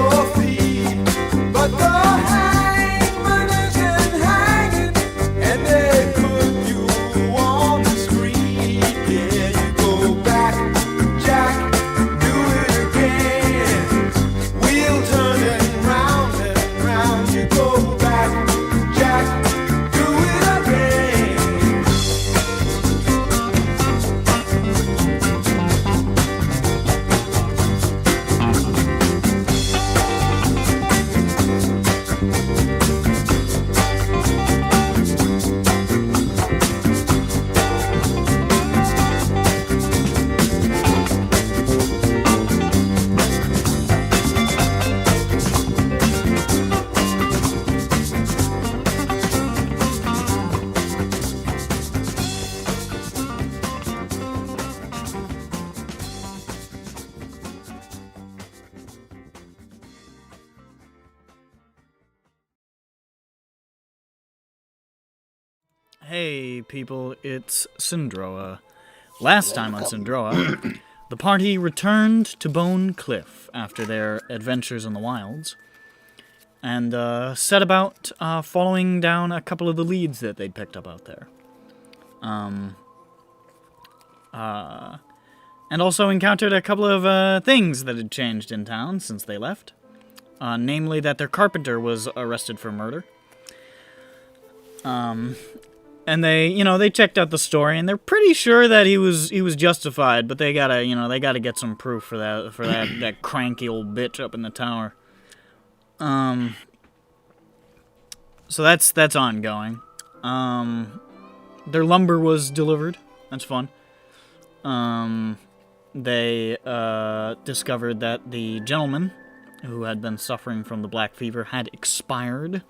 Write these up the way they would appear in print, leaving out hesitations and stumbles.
your feet. But the hangman isn't hanging, and they put you on the street. Yeah, you go back, Jack, do it again. Wheel turning round and round. You go back, Jack, do it again. Hey people, it's SINDROA. Last time on SINDROA, the party returned to Bone Cliff after their adventures in the wilds, and set about following down a couple of the leads that they'd picked up out there. And also encountered a couple of things that had changed in town since they left. Namely that their carpenter was arrested for murder. And they checked out the story, and they're pretty sure that he was justified, but they gotta get some proof for that cranky old bitch up in the tower. So that's ongoing. Their lumber was delivered. That's fun. They discovered that the gentleman who had been suffering from the black fever had expired.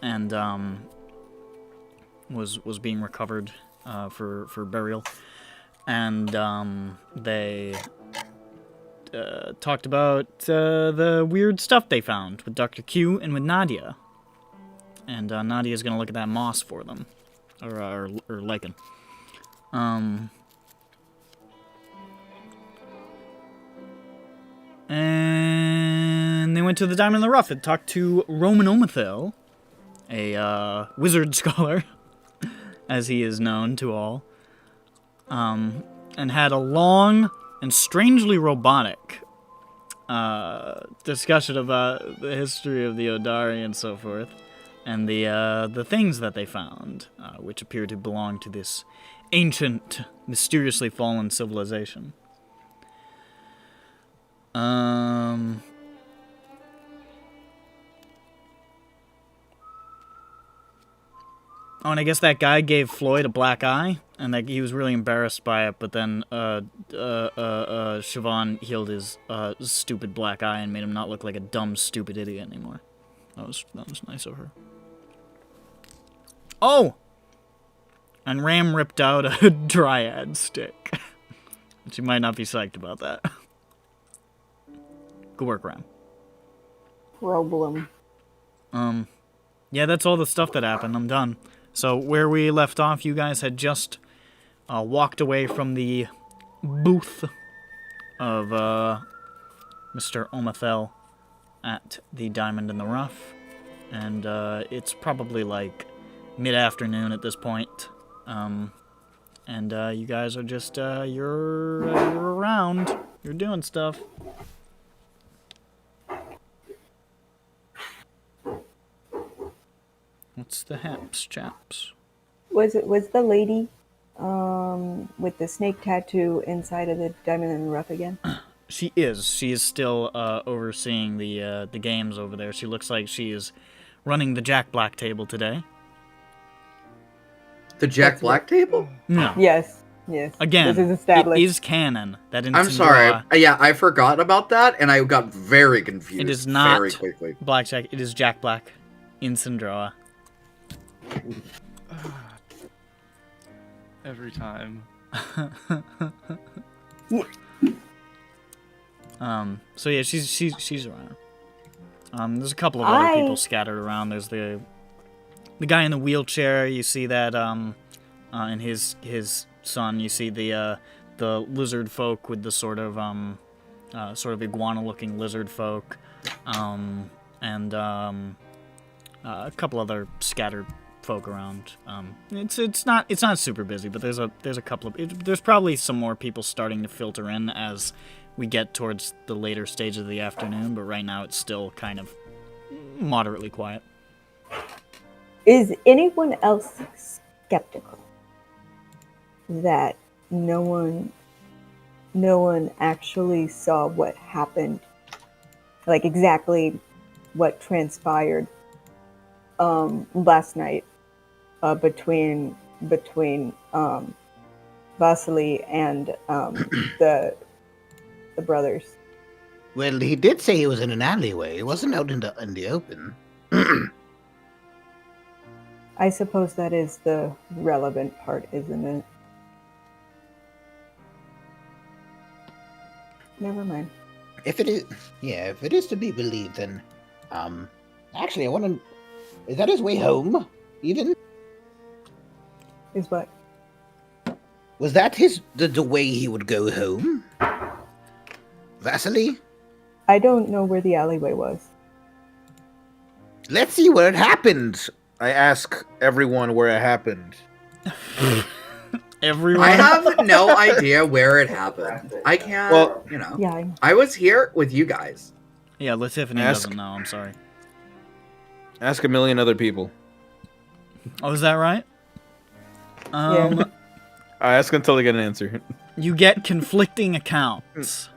And was being recovered for burial, and they talked about the weird stuff they found with Dr. Q and with Nadia, and Nadia's gonna look at that moss for them, or lichen. And they went to the Diamond in the Rough and talked to Roman Omathel, a wizard scholar, as he is known to all, and had a long and strangely robotic discussion about the history of the Odari and so forth, and the things that they found, which appear to belong to this ancient, mysteriously fallen civilization. Oh, and I guess that guy gave Floyd a black eye, and that he was really embarrassed by it, but then Siobhan healed his stupid black eye and made him not look like a dumb, stupid idiot anymore. That was nice of her. Oh! And Ram ripped out a dryad stick. She might not be psyched about that. Good work, Ram. Problem. Yeah, that's all the stuff that happened. I'm done. So where we left off, you guys had just walked away from the booth of Mr. Omathel at the Diamond in the Rough, and it's probably like mid-afternoon at this point. And you guys are just you're around, you're doing stuff. What's the haps, chaps? Was the lady with the snake tattoo inside of the Diamond in the Rough again? She is. She is still overseeing the games over there. She looks like she is running the Jack Black table today. The Jack Black table? No. Yes. Yes. Again, this is established. it is canon that in I'm SINDROA, sorry. Yeah, I forgot about that, and I got very confused. It is not very quickly. Blackjack. It is Jack Black in SINDROA. Every time. So yeah, she's around. There's a couple of other people scattered around. There's the guy in the wheelchair. You see that and his son. You see the lizard folk with the sort of sort of iguana-looking lizard folk, and a couple other scattered folk around. It's not super busy, but there's a couple of there's probably some more people starting to filter in as we get towards the later stage of the afternoon. But right now it's still kind of moderately quiet. Is anyone else skeptical that no one actually saw what happened, like exactly what transpired last night between Vasily and the brothers? Well, he did say he was in an alleyway. He wasn't out in the open. I suppose that is the relevant part, isn't it? Never mind. If it is to be believed, then, actually, I want to. Is that his way home? Even Is what? was that the way he would go home? Vasily? I don't know where the alleyway was. Let's see where it happened. I ask everyone where it happened. Everyone. I have no idea where it happened. I can't, Well, Yeah, I was here with you guys. Yeah, Tiffany Ask- doesn't know. I'm sorry. Ask a million other people. Oh, is that right? Yeah. I ask until I get an answer. You get conflicting accounts.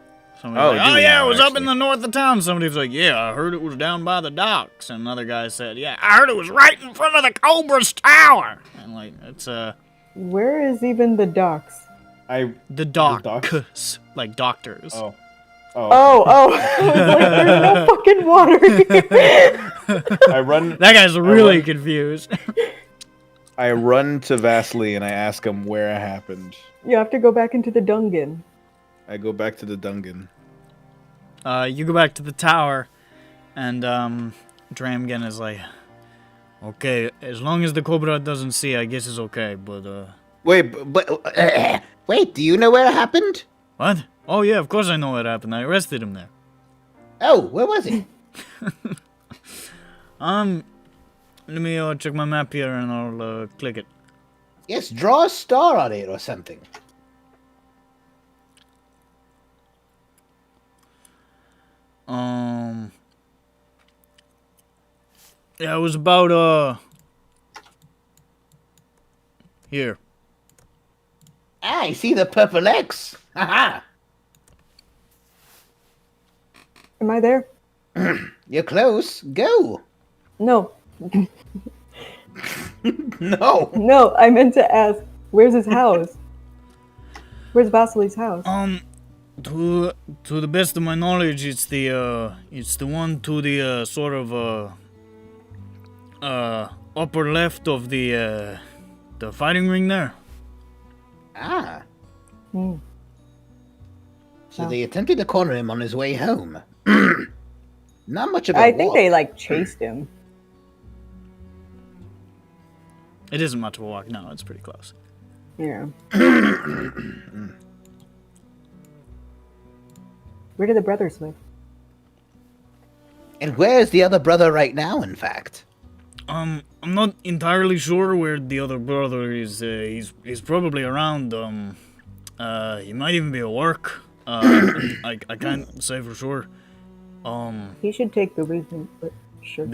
Somebody's Oh, like, you oh yeah, now, it was up in actually. the north of town. Somebody's like, yeah, I heard it was down by the docks. And another guy said, yeah, I heard it was right in front of the Cobra's tower. And like, it's Where is even the docks? the docks? docks, like doctors. Oh. Oh! I was like, there's no fucking water. I run. That guy's really run- confused. I run to Vasily and I ask him where it happened. You have to go back into the dungeon. I go back to the dungeon. You go back to the tower, and Dramgen is like, okay, as long as the Cobra doesn't see, I guess it's okay. But Wait, do you know where it happened? what? Oh yeah, of course I know what happened. I arrested him there. Oh, where was it? Let me check my map here, and I'll click it. Yes, draw a star on it or something. Yeah, it was about here. Ah, I see the purple X. Haha. Am I there? You're close. Go. No. No. No, I meant to ask, where's his house? Where's Vasily's house? To the best of my knowledge, it's the one to the sort of upper left of the fighting ring there. Ah. Hmm. So they attempted to corner him on his way home. Not much of a I think walk. they, like, chased him. It isn't much of a walk. No, it's pretty close. Yeah. Where do the brothers live? And where's the other brother right now, in fact? I'm not entirely sure where the other brother is. He's probably around. He might even be at work. I can't say for sure. He should take the reason, but sure.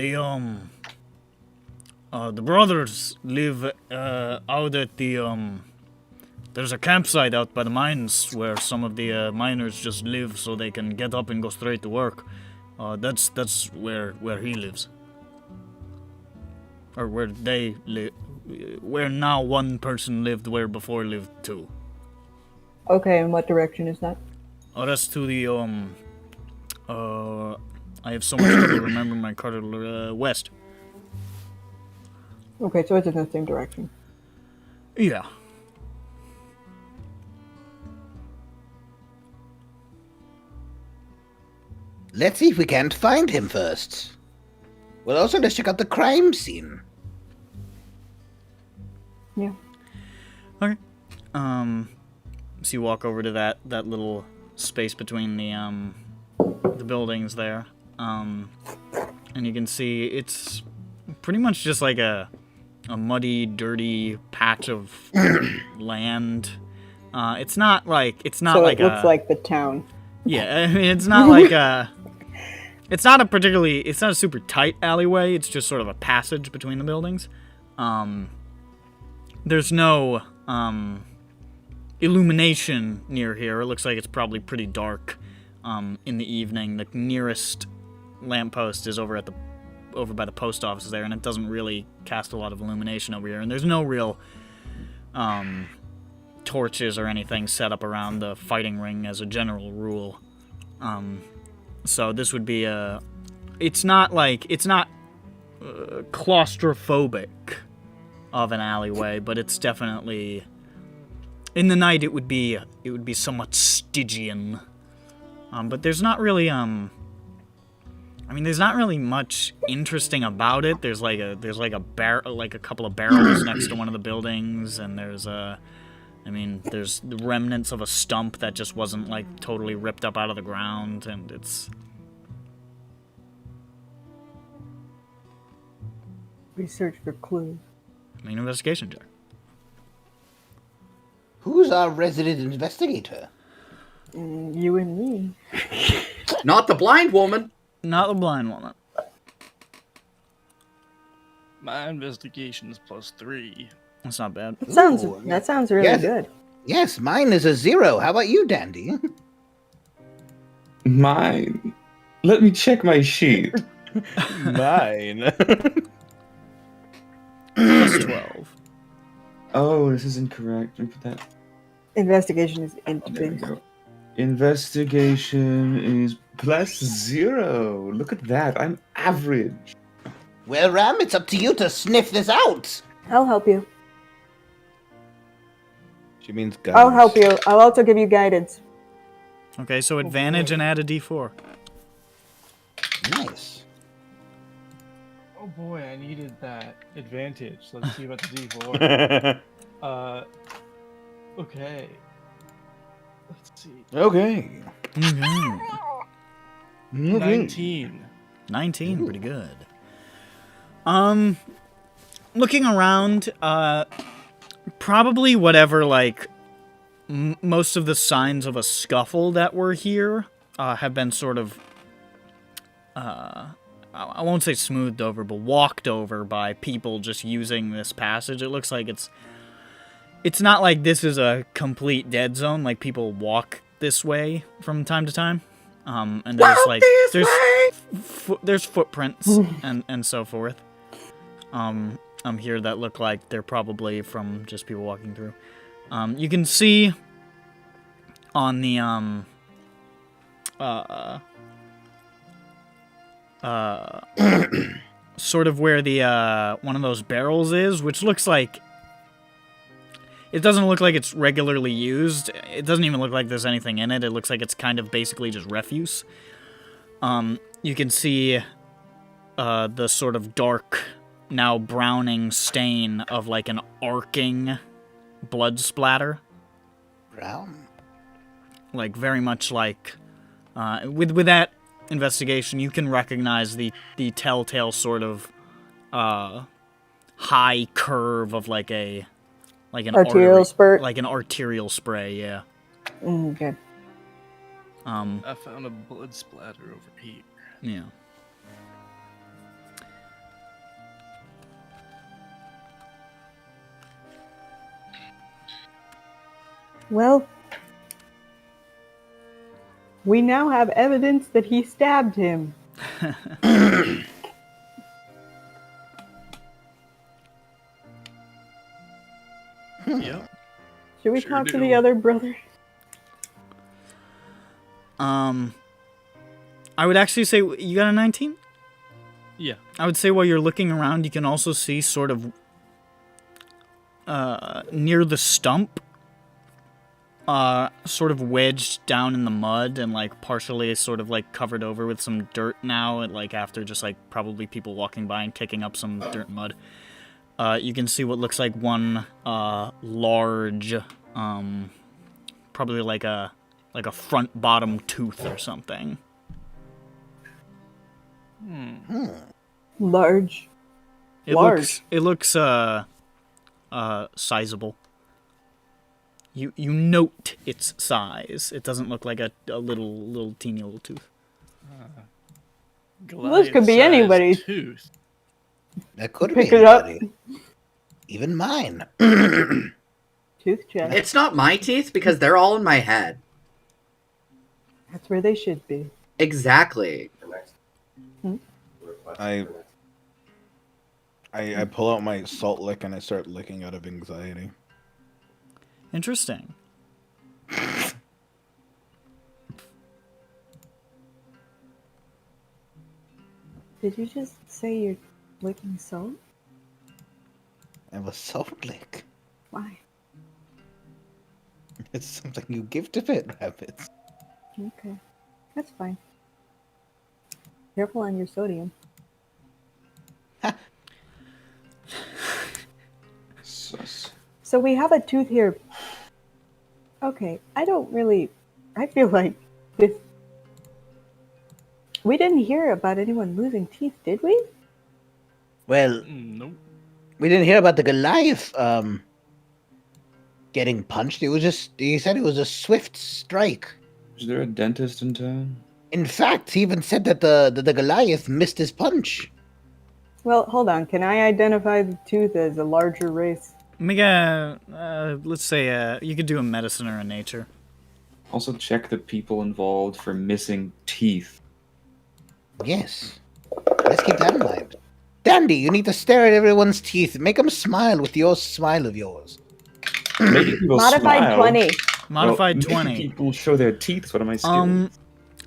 The brothers live out at the there's a campsite out by the mines where some of the miners just live so they can get up and go straight to work. That's where he lives. Or where they live, where now one person lived, where before lived two. Okay, and what direction is that? Oh, that's to the I have so much trouble remembering my cardinal west. Okay, so it's in the same direction. Yeah. Let's see if we can't find him first. Well, also, let's check out the crime scene. Yeah. Okay. So you walk over to that little space between the buildings there. And you can see it's pretty much just like a muddy, dirty patch of land. It's not like So it looks like the town. Yeah, I mean, it's not like it's not a super tight alleyway. It's just sort of a passage between the buildings. There's no illumination near here. It looks like it's probably pretty dark in the evening. The nearest lamppost is over by the post office there, and it doesn't really cast a lot of illumination over here. And there's no real torches or anything set up around the fighting ring as a general rule. So this would be it's not claustrophobic of an alleyway, but it's definitely, in the night it would be somewhat Stygian. But there's not really there's not really much interesting about it. There's like a couple of barrels next to one of the buildings, and there's the remnants of a stump that just wasn't like totally ripped up out of the ground, and it's Research for clues. an investigation check. Who's our resident investigator? You and me. Not the blind woman. Not the blind woman. My investigation is +3. That's not bad. That sounds really yes. good. Yes, mine is a 0. How about you, Dandy? Mine. Let me check my sheet. Mine. +12. Oh, this is incorrect. Let me put that. Investigation is There we interesting. go. Investigation is +0. Look at that. I'm average. Well, Ram, it's up to you to sniff this out. I'll help you. She means guns. I'll help you. I'll also give you guidance. Okay, so advantage and add a d4. Nice. Oh boy, I needed that advantage. Let's see about the D4. Okay. Let's see. Okay. Mm-hmm. Okay. 19. 19, pretty good. Looking around, probably whatever, like, most of the signs of a scuffle that were here have been sort of, I won't say smoothed over, but walked over by people just using this passage. It looks like it's not like this is a complete dead zone, like people walk this way from time to time. And there's like, there's footprints and so forth. Here that look like they're probably from just people walking through. You can see on the sort of where the one of those barrels is, which looks like it doesn't look like it's regularly used. It doesn't even look like there's anything in it. It looks like it's kind of basically just refuse. You can see the sort of dark, now browning stain of like an arcing blood splatter. Brown. Like very much like with that investigation, you can recognize the telltale sort of high curve of like an Arterial spurt? like an arterial spray. Yeah. Okay. I found a blood splatter over here. Yeah. Well, we now have evidence that he stabbed him. Yep. Should we Sure talk to do. the other brother? I would actually say you got a 19? Yeah. I would say while you're looking around, you can also see sort of near the stump, sort of wedged down in the mud and like partially sort of like covered over with some dirt now, and like after just like probably people walking by and kicking up some dirt and mud. You can see what looks like one large, probably like a like a front bottom tooth or something. Large. It Large. looks sizable. You note its size. It doesn't look like a little teeny little tooth. This could be Goliath-sized anybody's. tooth. That could Pick be it up. anybody. Even mine. Tooth check. It's not my teeth because they're all in my head. That's where they should be. Exactly. I pull out my salt lick and I start licking out of anxiety. Interesting. Did you just say you're licking salt? I have a salt lick. Why? It's something you give to pet rabbits. Okay. That's fine. Careful on your sodium. Sus. So we have a tooth here. Okay, I feel like this. We didn't hear about anyone losing teeth, did we? Well, Nope. we didn't hear about the Goliath getting punched. It was just, he said it was a swift strike. Is there a dentist in town? In fact, he even said that the Goliath missed his punch. Well, hold on. Can I identify the tooth as a larger race? Make a, let's say, you could do a medicine or a nature. Also check the people involved for missing teeth. Yes. Let's keep that in mind. Dandy, you need to stare at everyone's teeth. Make them smile with your smile of yours. Making people Modified smile. 20. Modified Well, 20. making people show their teeth. What am I skills?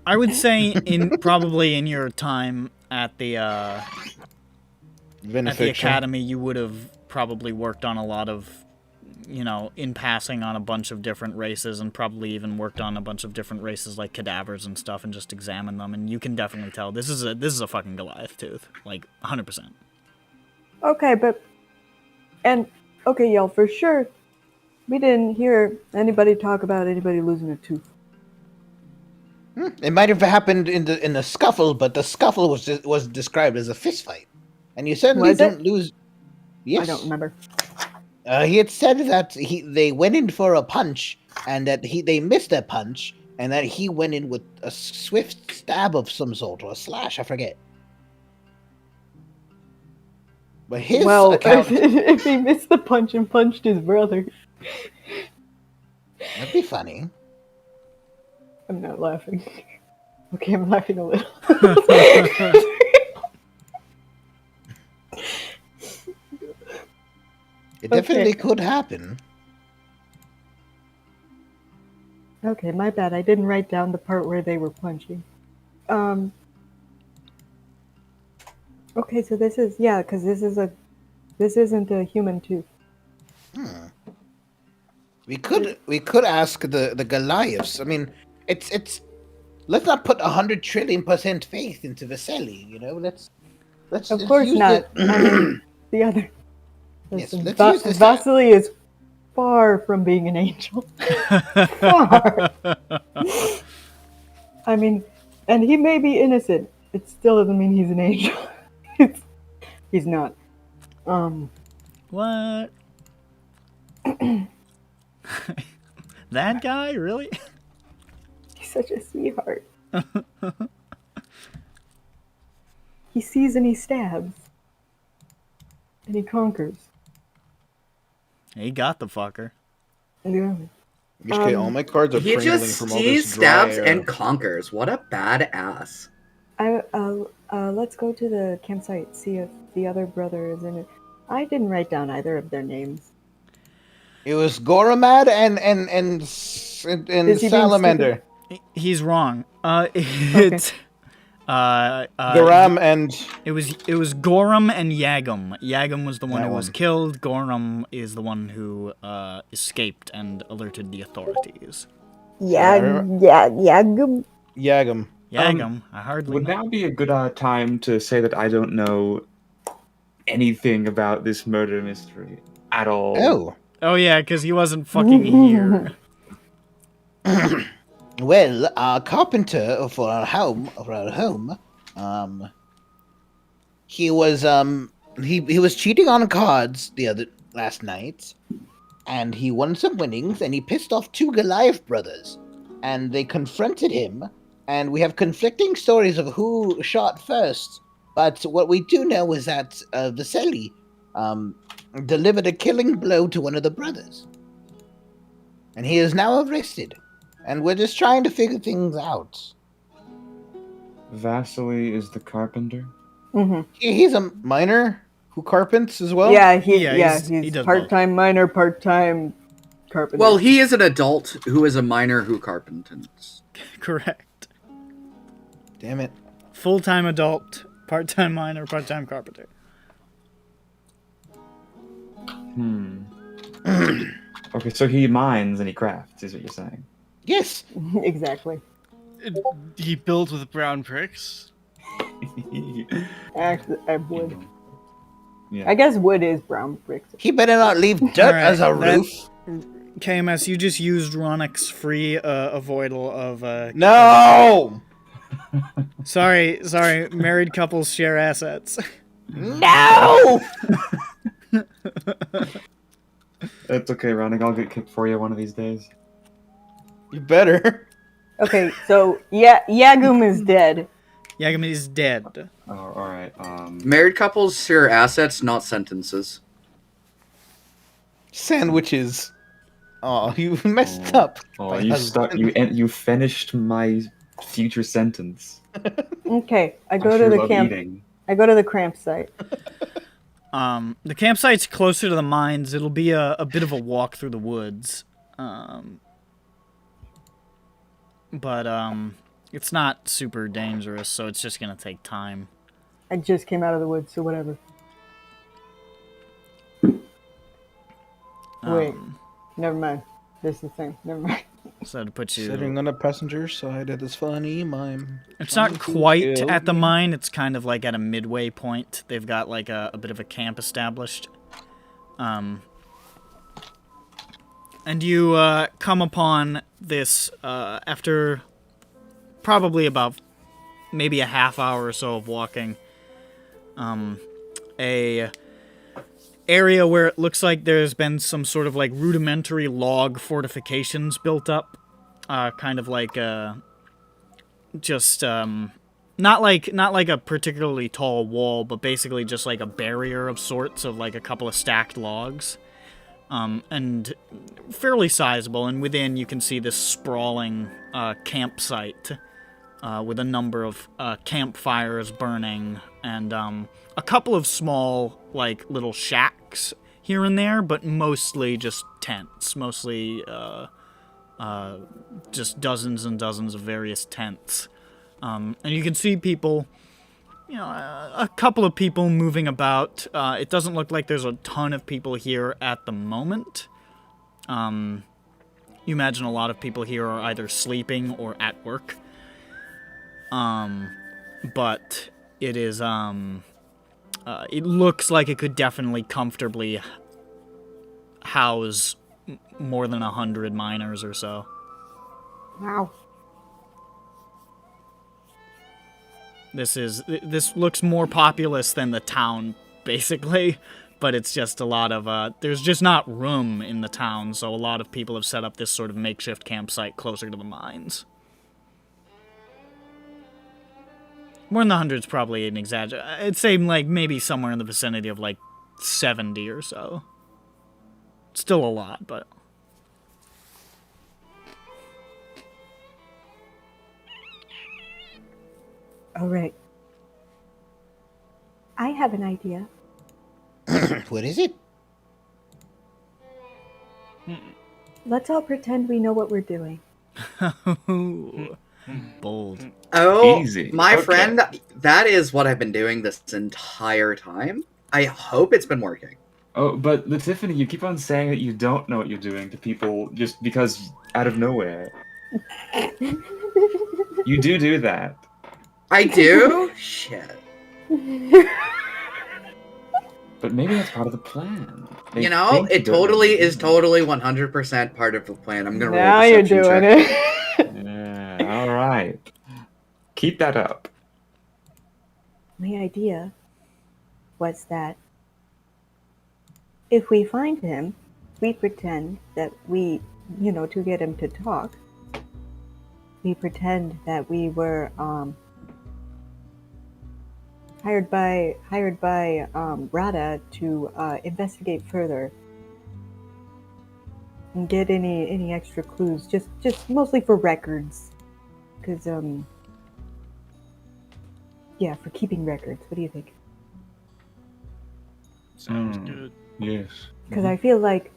I would say probably in your time at the Benefiction. academy, you would have probably worked on a lot of, in passing on a bunch of different races, and probably even worked on a bunch of different races like cadavers and stuff, and just examined them. And you can definitely tell this is a fucking Goliath tooth, like 100%. Okay, okay, y'all, for sure, we didn't hear anybody talk about anybody losing a tooth. It might have happened in the scuffle, but the scuffle was described as a fist fight, and you certainly Was it? don't lose. Yes, I don't remember. He had said that they went in for a punch, and that they missed their punch, and that he went in with a swift stab of some sort or a slash. I forget. But his account, if he missed the punch and punched his brother, that'd be funny. I'm not laughing. Okay, I'm laughing a little. It definitely Okay. could happen. Okay, my bad. I didn't write down the part where they were punching. Okay, so this is because this isn't a human tooth. We could ask the Goliaths. I mean, it's. Let's not put 100,000,000,000% faith into Vasily. Let's Of let's course use not. I mean, the other. Yes, Listen, let's use this- Vasily is far from being an angel. Far. I mean, and he may be innocent. It still doesn't mean he's an angel. He's not. What? That guy, really? He's such a sweetheart. He sees and he stabs. And he conquers. He got the fucker. Yeah. Okay, all my cards are He pringling just from all sees, this dry stabs, air. and conquers. What a badass. Let's go to the campsite, see if the other brother is in it. I didn't write down either of their names. It was Goramad and Is he being Salamander. He's wrong. It's Goram and it was Goram and Yagam. Yagam was the one That who was one. killed. Goram is the one who escaped and alerted the authorities. Yagam. Yagam, I hardly Would know. now be a good time to say that I don't know anything about this murder mystery at all? Oh, Oh yeah, because he wasn't fucking here. Well, our carpenter for our home, he was he was cheating on cards last night, and he won some winnings, and he pissed off two Goliath brothers, and they confronted him, and we have conflicting stories of who shot first. But what we do know is that Vasily delivered a killing blow to one of the brothers, and he is now arrested. And we're just trying to figure things out. Vasily is the carpenter. Mm-hmm. He's a miner who carpents as well. Yeah, Yeah, he he's does part-time miner, part-time carpenter. Well, he is an adult who is a miner who carpenters. Correct. Damn it. Full-time adult, part-time miner, part-time carpenter. Okay, so he mines and he crafts, is what you're saying. Yes. Exactly. He built with brown bricks. Actually, wood. Yeah. I guess wood is brown bricks. He better not leave dirt Alright, as a that- roof. KMS, you just used Ronix free avoidal of No! Sorry, married couples share assets. No! That's okay, Ronnie. I'll get kicked for you one of these days. You better. Okay, so Yagum is dead. Yagami is dead. Oh, alright. Married couples share assets, not sentences. Sandwiches. Oh, you messed up. Oh, my you husband. you finished my future sentence. Okay, I I go to sure the love camp. eating. I go to the campsite. The campsite's closer to the mines. It'll be a bit of a walk through the woods. But it's not super dangerous, so it's just gonna take time. I just came out of the woods, so whatever. Wait, Um, never mind. This is the thing. Never mind. so to put you, Sitting on the passenger side of this funny mime. it's not quite at the mine. It's kind of like at a midway point. They've got like a bit of a camp established. And you come upon this after probably about maybe a half hour or so of walking. A area where it looks like there's been some sort of like rudimentary log fortifications built up, kind of like just not like a particularly tall wall, but basically just like a barrier of sorts of like a couple of stacked logs, and fairly sizable. And within you can see this sprawling campsite with a number of campfires burning and a couple of small, like, little shacks here and there, but mostly just tents. Mostly just dozens and dozens of various tents. And you can see people, you know, a couple of people moving about. It doesn't look like there's a ton of people here at the moment. You imagine a lot of people here are either sleeping or at work. But it is, it looks like it could definitely comfortably house more than 100 miners or so. Wow. This looks more populous than the town, basically, but it's just a lot of, there's just not room in the town, so a lot of people have set up this sort of makeshift campsite closer to the mines. More than 100's probably an exaggeration. I'd say, like, maybe somewhere in the vicinity of, like, 70 or so. Still a lot, but... All right. I have an idea. What is it? Let's all pretend we know what we're doing. Bold. Oh, Easy. my Okay. friend, that is what I've been doing this entire time. I hope it's been working. Oh, but Tiffany, you keep on saying that you don't know what you're doing to people just because out of nowhere. You do that. I do? Shit. But maybe that's part of the plan. They You know, think you it don't know what totally you're is doing. totally 100% part of the plan. I'm gonna roll Now a you're deception doing check. it. Yeah. right. Keep that up. My idea was that if we find him, we pretend that we, to get him to talk, we pretend that we were hired by Rada to investigate further and get any extra clues, just mostly for records, because yeah, for keeping records. What do you think? Sounds good. Yes. Because I feel like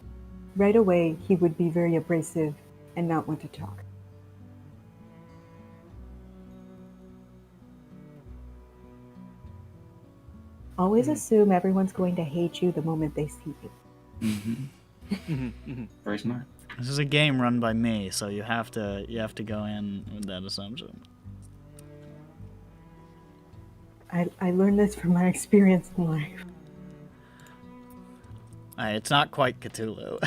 right away he would be very abrasive and not want to talk. Always assume everyone's going to hate you the moment they see you. Very smart. This is a game run by me, so you have to go in with that assumption. I learned this from my experience in life. It's not quite Cthulhu.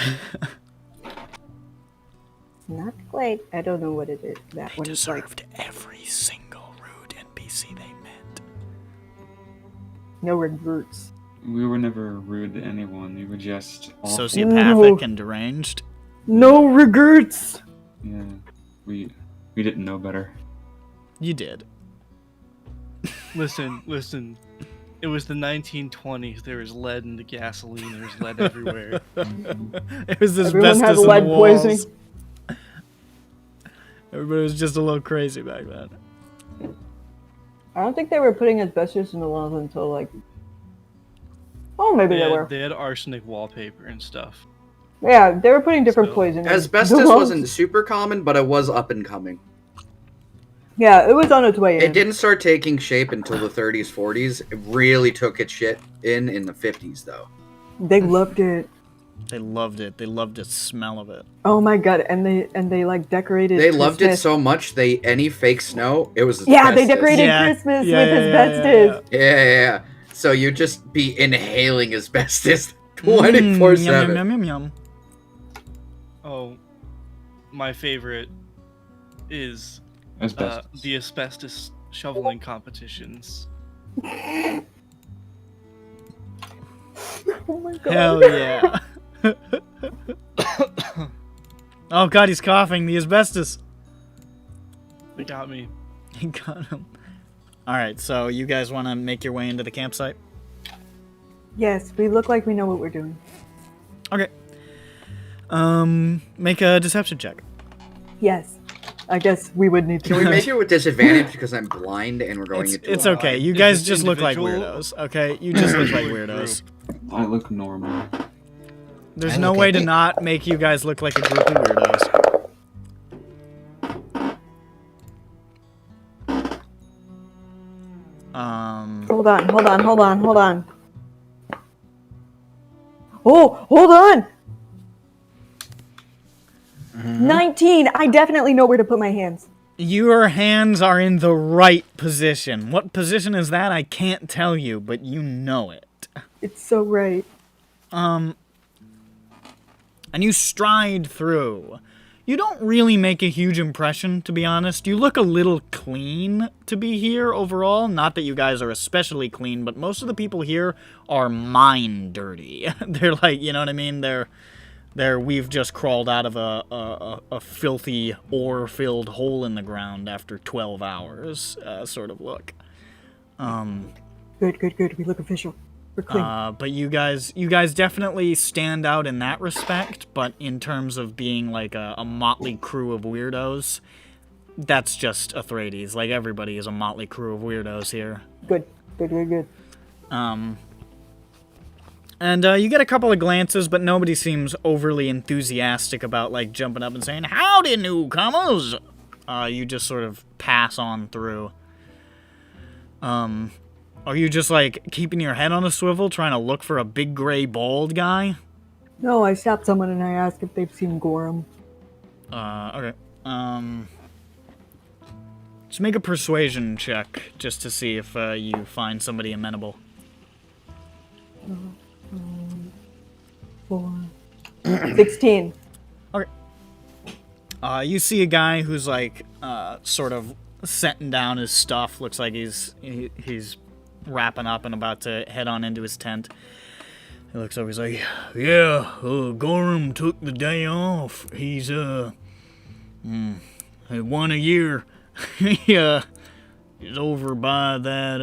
Not quite. I don't know what it is. That They one is like. deserved every single rude NPC they met. No regrets. We were never rude to anyone. We were just awful. Sociopathic and deranged. No regrets. Yeah. We didn't know better. You did. Listen. It was the 1920s. There was lead in the gasoline. There was lead everywhere. It was Everyone asbestos had in lead the walls. poisoning. Everybody was just a little crazy back then. I don't think they were putting asbestos in the walls until like. Oh, maybe they were. They had arsenic wallpaper and stuff. Yeah, they were putting different So- poison. in Asbestos the walls. wasn't super common, but it was up and coming. Yeah, it was on its way in. It didn't start taking shape until the 30s, 40s. It really took its shit in the 50s, though. They loved it. They loved it. They loved the smell of it. Oh my god! And they like decorated. They loved it Christmas. so much, any fake snow, it was Yeah, they asbestos. decorated Yeah, Christmas yeah, with yeah, asbestos. Yeah. So you'd just be inhaling asbestos Yum, 24/7. yum, yum, yum. Oh, my favorite is Asbestos. the asbestos shoveling competitions. Oh my god! Hell yeah. Oh god, he's coughing. The asbestos. They got me. He got him. Alright, so you guys want to make your way into the campsite? Yes, we look like we know what we're doing. Okay. Make a deception check. Yes, I guess we would need to. Can we make it with disadvantage because I'm blind and we're going into It's a okay. lie? You Is guys this just look like individual? weirdos, okay? You just look like weirdos. I look normal. There's I no look way at to me. not make you guys look like a group of weirdos. Hold on. Oh, hold on. 19. I definitely know where to put my hands. Your hands are in the right position. What position is that? I can't tell you, but you know it. It's so right. And you stride through. You don't really make a huge impression, to be honest. You look a little clean to be here overall. Not that you guys are especially clean, but most of the people here are mind dirty. They're like, you know what I mean? We've just crawled out of a filthy ore-filled hole in the ground after 12 hours, sort of look. Good. We look official. We're clean. But you guys definitely stand out in that respect, but in terms of being like a motley crew of weirdos, that's just Atreides. Like, everybody is a motley crew of weirdos here. Good. And you get a couple of glances, but nobody seems overly enthusiastic about, like, jumping up and saying, "Howdy, newcomers!" You just sort of pass on through. Are you just, like, keeping your head on a swivel, trying to look for a big gray bald guy? No, I stopped someone and I asked if they've seen Goram. Okay. Just make a persuasion check, just to see if you find somebody amenable. 16. Okay. You see a guy who's like sort of setting down his stuff. Looks like he's wrapping up and about to head on into his tent. He looks over, he's like, yeah, Goram took the day off. He's had one a year. He's over by that,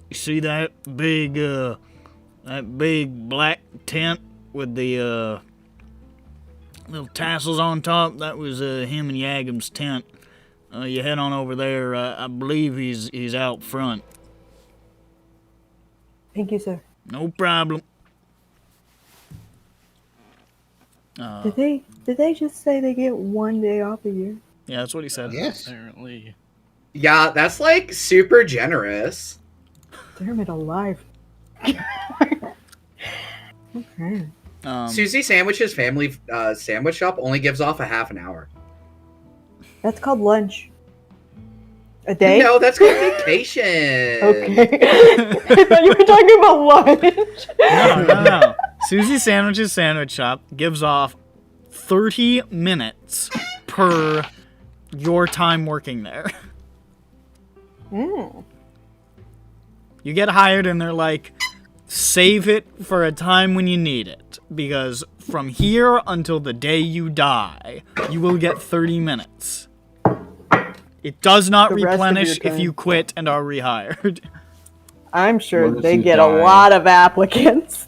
you see that big black tent with the, little tassels on top? That was, him and Yagam's tent. You head on over there. I believe he's out front. Thank you, sir. No problem. Did they just say they get one day off a year? Yeah, that's what he said. Yes. Apparently. Yeah, that's like super generous. Damn it, alive. Okay. Susie Sandwich's family sandwich shop only gives off a half an hour. That's called lunch. A day? No, that's called vacation. Okay. I thought you were talking about lunch. No. Susie Sandwich's sandwich shop gives off 30 minutes per your time working there. Mm. You get hired and they're like, save it for a time when you need it. Because from here until the day you die, you will get 30 minutes. It does not The rest of replenish your if you time. quit and are rehired. I'm sure What if they you get die? a lot of applicants.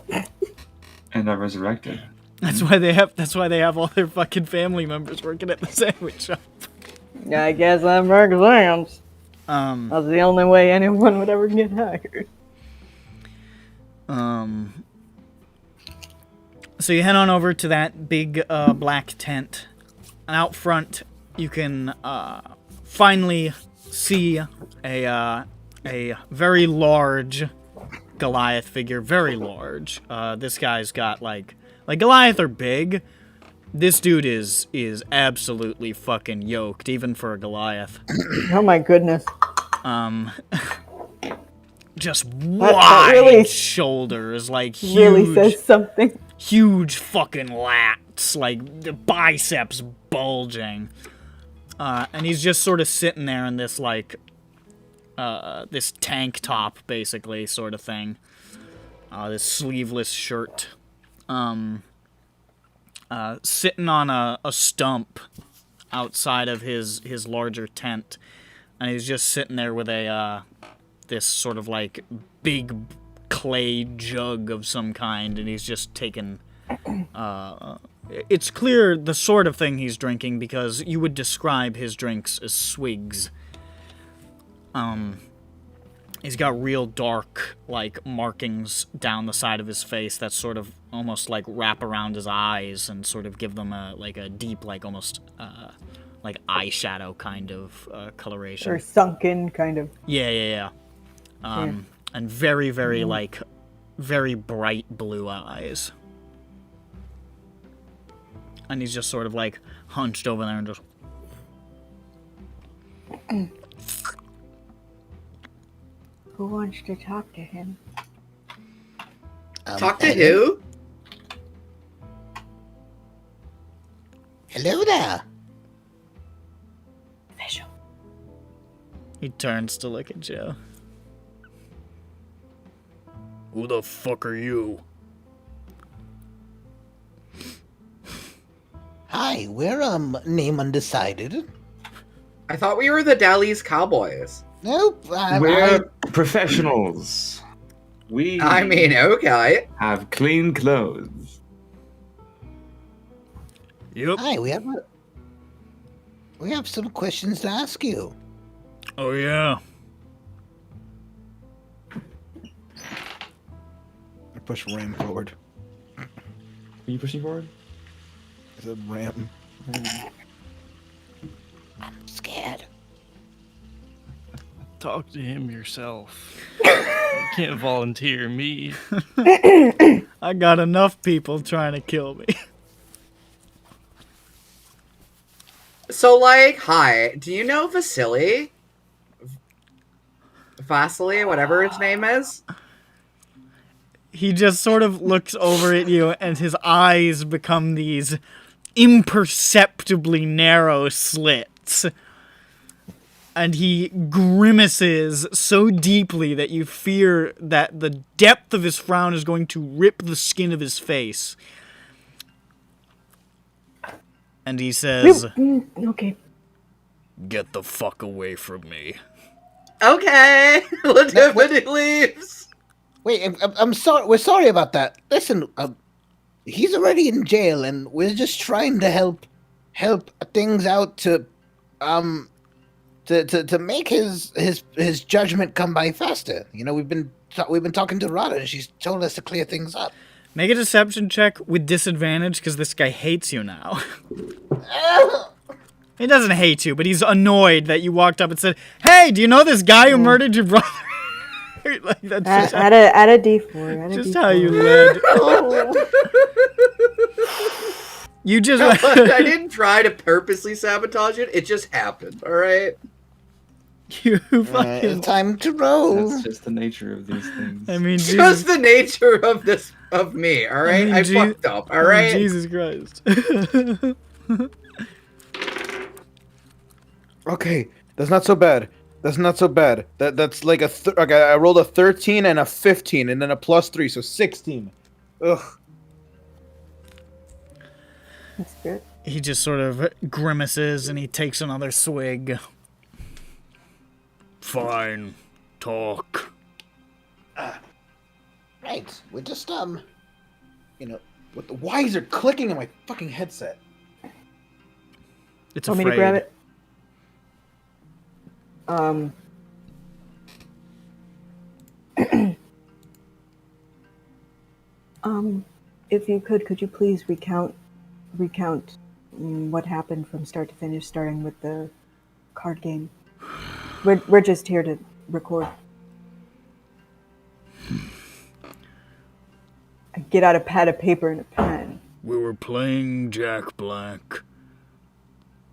And are resurrected. That's why they have all their fucking family members working at the sandwich shop. I guess that makes sense. That's the only way anyone would ever get hired. So you head on over to that big black tent, and out front you can finally see a very large Goliath figure, very large. This guy's got like Goliath are big. This dude is absolutely fucking yoked, even for a Goliath. Oh my goodness. Just That wide really- shoulders, like huge, Really says something. huge fucking lats, like the biceps bulging. And he's just sort of sitting there in this like this tank top, basically, sort of thing. This sleeveless shirt. Sitting on a stump outside of his larger tent. And he's just sitting there with a this sort of like big clay jug of some kind, and he's just taking it's clear the sort of thing he's drinking because you would describe his drinks as swigs. He's got real dark like markings down the side of his face that sort of almost like wrap around his eyes and sort of give them a deep like almost like eyeshadow kind of coloration. Or sunken, kind of. Yeah. And very, very, like, very bright blue eyes. And he's just sort of, like, hunched over there and just... Who wants to talk to him? Talk to who? Hello there. Official. He turns to look at Joe. Who the fuck are you? Hi, we're name undecided. I thought we were the Dally's Cowboys. Nope. We're professionals. We I mean, okay. have clean clothes. Yep. Hi, we have some questions to ask you. Oh, yeah. I push Ram forward. Are you pushing forward? I said Ram. I'm scared. Talk to him yourself. You can't volunteer me. I got enough people trying to kill me. So, like, hi, do you know Vasily? Vasily, whatever his name is? He just sort of looks over at you, and his eyes become these imperceptibly narrow slits. And he grimaces so deeply that you fear that the depth of his frown is going to rip the skin of his face. And he says, Okay. "Get the fuck away from me." Okay, Latifany leaves. Wait, I'm sorry. We're sorry about that. Listen, he's already in jail, and we're just trying to help things out to make his judgment come by faster. You know, we've been talking to Rada, and she's told us to clear things up. Make a deception check with disadvantage, because this guy hates you now. He doesn't hate you, but he's annoyed that you walked up and said, "Hey, do you know this guy who murdered your brother?" Like, that's just Add a D4. Add a just D4. how you led. You just... I didn't try to purposely sabotage it. It just happened. All right. You It's fucking... time to roll. That's just the nature of these things. I mean, Jesus, Just the nature of me. All right. mean, I Je- fucked up. All right. Jesus Christ. Okay, that's not so bad. That's not so bad. That's like okay, I rolled a 13 and a 15, and then a +3, so 16. Ugh. That's good. He just sort of grimaces and he takes another swig. Fine. Talk. Right. We're just why is it clicking in my fucking headset? It's Want me afraid. to grab it? If you could you please recount what happened from start to finish, starting with the card game? We're just here to record. I get out a pad of paper and a pen. We were playing Jack Black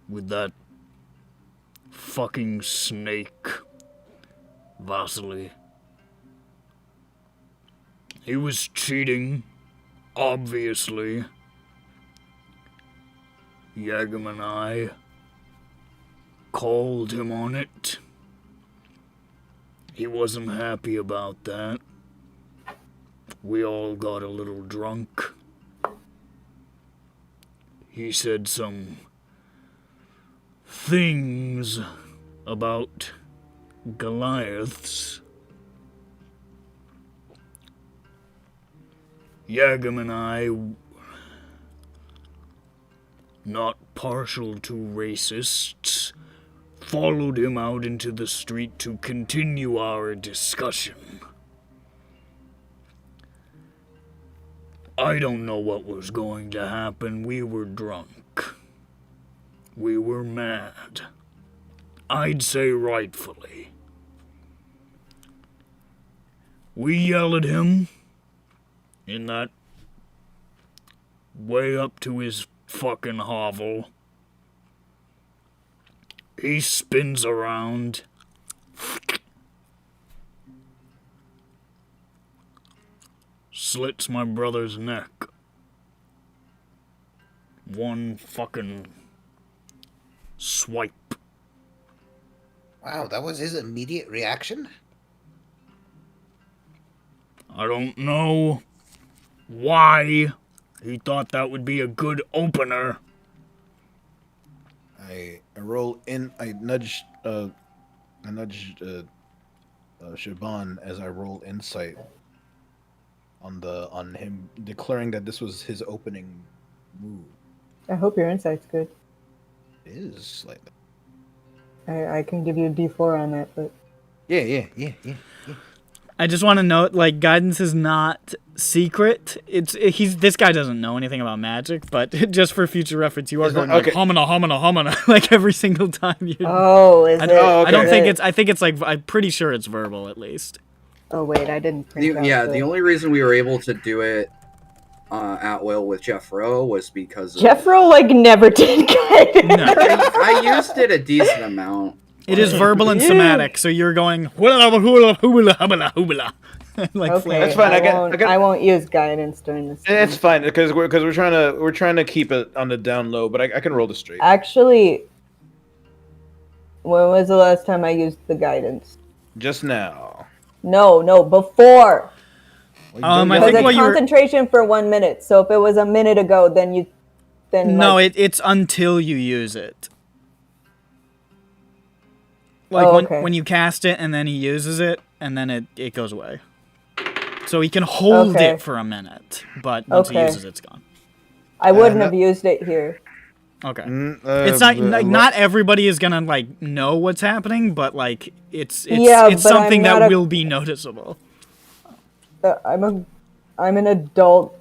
with that fucking snake, Vasily. He was cheating, obviously. Yagam and I called him on it. He wasn't happy about that. We all got a little drunk. He said some things about goliaths. Yagam and I, not partial to racists, followed him out into the street to continue our discussion. I don't know what was going to happen. We were drunk. We were mad. I'd say rightfully. We yelled at him in that way up to his fucking hovel. He spins around. Slits my brother's neck. One fucking swipe. Wow, that was his immediate reaction? I don't know why he thought that would be a good opener. I roll in. I nudged Shaban as I roll insight on him, declaring that this was his opening move. I hope your insight's good. It is like that. I can give you a D4 on that, but Yeah. I just want to note, like, guidance is not secret. This guy doesn't know anything about magic, but just for future reference, you are going like okay. homina, like every single time you. is it? I don't okay. think it's. I think it's like. I'm pretty sure it's verbal at least. Oh wait, I didn't print out The only reason we were able to do it at will with Jeff Rowe was because Jeffro never did guidance. No. I used it a decent amount. It is verbal and somatic, so you're going hula hula hula hula hula. like Okay, flare. That's fine, I won't use guidance during this. It's fine because we're trying to keep it on the down low, but I can roll the straight. Actually, when was the last time I used the guidance? Just now. No, before. I Because think it's what you were. concentration for 1 minute. So if it was a minute ago, then No, like, it's until you use it. Like Oh, when okay. when you cast it and then he uses it and then it goes away. So he can hold Okay. it for a minute, but once he Okay. uses it, it's gone. I wouldn't no- have used it here. Okay. It's not like not everybody is gonna like know what's happening, but like it's Yeah, it's but I'm something not that a- will be noticeable. I'm an adult,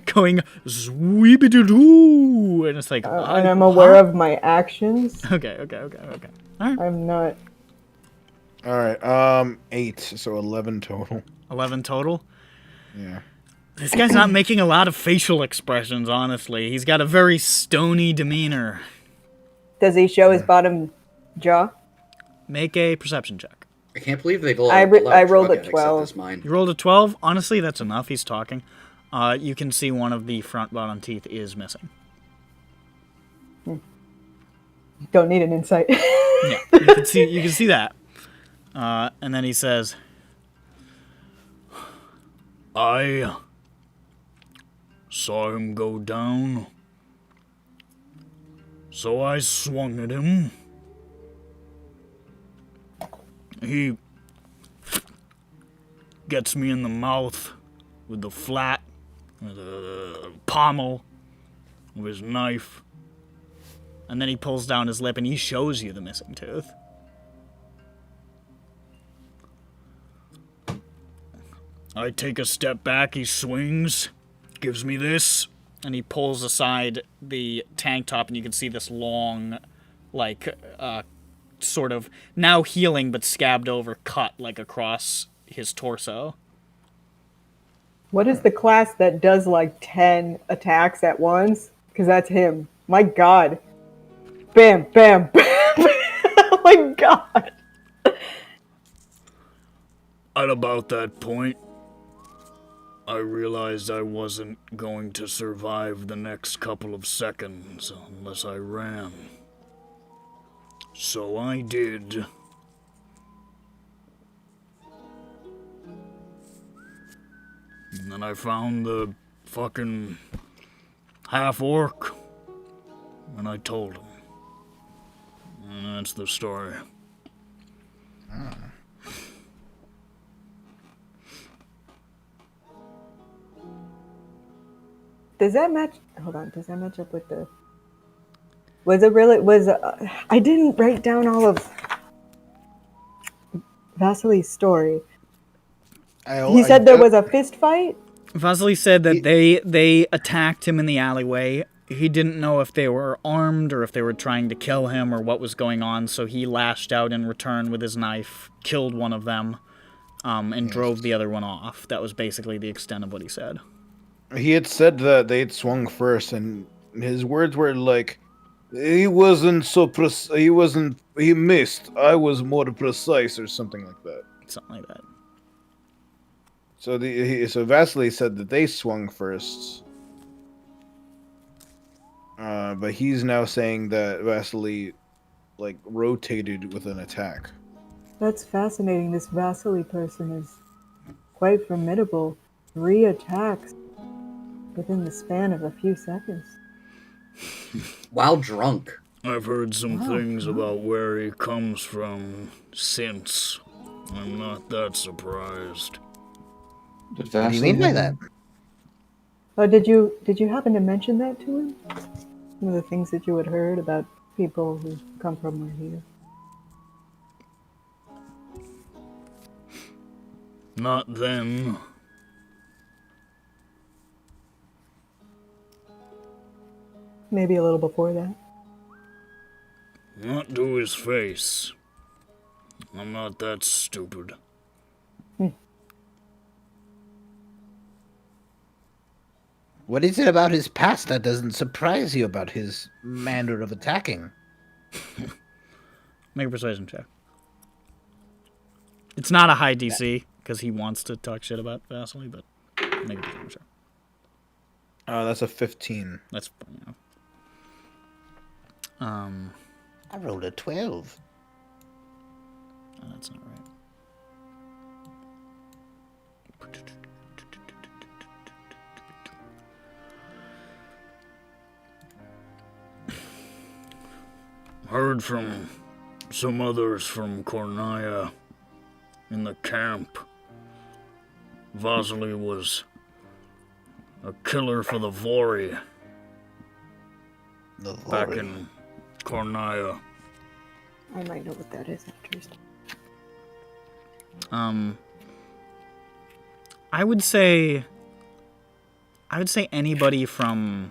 Going sweepy-doo-doo, and it's like and I'm aware of my actions. Okay. I'm not. All right. 8, so 11 total. 11 total. Yeah. This guy's not making a lot of facial expressions, honestly. He's got a very stony demeanor. Does he show his bottom jaw? Make a perception check. I can't believe they've I rolled a 12. This mine. You rolled a 12. Honestly, that's enough. He's talking. You can see one of the front bottom teeth is missing. Don't need an insight. Yeah, you can see that. And then he says, I saw him go down, so I swung at him. He gets me in the mouth with the flat, the pommel of his knife. And then he pulls down his lip and he shows you the missing tooth. I take a step back, he swings, gives me this, and he pulls aside the tank top and you can see this long, like, sort of, now healing but scabbed over cut, like, across his torso. What is the class that does like 10 attacks at once? Because that's him. My god. Bam, bam, bam. Oh my god. At about that point, I realized I wasn't going to survive the next couple of seconds unless I ran. So I did. And then I found the fucking half-orc, and I told him. And that's the story. Does that match? Hold on. Does that match up with the? Was it really? I didn't write down all of Vasily's story. He said there was a fist fight. Vasily said that they attacked him in the alleyway. He didn't know if they were armed or if they were trying to kill him or what was going on, so he lashed out in return with his knife, killed one of them, and drove the other one off. That was basically the extent of what he said. He had said that they had swung first, and his words were like, "He wasn't so he missed. I was more precise," or something like that. Something like that. So Vasily said that they swung first, but he's now saying that Vasily, like, rotated with an attack. That's fascinating. This Vasily person is quite formidable. 3 attacks within the span of a few seconds. While drunk. I've heard some things about where he comes from since. I'm not that surprised. What do you mean by that? Oh, did you happen to mention that to him? Some of the things that you had heard about people who come from where he is. Not then. Maybe a little before that. Not to his face. I'm not that stupid. What is it about his past that doesn't surprise you about his manner of attacking? Make a persuasion check. It's not a high DC, because he wants to talk shit about Vasily, but maybe I'm sure. That's a 15. That's I rolled a 12. that's not right. Heard from some others from Kornaya in the camp. Vasily was a killer for the Vori The back Vori. in Kornaya. I might know what that is after. I would say anybody from.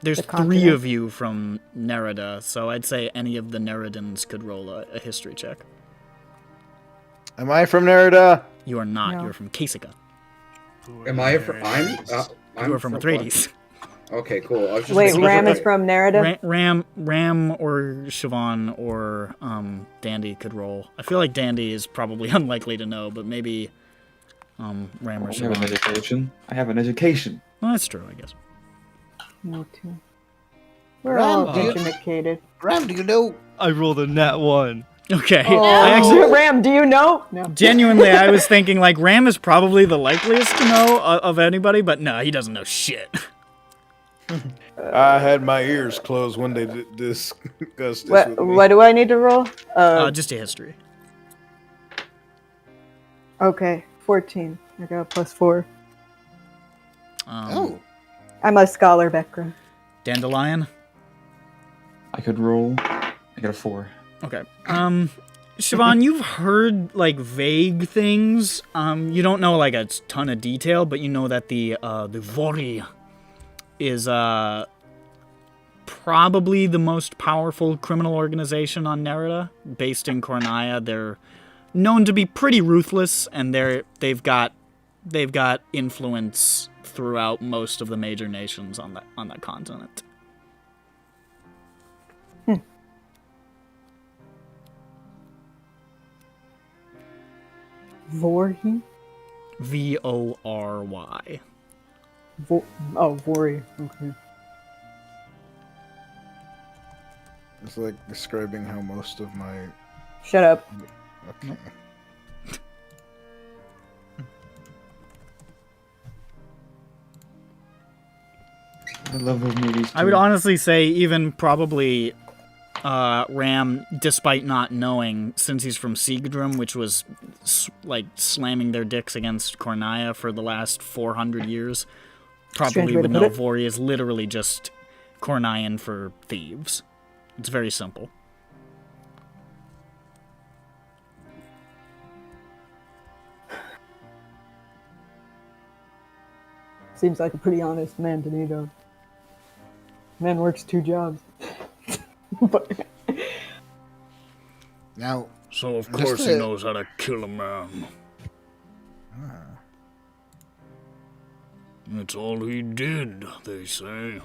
There's The 3 continent. of you from Nerida, so I'd say any of the Neridans could roll a history check. Am I from Nerida? You are not. No. You're from Kasika. Am I from? I'm You are from what? Atreides. Okay, cool. I was just Wait, making Ram sure. is from Nerida? Ram or Siobhan or Dandy could roll. I feel like Dandy is probably unlikely to know, but maybe Ram or I have an Siobhan. education. I have an education. Well, that's true, I guess. Me too. We're Ram, all do you- educated. Ram, do you know? I rolled a nat 1. Okay. Oh, I actually, Ram, do you know? No. genuinely, I was thinking like Ram is probably the likeliest to know of anybody, but no, he doesn't know shit. I had my ears closed when they discussed this with me. What do I need to roll? Just a history. Okay, 14. I got a +4. Oh, I'm a scholar background. Dandelion. I could roll. I got a 4. Okay. Siobhan, you've heard like vague things. You don't know like a ton of detail, but you know that the Vori is probably the most powerful criminal organization on Nerida, based in Kornaya. They're known to be pretty ruthless, and they've got influence throughout most of the major nations on that continent. Vorhi? Vory. Vori. Okay. It's like describing how most of my. Shut up. Okay. I love those movies. I would too. honestly say even probably Ram, despite not knowing, since he's from Siegdrum, which was like slamming their dicks against Kornaya for the last 400 years, Strange probably way would to put know it. Vori is literally just Kornayan for thieves. It's very simple. Seems like a pretty honest man to me, though. Man works 2 jobs. But now So of Just course he a- knows how to kill a man. That's all he did, they say.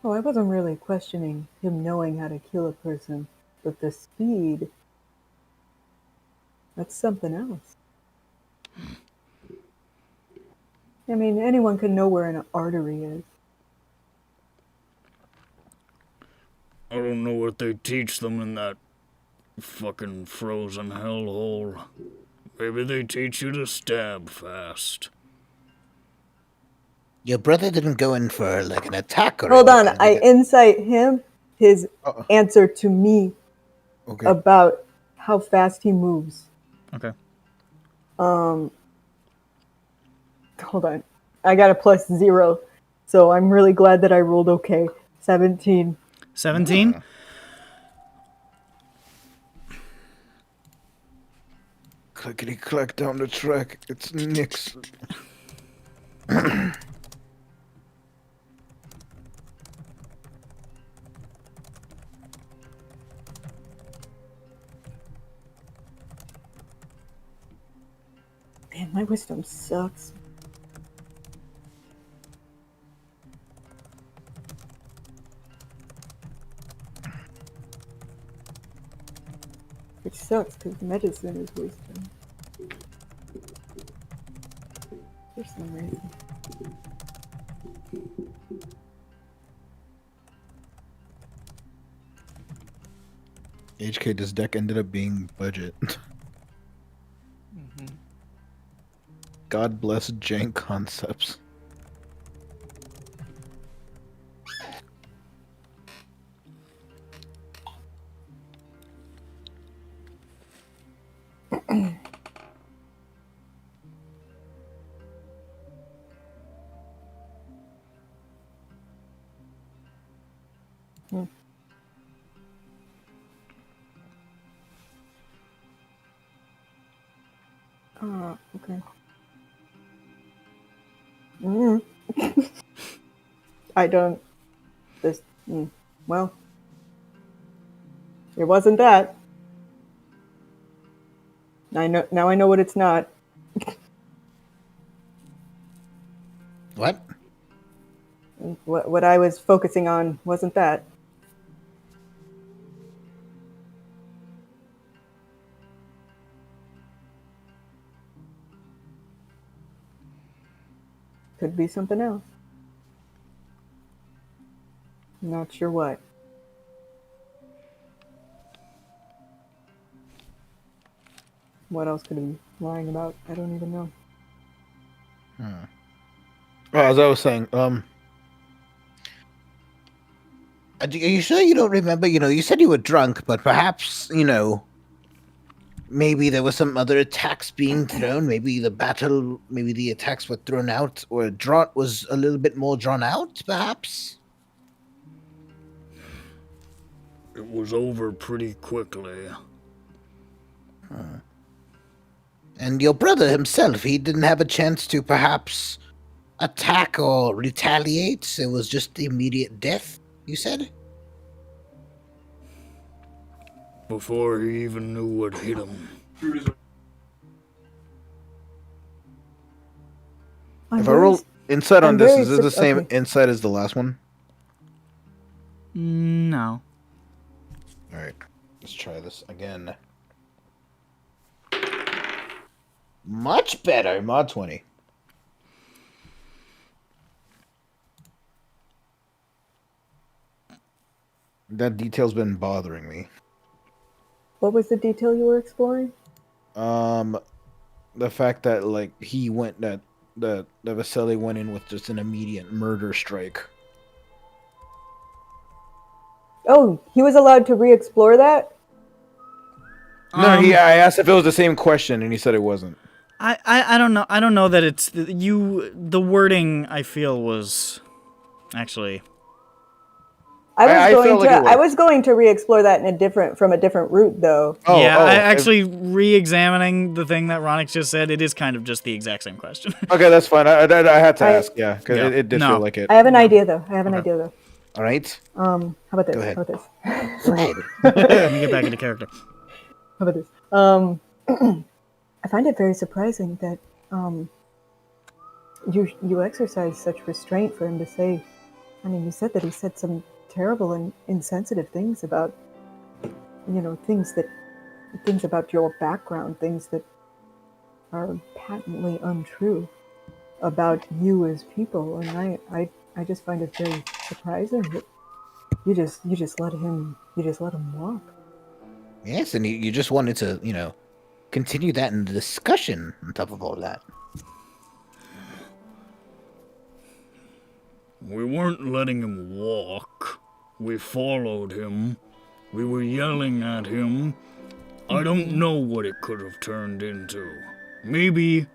oh, I wasn't really questioning him knowing how to kill a person, but the speed. That's something else. I mean, anyone can know where an artery is. I don't know what they teach them in that fucking frozen hellhole. Maybe they teach you to stab fast. your brother didn't go in for like an attack or Hold on, anything, I did he? insight him his answer to me Okay. about how fast he moves. Okay. Hold on. I got a +0, so I'm really glad that I rolled okay. 17. 17? Clickety clack down the track. It's Nix. Man, my wisdom sucks. Which sucks, because the medicine is wisdom. For some reason. HK, this deck ended up being budget. Mhm. God bless jank concepts. Okay. Mm. I don't. This. Well. It wasn't that. I know. Now I know what it's not. What? What I was focusing on wasn't that. Could be something else. Not sure what. What else could he be lying about? I don't even know. Well, as I was saying, Are you sure you don't remember? You said you were drunk, but perhaps, maybe there were some other attacks being thrown. Maybe the attacks were thrown out, or was a little bit more drawn out, perhaps? It was over pretty quickly. And your brother himself, he didn't have a chance to perhaps attack or retaliate? It was just immediate death, you said? Before he even knew what hit him. if I roll insight on I'm this, very is it the same okay. insight as the last one? No. Alright, let's try this again. Much better. Mod 20. That detail's been bothering me. What was the detail you were exploring? The fact that he went that Vasily went in with just an immediate murder strike. Oh, he was allowed to re-explore that? No, I asked if it was the same question, and he said it wasn't. I don't know. I don't know that it's the wording I feel was actually. I felt like it was. I was going to re-explore that from a different route, though. Actually re-examining the thing that Ronix just said, it is kind of just the exact same question. Okay, that's fine. I had to ask, because it did feel like it. I have an idea, though. All right. How about this? Go ahead. How about this? Go ahead. Let me get back into character. How about this? I find it very surprising that you exercise such restraint for him to say. I mean, you said that he said some terrible and insensitive things about, things about your background, things that are patently untrue about you as people, and I just find it very surprising that you just let him walk. Yes, and you just wanted to, continue that in the discussion on top of all that. We weren't letting him walk. We followed him. We were yelling at him. I don't know what it could have turned into. Maybe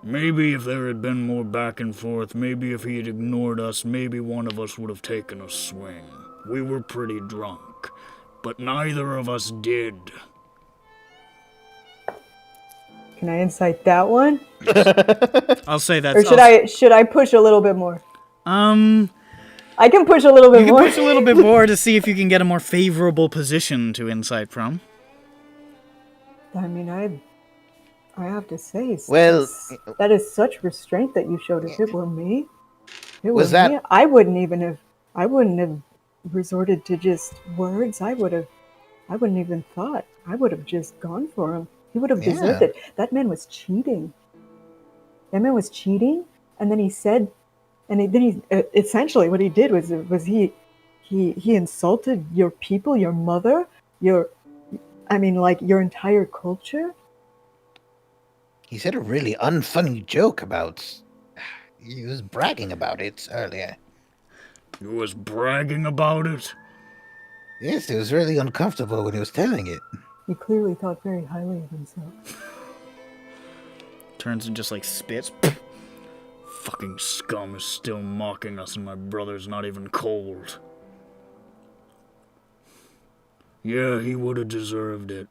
if there had been more back and forth, maybe if he had ignored us, maybe one of us would have taken a swing. We were pretty drunk, but neither of us did. Can I insight that one? I'll say that. Or should I push a little bit more? I can push a little bit more. You can push a little bit more to see if you can get a more favorable position to insight from. I mean, I have to say, Well, that is such restraint that you showed. If it were me, that- me, I wouldn't have resorted to just words. I would have I wouldn't even thought. I would have just gone for him. He would have deserved Yeah. it. That man was cheating. And then he said, then he essentially what he did was he insulted your people, your mother, your entire culture. He said a really unfunny joke about. He was bragging about it earlier. He was bragging about it. Yes, it was really uncomfortable when he was telling it. He clearly thought very highly of himself. Turns and just like spits. Fucking scum is still mocking us and my brother's not even cold. Yeah, he would have deserved it.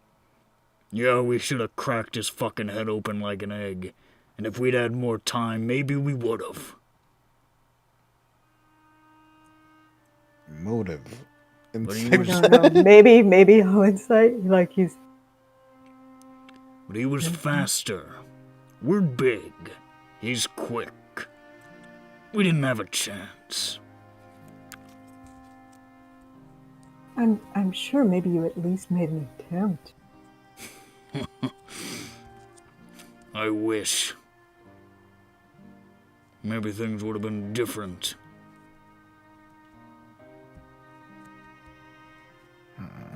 Yeah, we should have cracked his fucking head open like an egg. And if we'd had more time, maybe we would have. Motive. But he I was, don't know. Maybe hindsight, like he's. but he was faster. We're big. He's quick. We didn't have a chance. I'm sure maybe you at least made an attempt. I wish. Maybe things would have been different.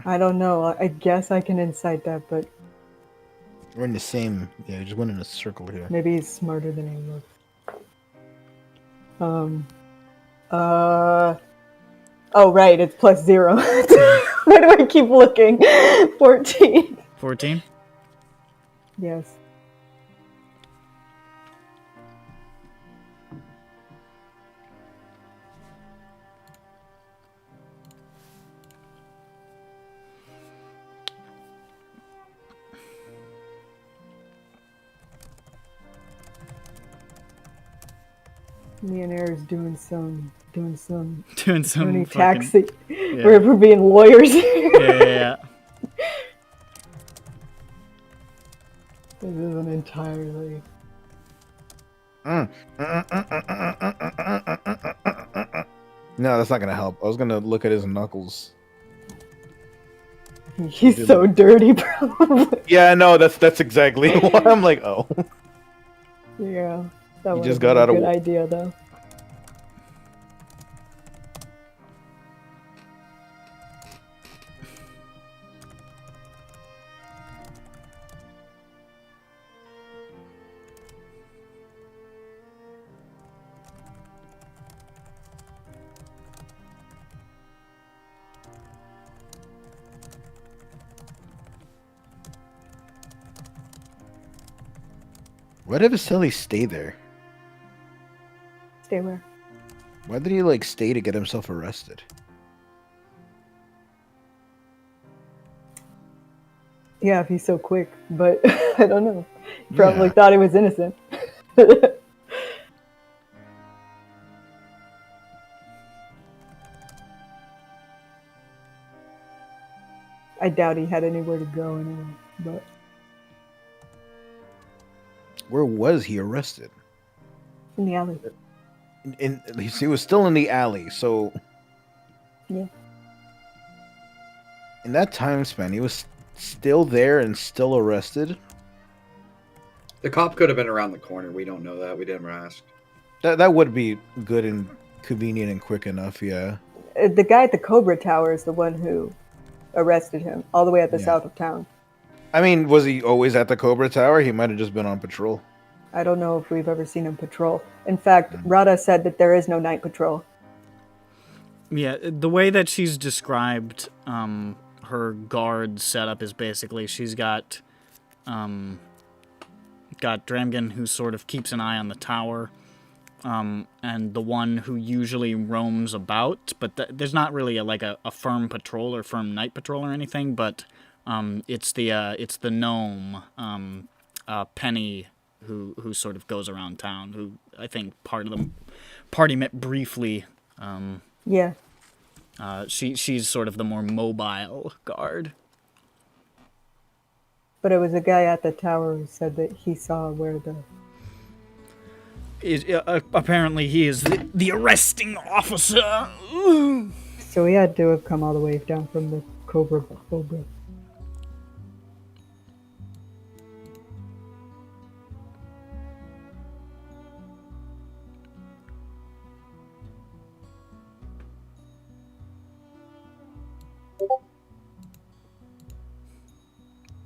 I don't know. I guess I can incite that, but We're in the same. Yeah, we just went in a circle here. maybe he's smarter than he looks. Oh, right, it's +0. Why do I keep looking? 14. 14? Yes. Me and Air is doing some Doing some Tony fucking... taxi. Yeah. We're being lawyers. Yeah. This isn't entirely. No, that's not gonna help. I was gonna look at his knuckles. He's so dirty, probably. Yeah, no, that's exactly why I'm like, oh. Yeah. That You was just a got out of good wo- idea, though. Why did Vasily stay there? Stay where? Why did he like stay to get himself arrested? Yeah, if he's so quick, but I don't know. He probably Yeah. thought he was innocent. I doubt he had anywhere to go anyway, but Where was he arrested? in the alley. He was still in the alley, so Yeah. in that time span, he was still there and still arrested. The cop could have been around the corner. We don't know that. We didn't ask. That would be good and convenient and quick enough. Yeah. The guy at the Cobra Tower is the one who arrested him, all the way at the Yeah. south of town. I mean, was he always at the Cobra Tower? He might have just been on patrol. I don't know if we've ever seen him patrol. In fact, Rada said that there is no night patrol. Yeah, the way that she's described her guard setup is basically she's got Dramgen, who sort of keeps an eye on the tower, and the one who usually roams about, but there's not really a firm patrol or firm night patrol or anything, but it's the gnome, Penny, who sort of goes around town, who I think part of the party met briefly. Yeah. She's sort of the more mobile guard. But it was a guy at the tower who said that he saw where the... Apparently he is the arresting officer. So he had to have come all the way down from the Cobra.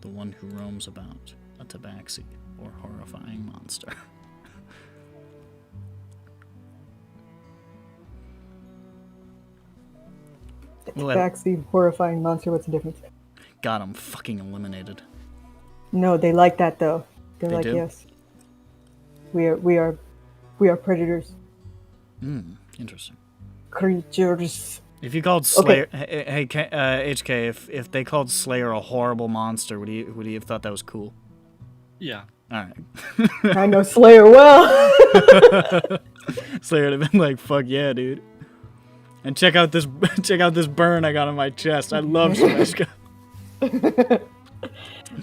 The one who roams about, a tabaxi or horrifying monster. Well, Taxi, horrifying monster. What's the difference? got him fucking eliminated. No, they like that though. They're They like, do? yes, we are predators, Interesting. creatures. If you called Slayer, hey, HK, if they called Slayer a horrible monster, would you have thought that was cool? Yeah. All right. I know Slayer well. Slayer would have been like, "Fuck yeah, dude!" And check out this burn I got on my chest. I love Smash.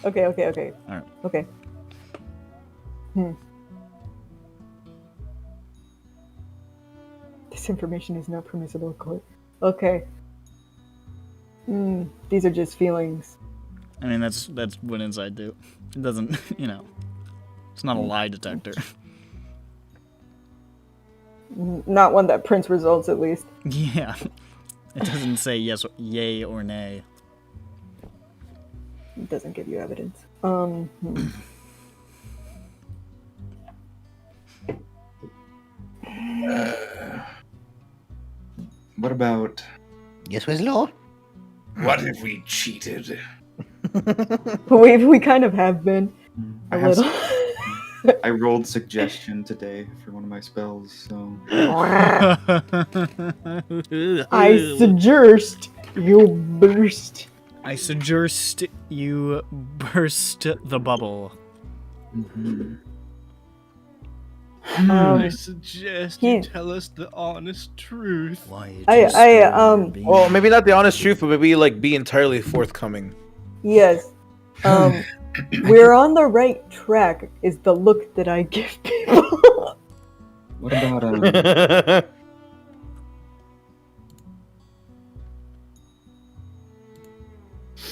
Okay. All right. Okay. This information is not permissible in court. Okay. These are just feelings. I mean, that's what inside do. It doesn't, it's not a lie detector. Not one that prints results, at least. Yeah. It doesn't say yes, yay or nay. It doesn't give you evidence. What about... Yes, Winslow? What if we cheated? We kind of have been. I A have little. I rolled suggestion today for one of my spells, so... I suggest you burst. I suggest you burst the bubble. I suggest you he- tell us the honest truth. Why? Well, maybe not the honest truth, but maybe like be entirely forthcoming. Yes. We're on the right track, is the look that I give people. What about,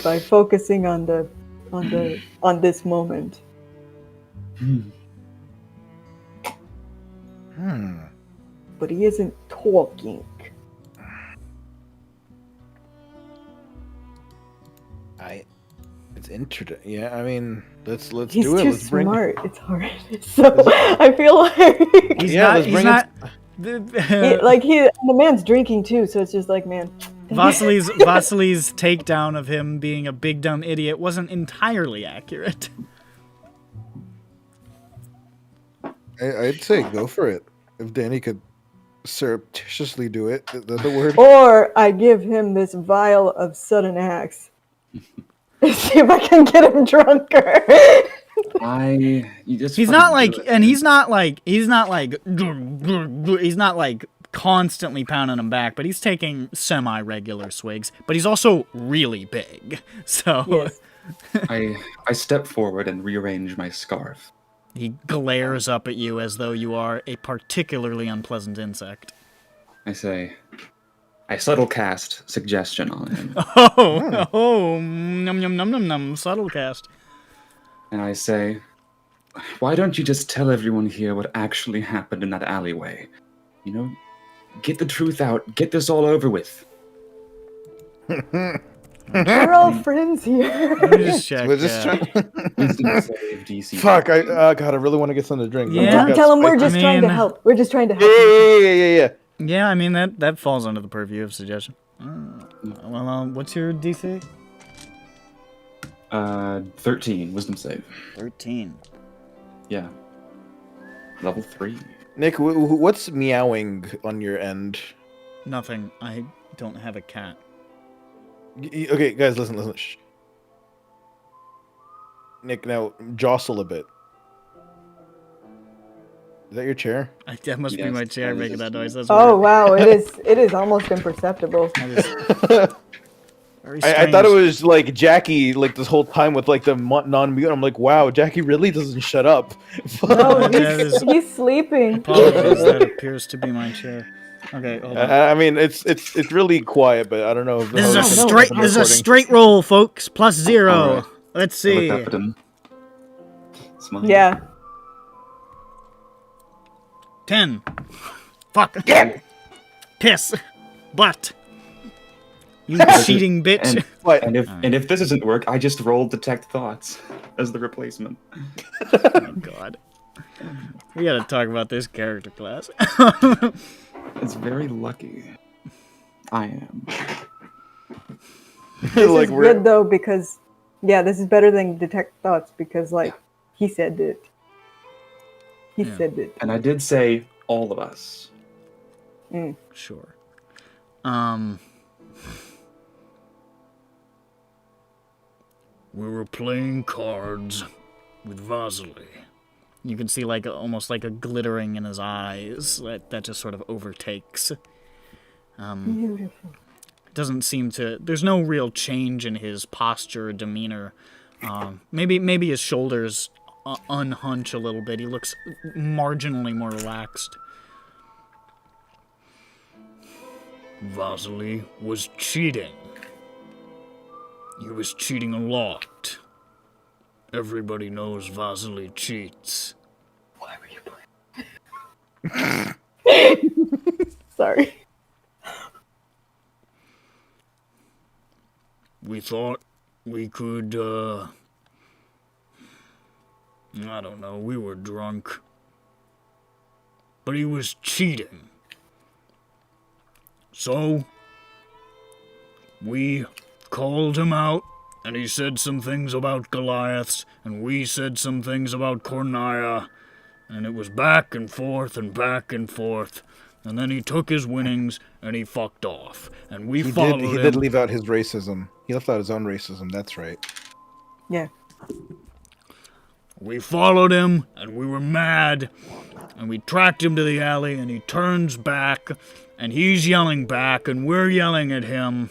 By focusing on this moment. But he isn't talking. It's interesting. Yeah, I mean, let's He's do it. too Let's bring. smart. It's hard. So I feel like Let's bring it. the man's drinking too. So it's just like, man. Vasily's takedown of him being a big dumb idiot wasn't entirely accurate. I'd say go for it. If Danny could surreptitiously do it, is that the word? Or I give him this vial of sudden axe. See if I can get him drunker. He's not like constantly pounding him back, but he's taking semi-regular swigs. But he's also really big, so Yes. I step forward and rearrange my scarf. he glares up at you as though you are a particularly unpleasant insect. I say, I subtle cast suggestion on him. Num num num num num, subtle cast. And I say, why don't you just tell everyone here what actually happened in that alleyway? Get the truth out, get this all over with. We're all friends here. Let me just check. We're just trying. Wisdom save DC. Fuck! God, I really want to get something to drink. Yeah. Tell him we're I just trying to mean- help. We're just trying to help. Yeah. Yeah, I mean that falls under the purview of suggestion. What's your DC? 13, wisdom save. 13. Yeah. Level 3. Nick, what's meowing on your end? Nothing. I don't have a cat. Okay, guys, listen. Shh. Nick, now jostle a bit. Is that your chair? That must be Yes, my chair that is making that just- noise. That's Oh weird. wow, it is almost imperceptible. That is very I thought it strange. was like Jackie, like this whole time with like the non-mute. I'm like, wow, Jackie really doesn't shut up. No, That is- he's sleeping. Apologies, that appears to be my chair. Okay, hold on. I mean, it's really quiet, but I don't know if the This is a host can straight. pick up the This is a recording. straight roll, folks. Plus 0. Alright. Let's I look see. up at him. Smile. Yeah. 10. Fuck. Piss. Butt. You cheating bitch. And, What? and if this doesn't work, I just roll detect thoughts as the replacement. Oh god. We gotta talk about this character class. It's very lucky. I am. This Like is we're good though because, yeah, this is better than detect thoughts because, like, he said it. He said it. And I did say all of us. Sure. We were playing cards with Vasily. You can see like almost like a glittering in his eyes that just sort of overtakes. Beautiful. Doesn't seem to. There's no real change in his posture or demeanor. Maybe his shoulders unhunch a little bit. He looks marginally more relaxed. Vasily was cheating. He was cheating a lot. Everybody knows Vasily cheats. Why were you playing? Sorry. We thought we could, I don't know, we were drunk. But he was cheating. So, we called him out, and he said some things about Goliaths, and we said some things about Cornaya, and it was back and forth and back and forth. And then he took his winnings, and he fucked off. And we followed him. he did leave out his racism. He left out his own racism, that's right. Yeah. We followed him, and we were mad, and we tracked him to the alley, and he turns back, and he's yelling back, and we're yelling at him,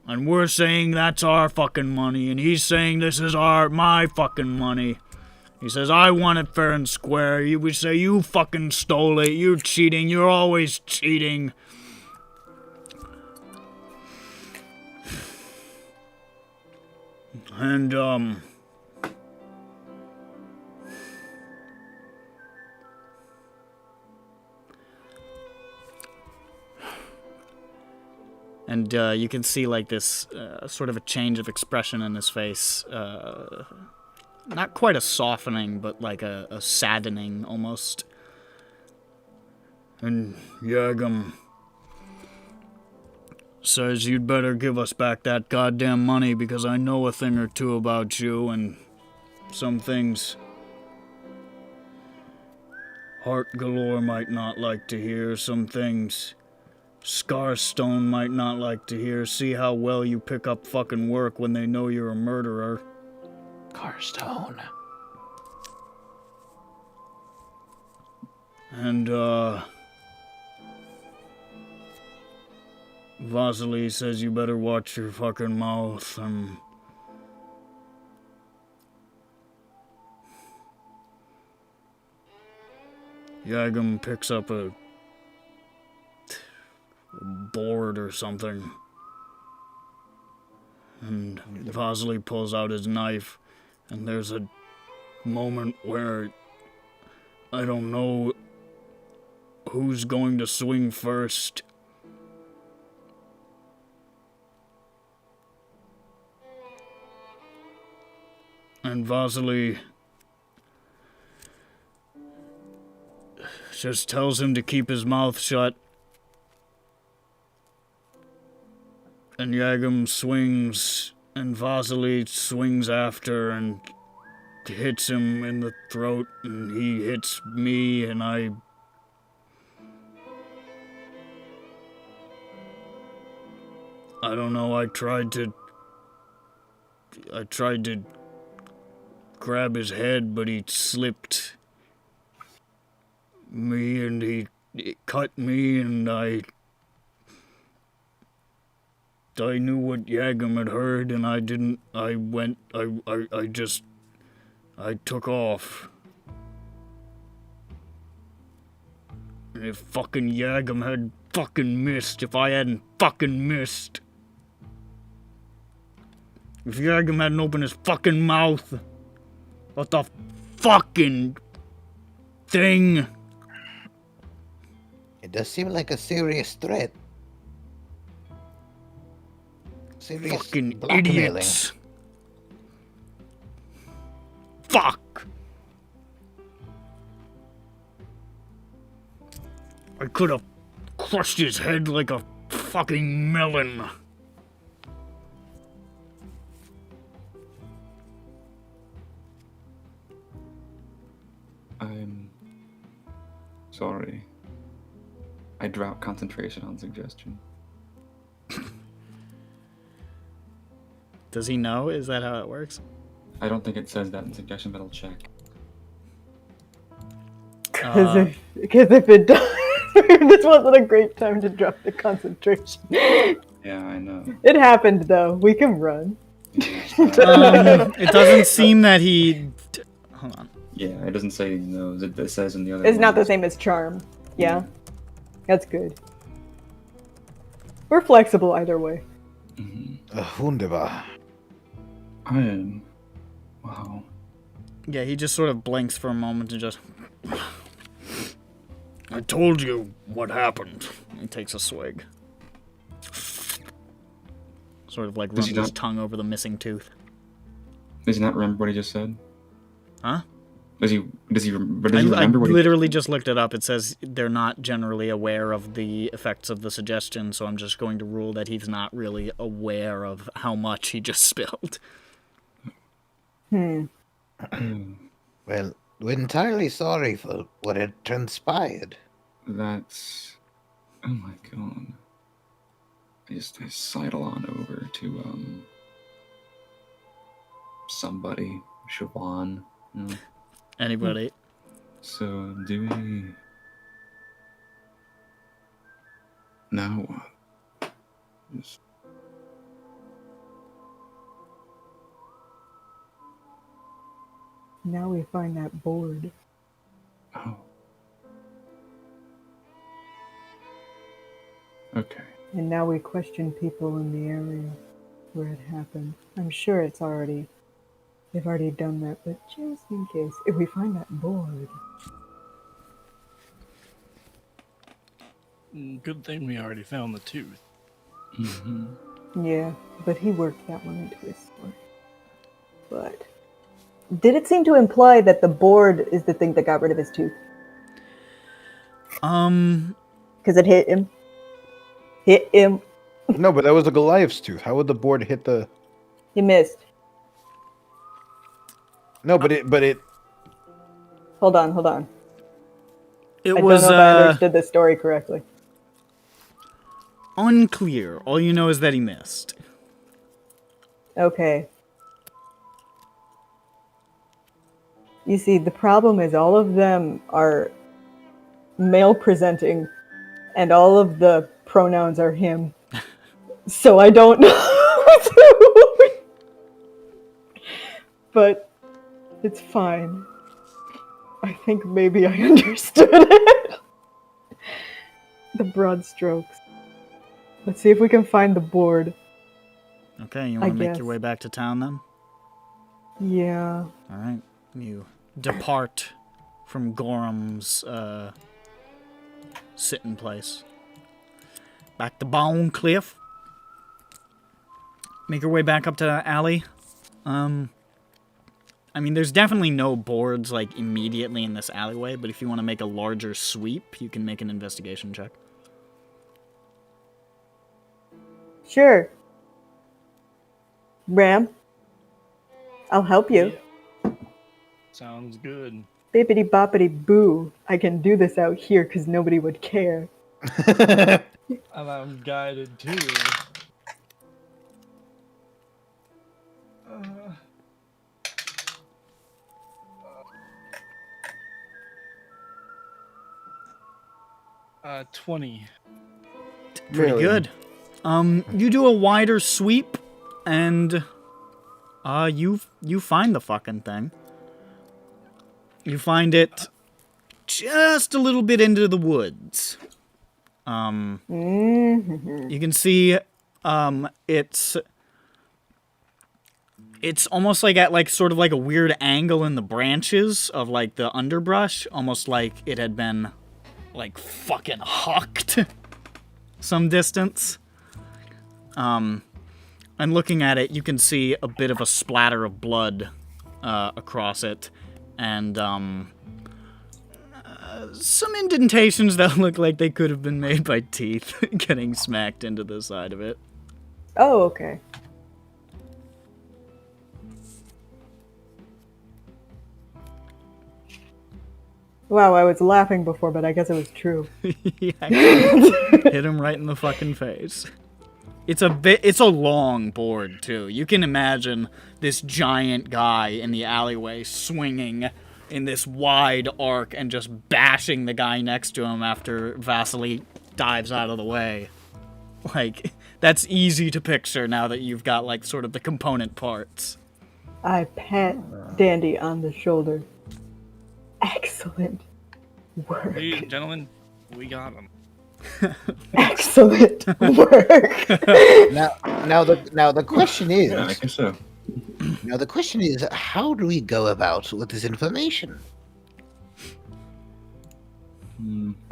and we're saying that's our fucking money, and he's saying this is my fucking money. He says, I want it fair and square. We say, you fucking stole it, you're cheating, you're always cheating. And, And you can see like this sort of a change of expression in his face. Not quite a softening, but like a saddening almost. And Yagam says you'd better give us back that goddamn money because I know a thing or two about you and some things Heart Galore might not like to hear, some things Scarstone might not like to hear. See how well you pick up fucking work when they know you're a murderer. Carstone. And, Vasily says you better watch your fucking mouth, and Yagam picks up a board or something, and Vasily pulls out his knife, and there's a moment where I don't know who's going to swing first. And Vasily just tells him to keep his mouth shut. And Yagam swings, and Vasily swings after and hits him in the throat, and he hits me, and I don't know, I tried to grab his head, but he slipped me, and he cut me, and I knew what Yagam had heard, and I took off. And if fucking Yagam had fucking missed, if I hadn't fucking missed. If Yagam hadn't opened his fucking mouth. What the fucking thing? It does seem like a serious threat. Serious Fucking blackmailing. idiots. Fuck. I could have crushed his head like a fucking melon. I'm sorry. I dropped concentration on suggestion. Does he know? Is that how it works? I don't think it says that in suggestion, but I'll check. Because if it does, this wasn't a great time to drop the concentration. Yeah, I know. It happened though. We can run. It doesn't seem that he... Hold on. Yeah, it doesn't say he knows. It says in the other It's not the ones. same as charm. Yeah, that's good. We're flexible either way. Wunderbar. I am. Wow. Yeah, he just sort of blinks for a moment and just... I told you what happened. He takes a swig. Sort of like Does runs he his not- tongue over the missing tooth. Does he not remember what he just said? Huh? Does he I remember what he... literally just looked it up. It says they're not generally aware of the effects of the suggestion, so I'm just going to rule that he's not really aware of how much he just spilled. Well, we're entirely sorry for what had transpired. That's... Oh my god. I sidle on over to, somebody. Siobhan. You know. Anybody? So, do we... Now what? Just... Now we find that board. Oh. Okay. And now we question people in the area where it happened. I'm sure they've already done that, but just in case, if we find that board. Good thing we already found the tooth. Mm-hmm. Yeah, but he worked that one into his story. But did it seem to imply that the board is the thing that got rid of his tooth? Because it hit him. Hit him. No, but that was the Goliath's tooth. How would the board hit the? He missed. No, but it. Hold on. It I was don't know if I understood the story correctly. unclear. All you know is that he missed. Okay. You see, the problem is all of them are male presenting, and all of the pronouns are him. So I don't know. But it's fine. I think maybe I understood it. The broad strokes. Let's see if we can find the board. Okay, you I want to make guess. your way back to town then? Yeah. All right. You depart from Goram's sitting place. Back to Bone Cliff. Make your way back up to the alley. I mean, there's definitely no boards, like, immediately in this alleyway, but if you want to make a larger sweep, you can make an investigation check. Sure. Ram, I'll help you. Yeah. Sounds good. Bippity boppity boo. I can do this out here because nobody would care. And I'm guided too. 20. Pretty Really? good. You do a wider sweep, and you find the fucking thing. You find it just a little bit into the woods. Mm-hmm. You can see it's almost like at like sort of like a weird angle in the branches of like the underbrush, almost like it had been like fucking hucked some distance. And looking at it, you can see a bit of a splatter of blood across it, and some indentations that look like they could have been made by teeth getting smacked into the side of it. Oh, okay. Wow, I was laughing before, but I guess it was true. Yeah, hit him right in the fucking face. It's a long board too. You can imagine this giant guy in the alleyway swinging in this wide arc and just bashing the guy next to him after Vasily dives out of the way. Like, that's easy to picture now that you've got like sort of the component parts. I pat Dandy on the shoulder. Excellent work. Ladies and gentlemen, we got him. Excellent work. Now the question is. Yeah, I guess so. Now the question is, how do we go about with this information?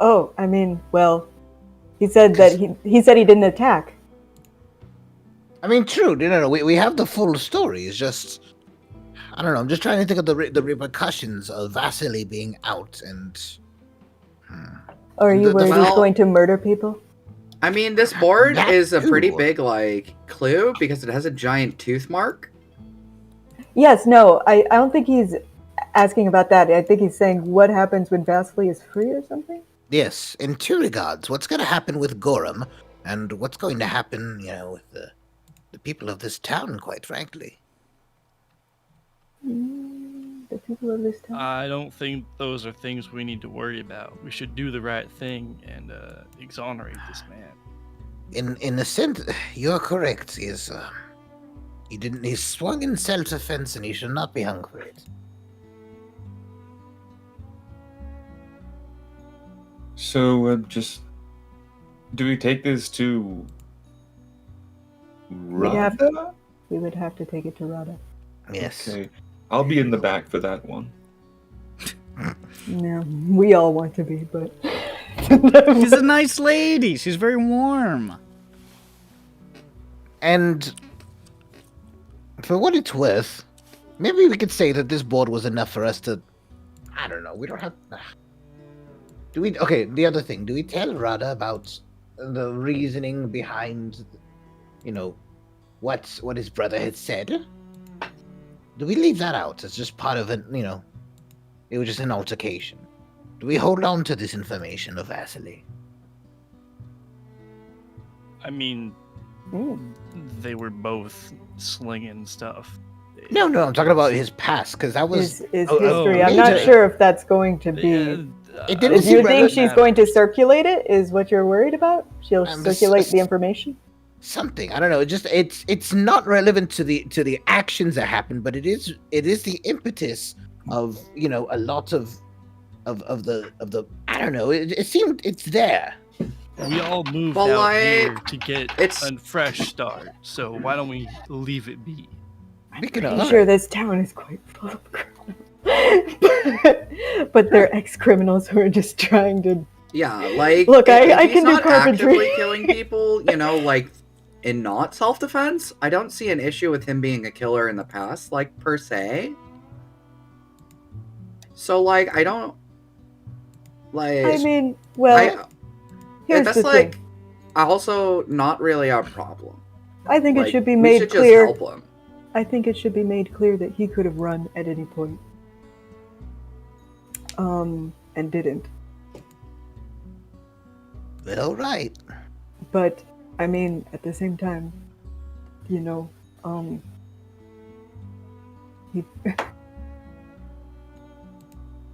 Oh, I mean, well, he said that he said he didn't attack. I mean, true. No. We have the full story. It's just, I don't know. I'm just trying to think of the repercussions of Vasily being out and. Or are you The- worried he's well- going to murder people? I mean, this board That is a pretty too. big, like, clue because it has a giant tooth mark. Yes, no, I don't think he's asking about that. I think he's saying what happens when Vasily is free or something? Yes, in two regards. What's going to happen with Goram, and what's going to happen, with the people of this town, quite frankly. The people of this town. I don't think those are things we need to worry about. We should do the right thing and exonerate this man. In a sense, you're correct. He swung in self-defense, and he should not be hung for it. So, do we take this to We would have to take it to Rada. Yes. Okay, I'll be in the back for that one. No, we all want to be, but She's a nice lady. She's very warm. And for what it's worth, maybe we could say that this board was enough for us to. I don't know. We don't have. Do we? Okay. The other thing. Do we tell Rada about the reasoning behind, what his brother had said? Do we leave that out as just part of it? It was just an altercation. Do we hold on to this information of Vasily? I mean, Mm. they were both slinging stuff. No. I'm talking about his past, because that was. His oh, history. oh, I'm not major. sure if that's going to be. It didn't Do seem you think relevant. she's going to circulate it? Is what you're worried about? She'll I'm just- circulate the information. Something, I don't know. It's not relevant to the actions that happen, but it is the impetus of a lot of the I don't know. It seemed it's there. We all moved But, out like, here to get it's- a fresh start, so why don't we leave it be? Speaking I'm of, sure this town is quite full of criminals. but they're ex-criminals who are just trying to. Yeah, like, Look, if I he's can do not carpentry. actively killing people, like, in not self-defense, I don't see an issue with him being a killer in the past, like, per se. So, like, I don't, like, I mean, well, here's that's, the like, thing. also not really our problem. I think Like, it should be we made should clear. just help him. I think it should be made clear that he could have run at any point. And didn't. all right. But I mean, at the same time, he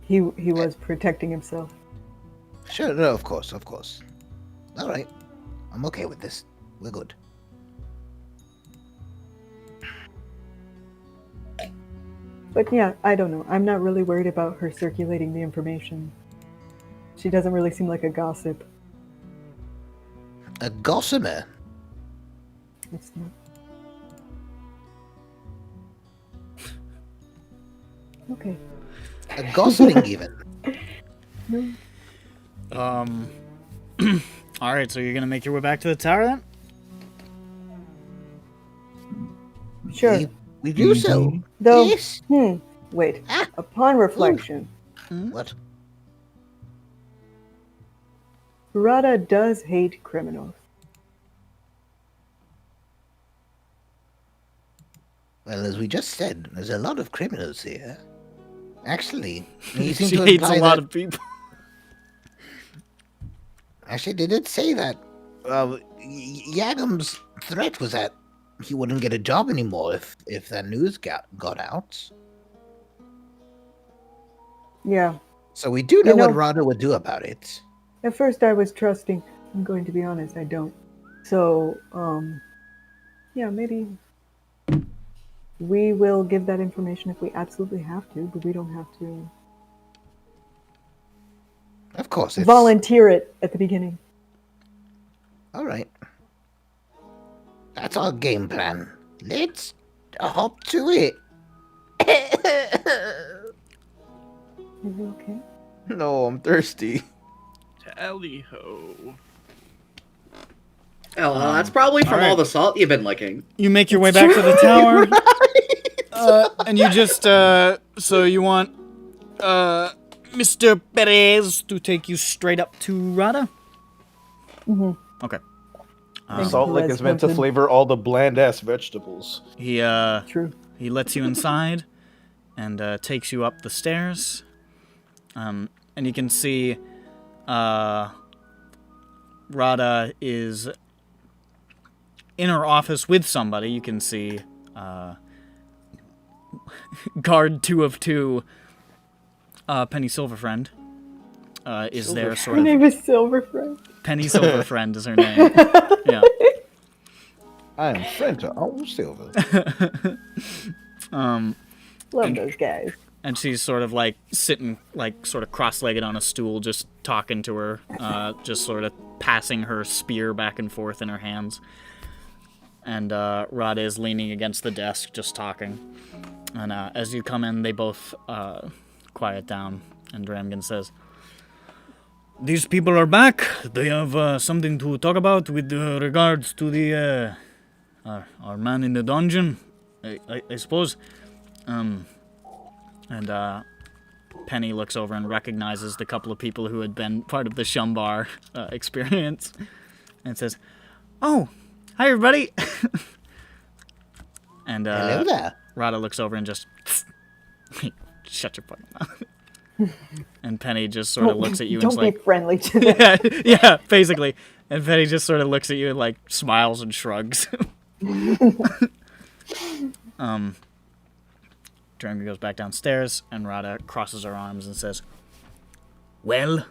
he was protecting himself. Sure, no, of course. All right, I'm okay with this. We're good. But yeah, I don't know. I'm not really worried about her circulating the information. She doesn't really seem like a gossip. A gossamer. It's not. Okay. A gosling even. All right, so you're gonna make your way back to the tower then? Sure. We do so. Though, Yes. wait. Ah. Upon reflection, What? Radha does hate criminals. Well, as we just said, there's a lot of criminals here. Actually, he seemed She to hates imply a lot that. of people. Actually, they did say that Yagam's threat was that he wouldn't get a job anymore if that news got out. Yeah. So we do know know- what Radha would do about it. At first I was trusting. I'm going to be honest, I don't. So, yeah, maybe we will give that information if we absolutely have to, but we don't have to Of course, it's volunteer it at the beginning. all right. That's our game plan. Let's hop to it. Is it okay? No, I'm thirsty. Tally ho. Oh, well, that's probably from all alright. the salt you've been licking. You make your way back to the tower, and you just so you want Mr. Perez to take you straight up to Rada? Mhm. Okay. Salt lick is meant to Husband. flavor all the bland ass vegetables. He True. lets you inside and takes you up the stairs. And you can see Rada is in her office with somebody. You can see guard 2 of 2, Penny Silverfriend, is there sort Her of. name is Silverfriend. Penny Silverfriend is her name. Yeah. I am friend to Uncle Silver. Love those guys. And she's sort of like sitting, like sort of cross-legged on a stool, just talking to her, just sort of passing her spear back and forth in her hands. And Rada is leaning against the desk, just talking. And as you come in, they both quiet down. And Dramgan says, "These people are back. They have something to talk about with regards to the our man in the dungeon, I suppose." And Penny looks over and recognizes the couple of people who had been part of the Shumbar experience, and says, "Oh, hi everybody." And Hello there. Rada looks over and just shut your fucking mouth. And Penny just sort of looks at you and Don't is be like, friendly to them. yeah, basically. And Penny just sort of looks at you and like smiles and shrugs. Dranger goes back downstairs, and Rada crosses her arms and says, "Well."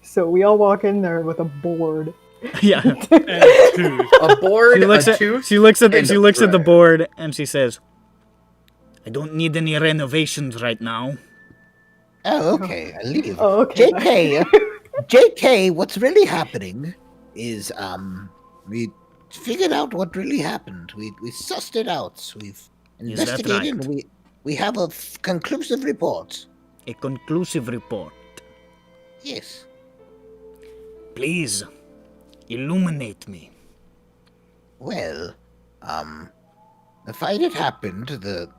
So we all walk in there with a board. Yeah. A board, She looks a at tooth, she looks at and she a looks at the thread. board and she says, "I don't need any renovations right now." Oh, okay. I leave. Oh, okay. JK, what's really happening is we figured out what really happened. We sussed it out. We've Is that investigated. right? We have a conclusive report. A conclusive report. Yes. Please, illuminate me. Well, the fight had happened. The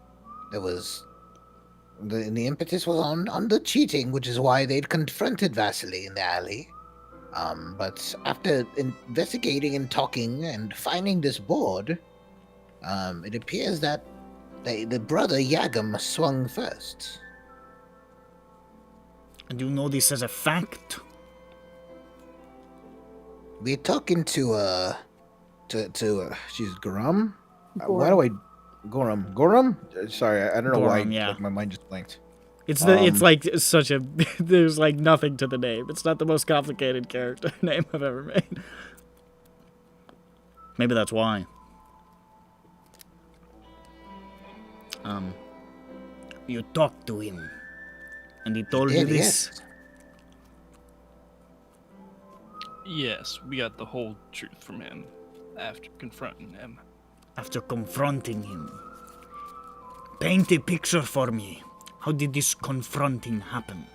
impetus was on the cheating, which is why they'd confronted Vasily in the alley. But after investigating and talking and finding this board, it appears that the brother Yagam swung first. And you know this as a fact? We're talking to she's Goram. Why Goram. do I? Goram? Sorry, I don't know why. Goram, yeah. Like, my mind just blanked. It's like such a there's like nothing to the name. It's not the most complicated character name I've ever made. Maybe that's why. You talked to him, and he told you did, this. Yes, we got the whole truth from him after confronting him. After confronting him. Paint a picture for me. How did this confronting happen?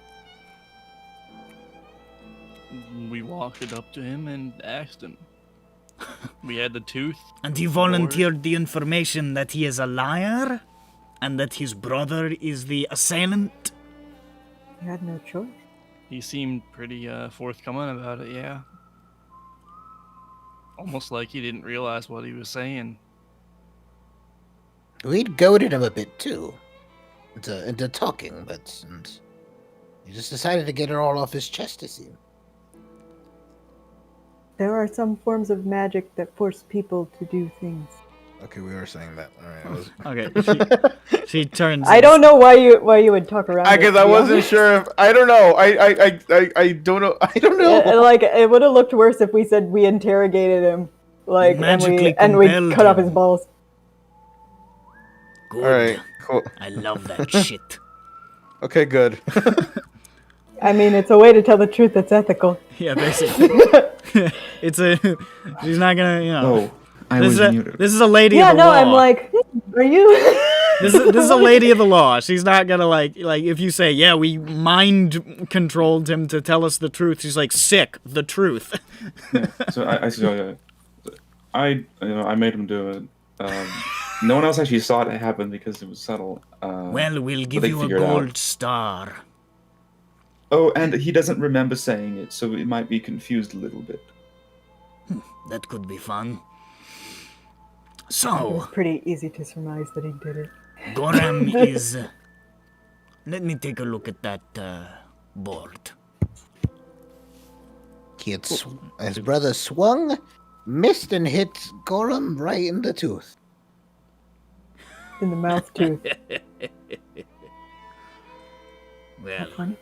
We walked it up to him and asked him. We had the tooth. And he volunteered the information that he is a liar? And that his brother is the assailant? You had no choice. He seemed pretty forthcoming about it, yeah. Almost like he didn't realize what he was saying. We'd goaded him a bit too, into talking, but he just decided to get it all off his chest, it seemed. There are some forms of magic that force people to do things. Okay, we were saying that. All right. I was... Okay, she turns. I don't know why you would talk around. I guess I wasn't sure if I don't know. I don't know. I don't know. Like it would have looked worse if we said we interrogated him, like Magically and we compelled cut off him. his balls. Good. All right. Cool. I love that shit. Okay. Good. I mean, it's a way to tell the truth that's ethical. Yeah, basically. It's a. She's not gonna, you know. Oh, I This was is a, muted. this is a lady Yeah, of the no, law. I'm like, are you? This is a lady of the law. She's not gonna like if you say, yeah, we mind controlled him to tell us the truth. She's like, sick, the truth. So I made him do it. No one else actually saw it happen because it was subtle. Well, we'll give they you a figured out. gold star. Oh, and he doesn't remember saying it, so it might be confused a little bit. That could be fun. It was So, pretty easy to surmise that he did it. Goram is. Let me take a look at that board. His brother swung, missed, and hit Goram right in the tooth. In the mouth tooth. Well, Funny.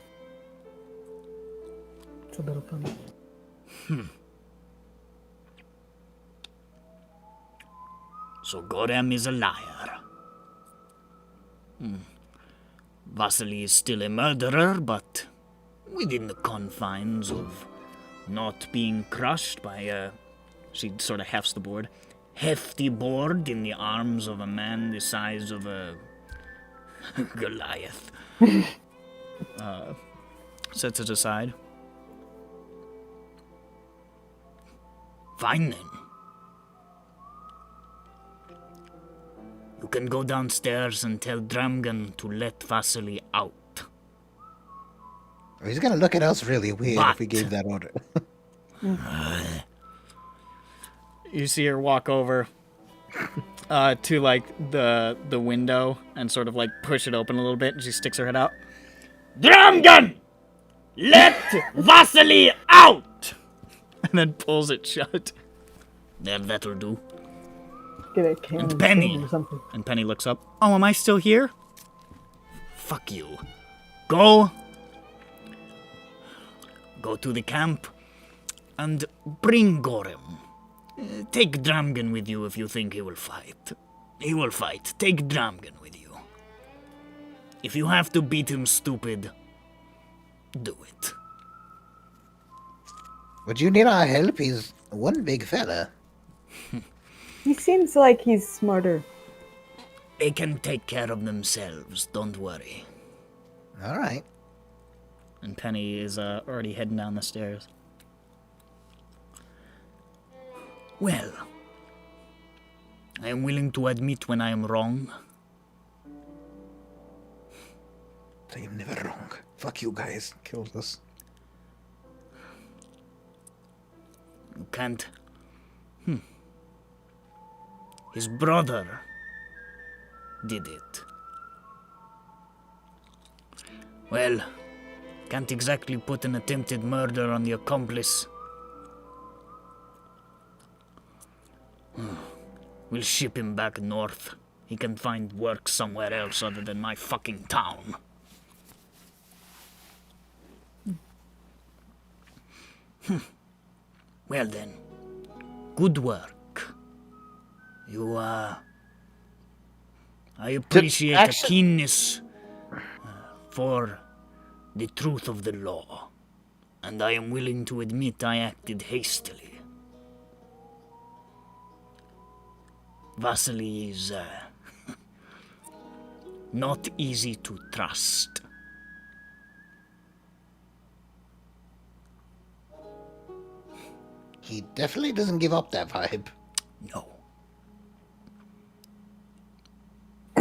It's a little funny. so Goram is a liar. Vasily is still a murderer, but within the confines of not being crushed by a. She sort of hefts the board. Hefty board in the arms of a man the size of a Goliath. Sets it aside. Fine then. You can go downstairs and tell Dramgan to let Vasily out. He's gonna look at us really weird if we But- gave that order. You see her walk over to like the window and sort of like push it open a little bit, and she sticks her head out. Dramgan! Let Vasily out! And then pulls it shut. There, that'll do. Get a can And of Penny. food or something. And Penny looks up. Oh, am I still here? Fuck you. Go to the camp and bring Goram. Take Dramgan with you if you think he will fight. He will fight. Take Dramgan with you. If you have to beat him stupid, do it. Would you need our help? He's one big fella. He seems like he's smarter. They can take care of themselves, don't worry. All right. And Penny is already heading down the stairs. Well, I am willing to admit when I am wrong. I am never wrong. Fuck you guys. Killed us. You can't. His brother did it. Well, can't exactly put an attempted murder on the accomplice. We'll ship him back north. He can find work somewhere else other than my fucking town. Well then, good work. You, I appreciate a keenness for the truth of the law. and I am willing to admit I acted hastily. Vasily is not easy to trust. He definitely doesn't give up that vibe. No.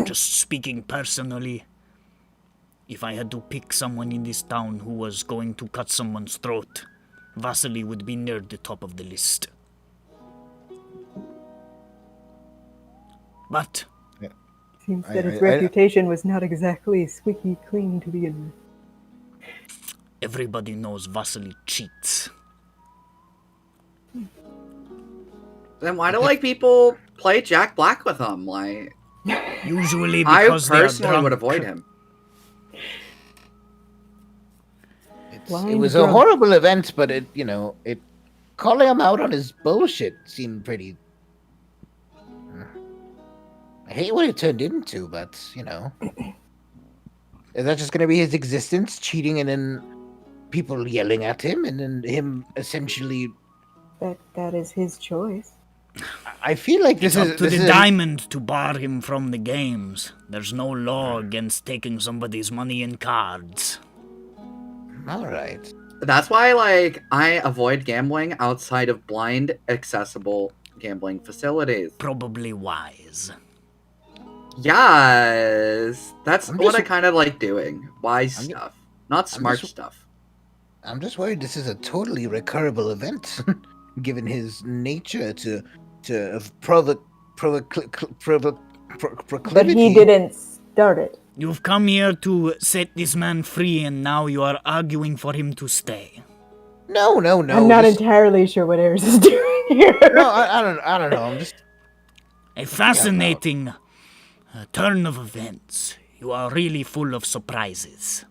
Just speaking personally, if I had to pick someone in this town who was going to cut someone's throat, Vasily would be near the top of the list. But Seems that his reputation was not exactly squeaky clean to begin with. everybody knows Vasily cheats. Then why do like people play Jack Black with him? Like, Usually I because they are personally drunk. would avoid him. It Blind was a drunk. horrible event, but calling him out on his bullshit seemed pretty. I hate what it turned into, but is that just going to be his existence, cheating, and then people yelling at him, and then him essentially? That is his choice. I feel like It's this up to is the diamond to bar him from the games. There's no law against taking somebody's money in cards. all right. That's why, like, I avoid gambling outside of blind, accessible gambling facilities. Probably wise. Yes, that's I'm what just- I kind of like doing. Wise I'm ju- stuff, not smart just- stuff. I'm just worried this is a totally recurrable event, given his nature of proclivity. But he didn't start it. You've come here to set this man free, and now you are arguing for him to stay. No. I'm not entirely sure what Ares is doing here. No, I don't know. I'm just. A fascinating turn of events. You are really full of surprises.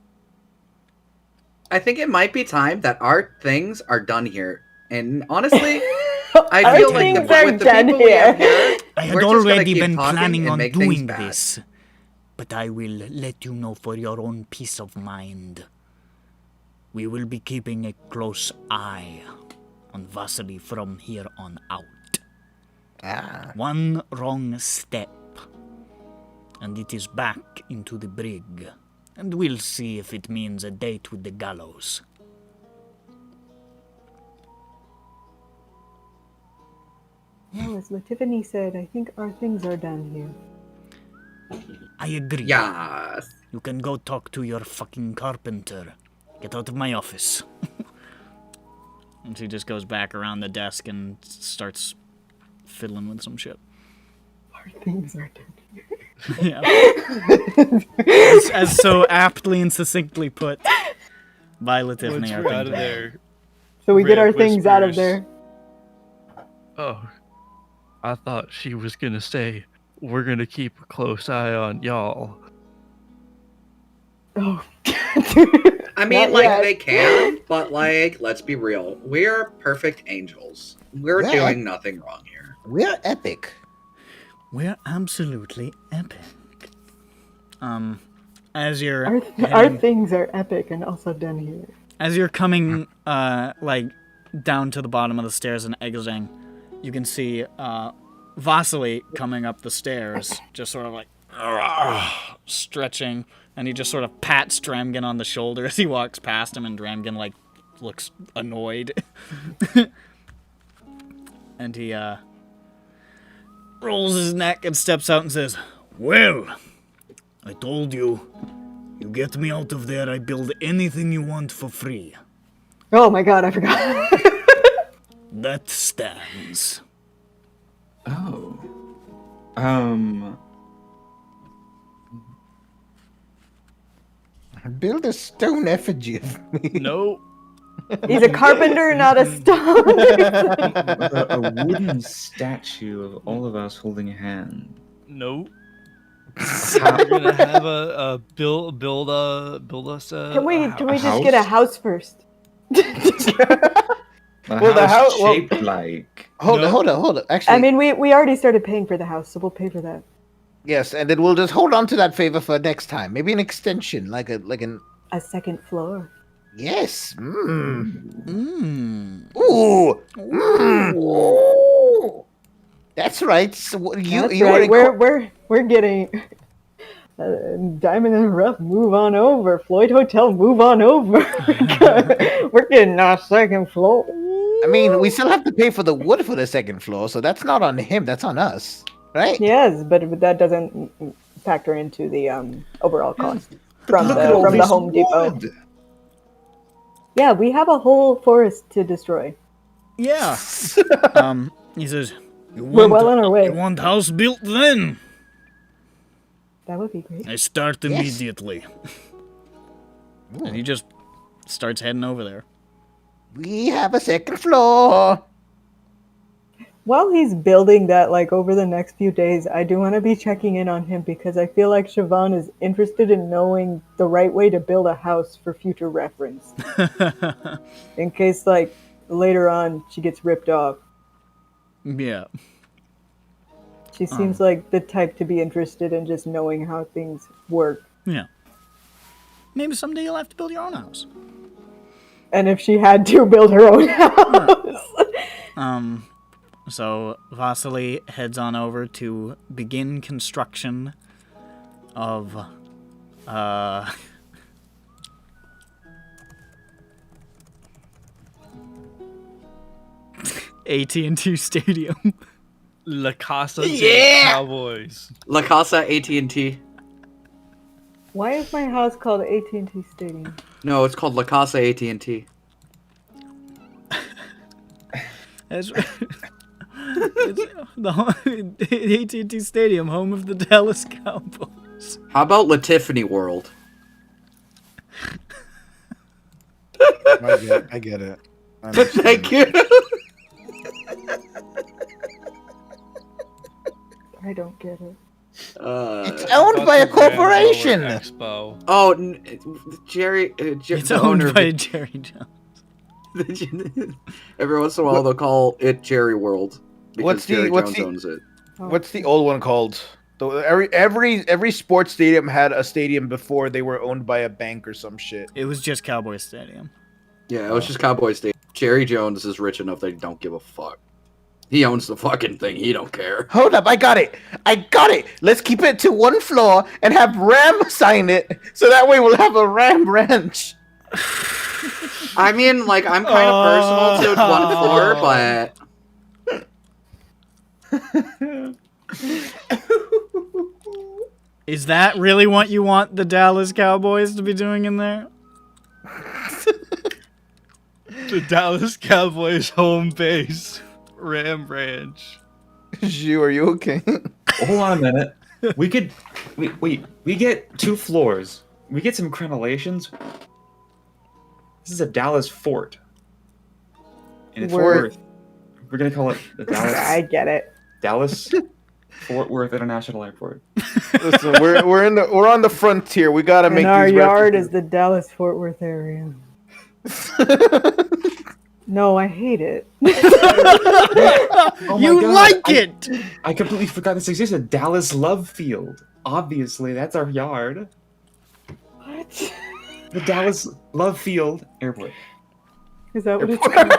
I think it might be time that our things are done here. And honestly, I Our feel like things are with the done people we have here. here, I had we're just gonna already keep been talking planning and on make things doing bad. this, but I will let you know for your own peace of mind. We will be keeping a close eye on Vasily from here on out. One wrong step, and it is back into the brig, and we'll see if it means a date with the gallows. No, as Latifany said, I think our things are done here. I agree. Yes. You can go talk to your fucking carpenter. Get out of my office. And she just goes back around the desk and starts fiddling with some shit. Our things are done here. Yeah. as so aptly and succinctly put by Latifany. Once our we're things out of are- there. So we get our Red things out of whispers. there. Oh, I thought she was gonna say, we're gonna keep a close eye on y'all. Oh. I mean, Not like, yet. they can, but, like, let's be real. We're perfect angels. We're Yeah. doing nothing wrong here. We're epic. We're absolutely epic. As you're Our heading- things are epic and also done here. as you're coming like down to the bottom of the stairs and exiting, you can see Vasily coming up the stairs, just sort of like stretching, and he just sort of pats Dramgen on the shoulder as he walks past him, and Dramgen like looks annoyed. And he rolls his neck and steps out and says, "Well, I told you, you get me out of there, I build anything you want for free. Oh my god, I forgot. That stands." Oh. Build a stone effigy of me. No, He's a carpenter, not a stone. a wooden statue of all of us holding a hand. no. How- We're gonna have a build us a. Can we a just get a house first? A Well, the house house- well- shaped like. Hold on. Actually, I mean, we already started paying for the house, so we'll pay for that. yes, and then we'll just hold on to that favor for next time. Maybe an extension, like an. A second floor. Yes. Mmm. Ooh. Ooh. That's right. So you That's you right. were We're getting Diamond and Rough. Move on over. Floyd Hotel. Move on over. We're getting our second floor. I mean, we still have to pay for the wood for the second floor, so that's not on him. That's on us, right? Yes, but that doesn't factor into the overall cost from look at all the this Home Depot. wood. Yeah, we have a whole forest to destroy. Yeah. He says, We're well on our way. You want house built then? That would be great. I start Yes. immediately. And he just starts heading over there. We have a second floor. While he's building that, like over the next few days, I do want to be checking in on him because I feel like Siobhan is interested in knowing the right way to build a house for future reference. In case, like, later on she gets ripped off. Yeah. She seems like the type to be interested in just knowing how things work. Yeah. Maybe someday you'll have to build your own house. And if she had to build her own house. So Vasily heads on over to begin construction of AT&T Stadium. La Casa de Cowboys. La Casa AT&T. Why is my house called AT&T Stadium? No, it's called La Casa AT&T. It's the AT&T Stadium, home of the Dallas Cowboys. How about La Tiffany World? I get it. Thank you. I don't get it. It's owned by a corporation. Expo. Oh, Jerry. It's the owner owned of by it- Jerry Jones. Every once in a while, they'll call it Jerry World because What's the- Jerry what's Jones the- owns it. What's the old one called? Every sports stadium had a stadium before they were owned by a bank or some shit. It was just Cowboy Stadium. Yeah, it was just Cowboy Stadium. Jerry Jones is rich enough that he don't give a fuck. He owns the fucking thing. He don't care. Hold up, I got it. Let's keep it to one floor and have Ram sign it, so that way we'll have a Ram ranch. I mean, like, I'm kind of personal to one floor, but Is that really what you want the Dallas Cowboys to be doing in there? The Dallas Cowboys home base. Ram Ranch. Zhu, are you okay? Hold on a minute. We get 2 floors. We get some crenellations. This is a Dallas fort. And it's We're gonna call it the Dallas I get it. Dallas Fort Worth International Airport. Listen, we're on the frontier. We gotta make And our these yard references. is the Dallas Fort Worth area. No, I hate it. Oh my You God, like it! I completely forgot this existed. Dallas Love Field. Obviously, that's our yard. What? The Dallas Love Field Airport. Is that what it's called?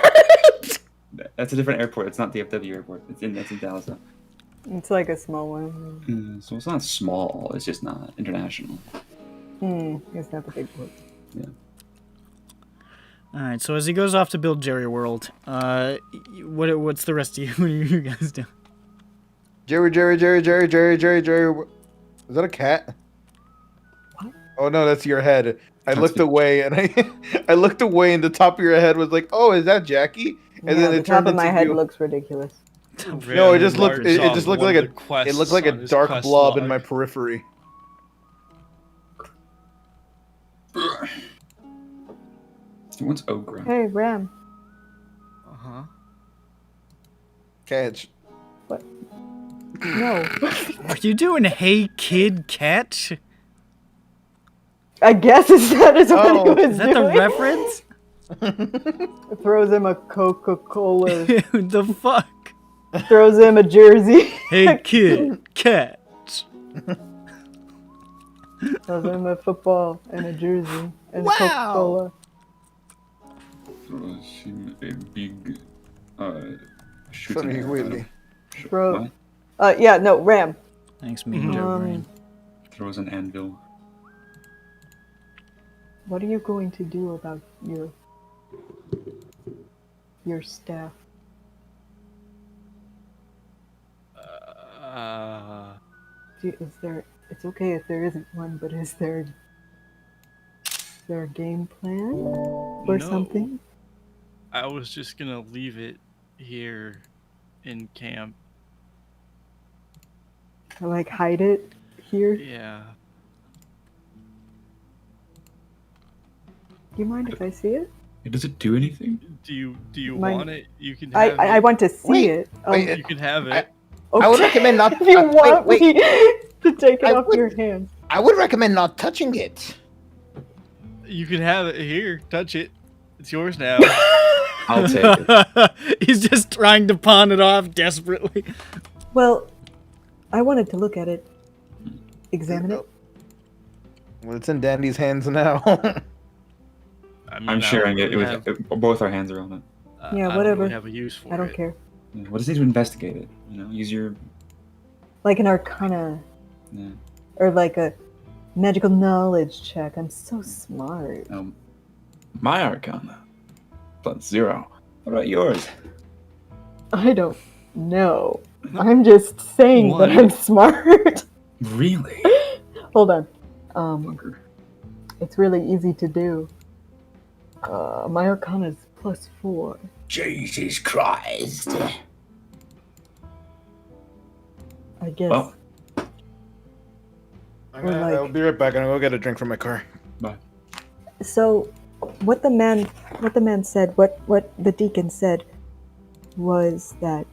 That's a different airport. It's not DFW Airport. That's in Dallas now. It's like a small one. So it's not small. It's just not international. It's not the big one. Yeah. Alright, so as he goes off to build Jerry World, what's the rest of you? What are you guys doing? Jerry. Is that a cat? What? Oh no, that's your head. I That's looked me. away and I looked away and the top of your head was like, oh, is that Jackie? And Yeah, then the it top turned of my into head you. looks ridiculous. No, it just looked like a dark blob in my periphery. What's Ogra? Hey, Ram. Uh-huh. Catch. No. Are you doing Hey Kid Catch? I guess is that is what Oh, he was Is that the doing. reference? Throws him a Coca-Cola. The fuck? Throws him a jersey. Hey Kid Catch. Throws him a football and a jersey and Wow. Coca-Cola. throws him a big shooting Sorry, arrow. Willy. Bro. What? Yeah, no, Ram. Thanks, Mean Joe Brain. Throws an anvil. What are you going to do about your staff? Is there? It's okay if there isn't one, but is there a game plan or No. something? I was just gonna leave it here in camp. Like hide it here? Yeah. Do you mind if I see it? Does it do anything? Do you Mine- want it? You can have I it. want to see Wait, it. wait, You can have I- it. I would Okay. recommend not. If you want wait. me to take it I off would- your hands. I would recommend not touching it. You can have it here. Touch it. It's yours now. I'll take it. He's just trying to pawn it off desperately. Well, I wanted to look at it, examine it. Well, it's in Dandy's hands now. I mean, I'm I sharing don't it really with both our hands are on it. Yeah, I don't whatever. really have a use for I don't it. care. Yeah, we'll just need to investigate it. Use your. Like an arcana Yeah. or like a magical knowledge check. I'm so smart. My arcana. +0. What about yours? I don't know. I'm just saying that What? I'm smart. Really? Hold on. Fucker. It's really easy to do. My arcana is +4. Jesus Christ! I guess. Well, I'll be right back. I'm gonna go get a drink from my car. bye. So, what the man said, what the deacon said, was that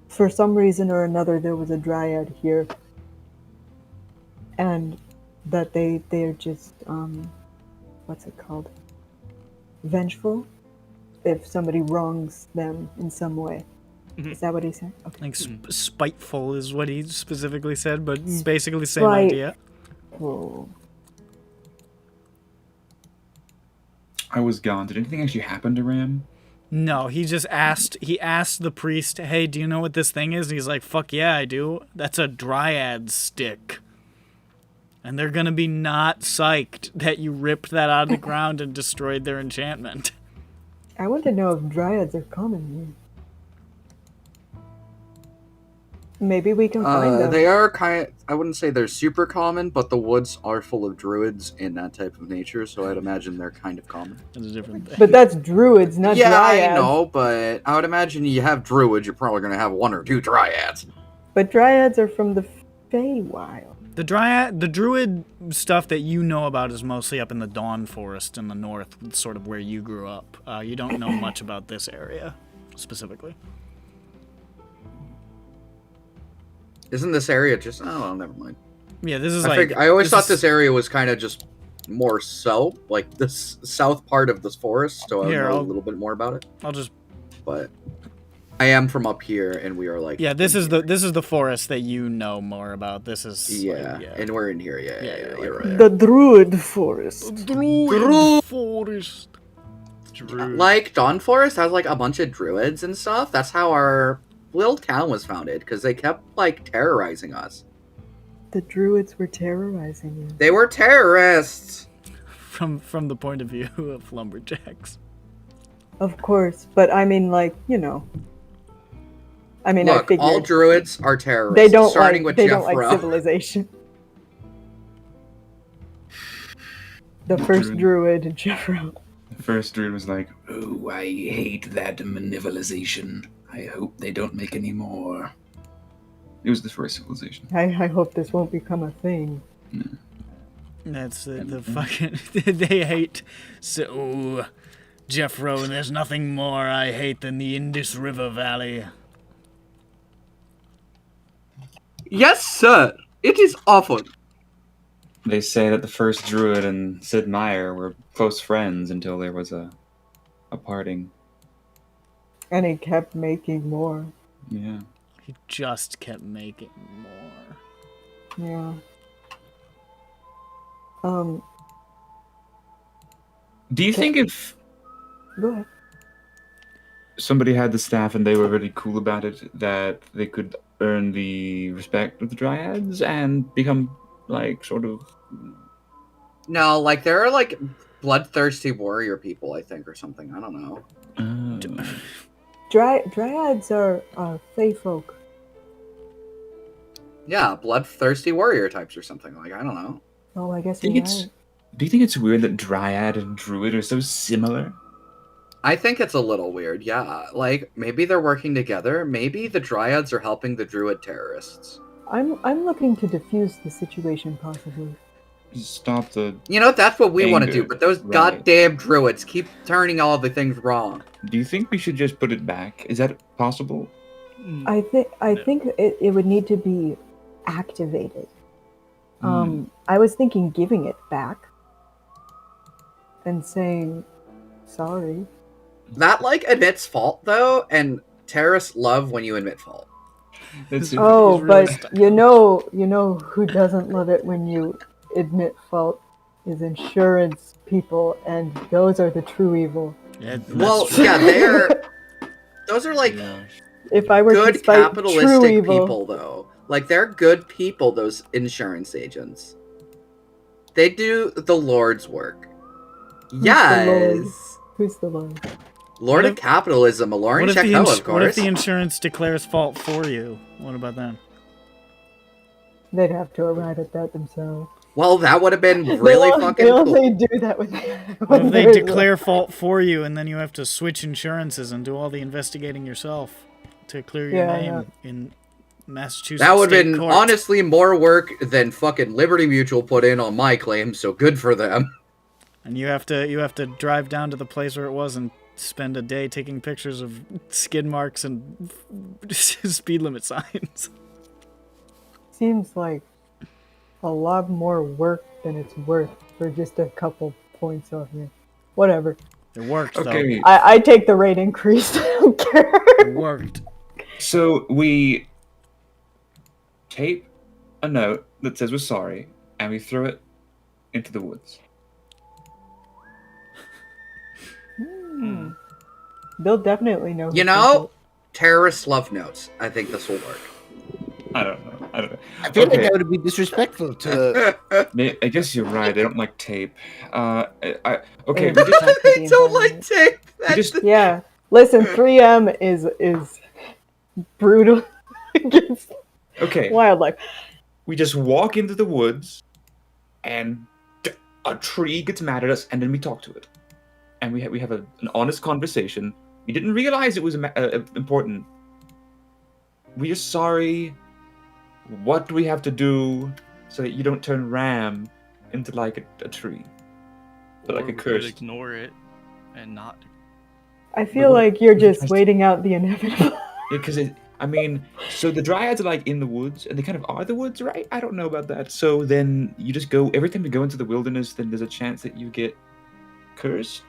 for some reason or another there was a dryad here, and that they're just what's it called? Vengeful. If somebody wrongs them in some way. Mhm. Is that what he said? Okay. Like spiteful is what he specifically said, but basically same Spite- idea. Whoa. I was gone. Did anything actually happen to Ram? No, he just asked. He asked the priest, "Hey, do you know what this thing is?" And he's like, "Fuck yeah, I do. That's a dryad stick." And they're gonna be not psyched that you ripped that out of the ground and destroyed their enchantment. I want to know if dryads are common here. Maybe we can find them. They are I wouldn't say they're super common, but the woods are full of druids in that type of nature, so I'd imagine they're kind of common. That's a different thing. But that's druids, not yeah, dryads. I know, but I would imagine you have druids, you're probably going to have 1 or 2 dryads. But dryads are from the Feywild. The druid stuff that you know about is mostly up in the Dawn Forest in the north, sort of where you grew up. You don't know much about this area specifically. Isn't this area just... Oh, well, never mind. Yeah, this is I always thought this area was kind of just more south, like this south part of this forest, so I would Here, know I'll- a little bit more about it. I'll just. But I am from up here, and we are like... Yeah, this is the forest that you know more about. This is. Yeah, like, and we're in here, yeah, you're like right. The Druid Forest. Druid Forest. Druid. Like Dawn Forest has like a bunch of druids and stuff. That's how our little town was founded, because they kept like terrorizing us. The Druids were terrorizing you. They were terrorists. From the point of view of lumberjacks. Of course, but I mean, like, you know. I mean, I Look, figured all druids are terrorists. they don't starting like with don't like Jeffro. civilization. The first Druid, Jeffro. The first druid was like, "Oh, I hate that malevolization. I hope they don't make any more." It was the first civilization. I hope this won't become a thing. That's the fucking. They hate. So, Jeffro, there's nothing more I hate than the Indus River Valley. Yes, sir. It is awful. They say that the first druid and Sid Meier were close friends until there was a parting. And he kept making more. Yeah. He just kept making more. Yeah. Do you think if Go ahead. somebody had the staff and they were really cool about it, that they could earn the respect of the Dryads and become, like, sort of... No, like there are like bloodthirsty warrior people, I think, or something. I don't know. Dryads are fae folk. Yeah, bloodthirsty warrior types or something. Like, I don't know. Oh, I guess Do you're you right. think it's weird that Dryad and Druid are so similar? I think it's a little weird, yeah. Like, maybe they're working together. Maybe the Dryads are helping the Druid terrorists. I'm looking to diffuse the situation, possibly. Stop the... You know, that's what we want to Anger, do, but those right. goddamn Druids keep turning all the things wrong. Do you think we should just put it back? Is that possible? I think it would need to be activated. I was thinking giving it back and saying sorry. That, like, admits fault, though, and terrorists love when you admit fault. That's Oh, He's really but you know who doesn't love it when you admit fault is insurance people, and those are the true evil. Yeah, that's Well, true. yeah, they're... Those are, like, If I were to good fight true capitalistic evil, people, though. Like, they're good people, those insurance agents. They do the Lord's work. the Lord? Yes! who's the Lord? Lord What of if- Capitalism, Lauren What if, the Checo, ins- of what if course. the insurance declares fault for you? What about them? They'd have to arrive at that themselves. Well, that would have been really fucking they cool. only do that when What if they there's a- declare fault for you and then you have to switch insurances and do all the investigating yourself to clear your Yeah, name in Massachusetts That would have state been court? honestly more work than fucking Liberty Mutual put in on my claim, so good for them. And you have to drive down to the place where it was and spend a day taking pictures of skid marks and speed limit signs. Seems like a lot more work than it's worth for just a couple points off me. Whatever. It worked, Okay, I take the rate increase. I don't care. though. It worked. so we tape a note that says we're sorry, and we throw it into the woods. They'll definitely know. You who know, sent terrorists love notes. I think this will work. I don't know. I feel like Okay. that would be disrespectful to. I guess you're right. I don't like tape. Okay, It. we just Protect the I don't like environment. tape. we That's just Yeah. Listen, 3M is brutal against okay. wildlife. We just walk into the woods, and a tree gets mad at us, and then we talk to it, and we have an honest conversation. We didn't realize it was important. We are sorry. What do we have to do so that you don't turn Ram into like a tree, but like Or a we could cursed? ignore it and not. I feel what- like you're what are you just trying to- waiting out the inevitable. Because so the Dryads are like in the woods, and they kind of are the woods, right? I don't know about that. So then you just go every time you go into the wilderness, then there's a chance that you get cursed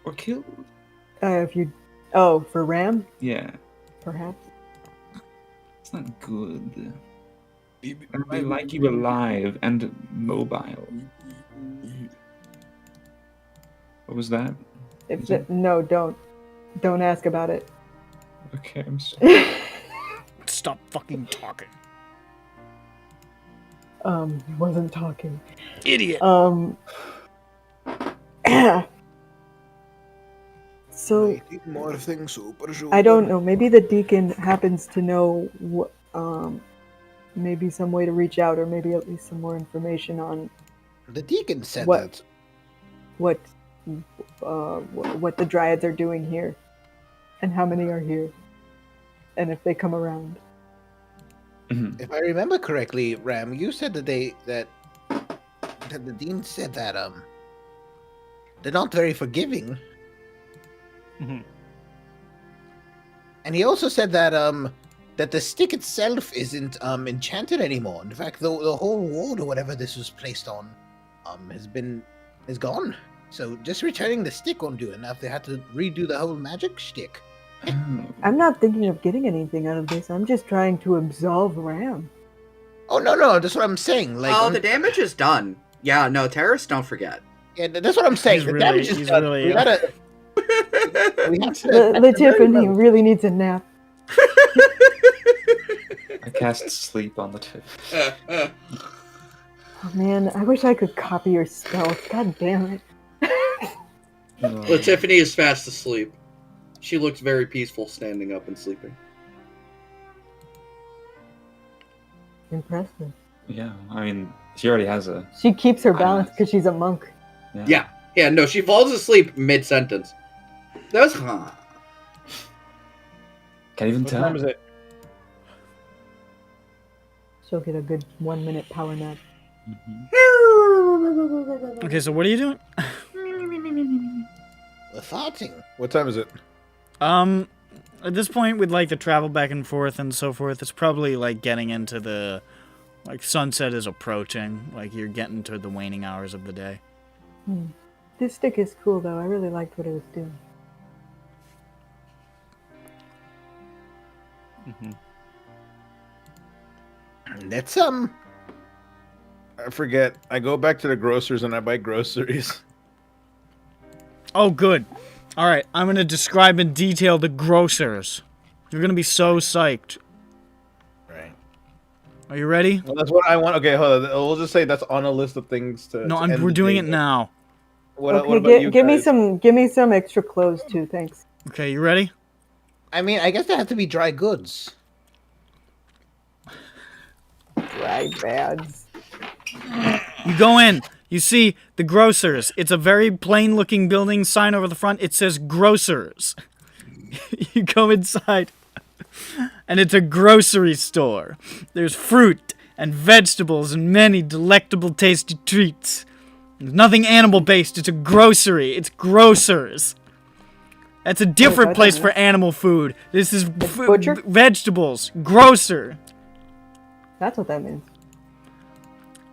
or killed. If you, oh, for Ram, Yeah, perhaps. it's not good. I like you alive and mobile. What was that? If no, don't ask about it. Okay, I'm sorry. Stop fucking talking. He wasn't talking. Idiot. So More things super I don't know. Maybe the deacon happens to know maybe some way to reach out, or maybe at least some more information on The deacon said What? that. what the Dryads are doing here, and how many are here, and if they come around. Mhm. If I remember correctly, Ram, you said that that the dean said that they're not very forgiving, Mhm. and he also said that that the stick itself isn't enchanted anymore. In fact, the whole ward or whatever this was placed on is gone. So just returning the stick won't do enough. They had to redo the whole magic stick. Oh. I'm not thinking of getting anything out of this. I'm just trying to absolve Ram. Oh no, that's what I'm saying. Like, oh, the damage is done. Yeah, no, terrorists don't forget. Yeah, that's what I'm saying. He's The really- damage is he's done. really, We gotta. We have to. The Tiffany really needs a nap. I cast sleep on the tip. Oh man, I wish I could copy your spells. God damn it. Well, Tiffany is fast asleep. She looks very peaceful standing up and sleeping. Impressive. Yeah, I mean, she already has a. She keeps her balance because she's a monk. Yeah. Yeah, no, she falls asleep mid-sentence. That was... Can't even What tell. time is it? She'll get a good 1 minute power nap. Okay, so what are you doing? We're farting. What time is it? At this point, we'd like to travel back and forth and so forth. It's probably like getting into the, like sunset is approaching. Like you're getting to the waning hours of the day. This stick is cool though. I really liked what it was doing. Let's I forget. I go back to the grocers and I buy groceries. Oh, good. All right, I'm gonna describe in detail the grocers. You're gonna be so psyched. Right. Are you ready? Well, that's what I want. Okay, hold on. We'll just say that's on a list of things to. No, to end we're the doing day it with. now. What Okay, about you give me guys? some extra clothes too, thanks. Okay, you ready? I mean, I guess there have to be dry goods. Dry bads. You go in. You see the grocers. It's a very plain-looking building. Sign over the front. It says grocers. You go inside, and it's a grocery store. There's fruit and vegetables and many delectable, tasty treats. There's nothing animal-based. It's a grocery. It's grocers. That's a different that's place nice. for animal food. This is butcher? vegetables. Grocer. That's what that means.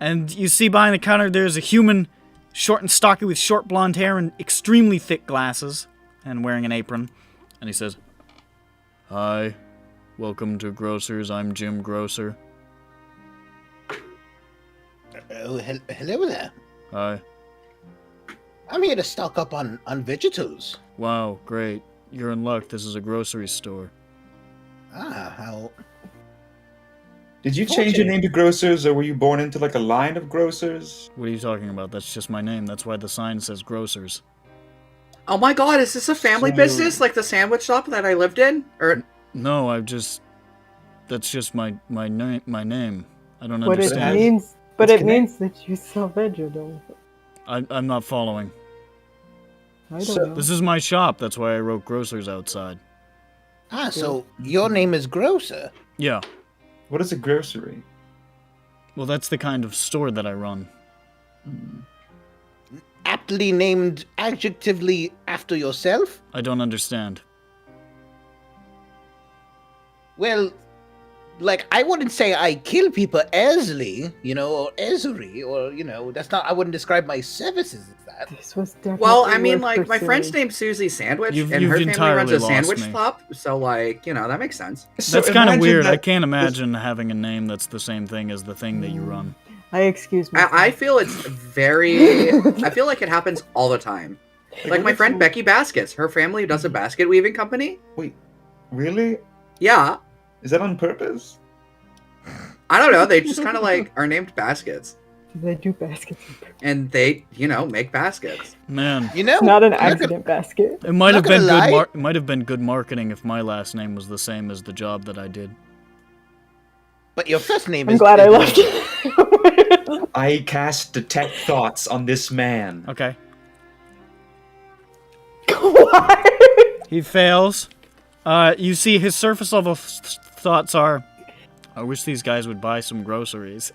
And you see behind the counter there's a human, short and stocky with short blonde hair and extremely thick glasses, and wearing an apron. And he says, "Hi, welcome to Grocers. I'm Jim Grocer." Oh, hello there. "Hi." I'm here to stock up on vegetables. "Wow, great. You're in luck. This is a grocery store." Ah, how... Did you change your name to Grocers, or were you born into like a line of grocers? "What are you talking about? That's just my name. That's why the sign says Grocers." Oh my god, is this a family So- business like the sandwich shop that I lived in? Or "No, that's just my name. I don't But it understand." means, but It's it means that you sell vegetables. I'm not following. I don't So- know. This is my shop. That's why I wrote Grocers outside. Ah, so your name is Grocer. Yeah. What is a grocery? Well, that's the kind of store that I run. Aptly named adjectively after yourself? I don't understand. Well, like, I wouldn't say I kill people Esley, or Esri, or, that's not, I wouldn't describe my services as that. This was definitely well, I mean, worth like my friend's pursuing. name's Susie Sandwich, You've and her family runs entirely a lost sandwich me. shop, so like, that makes sense. So That's kind of imagine weird. I that- can't imagine having a name that's the same thing as the thing that you run. I excuse myself. I feel it's very. I feel like it happens all the time. Like my friend Becky Baskets, her family does a basket weaving company. Wait, really? Yeah, Is that on purpose? I don't know. They just kind of like are named Baskets, They do baskets. and they, make baskets. Man, Not an I'm not gonna- accident basket. it might Not have been gonna lie. it might have been good marketing if my last name was the same as the job that I did. But your first name I'm is... glad I left it. I cast detect thoughts on this man. Okay. Why? He fails. You see his surface level thoughts are, "I wish these guys would buy some groceries."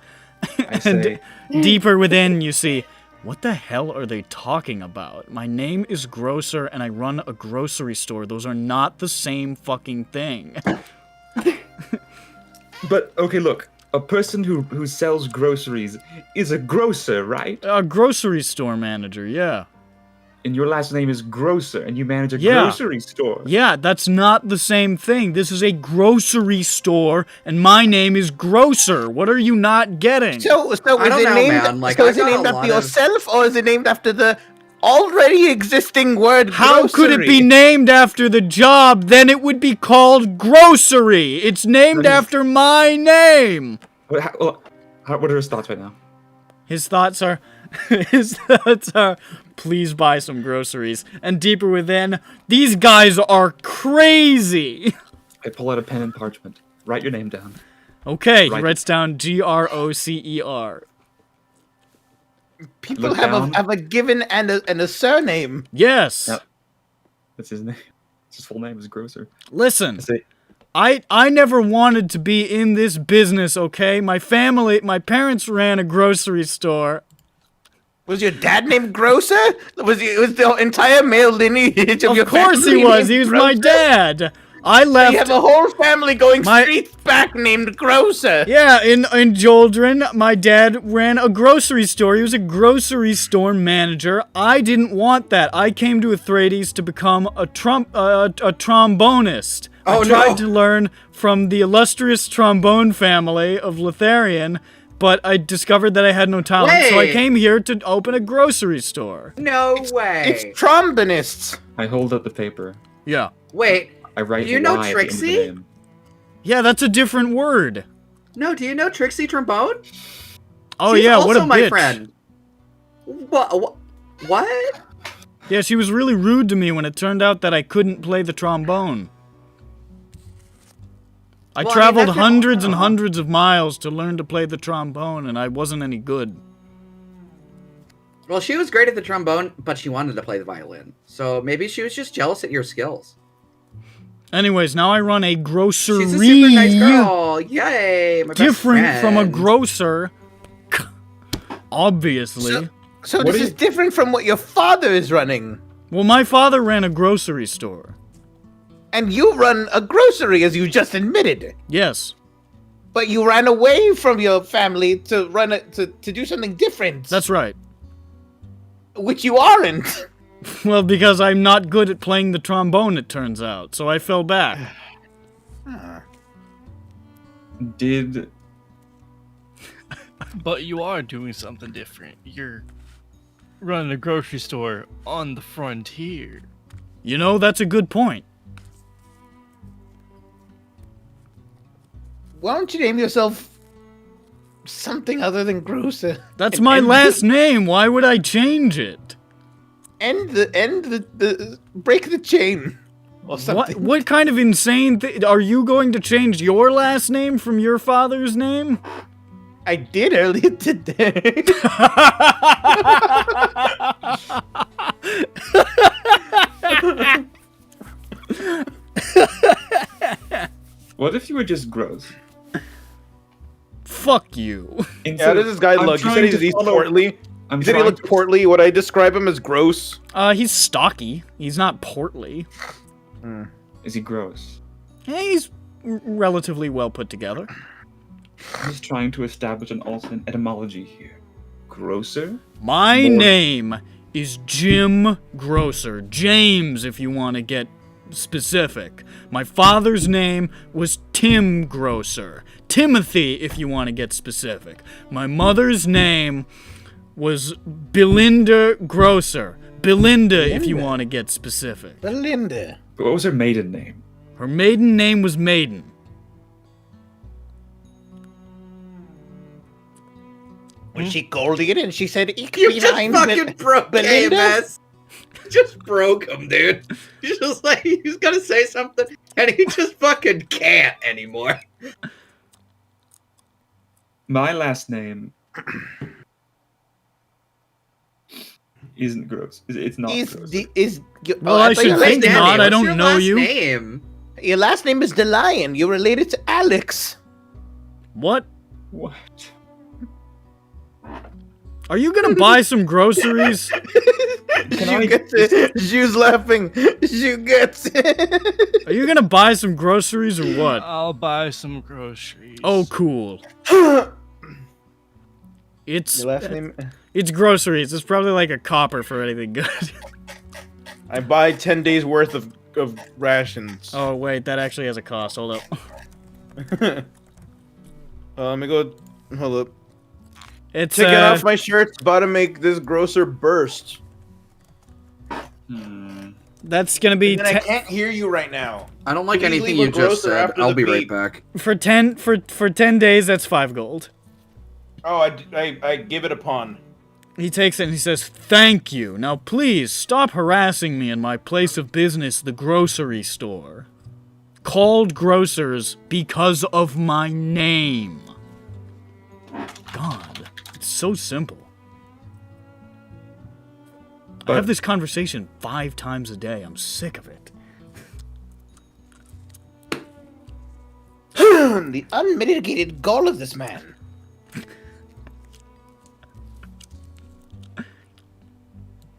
I say, Deeper within, you see, "What the hell are they talking about? My name is Grocer and I run a grocery store. Those are not the same fucking thing." but okay, look, a person who sells groceries is a grocer, right? A grocery store manager, yeah. and your last name is Grocer, and you manage a Yeah. grocery store. Yeah, that's not the same thing. This is a grocery store, and my name is Grocer. What are you not getting? So is I don't it know, named? man. Like, so I is it got a named after lot of- yourself, or is it named after the already existing word? How could it be grocery? named after the job? Then it would be called grocery. It's named after my name. What are his thoughts right now? His thoughts are, please buy some groceries. And deeper within, these guys are crazy. I pull out a pen and parchment. Write your name down. Okay, he Right. writes down Grocer. People Look have down. a given and a surname. Yes. Yep. That's his name. His full name is Grocer. Listen, I say, I never wanted to be in this business, okay? My parents ran a grocery store. Was your dad named Grocer? Was the entire male lineage of your Of course family he was. named He was my Grocer? dad. I left. You have a whole family going My- streets back named Grocer. Yeah, in Joldrin, my dad ran a grocery store. He was a grocery store manager. I didn't want that. I came to Threesisters to become a trombonist. Oh, I tried no. to learn from the illustrious trombone family of Lothlorien, but I discovered that I had no talent, so I Wait. came here to open a grocery store. No way. It's trombonists. I hold up the paper. Yeah. Wait. I write Do you know Y at the end of the Trixie? name. Yeah, that's a different word. No, do you know Trixie Trombone? Oh She's yeah, also what a my bitch. friend. What? Yeah, she was really rude to me when it turned out that I couldn't play the trombone. I Well, I mean, traveled that's hundreds and hundreds of miles to learn to play the trombone, and I wasn't any good. Well, she was great at the trombone, but she wanted to play the violin. So maybe she was just jealous at your skills. Anyways, now I run a grocery. She's a super nice girl. Yay! My best Different from a friend. grocer. Obviously. So What this do is you- different from what your father is running. Well, my father ran a grocery store. And you run a grocery, as you just admitted. Yes, But you ran away from your family to run it to do something different. that's right. Which you aren't. Well, because I'm not good at playing the trombone, it turns out, so I fell back. Did But you are doing something different. You're running a grocery store on the frontier. You know, that's a good point. Why don't you name yourself something other than Grocer? That's And my end last name. Why would I change it? End the break the chain or something. What kind of insane thing? Are you going to change your last name from your father's name? I did earlier today. what if you were just gross? Fuck you. Yeah, how does this guy I'm look? You trying said to he's follow- portly. I'm You said he trying looked to- portly. Would I describe him as gross? He's stocky. He's not portly. Is he gross? Yeah, he's relatively well put together. I'm just trying to establish an alternate etymology here. Grocer? My More- name is Jim Grocer. James, if you want to get specific. My father's name was Tim Grocer. Timothy, if you want to get specific. My mother's name was Belinda Grocer. Belinda, if you want to get specific. Belinda. But what was her maiden name? Her maiden name was Maiden. When she called it and she said, "Ich You bin just ein fucking broke Belinda?" Amos. You just broke him, dude. He's just like, he's gonna say something, and he just fucking can't anymore. My last name isn't gross. It's not gross. Well, I thought should your think last name- not. I What's don't your know last you. Name? Your last name is the Lion. You're related to Alex. What? What? Are you gonna buy some groceries? You get it. Ju's laughing. Ju gets it. Are you gonna buy some groceries or what? I'll buy some groceries. Oh, cool. It's Your last name? it's groceries. It's probably like a copper for anything good. I buy 10 days worth of rations. Oh wait, that actually has a cost. Hold up. Let me go. Hold up. It's Taking off my shirt. About to make this grocer burst. that's gonna be And I can't hear you right now. I don't like Please anything leave a you just grocer said. after I'll the be right beep. back. for 10 days. That's 5 gold. Oh, I give it a pawn. He takes it and he says, "Thank you. Now please stop harassing me in my place of business, the grocery store. Called grocers because of my name." God, it's so simple. I have this conversation 5 times a day. I'm sick of it. The unmitigated gall of this man.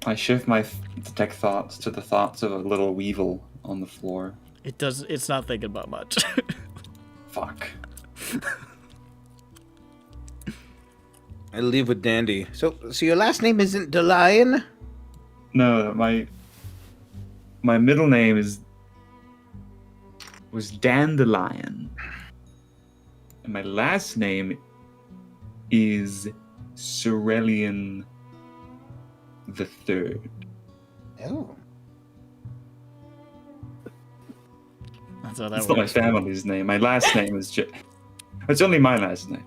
I shift my detect thoughts to the thoughts of a little weevil on the floor. It's not thinking about much. Fuck. I leave with Dandy. So your last name isn't DeLion? No, my middle name was Dandelion. And my last name is Cerelian the Third. Oh. That's how that That's not my works. family's name. My last name is it's only my last name.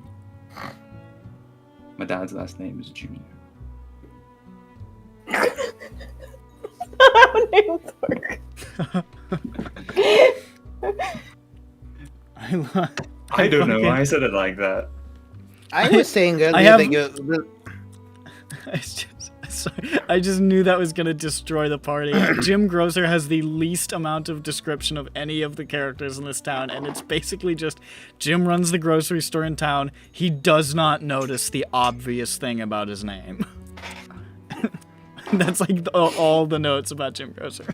My dad's last name is Junior. How names work. I don't know. fucking- I said it like that. I was saying earlier have- that you're... I just knew that was gonna destroy the party. Jim Grocer has the least amount of description of any of the characters in this town, and it's basically just Jim runs the grocery store in town. He does not notice the obvious thing about his name. That's like all the notes about Jim Grocer.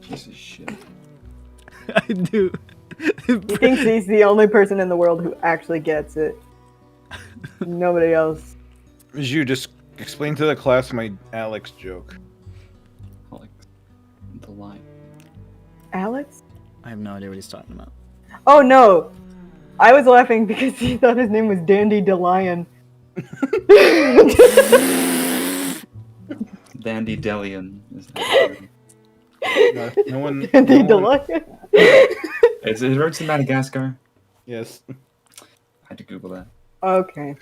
Piece of shit. I do. He thinks he's the only person in the world who actually gets it. Nobody else. You just explain to the class my Alex joke. Like the line. Alex? I have no idea what he's talking about. Oh no! I was laughing because he thought his name was Dandy DeLion. Dandy Delian. Is that No one. Dandy no one- DeLion? Is it roads in Madagascar? Yes. I had to Google that. Okay.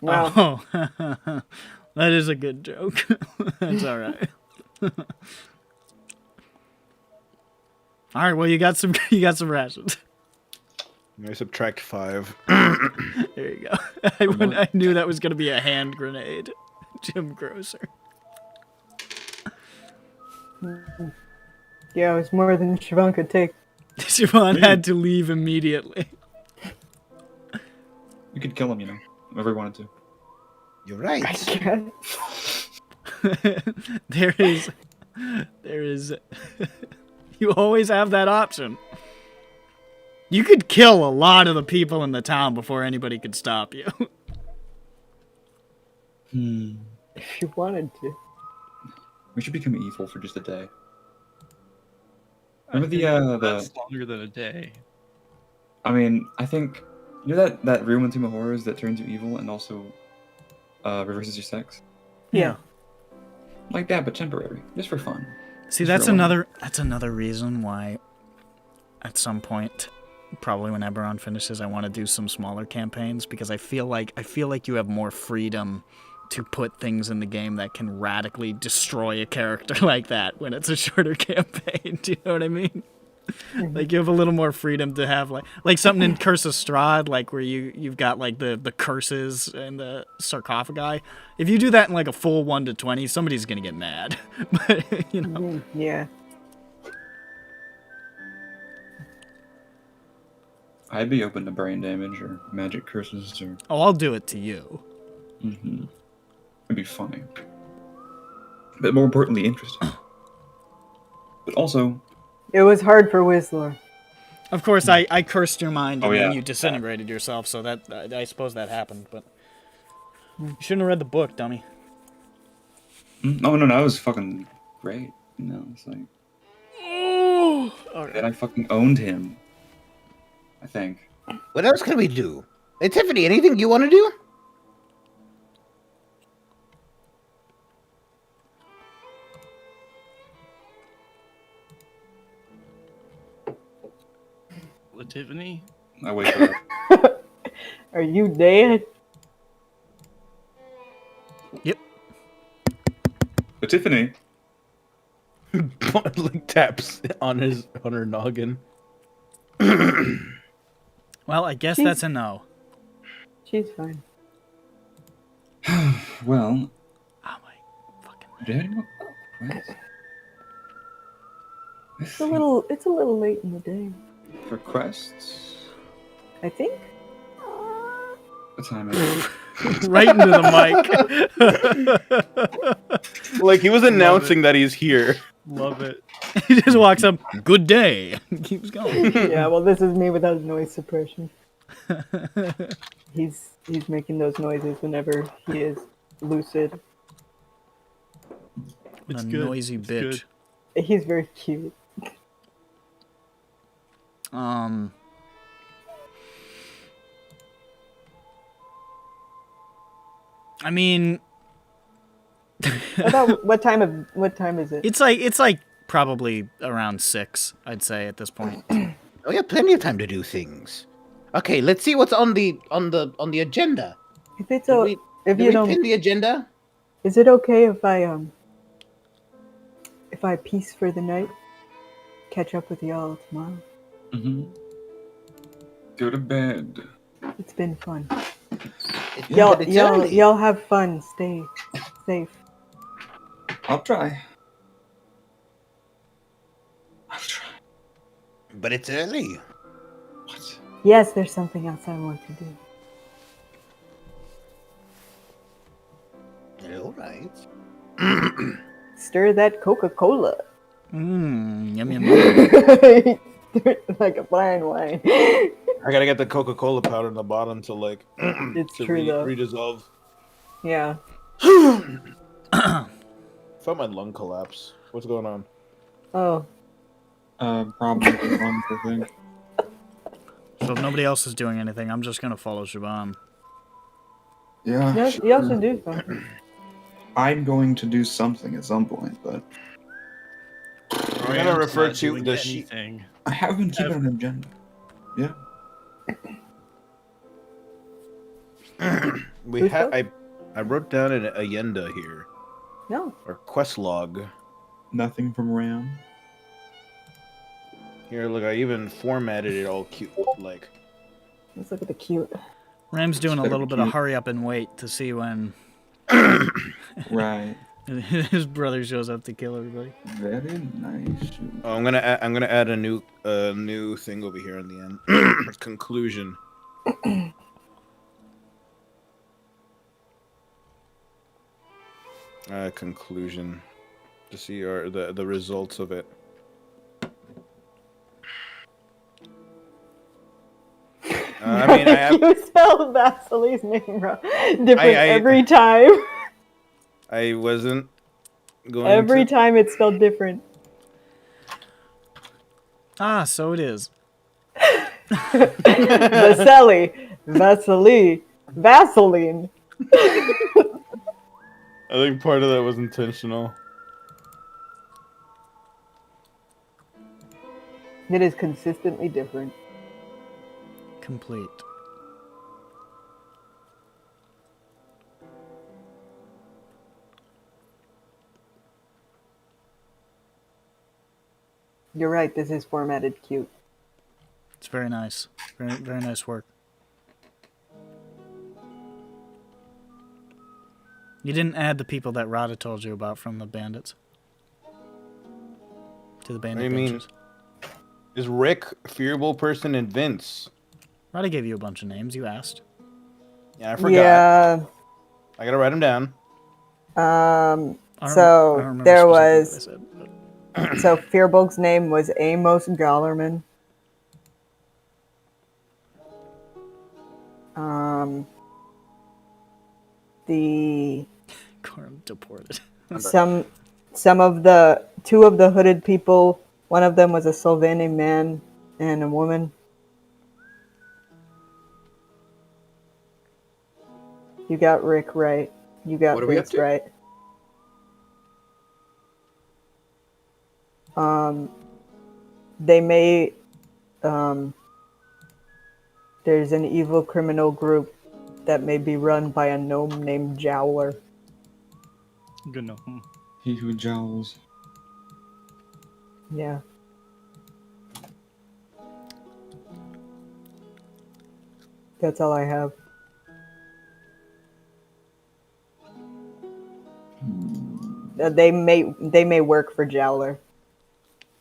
Wow. Oh, that is a good joke. That's all right. All right. Well, you got some rations. I subtract 5. There you go. I knew that was gonna be a hand grenade. Jim Grocer. Yeah, it was more than Siobhan could take. Siobhan had to leave immediately. You could kill him, you know, whenever you wanted to. You're right. There is. You always have that option. You could kill a lot of the people in the town before anybody could stop you. If you wanted to. We should become evil for just a day. Remember That's longer than a day. I mean, I think you know that room in Tomb of Horrors that turns you evil and also reverses your sex? Yeah. Like that, but temporary. Just for fun. See, Just that's for a while. another reason why at some point, probably when Eberron finishes, I want to do some smaller campaigns because I feel like you have more freedom to put things in the game that can radically destroy a character like that when it's a shorter campaign. Do you know what I mean? Like you have a little more freedom to have like something in Curse of Strahd, like where you've got like the curses and the sarcophagi. If you do that in like a full 1 to 20, somebody's gonna get mad. But you know. Yeah. I'd be open to brain damage or magic curses or. Oh, I'll do it to you. Mm-hmm. It'd be funny. But more importantly, interesting. But also, It was hard for Whistler. Of course, I cursed your mind, and Oh, then yeah. you disintegrated yourself, so that I suppose that happened, but... You shouldn't have read the book, dummy. Oh no, that was fucking great. You know, it's like Okay. then I fucking owned him. I think. What else can we do? Hey, Tiffany, anything you want to do? Tiffany? I wake her up. Are you dead? Yep. Tiffany. like taps on her noggin. Well, I guess She's- that's a no. She's fine. Well, Oh my fucking... did anyone? What? It's a little late in the day. For quests. I think. What time is it? Right into the mic. Like he was announcing that he's here. Love it. He just walks up, good day. Keeps going. Yeah, well, this is me without noise suppression. He's making those noises whenever he is lucid. What It's a good. noisy It's bitch. good. He's very cute. I mean, What time is it? it's like probably around 6, I'd say at this point. Oh, we have plenty of time to do things. Okay, let's see what's on the agenda. If it's Did a, we, if did you we don't, pin the agenda? is it okay if I peace for the night? Catch up with y'all tomorrow. Mm-hmm. Go to bed. It's been fun. But it's early. Y'all have fun. Stay safe. I'll try. I'll try. But it's early. What? Yes, there's something else I want to do. All right. Stir that Coca-Cola. Yum, yum, yum. Stir it like a fine wine. I gotta get the Coca-Cola powder in the bottom to like It's to true though. redissolve. Yeah. Felt my lung collapse. What's going on? Oh. Problem with the lungs, I think. So if nobody else is doing anything, I'm just gonna follow Shaban. Yeah. Y'all should do something. I'm going to do something at some point, but We're gonna refer Not to doing the sheet. anything. I haven't keeping an agenda. Yeah. We Who's have. that? I wrote down an agenda here No. or quest log. Nothing from Ram. Here, look, I even formatted it all cute, like. Let's look at the cute. Ram's doing a better little be bit of cute. hurry up and wait to see when Right. his brother shows up to kill everybody. Very nice. Oh, I'm gonna add a new thing over here in the end. Conclusion. Conclusion. To see the results of it. I mean, I have. You spell Vasily's name wrong. Different I- every time. I wasn't going Every to. time it's spelled different. Ah, so it is. Vasily. Vaseline. I think part of that was intentional. It is consistently different. Complete. You're right, this is formatted cute. It's very nice. Very, very nice work. You didn't add the people that Rada told you about from the bandits. To the bandit I mean, benches. Is Rick, Fearable Person, and Vince? Rada gave you a bunch of names. You asked. Yeah, I forgot. Yeah. I gotta write them down. I don't So remember there specifically was. what I said, but- So Fearbog's name was Amos Gallerman. The Goram deported. some of the two of the hooded people. One of them was a Sylvanian man and a woman. You got Rick right. You got What are we up Vince to? right. They may. There's an evil criminal group that may be run by a gnome named Jowler. Good no. He who jowls. Yeah. That's all I have. They may work for Jowler.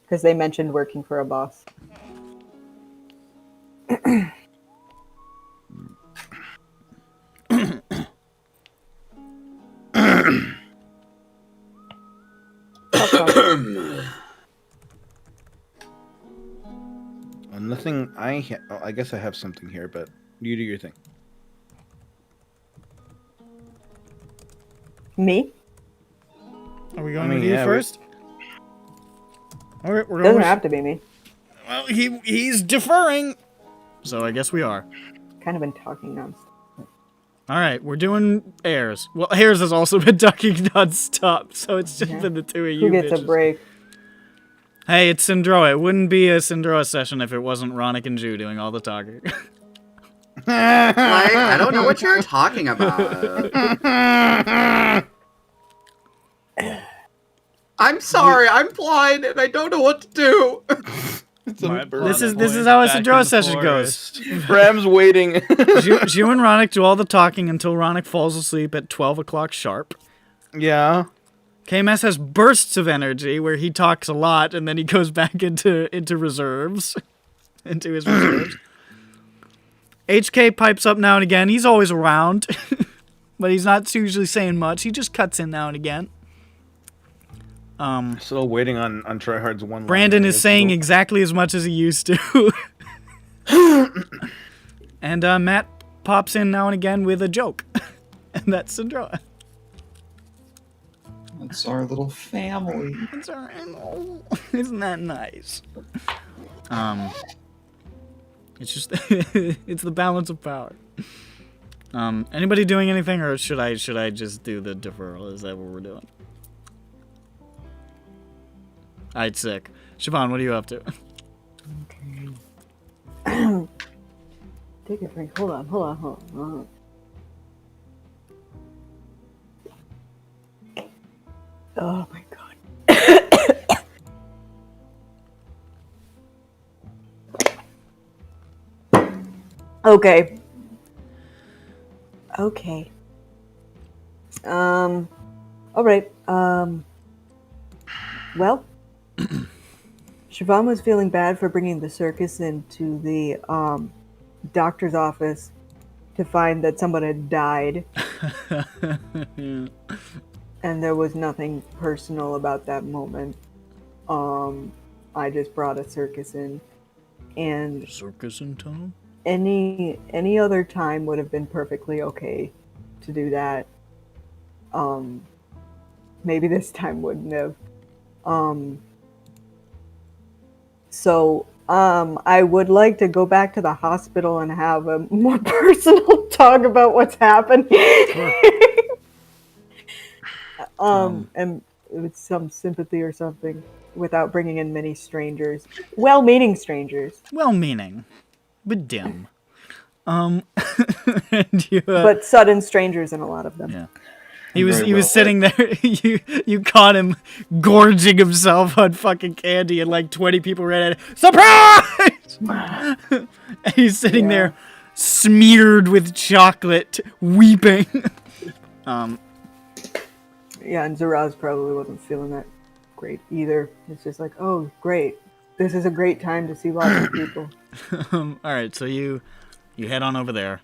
Because they mentioned working for a boss. Nothing. I guess I have something here, but you do your thing. Me? Are we going mean, with you yeah, first? All right, we're going. Doesn't with- have to be me. Well, he's deferring, so I guess we are. Kind of been talking nonstop. All right, we're doing Ayers. Well, Ayers has also been talking nonstop, so it's just Yeah. been the two of you. Who gets a bitches. break? Hey, it's SINDROA. It wouldn't be a SINDROA session if it wasn't Ronick and Ju doing all the talking. Like, I don't know what you're talking about. I'm sorry, I'm blind and I don't know what to do. This is how a SINDROA session goes. Bram's waiting. Ju and Ronick do all the talking until Ronick falls asleep at 12 o'clock sharp. Yeah. KMS has bursts of energy where he talks a lot and then he goes back into reserves. Into his reserves. HK pipes up now and again. He's always around. But he's not usually saying much. He just cuts in now and again. Still waiting on Tryhard's one. Brandon is saying exactly as much as he used to. And Matt pops in now and again with a joke. And that's SINDROA. That's our little family. It's alright. Oh, isn't that nice? It's just it's the balance of power. Anybody doing anything, or should I just do the deferral? Is that what we're doing? Alright, sick. Siobhan, what are you up to? Okay. Take a drink. Hold on. Oh my god. Okay. All right. Well, Siobhan was feeling bad for bringing the circus into the doctor's office to find that someone had died. Yeah. And there was nothing personal about that moment. I just brought a circus in, and Circus in town? any other time would have been perfectly okay to do that. Maybe this time wouldn't have. So I would like to go back to the hospital and have a more personal talk about what's happening. And with some sympathy or something, without bringing in many strangers, well-meaning strangers. Well-meaning, but dim. And you, But sudden strangers in a lot of them. yeah. He was sitting there. You caught him gorging himself on fucking candy, and like 20 people ran at him. Surprise! And he's sitting there, smeared with chocolate, weeping. Yeah, and Zaraz probably wasn't feeling that great either. It's just like, oh, great. This is a great time to see lots of people. All right, so you head on over there.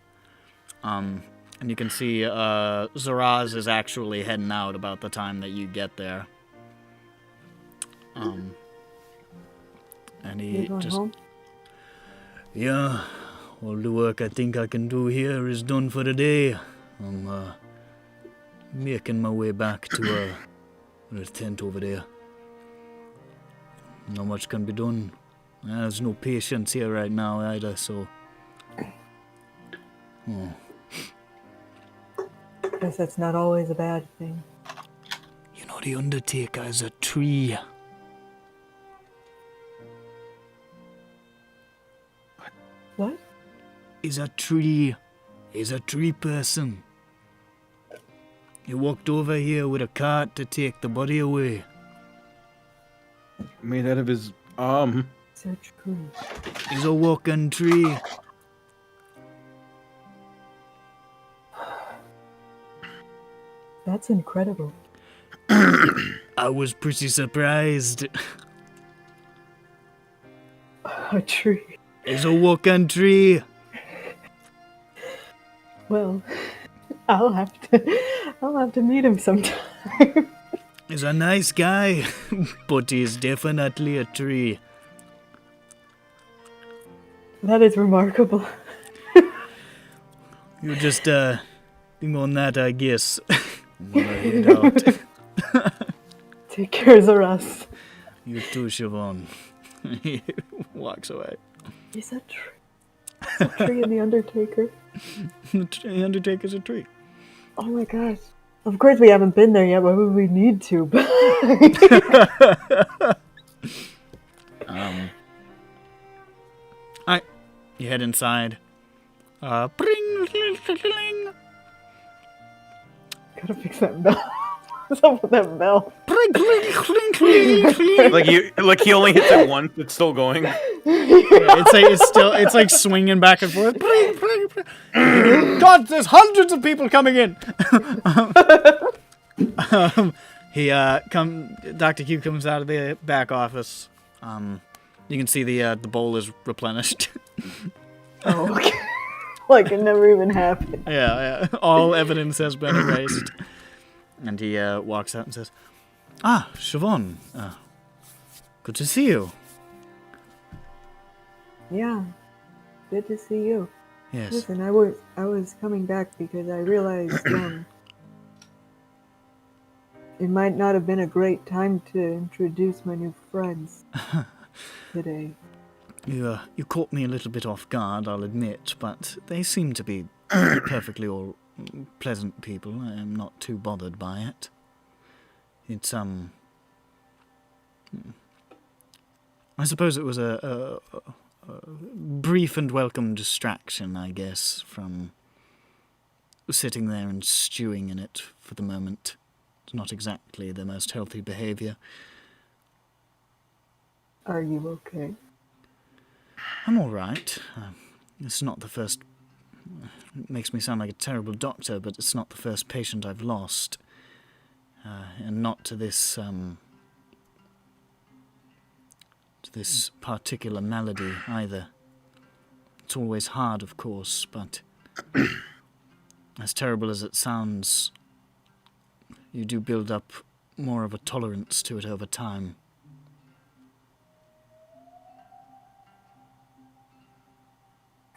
And you can see Zaraz is actually heading out about the time that you get there. And You he going just... home? Yeah, all the work I think I can do here is done for the day. I'm making my way back to the tent over there. Not much can be done. There's no patience here right now either, so... Oh. Guess that's not always a bad thing. You know, the Undertaker is a tree. What? He's a tree. He's a tree person. He walked over here with a cart to take the body away. Made out of his arm. It's a tree. He's a walking tree. That's incredible. I was pretty surprised. A tree. He's a walking tree. Well, I'll have to meet him sometime. He's a nice guy, but he's definitely a tree. That is remarkable. You just think on that, I guess. I'm gonna head out. Take care, Zaras. You too, Siobhan. He walks away. He's a tree. It's a tree in the Undertaker. The Undertaker's a tree. Oh my gosh. Of course we haven't been there yet, but we need to. Alright. You head inside. Pring, ling. Gotta fix that bell. What's up with that bell? Pring, cling, cling, cling. Like he only hits it once, it's still going. It's like swinging back and forth. Pring, pring, pring. God, there's hundreds of people coming in. Dr. Q comes out of the back office. You can see the bowl is replenished. Oh, okay. Like it never even happened. Yeah. All evidence has been erased. And he walks out and says, "Ah, Siobhan, good to see you." Yeah. Good to see you. Yes. Listen, I was coming back because I realized it might not have been a great time to introduce my new friends today. You caught me a little bit off guard, I'll admit, but they seem to be perfectly all pleasant people. I am not too bothered by it. It's I suppose it was a brief and welcome distraction, I guess, from sitting there and stewing in it for the moment. It's not exactly the most healthy behavior. Are you okay? I'm all right. It's not the first... It makes me sound like a terrible doctor, but it's not the first patient I've lost. And not to this particular malady either. It's always hard, of course, but as terrible as it sounds, you do build up more of a tolerance to it over time.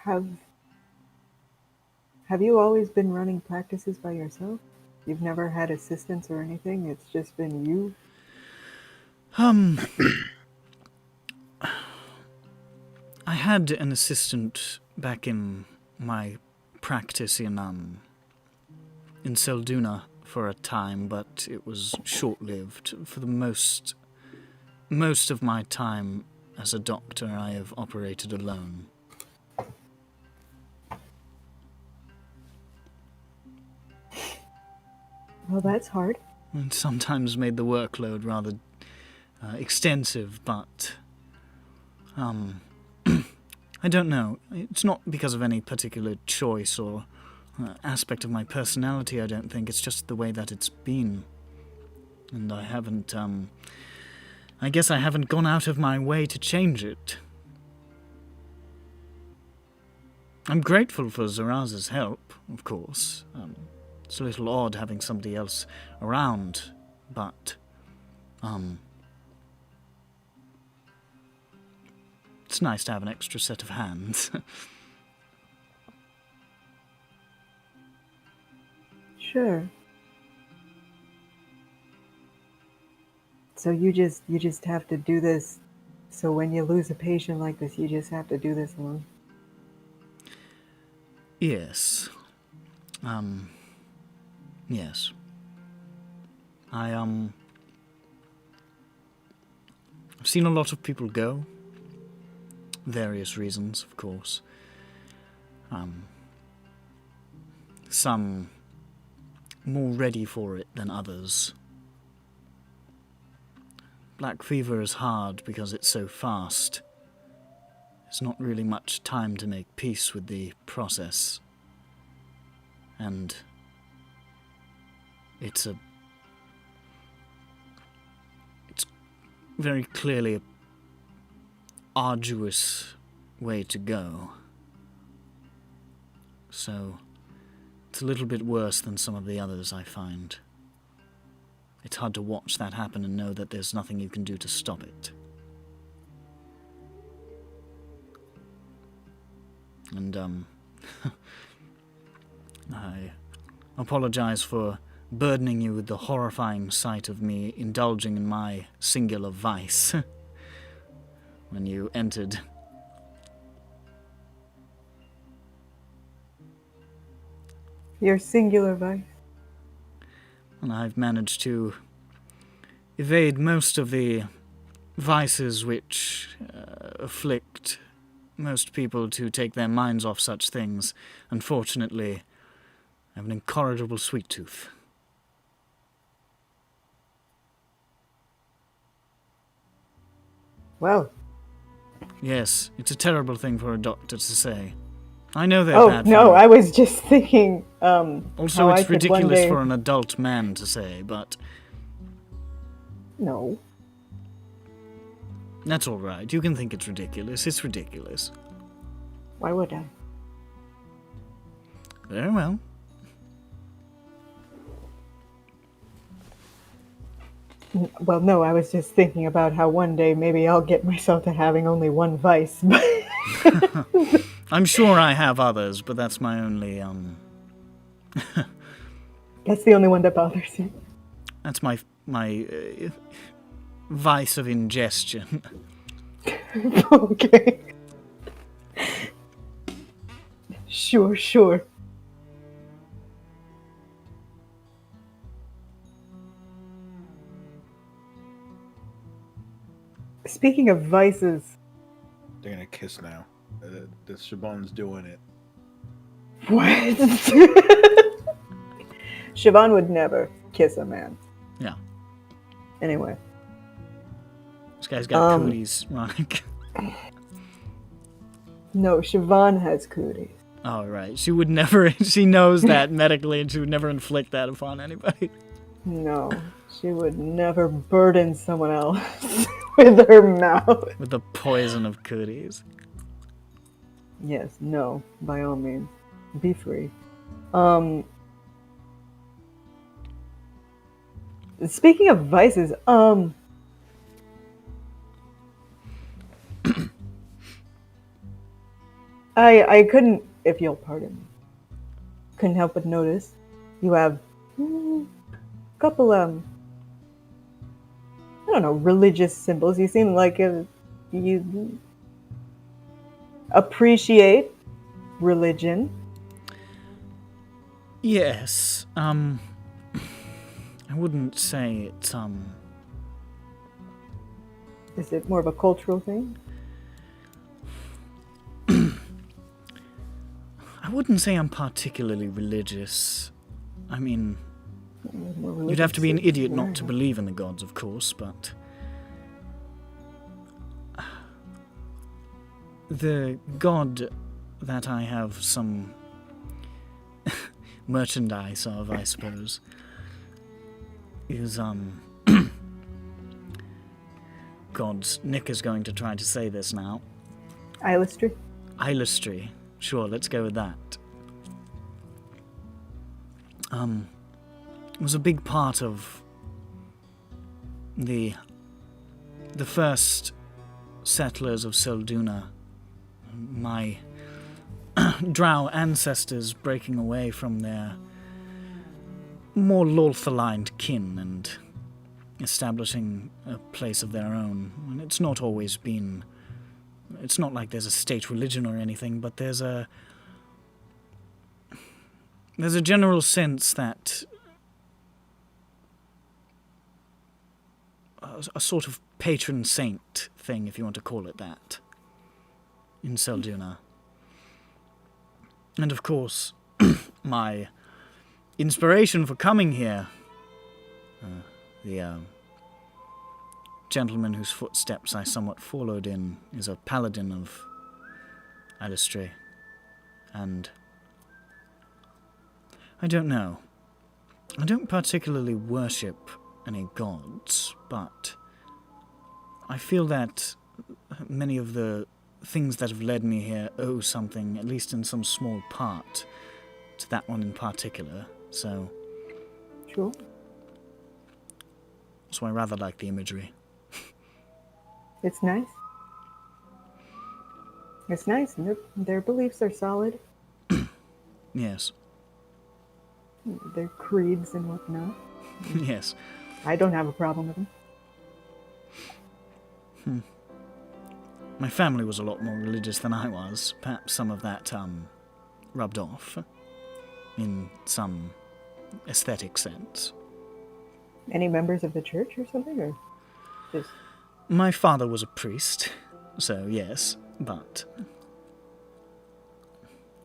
Have you always been running practices by yourself? You've never had assistants or anything? It's just been you? I had an assistant back in my practice in Selduna for a time, but it was short-lived. For the most of my time as a doctor, I have operated alone. Well, that's hard. And sometimes made the workload rather extensive, but I don't know. It's not because of any particular choice or aspect of my personality, I don't think. It's just the way that it's been. And I haven't, I guess I haven't gone out of my way to change it. I'm grateful for Zaraz's help, of course. It's a little odd having somebody else around, but, it's nice to have an extra set of hands. Sure. So you just have to do this. So when you lose a patient like this, you just have to do this alone. Yes. Yes. I've seen a lot of people go. Various reasons, of course. Some more ready for it than others. Black fever is hard because it's so fast. There's not really much time to make peace with the process. And it's very clearly an arduous way to go. So it's a little bit worse than some of the others, I find. It's hard to watch that happen and know that there's nothing you can do to stop it. And, I apologize for burdening you with the horrifying sight of me indulging in my singular vice when you entered. Your singular vice. And I've managed to evade most of the vices which afflict most people to take their minds off such things. Unfortunately, I have an incorrigible sweet tooth. Well. Yes, it's a terrible thing for a doctor to say. I know they're Oh, bad no, for I was just thinking, Also, how I it's could one ridiculous day... for an adult man to say, but No. that's all right. You can think it's ridiculous. It's ridiculous. Why would I? Very well. Well, no, I was just thinking about how one day maybe I'll get myself to having only one vice. I'm sure I have others, but that's my only, That's the only one that bothers you. that's my vice of ingestion. Okay. Sure. Speaking of vices, They're gonna kiss now. The Siobhan's doing it. what? Siobhan would never kiss a man. Yeah. Anyway. This guy's got cooties, Ronik. No, Siobhan has cooties. Oh, right. She would never, she knows that medically, and she would never inflict that upon anybody. No, she would never burden someone else with her mouth. With the poison of cooties. Yes, no, by all means. Be free. Speaking of vices, I couldn't, if you'll pardon me, couldn't help but notice you have a couple, I don't know, religious symbols. You seem like you appreciate religion. Yes, I wouldn't say it's, Is it more of a cultural thing? I wouldn't say I'm particularly religious. I mean, More you'd have to be an religious. idiot not to believe in the gods, of course, but the god that I have some merchandise of, I suppose, is, gods. Nick is going to try to say this now. Ilustry? Ilustry. Sure, let's go with that. It was a big part of the first settlers of Selduna. My drow ancestors breaking away from their more Lolth-aligned kin and establishing a place of their own. And it's not always been... It's not like there's a state religion or anything, but there's a general sense that a sort of patron saint thing, if you want to call it that, in Selduna. And of course, my inspiration for coming here, the gentleman whose footsteps I somewhat followed in, is a paladin of Alistray. And I don't know. I don't particularly worship any gods, but I feel that many of the things that have led me here owe something, at least in some small part, to that one in particular, so... Sure. So I rather like the imagery. It's nice. It's nice, and their beliefs are solid. Yes. Their creeds and whatnot. Yes. I don't have a problem with them. My family was a lot more religious than I was. Perhaps some of that, rubbed off. In some aesthetic sense. Any members of the church or something, or just... My father was a priest, so yes, but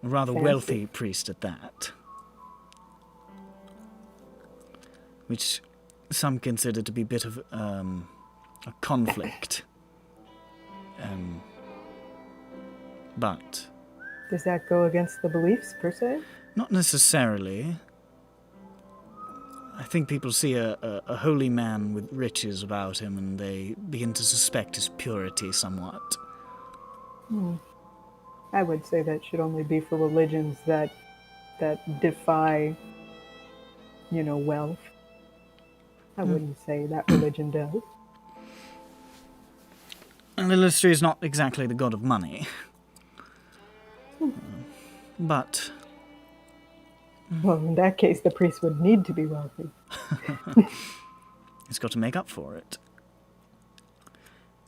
a rather Fancy. wealthy priest at that. Which some consider to be a bit of a conflict. But... Does that go against the beliefs, per se? Not necessarily. I think people see a holy man with riches about him and they begin to suspect his purity somewhat. I would say that should only be for religions that defy, wealth. I wouldn't say that religion does. And Illustory is not exactly the god of money. But... Well, in that case, the priest would need to be wealthy. He's got to make up for it.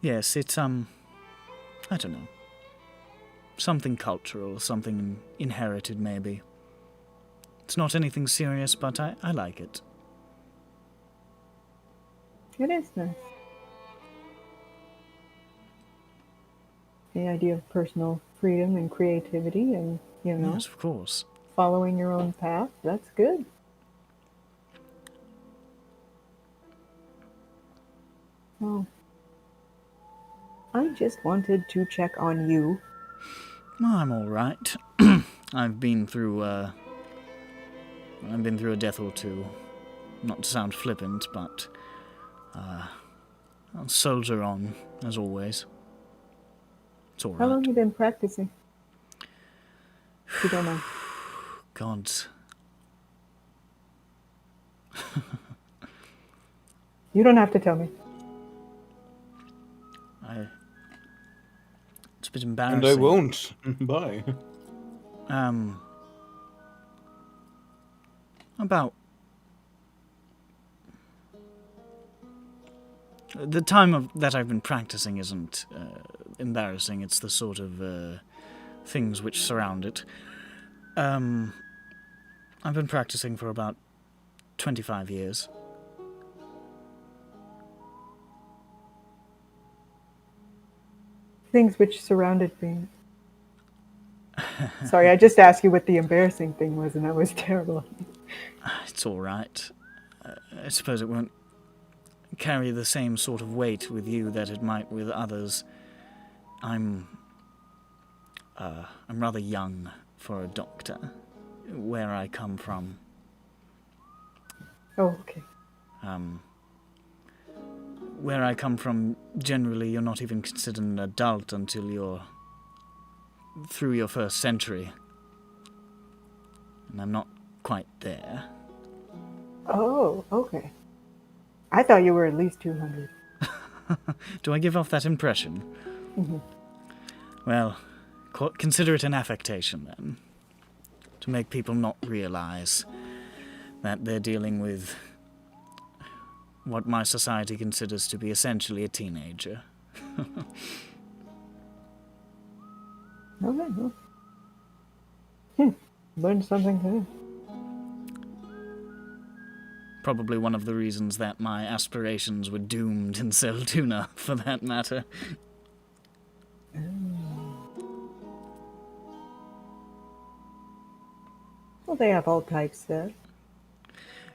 Yes, it's, I don't know. Something cultural, something inherited, maybe. It's not anything serious, but I like it. It is nice. The idea of personal freedom and creativity and, Yes, of course. following your own path, that's good. Well, I just wanted to check on you. Well, I'm all right. I've been through a death or two. Not to sound flippant, but I'll soldier on, as always. It's all How long right. have you been practicing? If you don't mind. Gods. You don't have to tell me. It's a bit embarrassing. And I won't. Bye. About... The time that I've been practicing isn't embarrassing. It's the sort of things which surround it. I've been practicing for about 25 years. Things which surrounded me. Sorry, I just asked you what the embarrassing thing was, and that was terrible. It's all right. I suppose it won't carry the same sort of weight with you that it might with others. I'm rather young for a doctor, where I come from. Oh, okay. Where I come from, generally you're not even considered an adult until you're through your first century. And I'm not quite there. Oh, okay. I thought you were at least 200. Do I give off that impression? Mm-hmm. Well, consider it an affectation, then. To make people not realize that they're dealing with what my society considers to be essentially a teenager. Okay. Well. Learned something today. Probably one of the reasons that my aspirations were doomed in Selduna, for that matter. Well, they have all types there.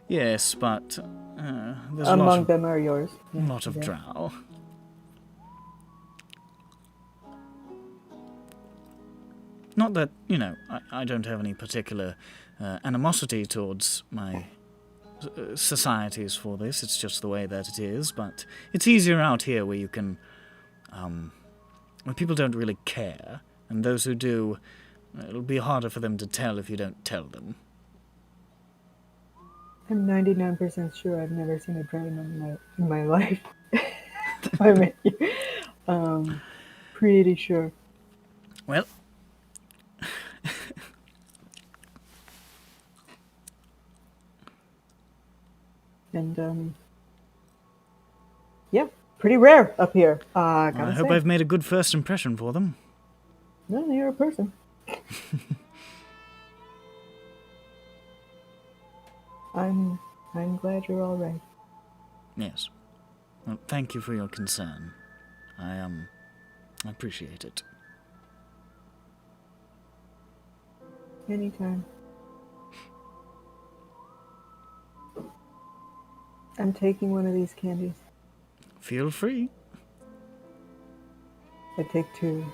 Yes, but there's a Among lot of, them are yours. lot of Yeah. drow. Not that, I don't have any particular animosity towards my societies for this. It's just the way that it is, but it's easier out here where you can, where people don't really care, and those who do, it'll be harder for them to tell if you don't tell them. I'm 99% sure I've never seen a dragon in my life. I mean, pretty sure. Well, And yeah, pretty rare up here. Gotta I hope say. I've made a good first impression for them. No, you're a person. I'm glad you're all right. Yes. Well, thank you for your concern. I appreciate it. Anytime. I'm taking one of these candies. Feel free. I take two.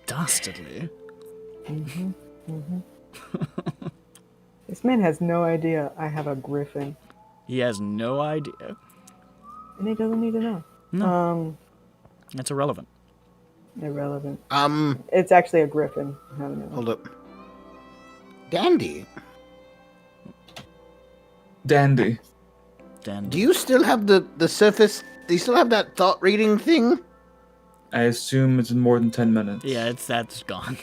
Dastardly. This man has no idea I have a griffin. He has no idea. And he doesn't need to know. No. That's irrelevant. Irrelevant. It's actually a griffin. I don't know. Hold up. Dandy, Dandy. Dan, do you still have the surface? Do you still have that thought reading thing? I assume it's in more than 10 minutes. yeah, that's gone.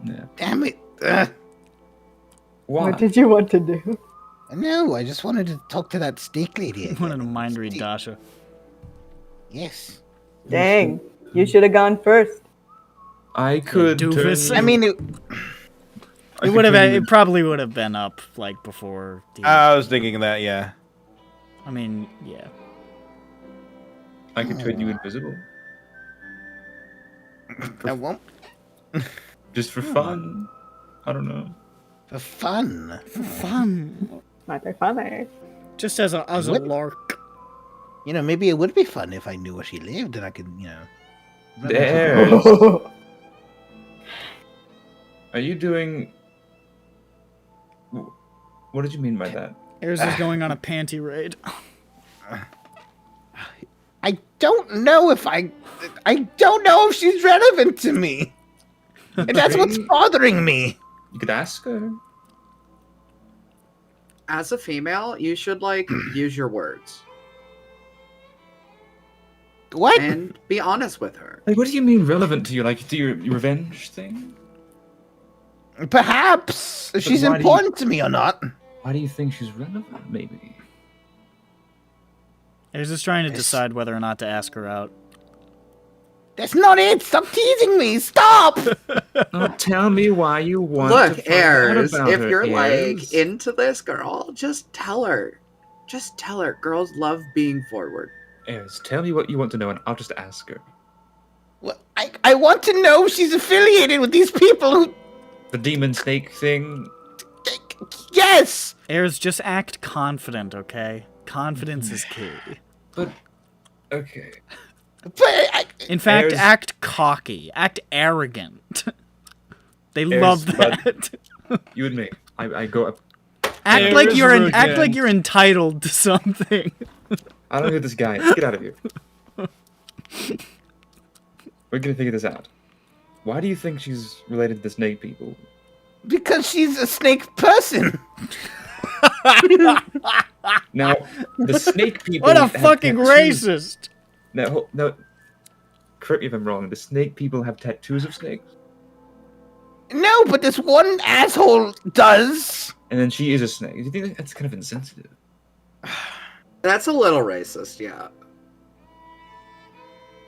Yeah. Damn it. Why? What did you want to do? No, I just wanted to talk to that snake lady. I wanted to mind read Dasha. Yes. Dang. You should have gone first. I could doofus. turn I mean, It would have. It probably would have been up like before. I was thinking that, yeah. I mean, yeah. I could turn you invisible. I won't. Just for fun. I don't know. For fun. Fun. Might be funny. Just as a What? lark. You know, maybe it would be fun if I knew where she lived and I could, run into her. There's. Are you doing? What did you mean by that? Ayers is going on a panty raid. I don't know if don't know if she's relevant to me. And that's what's bothering me. You could ask her. As a female, you should use your words What? and be honest with her. Like, what do you mean relevant to you? Like, do your revenge thing? Perhaps if she's why do you- important to me or not. Why do you think she's relevant? Maybe. Ayers is trying to Yes. decide whether or not to ask her out. That's not it. Stop teasing me. Stop. Tell me why you want Look, to find out Ayers, about if her, you're Ayers. into this girl, just tell her. Just tell her. Girls love being forward. Ayers, tell me what you want to know, and I'll just ask her. Well, I want to know if she's affiliated with these people who. The demon snake thing. Yes. Ayers, just act confident, okay? Confidence is key. But okay. But In fact, Ayers- act cocky. Act arrogant. They Ayers, love but- that. You and me. I go up. Act like Ayers you're arrogant. act like you're entitled to something. I don't know who this guy is. Get out of here. We're gonna figure this out. Why do you think she's related to the snake people? because she's a snake person. Now, the snake people. What a have fucking tattoos. racist! No. Correct me if I'm wrong. The snake people have tattoos of snakes. No, but this one asshole does. And then she is a snake. Do you think that's kind of insensitive? That's a little racist, yeah.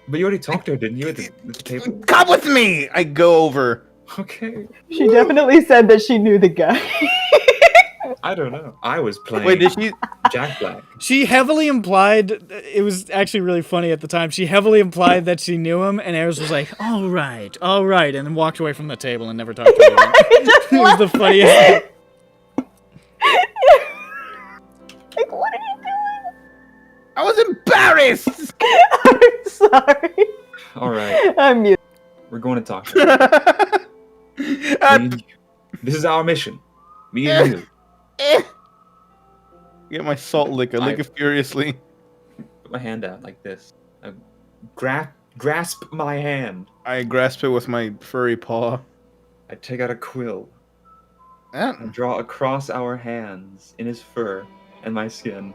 But you already talked to her, didn't you, at the table? Come with me. I go over. Okay. She definitely said that she knew the guy. I don't know. I was playing Wait, did she? Jack Black. She heavily implied, it was actually really funny at the time, she heavily implied that she knew him, and Eris was like, all right, and then walked away from the table and never talked to her again. It was the funniest thing. Like, what are you doing? I was embarrassed. I'm sorry. All right. I'm mute. We're going to talk to her. Me and you. This is our mission. Me and you. Get my salt lick. I lick it furiously. Put my hand out like this. I grasp my hand. I grasp it with my furry paw. I take out a quill. And draw across our hands, in his fur and my skin,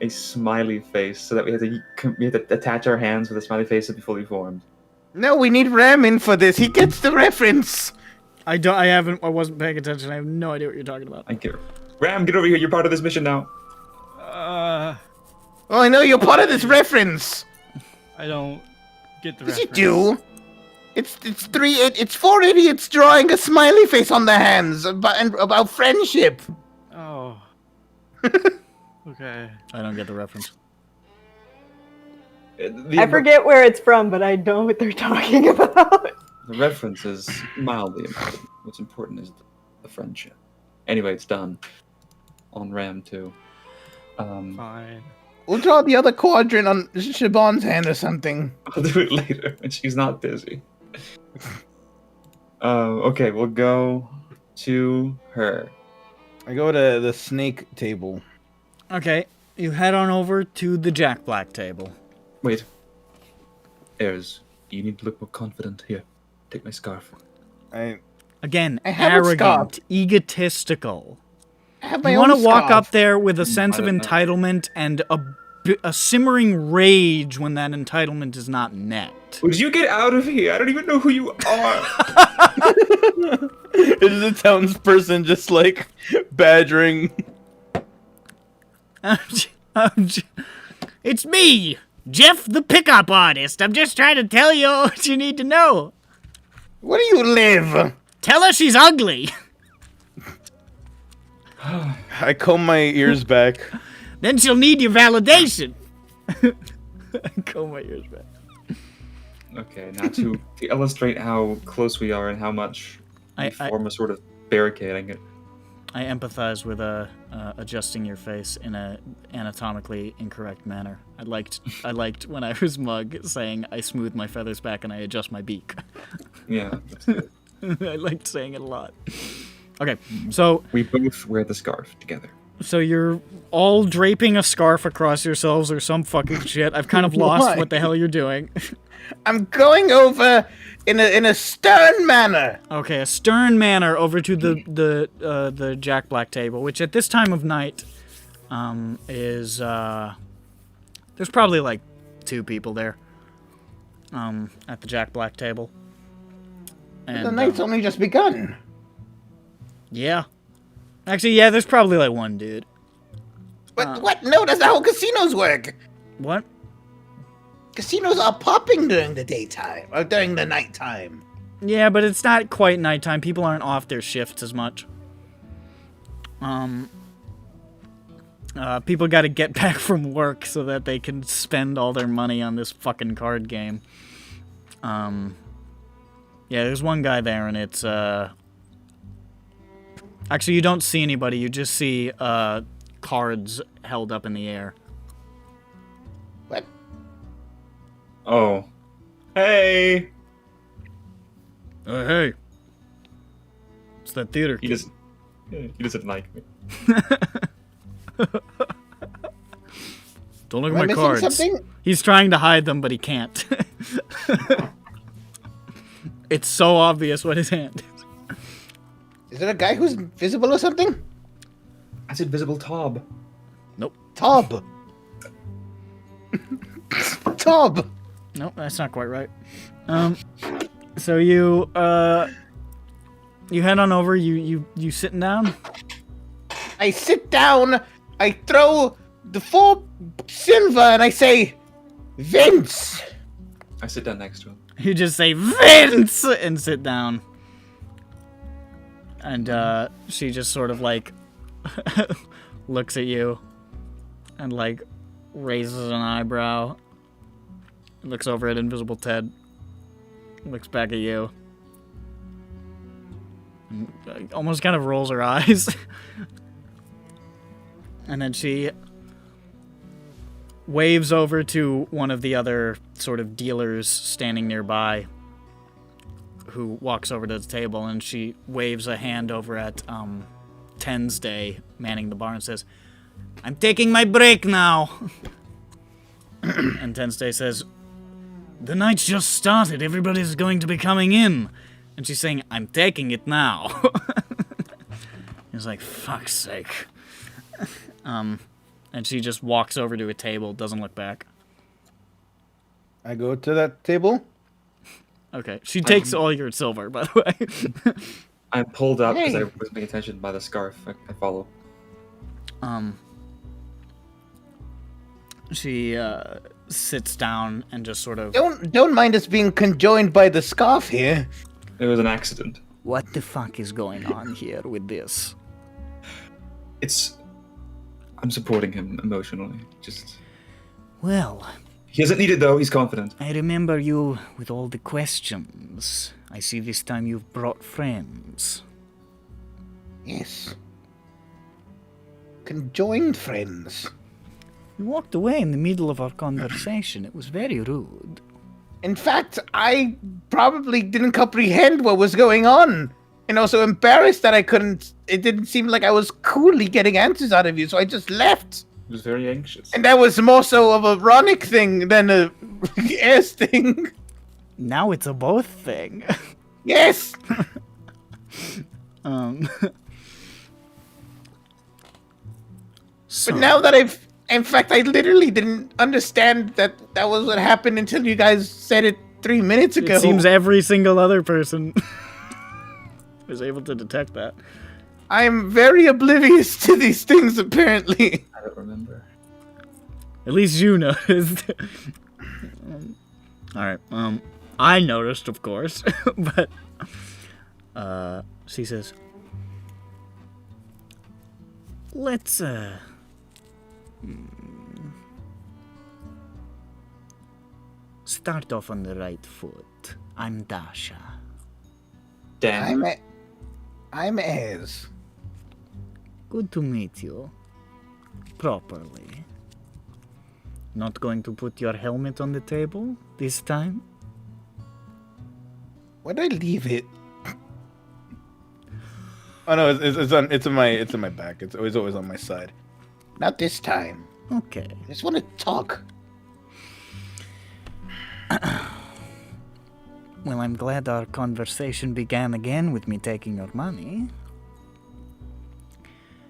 a smiley face, so that we have to attach our hands with a smiley face to be fully formed. No, we need Ramin for this. He gets the reference. I wasn't paying attention. I have no idea what you're talking about. I get Ram, get over here. You're part of this mission now. Oh, I know you're part of this reference. I don't get the Yes, reference. you do. It's 4 idiots drawing a smiley face on their hands about friendship. Oh. Okay. I don't get the reference. I forget where it's from, but I know what they're talking about. The reference is mildly important. What's important is the friendship. Anyway, it's done. On Ram, too. Fine. We'll draw the other quadrant on Shaban's hand or something. I'll do it later when she's not busy. Okay, we'll go to her. I go to the snake table. Okay, you head on over to the Jack Black table. Wait. Eris, you need to look more confident. Here, take my scarf. Again, I have a arrogant, egotistical. I have my You own want to walk scarf. up there with a sense of don't know. entitlement and a simmering rage when that entitlement is not met. Would you get out of here? I don't even know who you are. Is the townsperson just like badgering? It's me, Jeff the pickup artist. I'm just trying to tell you what you need to know. Where do you live? Tell her she's ugly. I comb my ears back. Then she'll need your validation. Comb my ears back. Okay, now to illustrate how close we are and how much we form a sort of barricade. I empathize with adjusting your face in a anatomically incorrect manner. I liked when I was Mug saying I smooth my feathers back and I adjust my beak. Yeah, that's good. I liked saying it a lot. Okay, so We both wear the scarf together. so you're all draping a scarf across yourselves or some fucking shit. I've kind of lost Why? what the hell you're doing. I'm going over in a stern manner. Okay, a stern manner over to the Jack Black table, which at this time of night is there's probably like 2 people there at the Jack Black table. And The night's only just begun. yeah. Actually, yeah, there's probably like 1 dude. But what? No, that's how casinos work. What? Casinos are popping during the daytime or during the nighttime. Yeah, but it's not quite nighttime. People aren't off their shifts as much. People got to get back from work so that they can spend all their money on this fucking card game. Yeah, there's 1 guy there, and it's actually, you don't see anybody. You just see cards held up in the air. What? Oh. Hey! Hey. It's that theater He kid. doesn't like me. Don't look Am at I my missing cards. something? He's trying to hide them, but he can't. It's so obvious what his hand is. Is there a guy who's invisible or something? I said visible Tob. Tob. Tob. Nope, that's not quite right. So you you head on over. You sitting down? I sit down, I throw the 4 silver, and I say, Vince! I sit down next to him. You just say Vince and sit down. And she just sort of like looks at you and like raises an eyebrow. Looks over at Invisible Ted. Looks back at you. And almost kind of rolls her eyes. And then she waves over to one of the other sort of dealers standing nearby, who walks over to the table, and she waves a hand over at Tensday manning the bar and says, "I'm taking my break now." And Tensday says, "The night's just started. Everybody's going to be coming in." And she's saying, "I'm taking it now." He's like, "Fuck's sake." And she just walks over to a table, doesn't look back. I go to that table. Okay, she takes all your silver, by the way. I'm pulled up because Hey. I wasn't paying attention by the scarf. I follow. She sits down and just sort of... Don't mind us being conjoined by the scarf here. It was an accident. What the fuck is going on here with this? I'm supporting him emotionally. Just. Well, He doesn't need it though. He's confident. I remember you with all the questions. I see this time you've brought friends. Yes. Conjoined friends. You walked away in the middle of our conversation. It was very rude. In fact, I probably didn't comprehend what was going on. And also embarrassed that I couldn't. It didn't seem like I was coolly getting answers out of you, so I just left. He was very anxious. And that was more so of a Ronic thing than a ass thing. Now it's a both thing. Yes. So, But now that I literally didn't understand that was what happened until you guys said it 3 minutes ago. it seems every single other person was able to detect that. I'm very oblivious to these things, apparently. I don't remember. At least you noticed. Alright, I noticed, of course, but, she says, let's, start off on the right foot. I'm Dasha. Damn. I'm Az. Good to meet you. Properly. Not going to put your helmet on the table this time? Where'd I leave it? Oh no, it's in my back. It's always on my side. Not this time. Okay. I just want to talk. Well, I'm glad our conversation began again with me taking your money.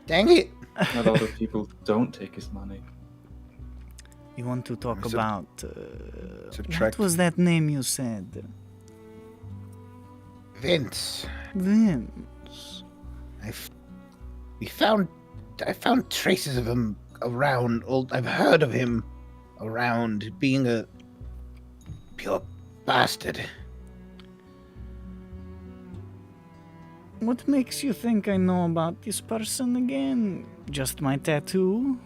Dang it. Not other people don't take his money. You want to talk It's a- about... it's a what trek. was that name you said? Vince. Vince. I found traces of him around. I've heard of him around being a pure bastard. What makes you think I know about this person again? Just my tattoo?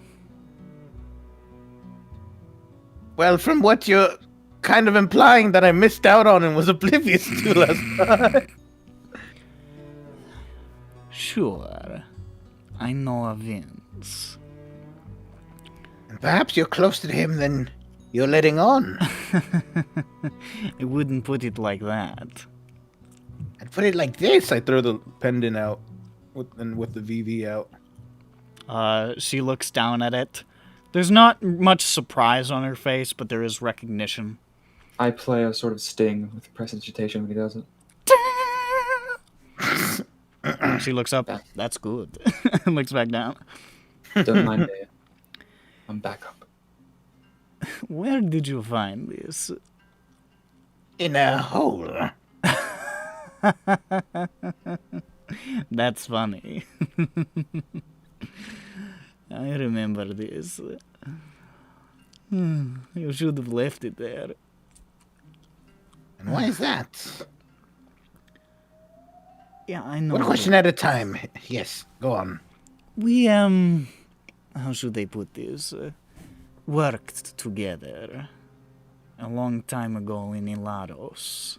Well, from what you're kind of implying that I missed out on and was oblivious to last time. Sure. I know a Vince. And perhaps you're closer to him than you're letting on. I wouldn't put it like that. I'd put it like this. I throw the pendant out with the VV out. She looks down at it. There's not much surprise on her face, but there is recognition. I play a sort of sting with prestidigitation when he does it. She looks up. That's good. And looks back down. Don't mind me. I'm back up. Where did you find this? in a hole. That's funny. I remember this. You should have left it there. And why is that? Yeah, I know. One question at a time. Yes, go on. We, how should I put this? Worked together a long time ago in Ilaros.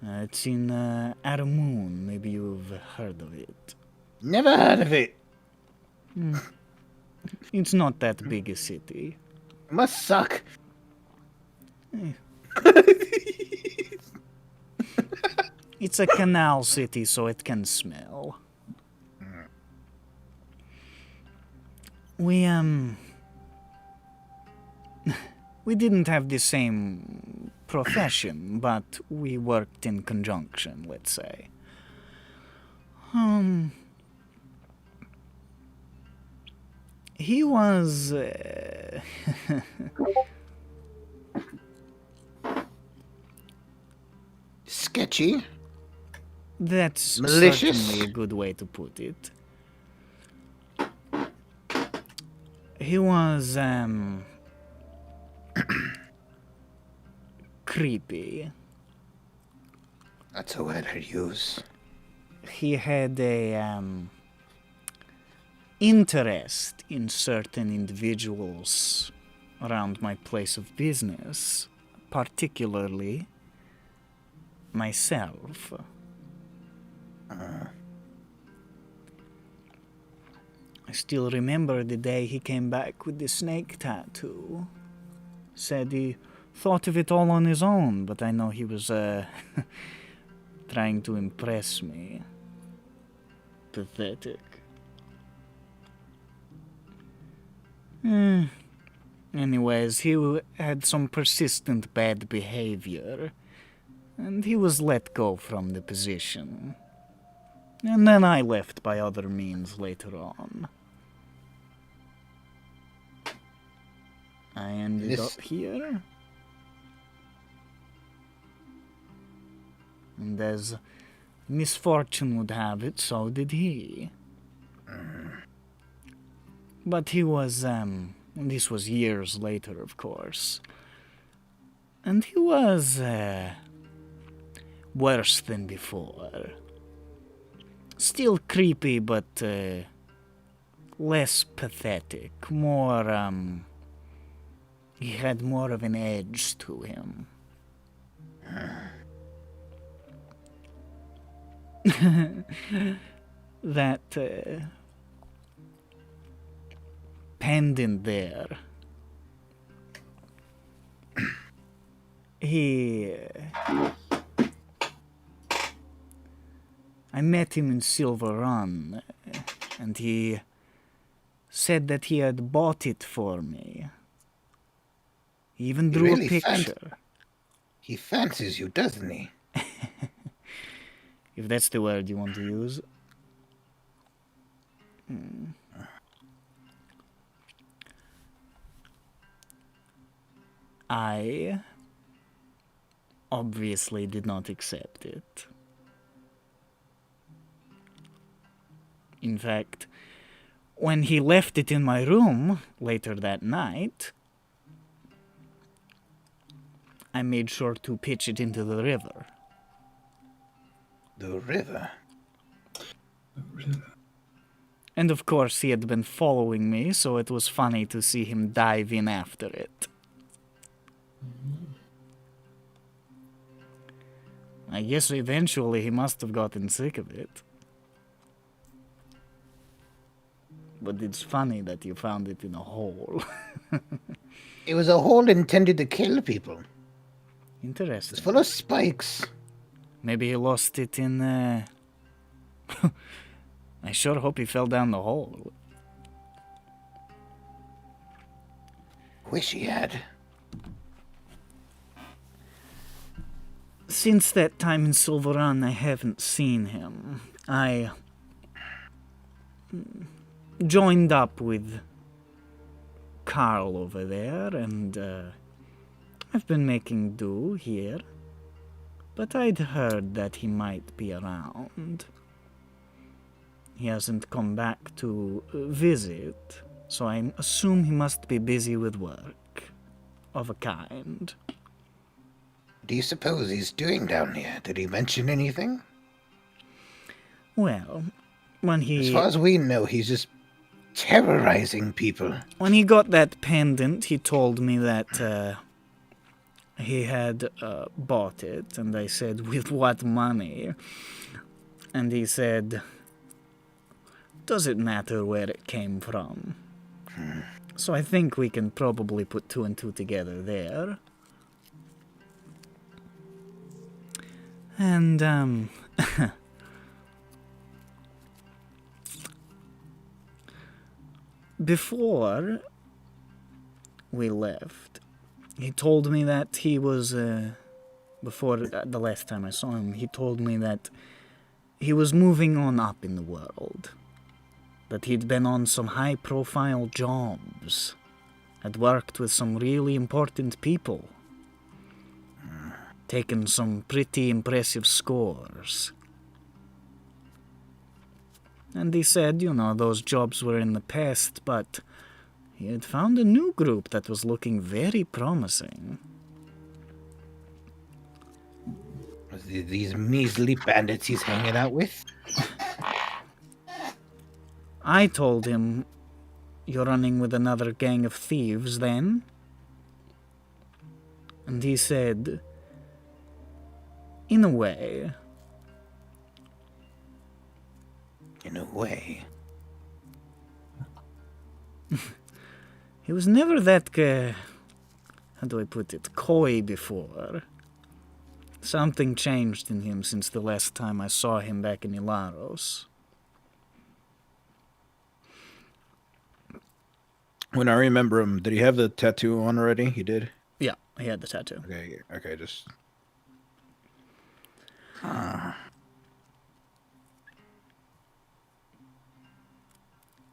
It's in Aramoon. Maybe you've heard of it. Never heard of it. It's not that big a city. It must suck. It's a canal city, so it can smell. We didn't have the same profession, but we worked in conjunction, let's say. He was... Sketchy. That's Malicious. certainly a good way to put it. He was, creepy. That's a word I use. He had a, interest in certain individuals around my place of business, particularly myself. I still remember the day he came back with the snake tattoo. Said he thought of it all on his own, but I know he was trying to impress me. Pathetic. Anyways, he had some persistent bad behavior, and he was let go from the position. And then I left by other means later on. I ended up here. And as misfortune would have it, so did he. But he was, this was years later, of course. And he was, worse than before. Still creepy, but, less pathetic. More, he had more of an edge to him. That, pendant there. I met him in Silver Run, and he said that he had bought it for me. He even drew a picture. He fancies you, doesn't he? If that's the word you want to use. I obviously did not accept it. In fact, when he left it in my room later that night, I made sure to pitch it into the river. The river? And of course he had been following me, so it was funny to see him dive in after it. I guess eventually he must have gotten sick of it. But it's funny that you found it in a hole. It was a hole intended to kill people. Interesting. It's full of spikes. Maybe he lost it in, I sure hope he fell down the hole. Wish he had. Since that time in Silver Run, I haven't seen him. I joined up with Carl over there, and I've been making do here. but I'd heard that he might be around. He hasn't come back to visit, so I assume he must be busy with work of a kind. What do you suppose he's doing down here? Did he mention anything? Well, when As far as we know, he's just terrorizing people. When he got that pendant, he told me that he had bought it, and I said, with what money? And he said, does it matter where it came from? So I think we can probably put two and two together there. And, before we left, he told me that he was, before the last time I saw him, he told me that he was moving on up in the world. That he'd been on some high-profile jobs, had worked with some really important people, taken some pretty impressive scores. And he said, you know, those jobs were in the past, but he had found a new group that was looking very promising. These measly bandits he's hanging out with? I told him, you're running with another gang of thieves, then? And he said, in a way. In a way. He was never that, how do I put it, coy before. Something changed in him since the last time I saw him back in Ilaros. When I remember him, did he have the tattoo on already? He did? Yeah, he had the tattoo. Okay, just...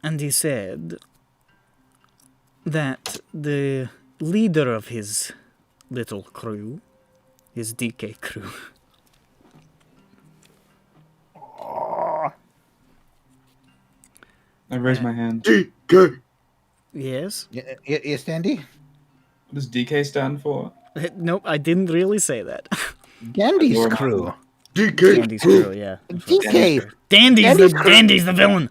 And he said that the leader of his little crew, his DK crew, I raise my hand. yes? Yes, Andy? What does DK stand for? Nope, I didn't really say that. Dandy's Goram. crew. Dandy's crew, yeah. DK! Dandy's the villain!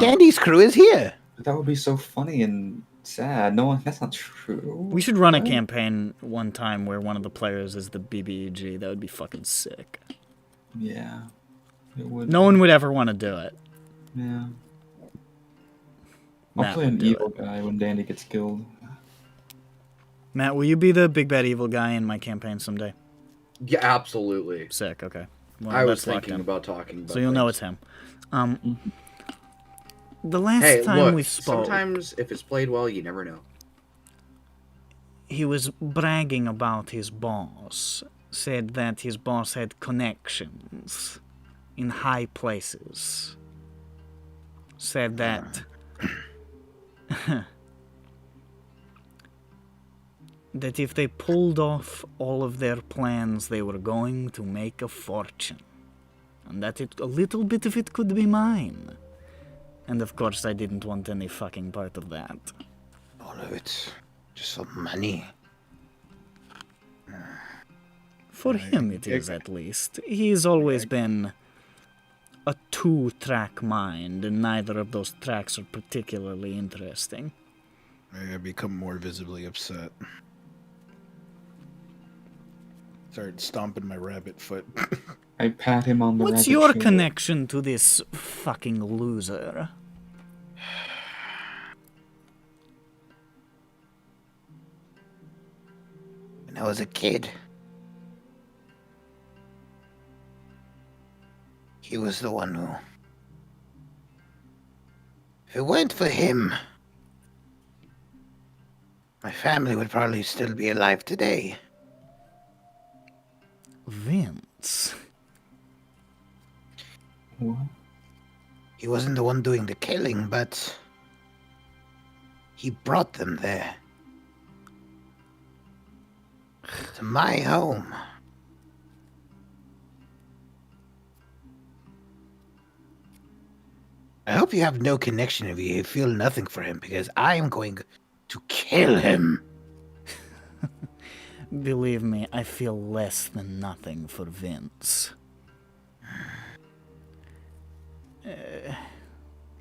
Dandy's crew is here! But that would be so funny and sad. No one, that's not true. We should run a campaign one time where one of the players is the BBEG. That would be fucking sick. Yeah. It would. No one would ever want to do it. Yeah. Matt I'll play would an do evil it. guy when Dandy gets killed. Matt, will you be the big bad evil guy in my campaign someday? Yeah, absolutely. Sick, okay. Well, I was that's locked thinking in. about talking about So you'll know it's things. him. The last Hey, time look, we spoke, sometimes if it's played well, you never know. he was bragging about his boss. Said that his boss had connections in high places. Said that... that if they pulled off all of their plans, they were going to make a fortune. And that a little bit of it could be mine. And of course I didn't want any fucking part of that. All of it. Just for money. For him it is, at least. He's always been a two-track mind, and neither of those tracks are particularly interesting. I become more visibly upset. Start stomping my rabbit foot. I pat him on the What's rabbit your shoulder. connection to this fucking loser? When I was a kid, he was the one who... If it weren't for him, my family would probably still be alive today. Vince. What? He wasn't the one doing the killing, but he brought them there. To my home. I hope you have no connection if you feel nothing for him, because I am going to kill him. Believe me, I feel less than nothing for Vince.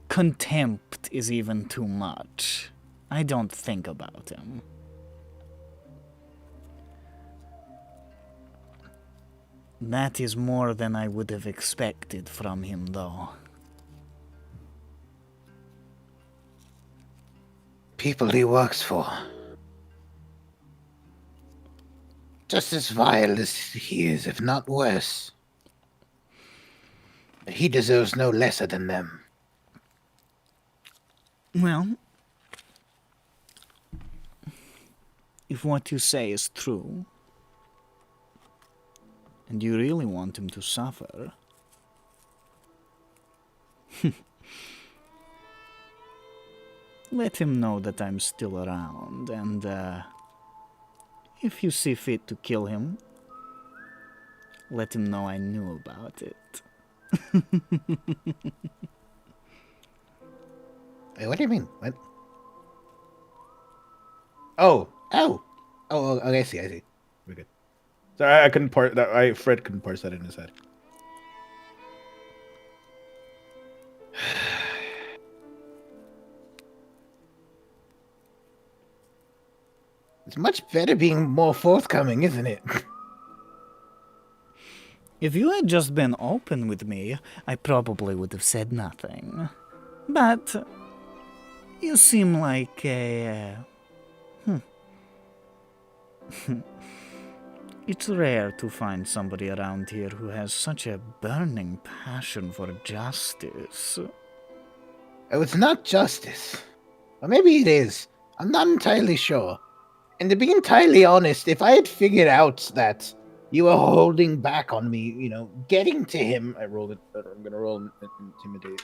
Contempt is even too much. I don't think about him. That is more than I would have expected from him, though. People he works for. Just as vile as he is, if not worse. But he deserves no lesser than them. Well, if what you say is true, and you really want him to suffer, let him know that I'm still around, and if you see fit to kill him, let him know I knew about it. Wait, what do you mean? What? Oh, okay, I see. We're good. Sorry, I couldn't parse that. Fred couldn't parse that in his head. It's much better being more forthcoming, isn't it? If you had just been open with me, I probably would have said nothing. But you seem like a... It's rare to find somebody around here who has such a burning passion for justice. Oh, it's not justice. Or maybe it is. I'm not entirely sure. And to be entirely honest, if I had figured out that you were holding back on me, getting to him... I rolled it, but I'm gonna roll intimidate.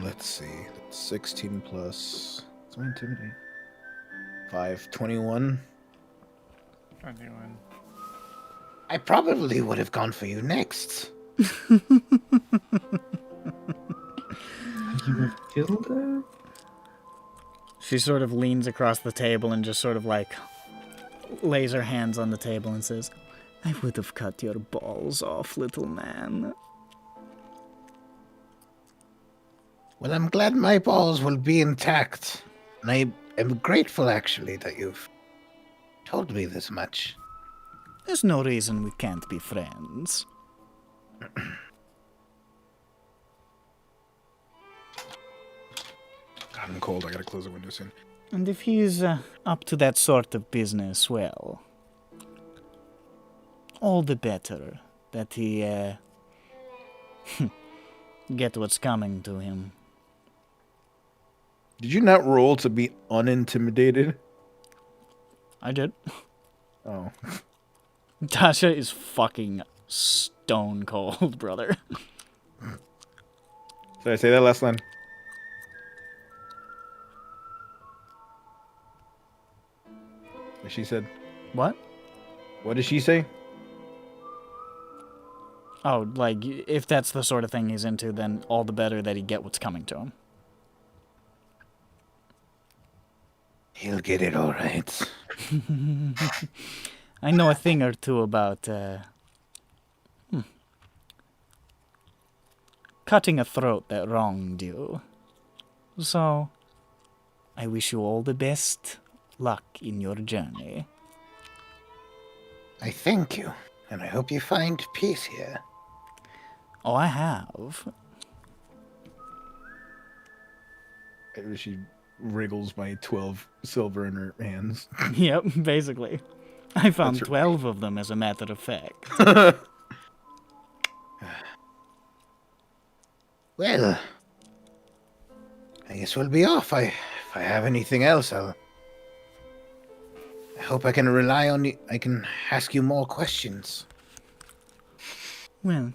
Let's see. That's 16 plus... What's my intimidate? 5, 21. 21. I probably would have gone for you next. You have killed her? She sort of leans across the table and just sort of like lays her hands on the table and says, I would have cut your balls off, little man. Well, I'm glad my balls will be intact. And I am grateful, actually, that you've told me this much. There's no reason we can't be friends. God, I'm cold. I gotta close the window soon. And if he's up to that sort of business, well, all the better that he get what's coming to him. Did you not roll to be unintimidated? I did. Oh. Dasha is fucking stone cold, brother. Sorry, say that last line. She said. What? What did she say? Oh, like, if that's the sort of thing he's into, then all the better that he get what's coming to him. He'll get it all right. I know a thing or two about, cutting a throat that wronged you. So, I wish you all the best luck in your journey. I thank you, and I hope you find peace here. Oh, I have. She wriggles my 12 silver in her hands. Yep, basically. I found That's 12 of them, as a matter of fact. Well, I guess we'll be off. If I have anything else, I hope I can rely on you. I can ask you more questions. Well,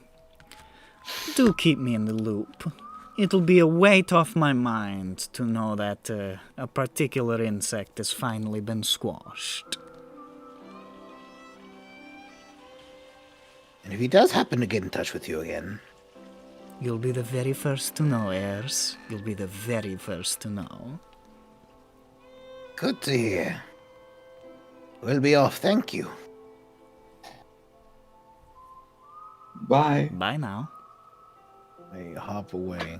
do keep me in the loop. It'll be a weight off my mind to know that a particular insect has finally been squashed. And if he does happen to get in touch with you again, You'll be the very first to know, heirs. You'll be the very first to know. good to hear. We'll be off, thank you. Bye. Bye now. I hop away.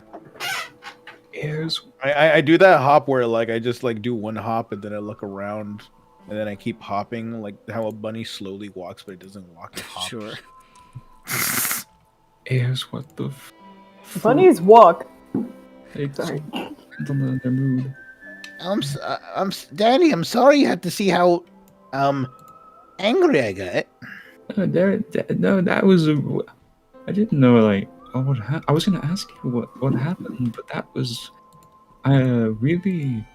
Heirs. I do that hop where like I just like do one hop and then I look around and then I keep hopping like how a bunny slowly walks but it doesn't walk. It hops. Sure. Heirs, what the Bunnies walk. Sorry. Depends on their mood. Danny, I'm sorry you had to see how angry I got. No, that was I didn't know like what I was gonna ask you what happened, but that was really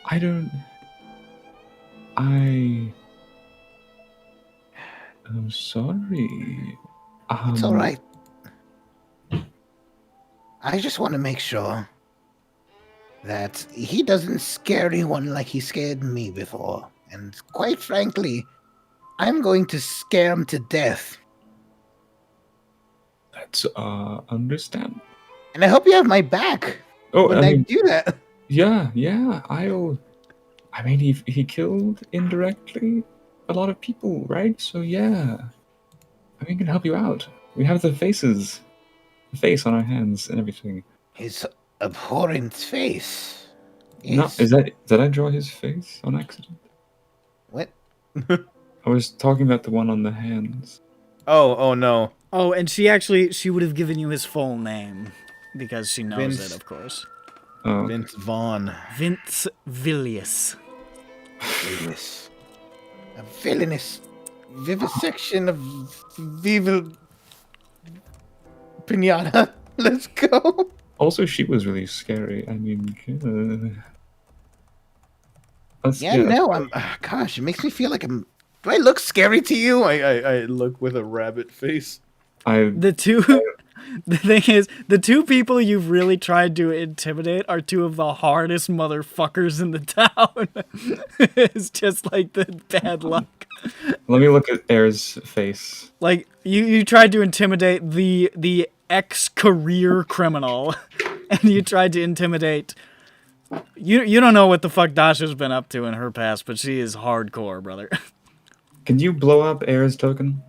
I don't I'm sorry. It's all right. I just want to make sure that he doesn't scare anyone like he scared me before. And quite frankly, I'm going to scare him to death. That's understand. And I hope you have my back Oh, when I do that. Yeah. I mean, he killed indirectly a lot of people, right? So yeah, I mean, we can help you out. We have the face on our hands and everything. His abhorrent face. No, did I draw his face on accident? What? I was talking about the one on the hands. Oh no. Oh, and she would have given you his full name because she knows Vince. it, of course. Oh, Vince Vaughn. Vince Villius. Villainous. A villainous vivisection of Viva Pinata. Let's go. also, she was really scary. I mean, No, gosh, it makes me feel like I'm. Do I look scary to you? I look with a rabbit face. The thing is, the two people you've really tried to intimidate are two of the hardest motherfuckers in the town. It's just like the bad luck. Let me look at Air's face. Like, you tried to intimidate the ex-career criminal, and you tried to intimidate... You don't know what the fuck Dasha's been up to in her past, but she is hardcore, brother. Can you blow up Air's token?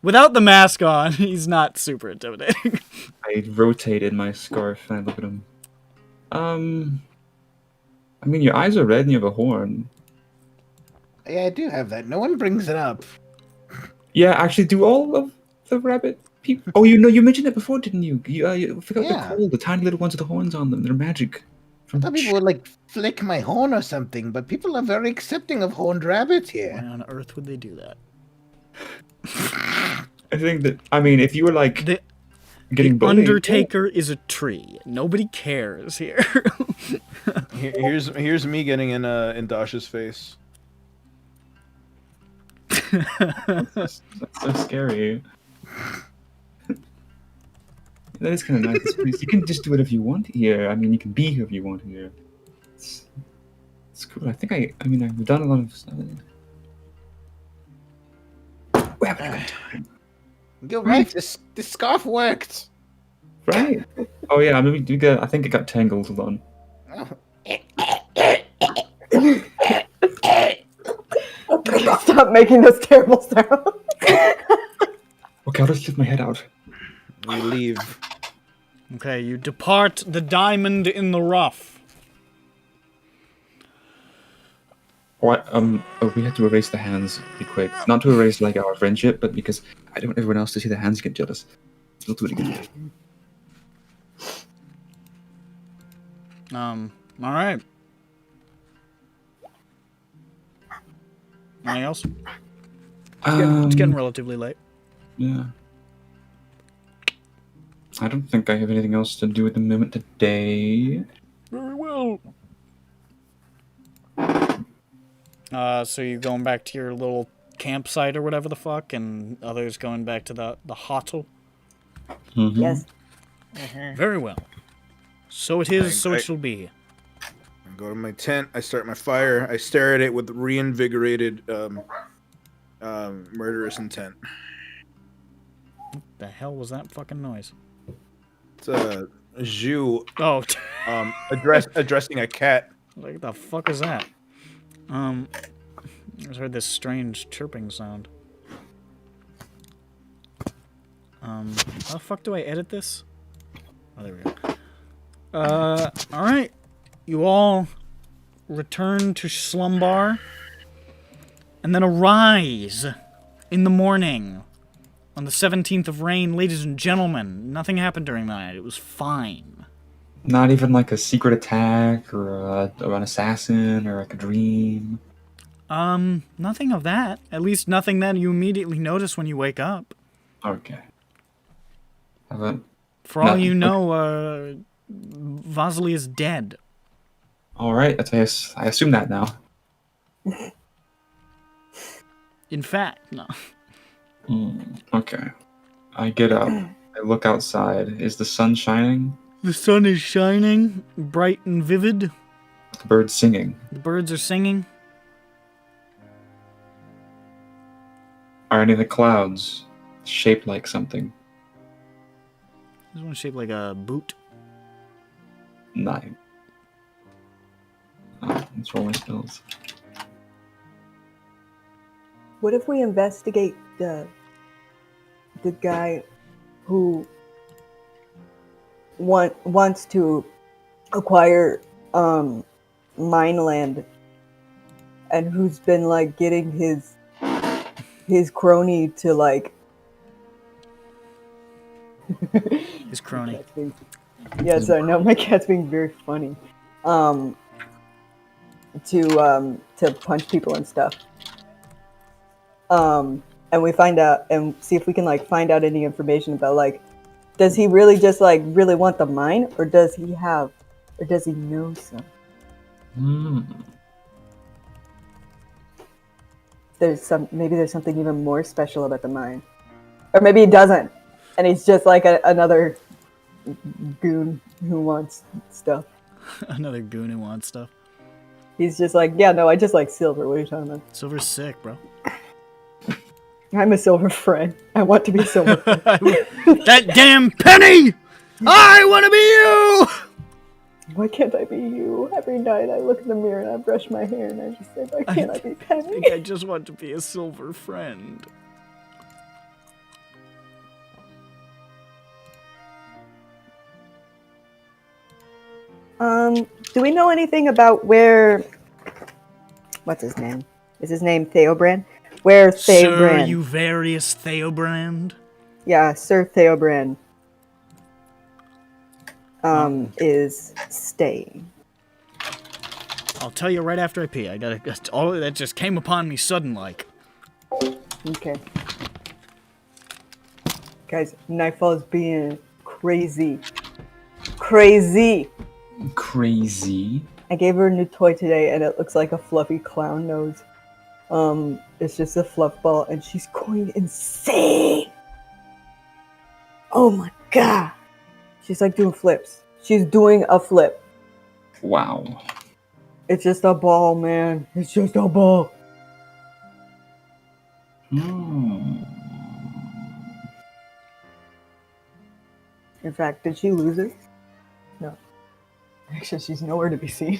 Without the mask on, he's not super intimidating. I rotated my scarf and I look at him. I mean, your eyes are red and you have a horn. Yeah, I do have that. No one brings it up. Yeah, actually, do all of the rabbit people... Oh, you mentioned it before, didn't you? You forgot Yeah. they're cool, the tiny little ones with the horns on them. They're magic. I thought people would like flick my horn or something, but people are very accepting of horned rabbits Why here. on earth would they do that? I think that... I mean, if you were, like, The getting bullied... Undertaker is a tree. Nobody cares here. Here's me getting in Dasha's face. That's so scary. That is kind of nice. You can just do whatever you want here. I mean, you can be whoever you want here. It's cool. I think I've done a lot of stuff. We're having a good time. You're right. This scarf worked. Right? Oh yeah, I think it got tangled. Hold on. Stop making those terrible sounds. Okay, I'll just lift my head out. We leave. Okay, you depart the diamond in the rough. What? We have to erase the hands pretty quick. Not to erase like our friendship, but because I don't want everyone else to see the hands get jealous. We'll do it again. Alright. Anything else? It's getting relatively late. Yeah. I don't think I have anything else to do at the moment today. Very well. So you going back to your little campsite or whatever the fuck, and others going back to the hotel? Mm-hmm. Yes. Very well. So it is, so I- it shall be. I go to my tent. I start my fire. I stare at it with reinvigorated Murderous intent. The hell was that fucking noise? It's a Zhu Oh, addressing a cat. like the fuck is that? I just heard this strange chirping sound. How the fuck do I edit this? Oh, there we go. Alright. You all return to Slumbar and then arise in the morning on the 17th of rain. Ladies and gentlemen, nothing happened during the night. It was fine. Not even like a secret attack or an assassin or like a dream. Nothing of that. At least nothing that you immediately notice when you wake up. Okay. Haven't. For all Nothing. you know, Vasily is dead. All right. I assume that now. In fact, no. Okay. I get up. I look outside. Is the sun shining? The sun is shining, bright and vivid. The birds singing. The birds are singing. Are any of the clouds shaped like something? This one's shaped like a boot. Nine. Let's roll my spells. What if we investigate the guy who wants to acquire Mineland and who's been like getting his crony to like His crony. Yes, I know my cat's being very funny. To punch people and stuff. And we find out and see if we can like find out any information about like, does he really just like really want the mine, or does he know some? Maybe there's something even more special about the mine, or maybe he doesn't, and he's just like another goon who wants stuff. Another goon who wants stuff. He's just like, yeah, no, I just like silver. What are you talking about? Silver's sick, bro. I'm a silver friend. I want to be a silver friend. That damn penny! I want to be you! Why can't I be you? Every night I look in the mirror and I brush my hair and I just say, why can't I be I Penny? think I just want to be a silver friend. Do we know anything about where... What's his name? Is his name Thaobrand? Where Thaobrand... Sir, you various Thaobrand. Yeah, Sir Thaobrand is staying. I'll tell you right after I pee. All that just came upon me sudden like. Okay. Guys, Nightfall is being crazy. Crazy! Crazy. I gave her a new toy today and it looks like a fluffy clown nose. It's just a fluff ball and she's going insane! Oh my god! She's like doing flips. She's doing a flip. Wow. It's just a ball, man. It's just a ball. Hmm. In fact, did she lose it? No. Actually, she's nowhere to be seen.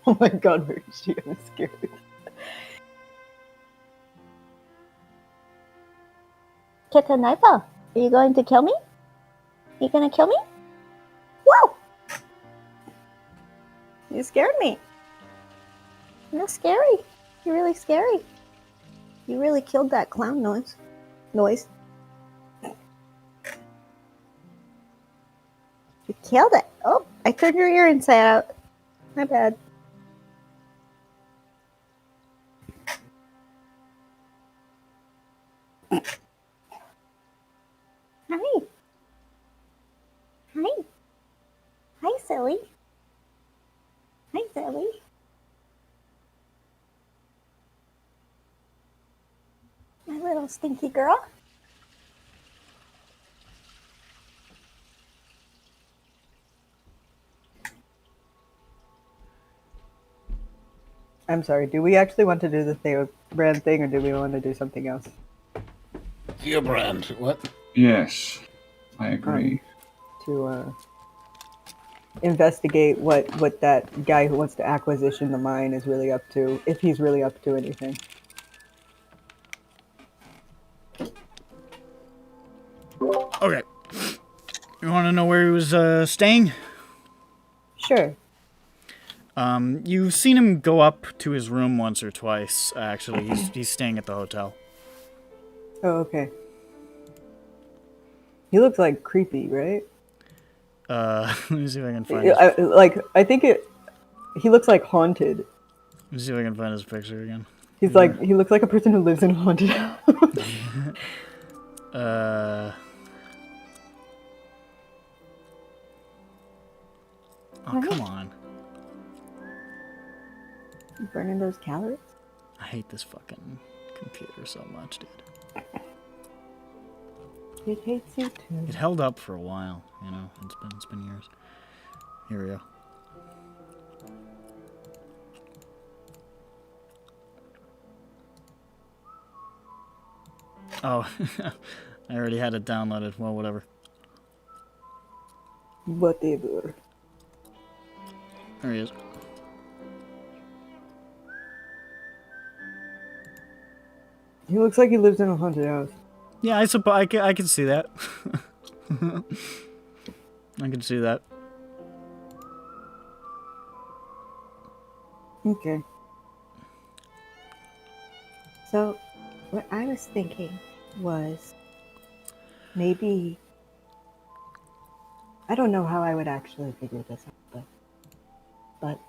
Oh my god, where is she? I'm scared. Kitten Nightfall, are you going to kill me? You gonna kill me? Whoa! You scared me. You're scary. You're really scary. You really killed that clown noise. You killed it. Oh, I turned your ear inside out. My bad. Hi. Hi. Hi, silly. Hi, silly. My little stinky girl. I'm sorry, do we actually want to do the Thaobrand thing, or do we want to do something else? Thiebrand, what? Yes, I agree. To investigate what that guy who wants to acquisition the mine is really up to, if he's really up to anything. Okay. You want to know where he was staying? Sure. You've seen him go up to his room once or twice. Actually, he's staying at the hotel. Oh, okay. He looks like creepy, right? Let me see if I can find. I think he looks like haunted. Let me see if I can find his picture again. He looks like a person who lives in a haunted house. Oh, come on. Burning those calories? I hate this fucking computer so much, dude. It hates you too. It held up for a while, you know. It's been years. Here we go. Oh, I already had it downloaded. Well, whatever. Whatever. There he is. He looks like he lives in a haunted house. Yeah, I suppose I can see that. I can see that. Okay. So, what I was thinking was maybe. I don't know how I would actually figure this out, but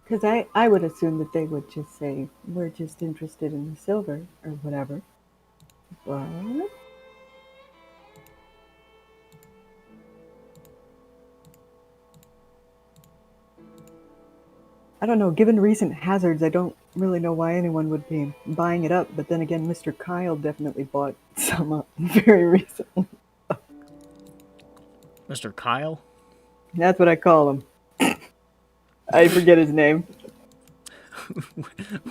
Because I would assume that they would just say, we're just interested in the silver, or whatever. But I don't know, given recent hazards, I don't really know why anyone would be buying it up. But then again, Mr. Kyle definitely bought some up very recently. Mr. Kyle? That's what I call him. I forget his name.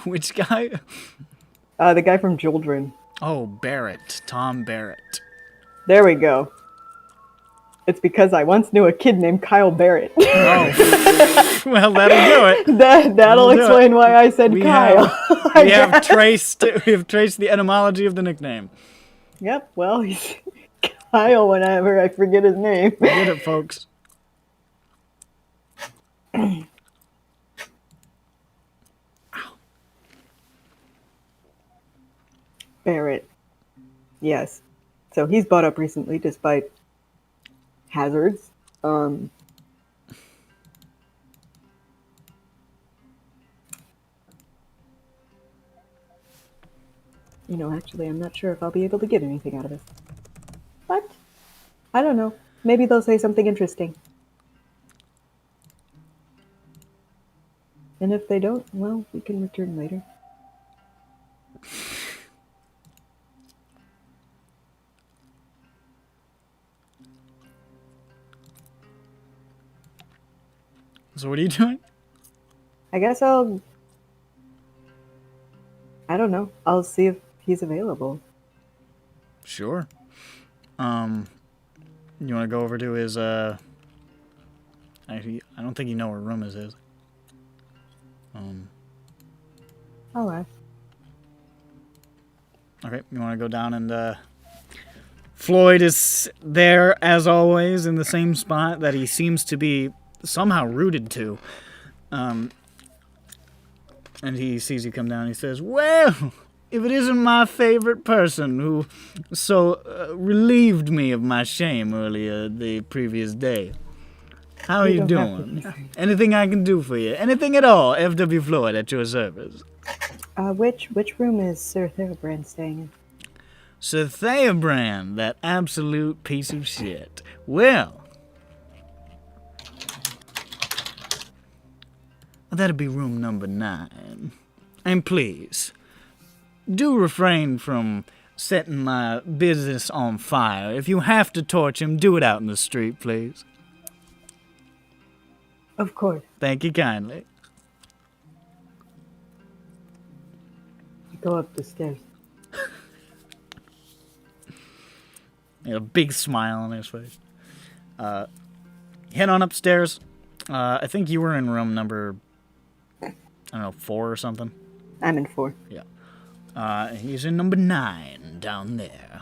Which guy? The guy from Jildren. Oh, Barrett. Tom Barrett. There we go. It's because I once knew a kid named Kyle Barrett. Oh. Well, that'll do it. That'll We'll do explain it. why I said We Kyle. We have traced the etymology of the nickname. Yep, well, he's Kyle whenever I forget his name. We did it, folks. Barrett. Yes. So he's bought up recently despite hazards. You know, actually, I'm not sure if I'll be able to get anything out of it. But, I don't know. Maybe they'll say something interesting. And if they don't, well, we can return later. So what are you doing? I guess I don't know. I'll see if he's available. Sure. You want to go over to his, Actually, I don't think you know where room is his. I'll ask. Okay, you want to go down and, Floyd is there, as always, in the same spot that he seems to be somehow rooted to. And he sees you come down and he says, well, if it isn't my favorite person who so relieved me of my shame earlier the previous day. How are you doing? Anything I can do for you? Anything at all? F.W. Floyd at your service. Which room is Sir Thaobrand staying in? Sir Thaobrand, that absolute piece of shit. Well, that'd be room number 9. And please, do refrain from setting my business on fire. If you have to torch him, do it out in the street, please. Of course. Thank you kindly. Go up the stairs. A big smile on his face. Head on upstairs. I think you were in room number, I don't know, 4 or something. I'm in 4. Yeah. He's in number 9 down there.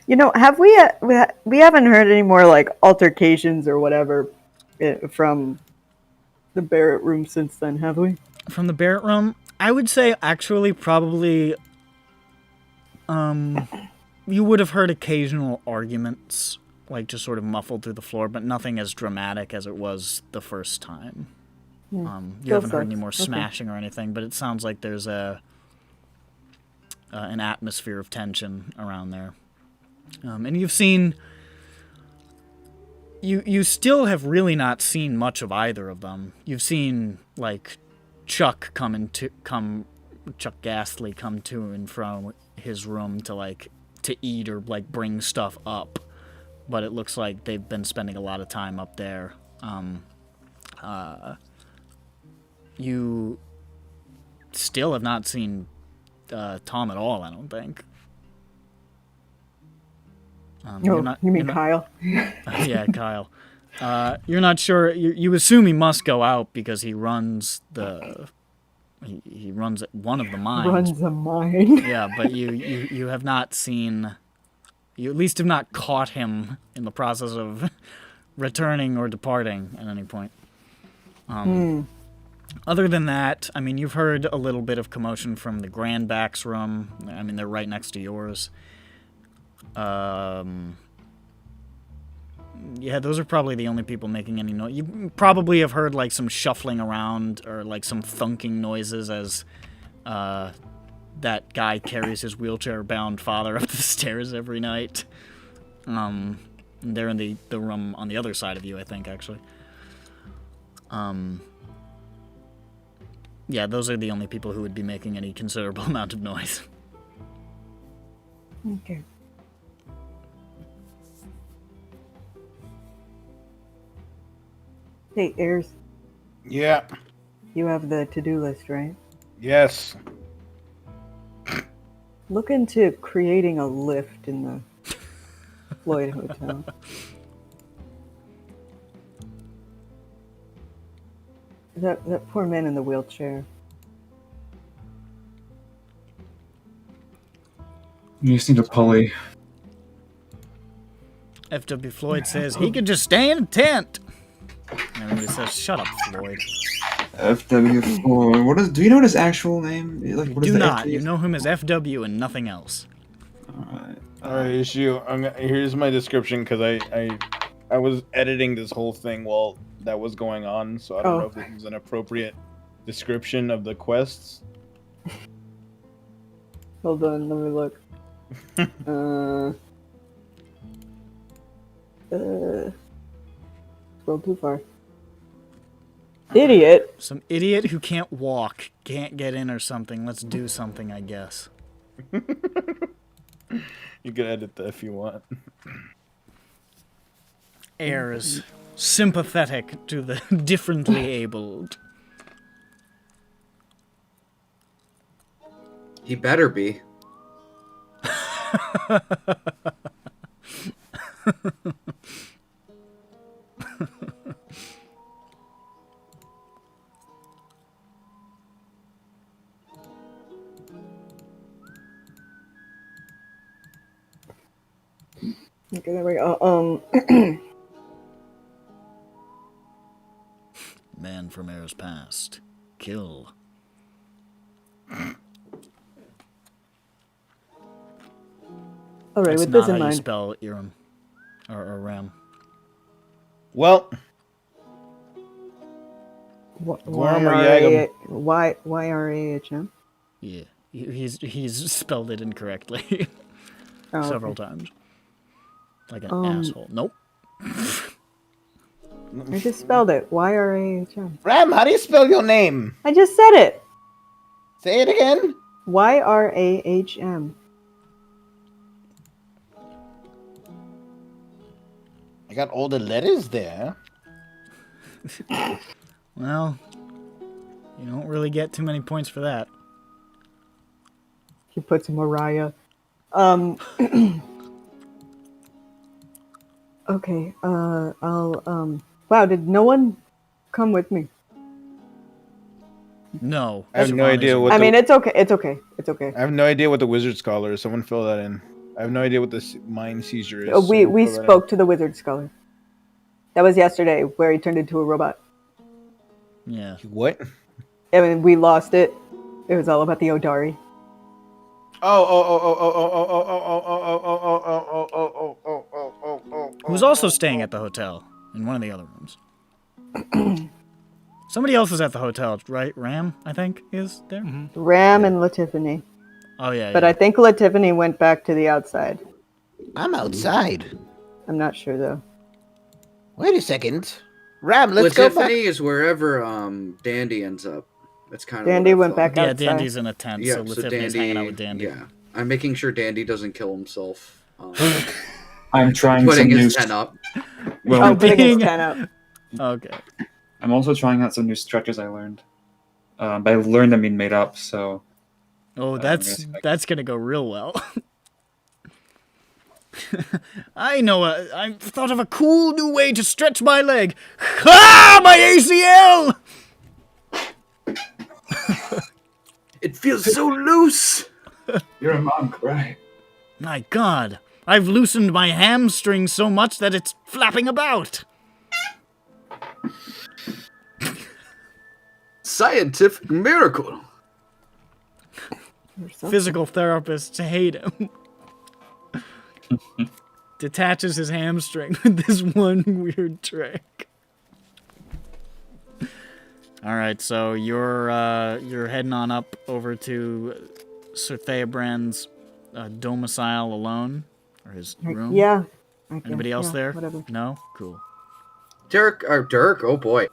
You know, have we haven't heard any more like altercations or whatever from the Barrett room since then, have we? From the Barrett room, I would say actually probably you would have heard occasional arguments, like just sort of muffled through the floor, but nothing as dramatic as it was the first time. You haven't heard any more smashing or anything, but it sounds like there's an atmosphere of tension around there. And you've seen... You still have really not seen much of either of them. You've seen, like, Chuck Ghastly come to and from his room to eat or, like, bring stuff up. But it looks like they've been spending a lot of time up there. You still have not seen Tom at all, I don't think. You mean Kyle? Yeah, Kyle. You're not sure. You assume he must go out because he runs he runs one of the mines. Runs a mine. Yeah, but you have not seen. You at least have not caught him in the process of returning or departing at any point. Other than that, I mean, you've heard a little bit of commotion from the Grandback's room. I mean, they're right next to yours. Yeah, those are probably the only people making any noise. You probably have heard, like, some shuffling around or, like, some thunking noises as that guy carries his wheelchair-bound father up the stairs every night. They're in the room on the other side of you, I think, actually. Yeah, those are the only people who would be making any considerable amount of noise. Okay. Hey, Ayers, Yeah. you have the to-do list, right? Yes. Look into creating a lift in the Floyd Hotel. That poor man in the wheelchair. You just need a pulley. F.W. Floyd says he could just stay in a tent. And then he says, "Shut up, Floyd." FW4. What is? Do you know what his actual name? Like, what is Do the not. FW? You know him as FW and nothing else. Alright. Alright, issue. Here's my description because I was editing this whole thing while that was going on, so I don't know if this is an appropriate description of the quests. Hold on, let me look. Scroll too far. Idiot! Some idiot who can't walk, can't get in or something. Let's do something, I guess. You can edit that if you want. Heirs, sympathetic to the differently abled. He better be. Okay, there we go. Man from heirs past. Kill. Alright, That's with not this in how you mind. spell Iram. Or Ram. Well, Goram or Yagam? Y-R-A-H-M? Yeah. He's spelled it incorrectly. Oh, several okay. times. Like an asshole. Nope. I just spelled it. Y-R-A-H-M. Ram, how do you spell your name? I just said it. Say it again. Y-R-A-H-M. I got all the letters there. Well, you don't really get too many points for that. He puts Mariah. Okay, I'll, wow, did no one come with me? No. I have no Siobhan idea isn't. what I the- mean, it's okay, it's okay, it's okay. I have no idea what the wizard scholar is. Someone fill that in. I have no idea what this mind seizure is. We Someone fill that in. spoke to the wizard scholar. That was yesterday, where he turned into a robot. Yeah. What? I mean, we lost it. It was all about the Odari. Who's also staying at the hotel in one of the other rooms. Somebody else is at the hotel, right? Ram, I think, is there. Ram and Latiffany. Oh yeah. But yeah. I think Latiffany went back to the outside. I'm outside. I'm not sure though. Wait a second. Ram, let's go back. Tiffany is wherever Dandy ends up. That's kind of Dandy what I went thought. back Yeah, outside. Dandy's in a tent, Yeah, so so Latifany's Dandy. hanging out with Dandy. Yeah, I'm making sure Dandy doesn't kill himself. I'm trying Putting some new. his tent up. Well, Oh, putting his being- tent out. Okay. I'm also trying out some new stretches I learned. By learned, I mean made up. So Oh, yes, that's gonna go real well. I know. I've thought of a cool new way to stretch my leg. Ah, my ACL! It feels so loose. you're a monk, right? My God, I've loosened my hamstring so much that it's flapping about. Scientific miracle. Physical therapists hate him. Detaches his hamstring with this one weird trick. All right, so you're heading on up over to Sir Thaobrand's domicile alone, or his room. Yeah. I guess, Anybody else yeah, there? Whatever. No. Cool. Dirk, oh boy.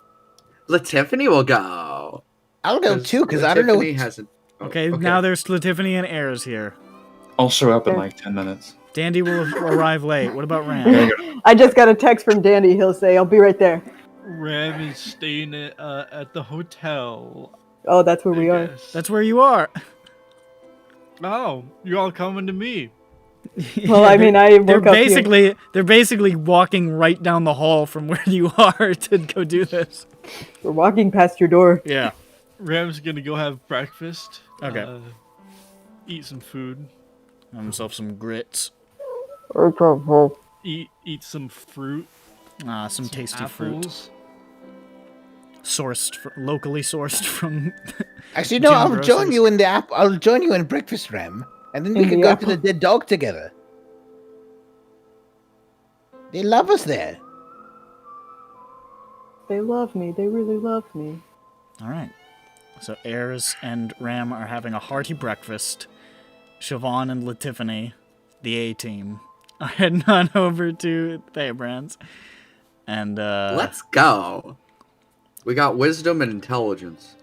Latiffany will go. I'll go too, because I don't know. Latiffany hasn't. Oh, Okay, now there's Tiffany and Ayers here. I'll show up in like 10 minutes. Dandy will arrive late. What about Ram? I just got a text from Dandy. He'll say, "I'll be right there." Ram is staying at the hotel. Oh, that's where we I are. guess. That's where you are. Oh, you're all coming to me. Well, I mean, I They're woke up here. basically walking right down the hall from where you are to go do this. We're walking past your door. Yeah. Ram's gonna go have breakfast. Okay. Eat some food. Have himself some grits. Eat some fruit. Some tasty fruit. Apples. Locally sourced from. Actually, no. Jim I'll Grocer's. join you in the app. I'll join you in breakfast, Ram, and then we In can the go apple. to the dead dog together. They love us there. They love me. They really love me. All right. So Ayers and Ram are having a hearty breakfast. Siobhan and Latiffany, the A team, are heading on over to Thaobrand's. And Let's go. We got wisdom and intelligence.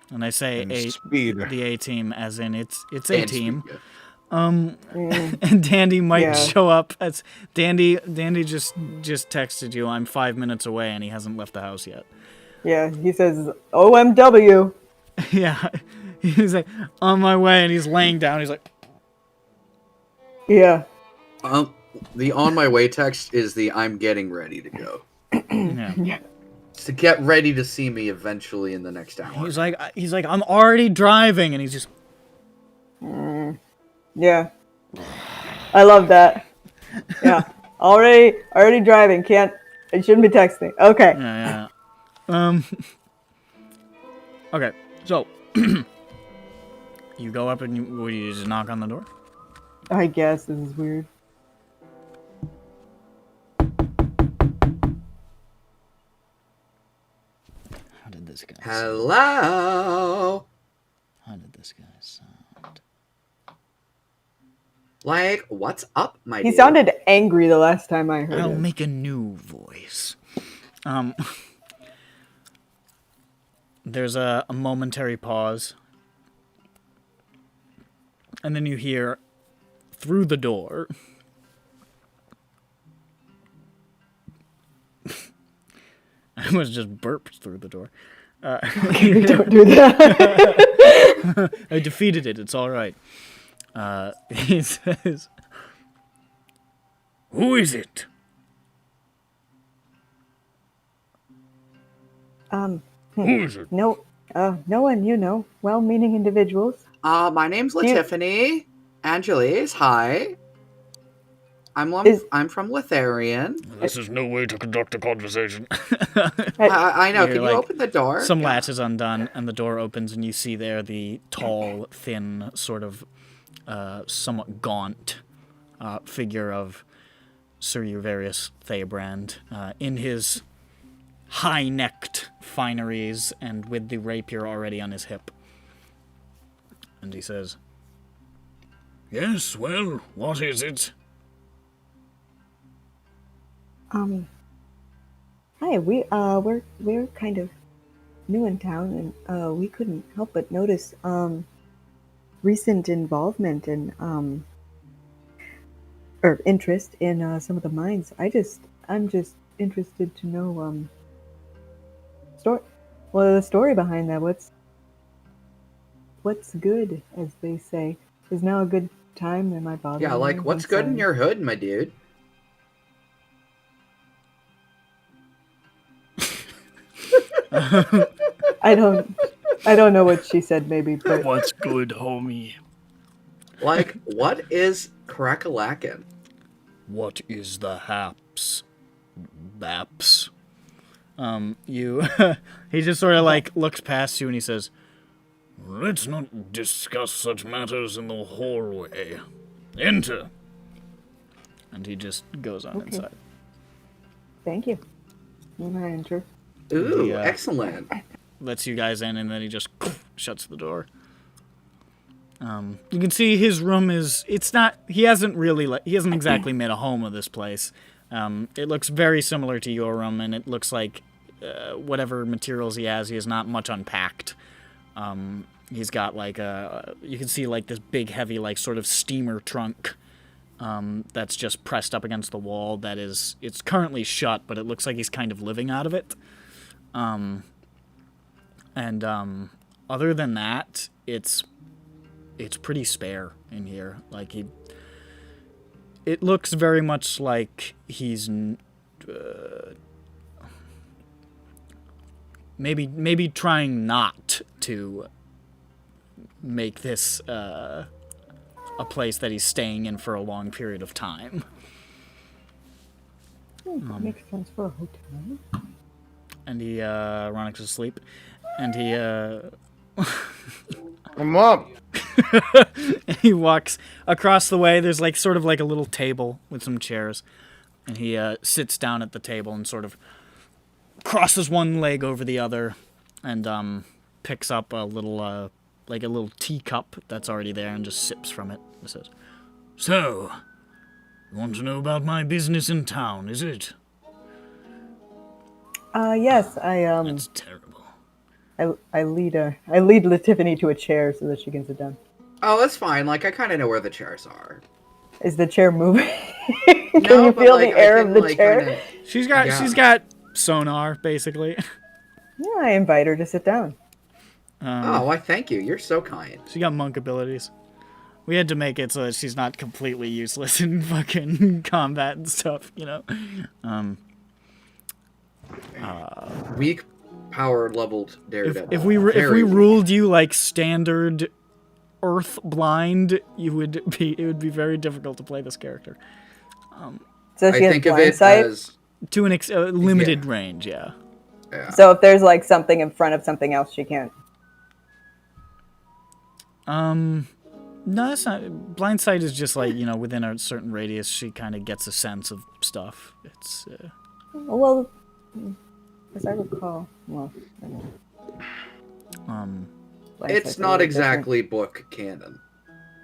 and I say And A, speed. the A team, as in it's A And team. speed, yeah. And Dandy might Yeah. show up. As Dandy just texted you. I'm 5 minutes away, and he hasn't left the house yet. Yeah, he says OMW. Yeah, he's like on my way, and he's laying down. He's like, Yeah. The on my way text is the I'm getting ready to go. yeah. It's to get ready to see me eventually in the next hour. He's like, I'm already driving, and he's just. Yeah. I love that. Yeah. Already driving. I shouldn't be texting. Okay. Yeah. Okay, so you go up and you just knock on the door. I guess this is weird. How did this guy? Hello. How did this guy sound? Like, what's up, my He dude? sounded angry the last time I heard I'll him. make a new voice. There's a momentary pause. And then you hear, through the door... I was just burped through the door. Don't do that. I defeated it. It's all right. He says, "Who is it?" Who is it? No one, well-meaning individuals. My name's Tiffany. Angeles, hi. I'm from Litharian. This is no way to conduct a conversation. I know. You're Can you like- open the door? Some latch is undone, and the door opens, and you see there the tall, thin, sort of somewhat gaunt figure of Sir Uvarius Thaobrand in his high-necked fineries and with the rapier already on his hip. And he says, "Yes, well, what is it?" Hi, we're kind of new in town, and we couldn't help but notice recent involvement and or interest in some of the mines. I'm just interested to know the story behind that. What's good, as they say. Is now a good time? Am I bothering? Yeah, like, you? what's I'm good in sorry. your hood, my dude? I don't know what she said, maybe, but What's good, homie? Like, what is crack-a-lackin'? What is the haps? Baps? You... he just sort of, like, looks past you and he says, "Let's not discuss such matters in the hallway. Enter." And he just goes on Okay. inside. thank you. When I enter, Ooh, Yeah. excellent. Lets you guys in, and then he just shuts the door. You can see his room is... It's not... He hasn't exactly made a home of this place. It looks very similar to your room, and it looks like whatever materials he has not much unpacked. He's got, like, you can see, like, this big, heavy, like, sort of steamer trunk that's just pressed up against the wall that is... It's currently shut, but it looks like he's kind of living out of it. Other than that, it's pretty spare in here. Like, it looks very much like he's maybe trying not to make this a place that he's staying in for a long period of time. that makes sense for a hotel. And he Ronix is asleep, and he I'm up. he walks across the way. There's like sort of like a little table with some chairs, and he sits down at the table and sort of crosses one leg over the other, and picks up a little like a little teacup that's already there and just sips from it. He says, "So, you want to know about my business in town, is it?" Yes, That's terrible. I lead Tiffany to a chair so that she can sit down. Oh, that's fine. Like, I kind of know where the chairs are. Is the chair moving? Can No, you but, feel like, the I air can, of the like, chair? kinda- She's got sonar basically. Yeah, I invite her to sit down. Oh, why, thank you. You're so kind. She got monk abilities. We had to make it so that she's not completely useless in fucking combat and stuff, you know? Weak power leveled Daredevil. If we Very weak. ruled you like standard Earth blind, it would be very difficult to play this character. So I she has think of blind it sight. as To an limited range, yeah. So if there's like something in front of something else, she can't. No, that's not. Blind sight is just like, you know, within a certain radius, she kind of gets a sense of stuff. It's Well, as I recall, well, blind it's sight's a not little exactly book canon.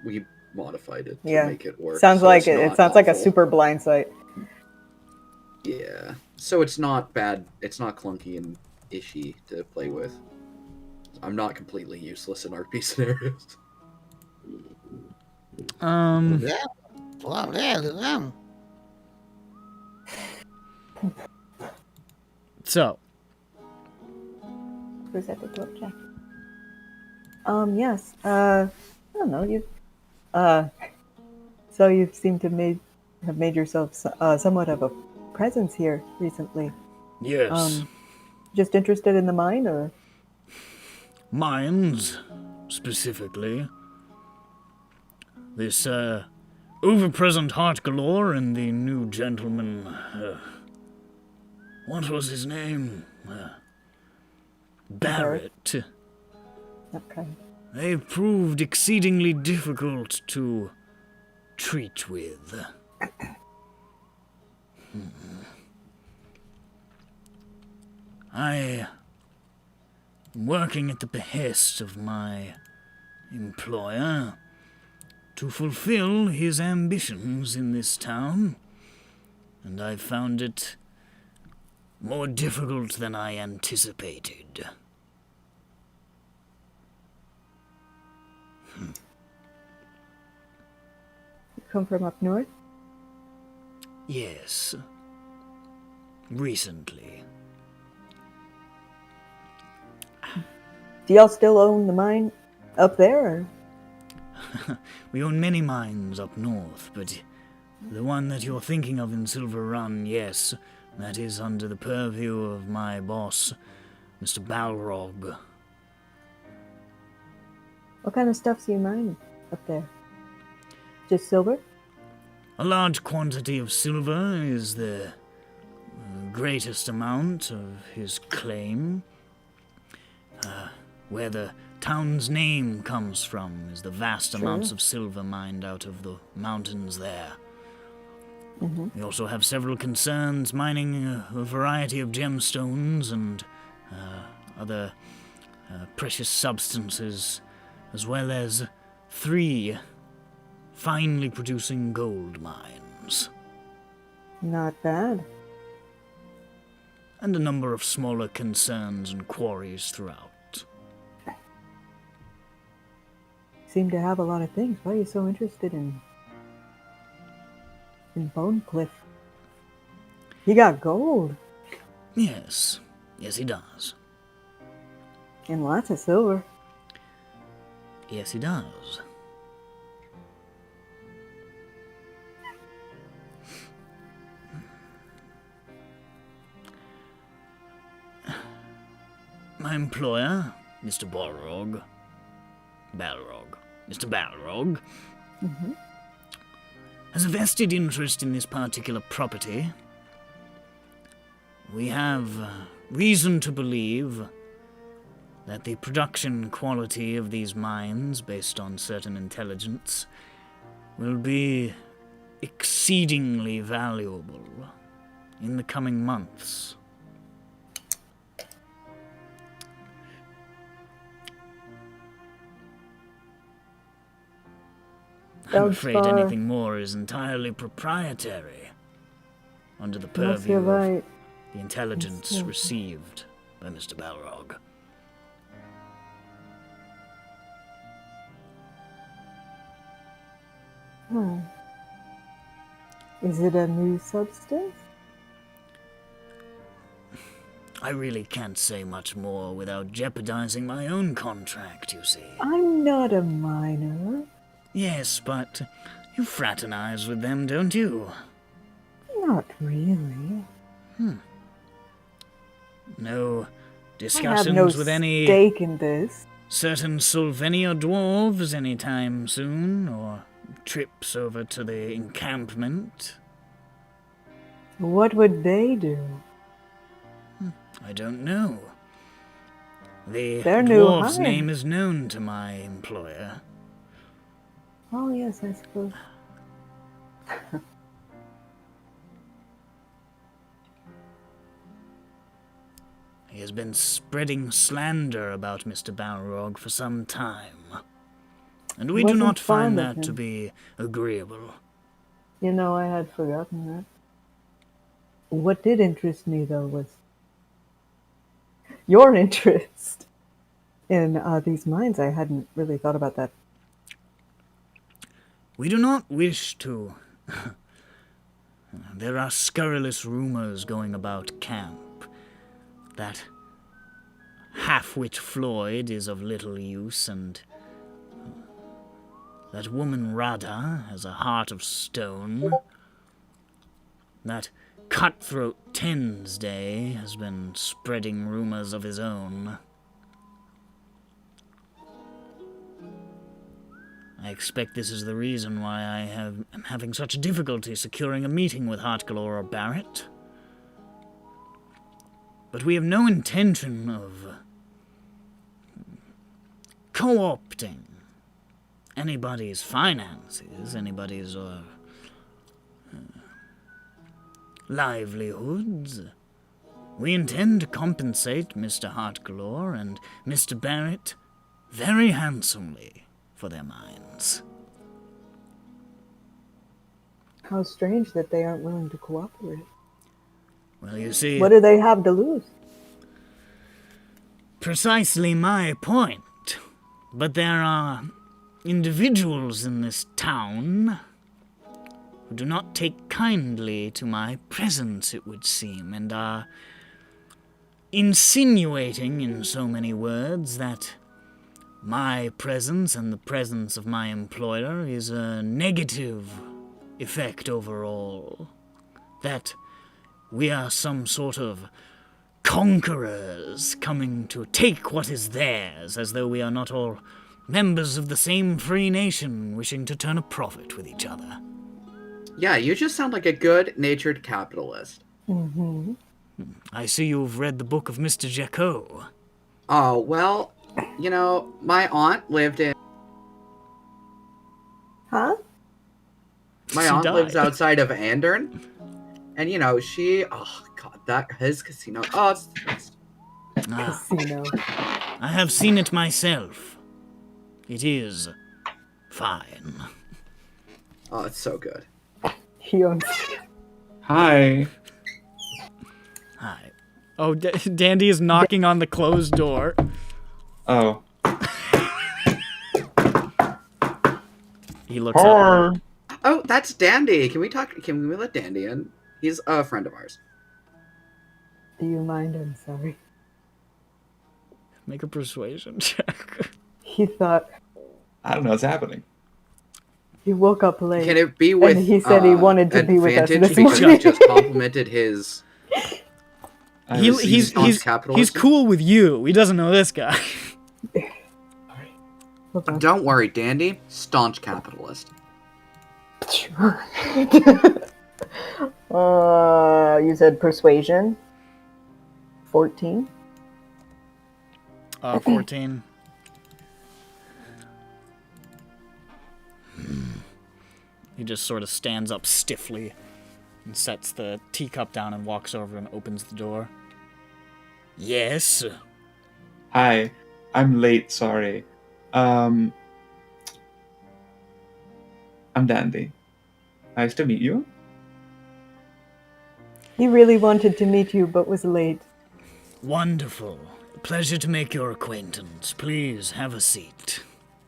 We modified it to Yeah. make it work. Sounds so like it's it. It not sounds like a awful. super blind sight. Yeah. So it's not bad. It's not clunky and ishy to play with. I'm not completely useless in RP scenarios. Yeah. Wow, yeah. So, Who's at the door, Jack? Yes. I don't know. So you seem to have made yourself somewhat of a presence here recently. yes. Just interested in the mine, or? Mines, specifically. This, over-present Heart Galore and the new gentleman, what was his name? Barrett. Okay. They proved exceedingly difficult to treat with. I am working at the behest of my employer to fulfill his ambitions in this town, and I found it more difficult than I anticipated. You come from up north? Yes. Recently. Do y'all still own the mine up there? Or? We own many mines up north, but the one that you're thinking of in Silver Run, yes, that is under the purview of my boss, Mr. Balrog. What kind of stuff do you mine up there? Just silver? A large quantity of silver is the greatest amount of his claim. Where the town's name comes from is the vast amounts of silver mined out of the mountains there. We also have several concerns mining a variety of gemstones and other precious substances, as well as 3 finely producing gold mines. Not bad. And a number of smaller concerns and quarries throughout. Seem to have a lot of things. Why are you so interested in Bone Cliff? He got gold. Yes, he does. And lots of silver. Yes, he does. My employer, Mr. Balrog, Mr. Balrog, has a vested interest in this particular property. We have reason to believe that the production quality of these mines, based on certain intelligence, will be exceedingly valuable in the coming months. I'm afraid anything more is entirely proprietary, under the purview of the intelligence received by Mr. Balrog. Is it a new substance? I really can't say much more without jeopardizing my own contract, you see. I'm not a miner. Yes, but you fraternize with them, don't you? Not really. No I discussions have no with any stake in this. certain Sylvania dwarves anytime soon, or trips over to the encampment? What would they do? I don't know. The They're new dwarf's hire. name is known to my employer. Oh, yes, I suppose. He has been spreading slander about Mr. Balrog for some time. And we do Wasn't not find fond of that to him. be agreeable. You know, I had forgotten that. What did interest me, though, was your interest in these mines. I hadn't really thought about that. We do not wish to. There are scurrilous rumors going about camp that half-wit Floyd is of little use, and that woman Radha has a heart of stone, that cutthroat Tensday has been spreading rumors of his own. I expect this is the reason why I am having such difficulty securing a meeting with Hartgalor or Barrett. But we have no intention of co-opting anybody's finances, anybody's livelihoods. We intend to compensate Mr. Hartgalor and Mr. Barrett very handsomely for their mines. How strange that they aren't willing to cooperate. Well, you see, What do they have to lose? precisely my point. But there are individuals in this town who do not take kindly to my presence, it would seem, and are insinuating in so many words that my presence and the presence of my employer is a negative effect overall. That we are some sort of conquerors coming to take what is theirs, as though we are not all members of the same free nation wishing to turn a profit with each other. Yeah, you just sound like a good-natured capitalist. Mm-hmm. I see you've read the book of Mr. Jacot. Oh, well, you know, my aunt lived in... Huh? My She aunt died. lives outside of Andern. And, you know, she... Oh, God, his casino... Oh, it's the best. Ah, Casino. I have seen it myself. It is fine. Oh, it's so good. He owns. Hi. Hi. Oh, Dandy is knocking on the closed door. Oh. He looks up. Oh, that's Dandy. Can we let Dandy in? He's a friend of ours. Do you mind? I'm sorry. Make a persuasion check. He thought I don't know what's happening. he woke up late. Can it be with And he said he wanted to be with us advantage this because he morning. just complimented his... He's capitalism? cool with you. He doesn't know this guy. Hold on. Don't worry, Dandy. Staunch capitalist. You said persuasion. 14. 14. He just sort of stands up stiffly and sets the teacup down and walks over and opens the door. Yes? Hi. I'm late, sorry. I'm Dandy. Nice to meet you. He really wanted to meet you, but was late. Wonderful. Pleasure to make your acquaintance. Please have a seat.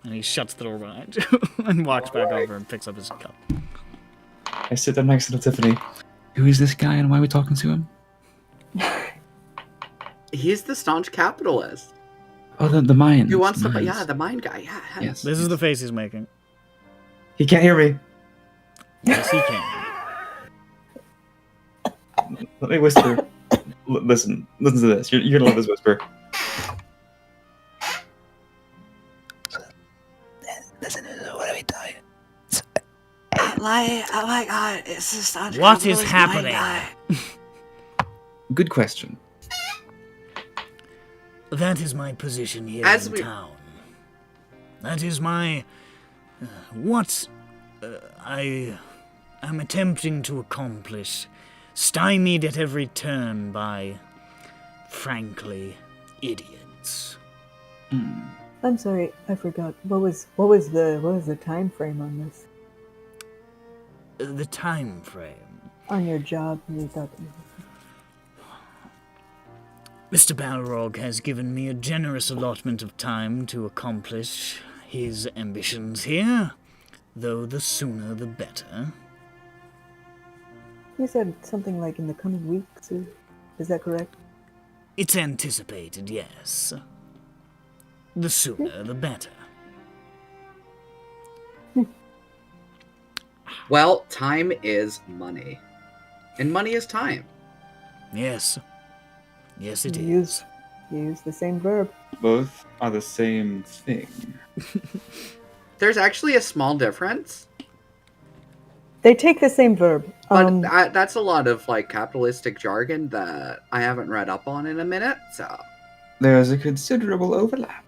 And he shuts the door behind you and walks back over and picks up his cup. I sit down next to Tiffany. Who is this guy and why are we talking to him? He's the staunch capitalist. Oh, the mines. Who wants to... mines. Yeah, the mine guy. Yeah. Yes. This is the face he's making. He can't hear me. Yes, he can. Let me whisper. Listen to this. You're gonna love this whisper. Listen, what are we doing? It's the staunch What is capitalist mine happening? guy. Good question. That is my position here As in we- town. That is my... what I am attempting to accomplish, stymied at every turn by, frankly, idiots. I'm sorry, I forgot. What was the time frame on this? The time frame. On your job, you thought. Mr. Balrog has given me a generous allotment of time to accomplish his ambitions here, though the sooner the better. You said something like in the coming weeks, is that correct? It's anticipated, yes. The sooner the better. Well, time is money. And money is time. Yes. Yes, it You is. use the same verb. Both are the same thing. There's actually a small difference. They take the same verb. But that's a lot of like capitalistic jargon that I haven't read up on in a minute, so. There's a considerable overlap.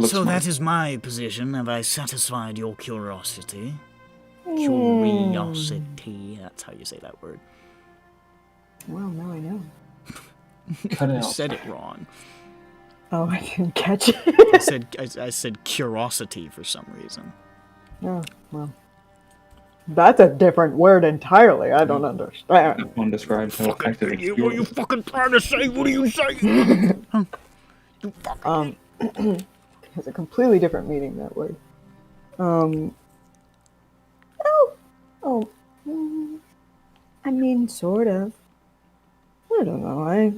So that is my position. Have I satisfied your curiosity? Curiosity. That's how you say that word. Well, now I know. Cut it You out. said it wrong. Oh, I didn't catch it. I said curiosity for some reason. Oh, well. That's a different word entirely. I don't understand. That one describes how effective it's What are you fucking trying to say? What are you saying? You fucking Has a completely different meaning, that word. I mean, sort of. I don't know, I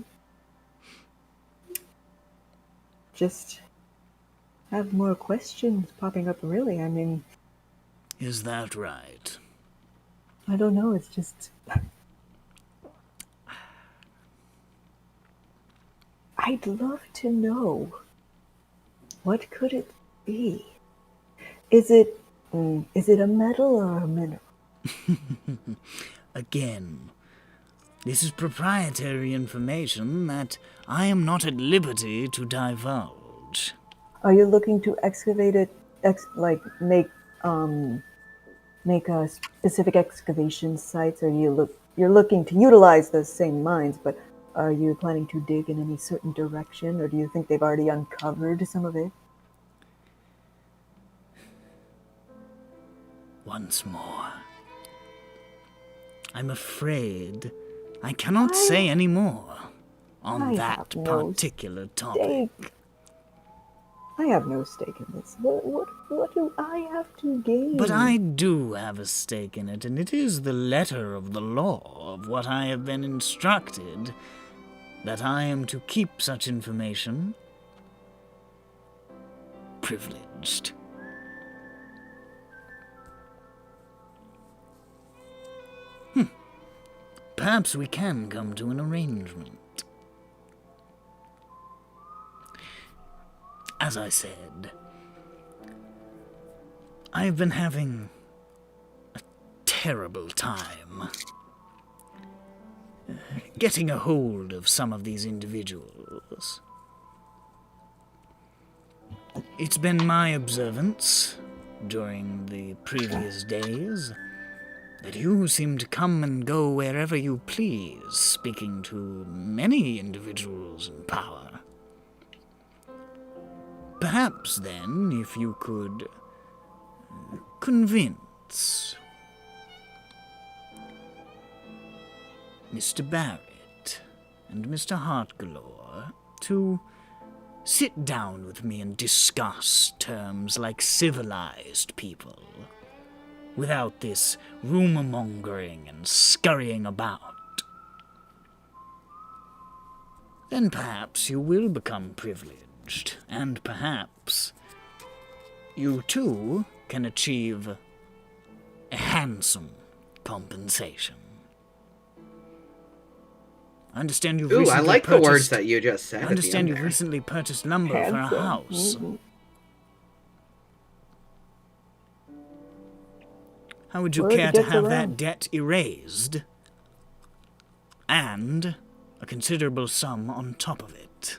just have more questions popping up, really. I mean, Is that right? I don't know, it's just... I'd love to know. What could it be? Is it a metal or a mineral? Again, this is proprietary information that I am not at liberty to divulge. Are you looking to excavate it, make specific excavation sites, or you're looking to utilize those same mines, but are you planning to dig in any certain direction, or do you think they've already uncovered some of it? Once more. I'm afraid I cannot say any more on I that have no particular topic. Stake. I have no stake in this. What do I have to gain? But I do have a stake in it, and it is the letter of the law of what I have been instructed, that I am to keep such information privileged. Perhaps we can come to an arrangement. As I said, I've been having a terrible time getting a hold of some of these individuals. It's been my observance during the previous days that you seem to come and go wherever you please, speaking to many individuals in power. Perhaps, then, if you could convince Mr. Barrett and Mr. Heartgalore to sit down with me and discuss terms like civilized people, without this rumor-mongering and scurrying about, then perhaps you will become privileged, and perhaps you too can achieve a handsome compensation. I understand you've recently I like purchased, the words that you just said. I understand you've recently purchased lumber for a house. Mm-hmm. How would you Word care to gets have around. that debt erased? And a considerable sum on top of it.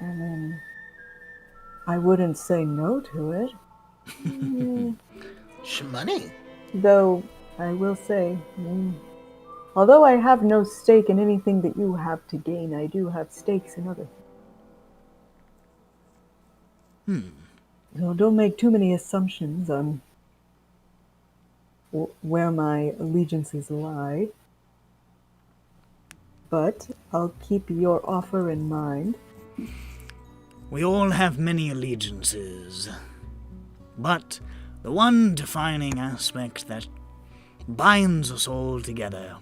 I mean, I wouldn't say no to it. Money. Though, I will say, Although I have no stake in anything that you have to gain, I do have stakes in other things. So don't make too many assumptions on where my allegiances lie. But I'll keep your offer in mind. We all have many allegiances, but the one defining aspect that binds us all together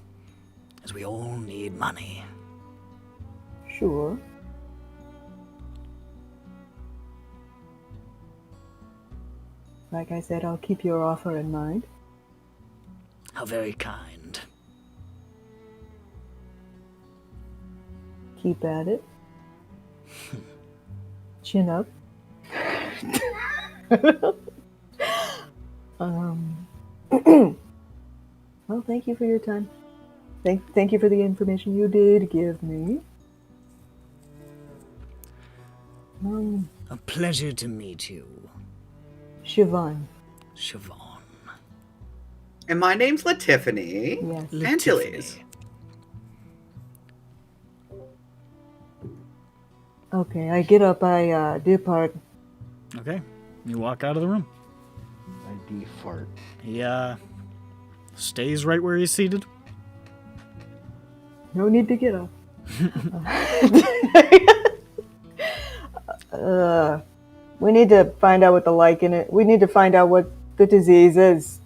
is we all need money. Sure. Like I said, I'll keep your offer in mind. How very kind. Keep at it. Chin up. Well, thank you for your time. Thank you for the information you did give me. A pleasure to meet you, Siobhan. Siobhan. And my name's Latiffany. Yes. Antilles. Okay, I get up, I depart. Okay, you walk out of the room. I defart. He, stays right where he's seated. No need to get up. We need to find out what the lichen is. We need to find out what the disease is.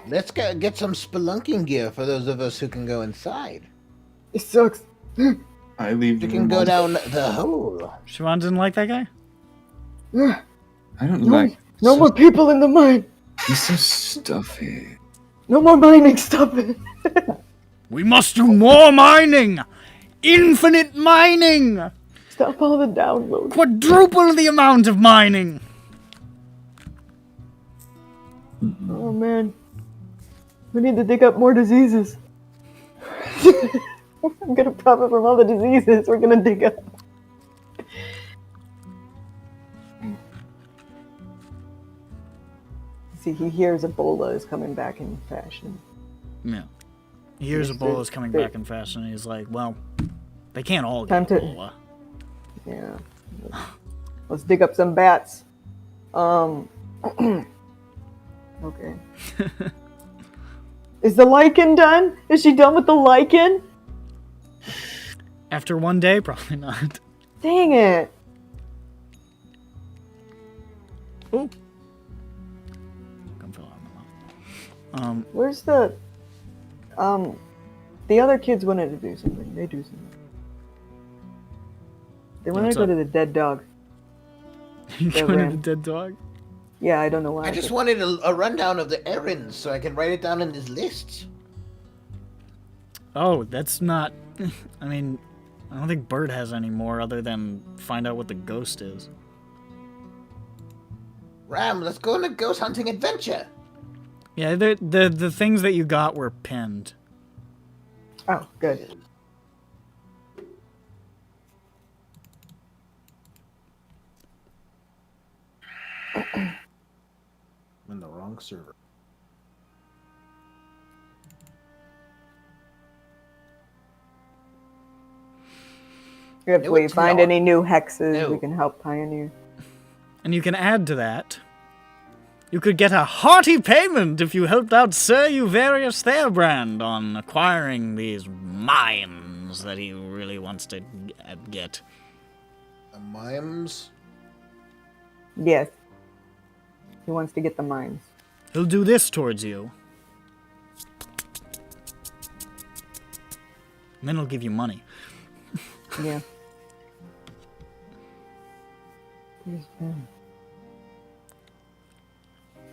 Let's get some spelunking gear for those of us who can go inside. It sucks. I leave You the can room go also. down the hole. Siobhan didn't like that guy? I don't like. No more people in the mine. He's so stuffy. No more mining stuff. We must do more mining! Infinite mining! Stop all the downloads. Quadruple the amount of mining! Oh man. We need to dig up more diseases. I'm gonna profit from all the diseases we're gonna dig up. See, he hears Ebola is coming back in fashion. Yeah. He hears Yes, Ebola's coming they- back in fashion, and he's like, well, they can't all Time get to- Ebola. Yeah. Let's dig up some bats. Okay. Is the lichen done? Is she done with the lichen? After one day, probably not. Dang it. Oh. Come fill out my mouth. Where's the other kids wanted to do something. They do something. They wanted What's to go up? to the dead dog. You Yeah, going to Ram. the dead dog? Yeah, I don't know why. I just wanted a rundown of the errands so I can write it down in this list. Oh, that's not... I mean, I don't think Bert has any more other than find out what the ghost is. Ram, let's go on a ghost hunting adventure. Yeah, the things that you got were pinned. Oh, good. I'm in the wrong server. If No, we it's find not. any new hexes, No. we can help Pioneer. And you can add to that, you could get a hearty payment if you helped out Sir Uvarius Thaobrand on acquiring these mines that he really wants to get. The mimes? Yes. He wants to get the mines. He'll do this towards you. And then he'll give you money. Yeah. Where's Ben?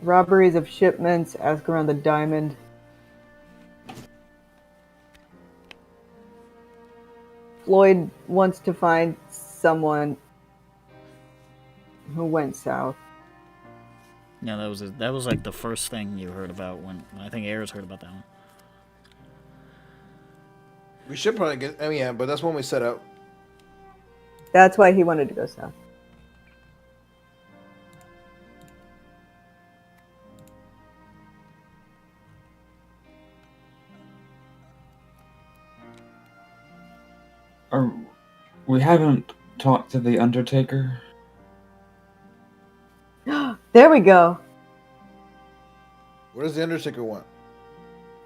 Robberies of shipments, ask around the diamond. Floyd wants to find someone who went south. Yeah, that was like the first thing you heard about when I think Ayers heard about that one. We should probably get. I mean, yeah, but that's when we set out. That's why he wanted to go south. We haven't talked to the Undertaker. There we go. What does the Undertaker want?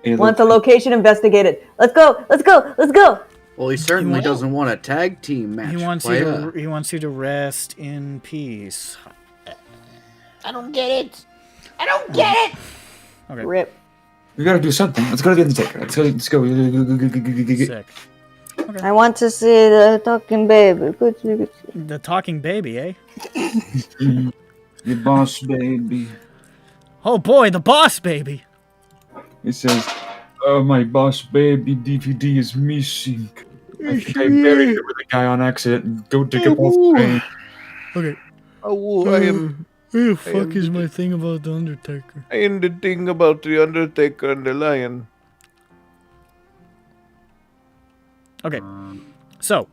Want the location investigated. Let's go. Let's go. Let's go. Well, he certainly won't. doesn't want a tag team match. He wants player. he wants you to rest in peace. I don't get it. I don't get it. Okay. Rip. We gotta do something. Let's go to the Undertaker. Let's go. Sick. I want to see the talking baby. The talking baby, eh? The boss baby. Oh boy, the boss baby. It says, "Oh, my boss baby DVD is missing. I think I buried it with a guy on accident. Go dig up all the brain." Okay. Oh, I am. Who the fuck is my thing about the Undertaker? I am the thing about the Undertaker and the Lion. Okay. So,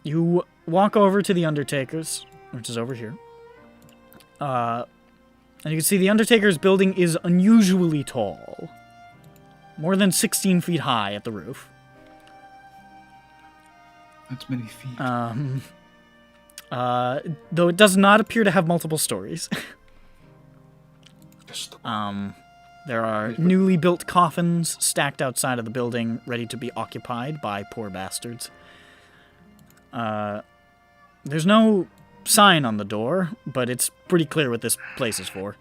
you walk over to the Undertaker's, which is over here. And you can see the Undertaker's building is unusually tall. More than 16 feet high at the roof. That's many feet. Though it does not appear to have multiple stories. There are newly built coffins stacked outside of the building, ready to be occupied by poor bastards. There's no sign on the door, but it's pretty clear what this place is for.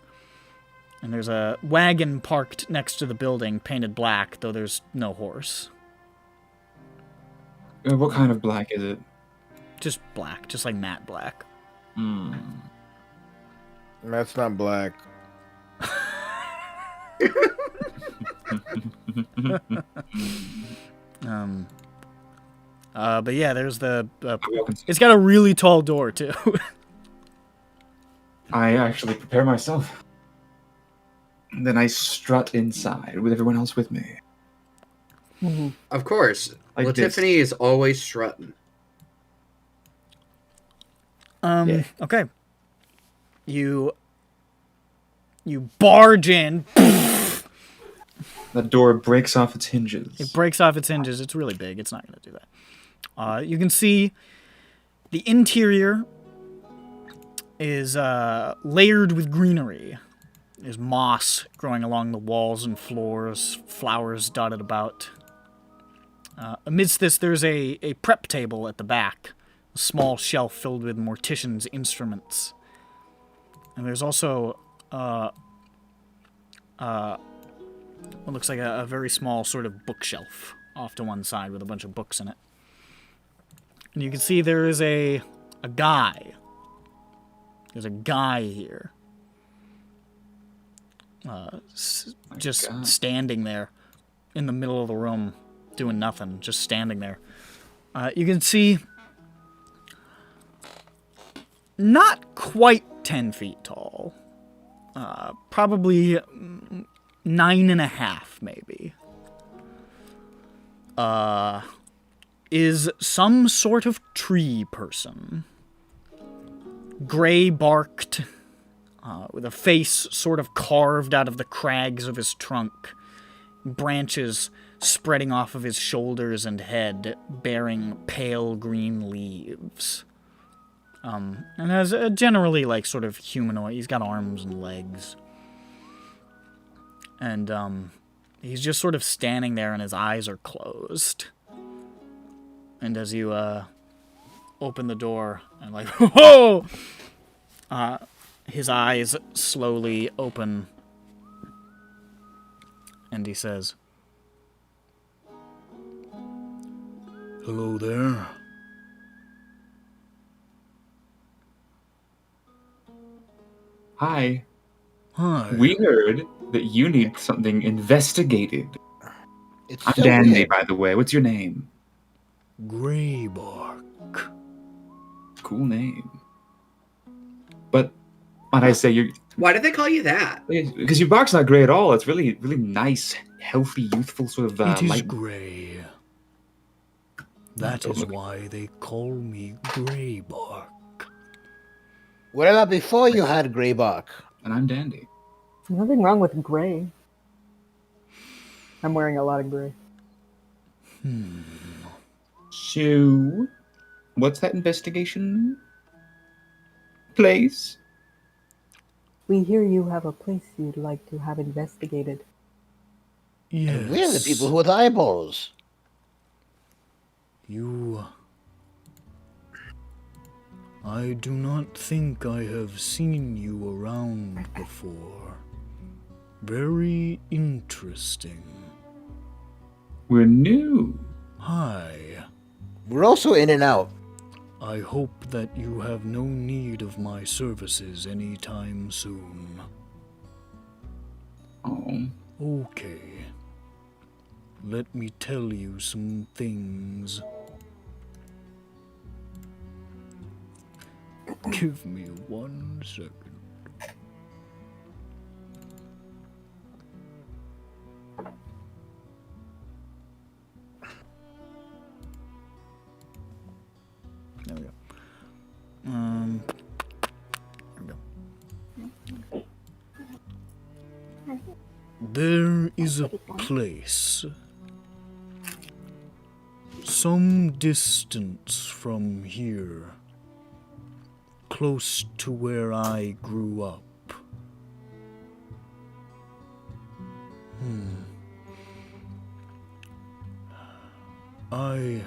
And there's a wagon parked next to the building, painted black, though there's no horse. What kind of black is it? Just black, just like matte black. That's not black. But yeah, there's the. It's got a really tall door too. I actually prepare myself. And then I strut inside with everyone else with me. Of course. Like Tiffany is always strutting. Okay. You barge in. The door breaks off its hinges. It breaks off its hinges. It's really big. It's not going to do that. You can see the interior is layered with greenery. There's moss growing along the walls and floors, flowers dotted about. Amidst this, there's a prep table at the back, a small shelf filled with mortician's instruments. And there's also what looks like a very small sort of bookshelf off to one side with a bunch of books in it. And you can see there is a guy. There's a guy here. Just standing there in the middle of the room, doing nothing, just standing there. You can see not quite 10 feet tall. Probably 9.5, maybe. Is some sort of tree person. Gray-barked, with a face sort of carved out of the crags of his trunk. Branches spreading off of his shoulders and head, bearing pale green leaves. And has a generally, like, sort of humanoid. He's got arms and legs. And, he's just sort of standing there and his eyes are closed. And as you, open the door and, like, whoa! His eyes slowly open. And he says, "Hello there." Hi. Hi. We heard that you need something investigated. It's I'm so Dandy, weird. by the way. What's your name? Greybark. Cool name. But might I say you're Why did they call you that? because your bark's not gray at all. It's really, really nice, healthy, youthful sort of It is light. grey. That is why they call me Greybark. What about before you had Greybark? And I'm Dandy. There's nothing wrong with gray. I'm wearing a lot of gray. So, what's that investigation place? We hear you have a place you'd like to have investigated. Yes. And we're the people with eyeballs. I do not think I have seen you around before. Very interesting. We're new. Hi. We're also in and out. I hope that you have no need of my services anytime soon. Oh. Okay. Let me tell you some things. Give me 1 second. There we go. There we go. There is a place some distance from here, close to where I grew up. I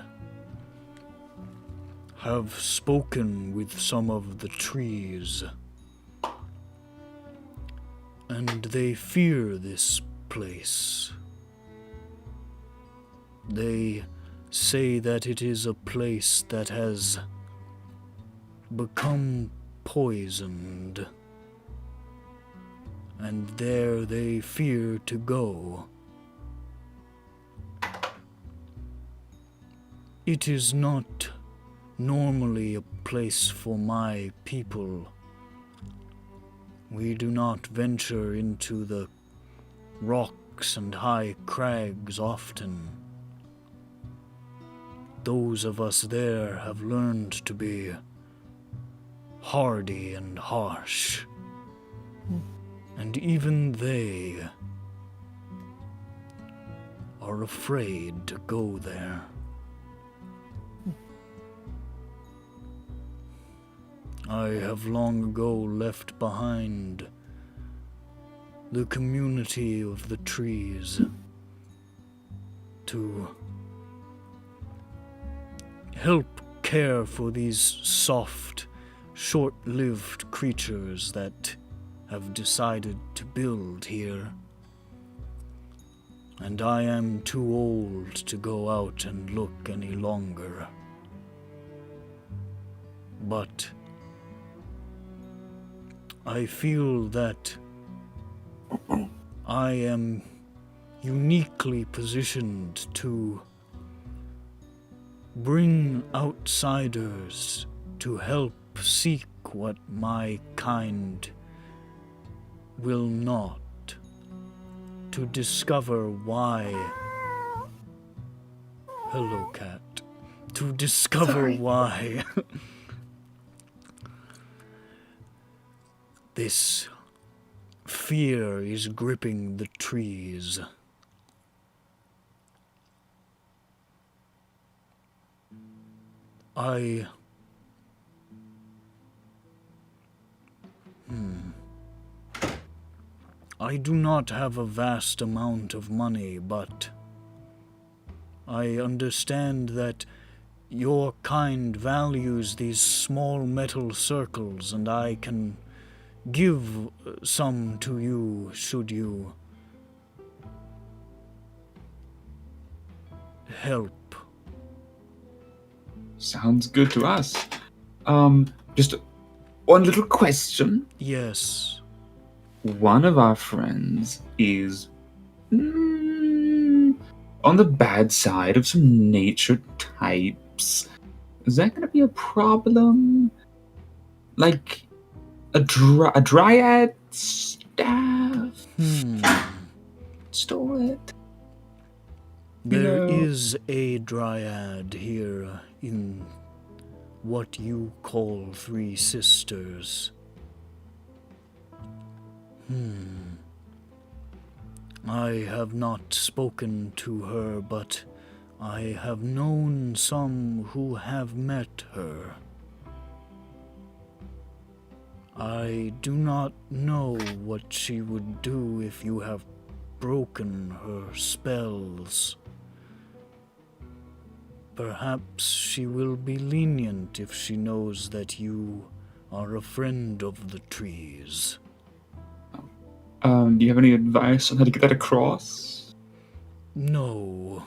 have spoken with some of the trees, and they fear this place. They say that it is a place that has become poisoned, and there they fear to go. It is not normally a place for my people. We do not venture into the rocks and high crags often. Those of us there have learned to be hardy and harsh. And even they are afraid to go there. I have long ago left behind the community of the trees to help care for these soft, short-lived creatures that have decided to build here. And I am too old to go out and look any longer. But I feel that I am uniquely positioned to bring outsiders to help seek what my kind will not, to discover why. Hello, cat. To discover why this fear is gripping the trees. I do not have a vast amount of money, but I understand that your kind values these small metal circles, and I can give some to you should you help. Sounds good to us. Just one little question. Yes. One of our friends is on the bad side of some nature types. Is that going to be a problem? Like a dryad staff? Stole it. There is a dryad here in what you call Threesisters. I have not spoken to her, but I have known some who have met her. I do not know what she would do if you have broken her spells. Perhaps she will be lenient if she knows that you are a friend of the trees. Do you have any advice on how to get that across? No,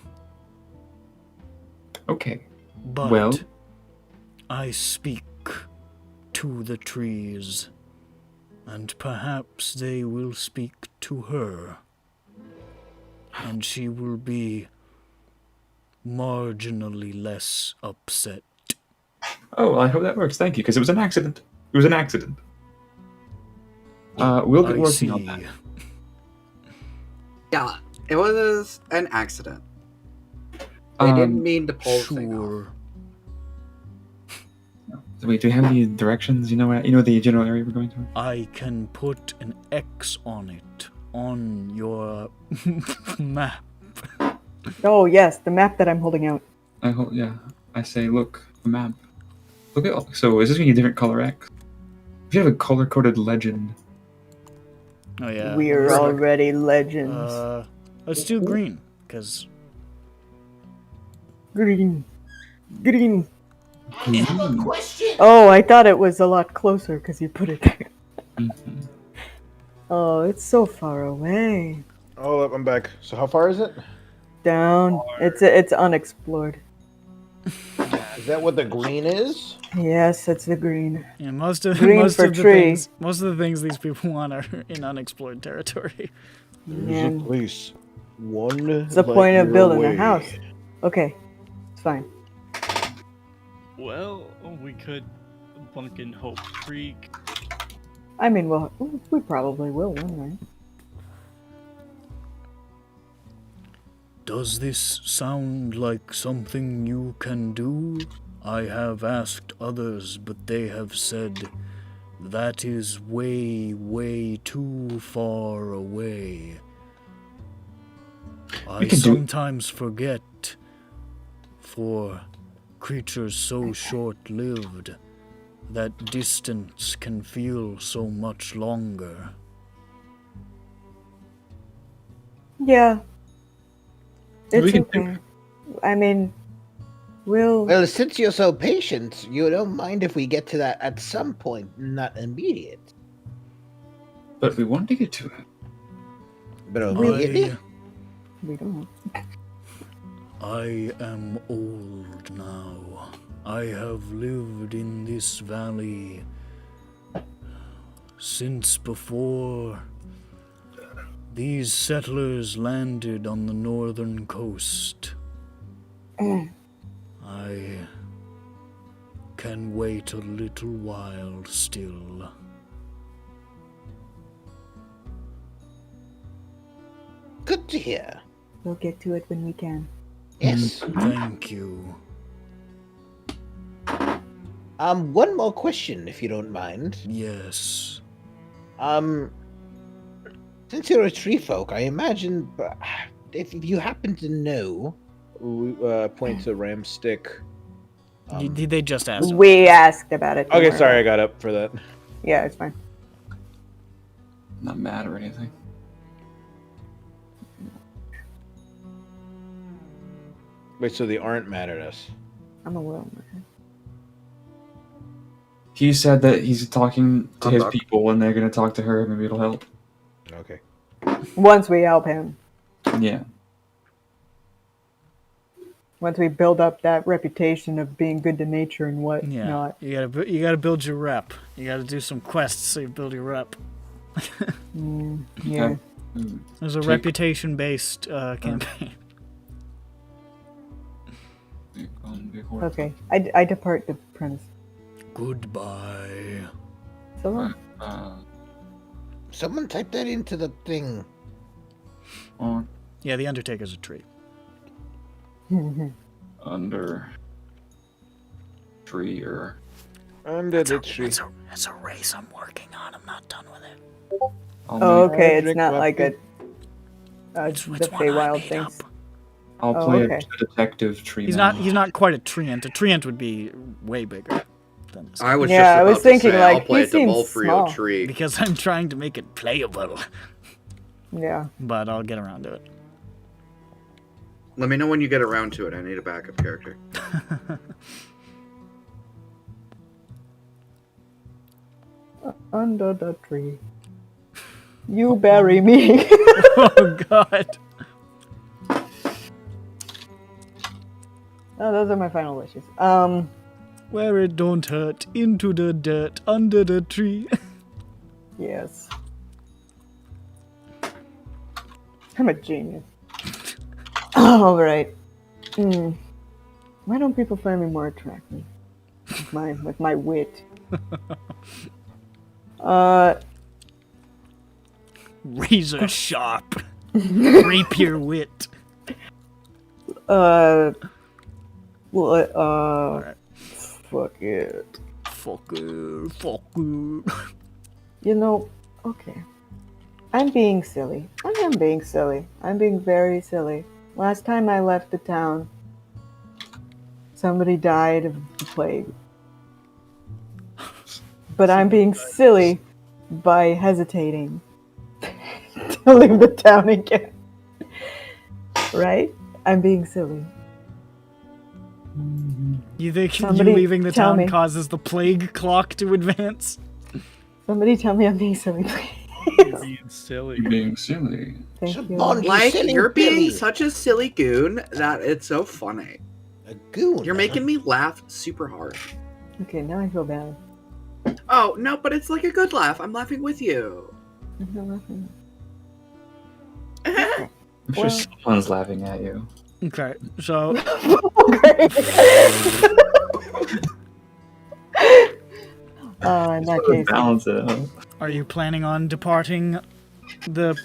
Okay. but Well? I speak to the trees, and perhaps they will speak to her, and she will be marginally less upset. Oh, well, I hope that works. Thank you, because it was an accident. It was an accident. We'll get I working see. on that. Yeah, it was an accident. They didn't mean to pull the thing off. Sure. So wait, do you have any directions? You know the general area we're going to? I can put an X on it on your map. Oh yes, the map that I'm holding out. I say, look, the map. Look at. So is this gonna be a different color X? If you have a color-coded legend. Oh yeah. We're let's- already legends. Let's do green, because Green. Green. Question. Oh, I thought it was a lot closer because you put it there. Mhm. Oh, it's so far away. Oh, I'm back. So how far is it? Down. It's unexplored. Is that what the green is? Yes, it's the green. yeah, most of Green most for of the tree. things these people want are in unexplored territory. There's Man. a place. One. What's the point of building a house? Okay, it's fine. Well, we could bunk in Hope Creek. I mean, well, we probably will one night. Does this sound like something you can do? I have asked others, but they have said that is way, way too far away. I can do it. sometimes forget, for creatures so short-lived, that distance can feel so much longer. Yeah. It's We can do okay. I mean, we'll. Well, since you're so patient, you don't mind if we get to that at some point, not immediate. But we want to get to it. But immediately? We don't. I am old now. I have lived in this valley since before these settlers landed on the northern coast. I can wait a little while still. Good to hear. We'll get to it when we can. Yes. Thank you. One more question, if you don't mind. Yes. Since you're a tree folk, I imagine if you happen to know. Point to ram stick. They just asked. We asked about it. don't Okay, worry sorry, I about got up for that. it. Yeah, it's fine. Not mad or anything. Wait, so they aren't mad at us? I'm a little mad. He said that he's talking to his people and they're going to talk to her. Maybe it'll help. Okay. Once we help him, Yeah. once we build up that reputation of being good to nature and whatnot. Yeah, you gotta build your rep. You gotta do some quests so you build your rep. Yeah. Okay. There's a Take- reputation-based campaign. Okay, I depart the premise. Goodbye. So long. Someone type that into the thing. On Yeah, the Undertaker's a tree. under tree or Under the tree. It's a race I'm working on. I'm not done with it. Oh, okay, it's Drink not my like a pee. the It's one I Feywild made things. up. I'll Oh, play okay. a detective tree. He's man. not quite a treant. A treant would be way bigger than this. I was Yeah, just I about was to thinking, say, like, I'll play he a seems Devolfrio small. tree. Because I'm trying to make it playable. Yeah. But I'll get around to it. Let me know when you get around to it. I need a backup character. Under the tree. You bury me. Oh god. Oh, those are my final wishes. Where it don't hurt, into the dirt, under the tree. Yes. I'm a genius. Alright. Why don't people find me more attractive? With my wit. Razor sharp. Rapier wit. Well, Alright. fuck it. Fucker. You know, okay. I'm being silly. I am being silly. I'm being very silly. Last time I left the town, somebody died of the plague. But I'm being silly by hesitating to leave the town again. Right? I'm being silly. You think Somebody you leaving the tell town me. causes the plague clock to advance? Somebody tell me I'm being silly, You're please. being silly. You're being silly. Thank you. Bon, Like, silly you're being Billy. such a silly goon that it's so funny. A goon. You're making me laugh super hard. Okay, now I feel bad. Oh, no, but it's like a good laugh. I'm laughing with you. I'm not laughing. I'm sure Well- someone's laughing at you. Okay, so Great. In that case, Balance it out. are you planning on departing the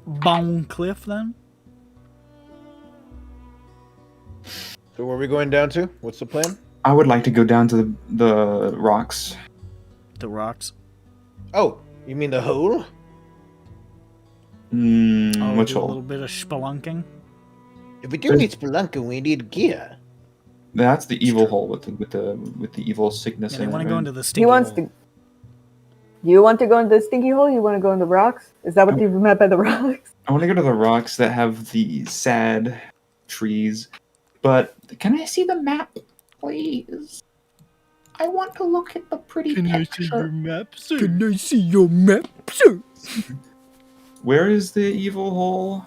Bone Cliff then? So where are we going down to? What's the plan? I would like to go down to the rocks. The rocks? Oh, you mean the hole? Oh, Which do a hole? little bit of spelunking. If we do need spelunking, we need gear. That's the evil hole with the evil sickness. Yeah, they in want it, to go right? into the he stinky wants hole. to. You want to go into the stinky hole? You want to go in the rocks? Is that what you meant by the rocks? I want to go to the rocks that have the sad trees. But can I see the map, please? I want to look at the pretty picture. map, sir? Can I see your map, sir? Where is the evil hole?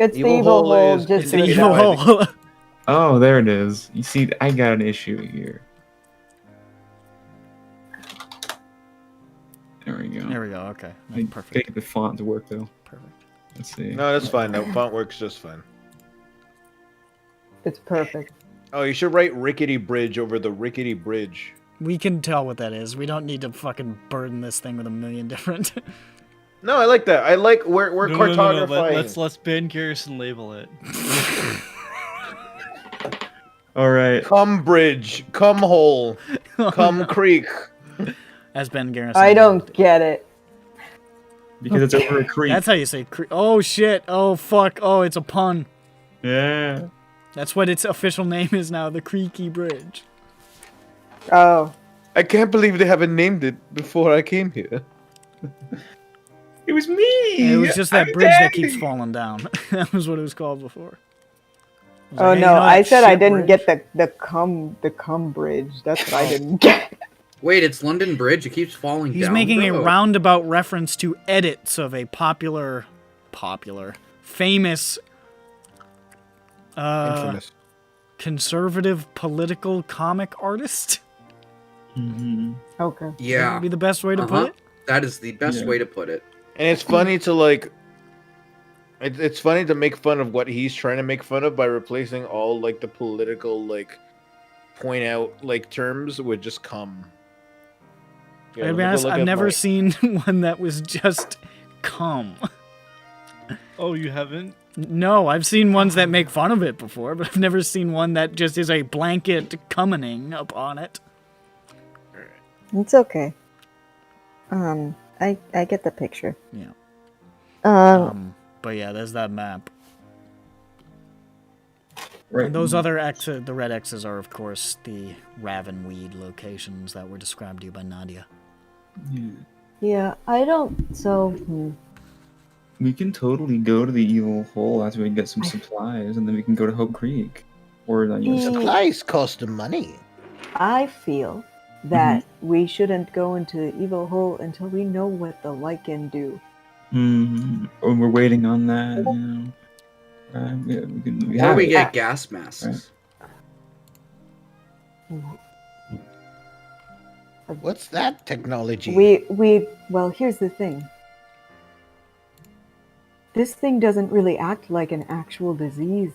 It's Evil the evil hole hole. is- Just It's to the the evil south. hole. Oh, there it is. You see, I got an issue here. There we go. There we go. Okay, I gotta perfect. get the font to work though. Perfect. Let's see. No, that's fine. That font works just fine. It's perfect. Oh, you should write rickety bridge over the rickety bridge. We can tell what that is. We don't need to fucking burden this thing with a million different. No, I like that. I like we're No, cartographing. Let's Ben Garrison label it. All right. Come bridge, come hole, come creek. As Ben Garrison. I don't get it. Because it's over a creek. That's how you say. Oh shit! Oh fuck! Oh, it's a pun. Yeah. That's what its official name is now. The Creaky Bridge. Oh. I can't believe they haven't named it before I came here. It was me. It was just that I'm bridge that Danny. keeps falling down. That was what it was called before. I was Oh like, hey, no! you know I that said I shit didn't bridge? get the cum bridge. That's what I didn't get. Wait, it's London Bridge. It keeps falling He's down. making a bro. roundabout reference to edits of a famous, Infamous. conservative political comic artist. Mhm. Okay. That Yeah, would be the best way to Uh-huh. put it. that is the best Yeah. way to put it. And it's funny to like. It's funny to make fun of what he's trying to make fun of by replacing all like the political like point out like terms with just come. Yeah, To be look honest, I've at never my- seen one that was just cum. Oh, you haven't? No, I've seen ones that make fun of it before, but I've never seen one that just is a blanket commoning upon it. It's okay. I get the picture. Yeah. Um, But yeah, there's that map. Right. And those other X's, the red X's, are of course the Ravenweed locations that were described to you by Nadia. Yeah. Yeah, I don't. So, We can totally go to the evil hole after we get some supplies, and then we can go to Hope Creek. Or Supplies cost money. I feel that we shouldn't go into the evil hole until we know what the Lycan do. Or we're waiting on that. You know. We Or have we it. get gas masks. What's that technology? Well, here's the thing. This thing doesn't really act like an actual disease.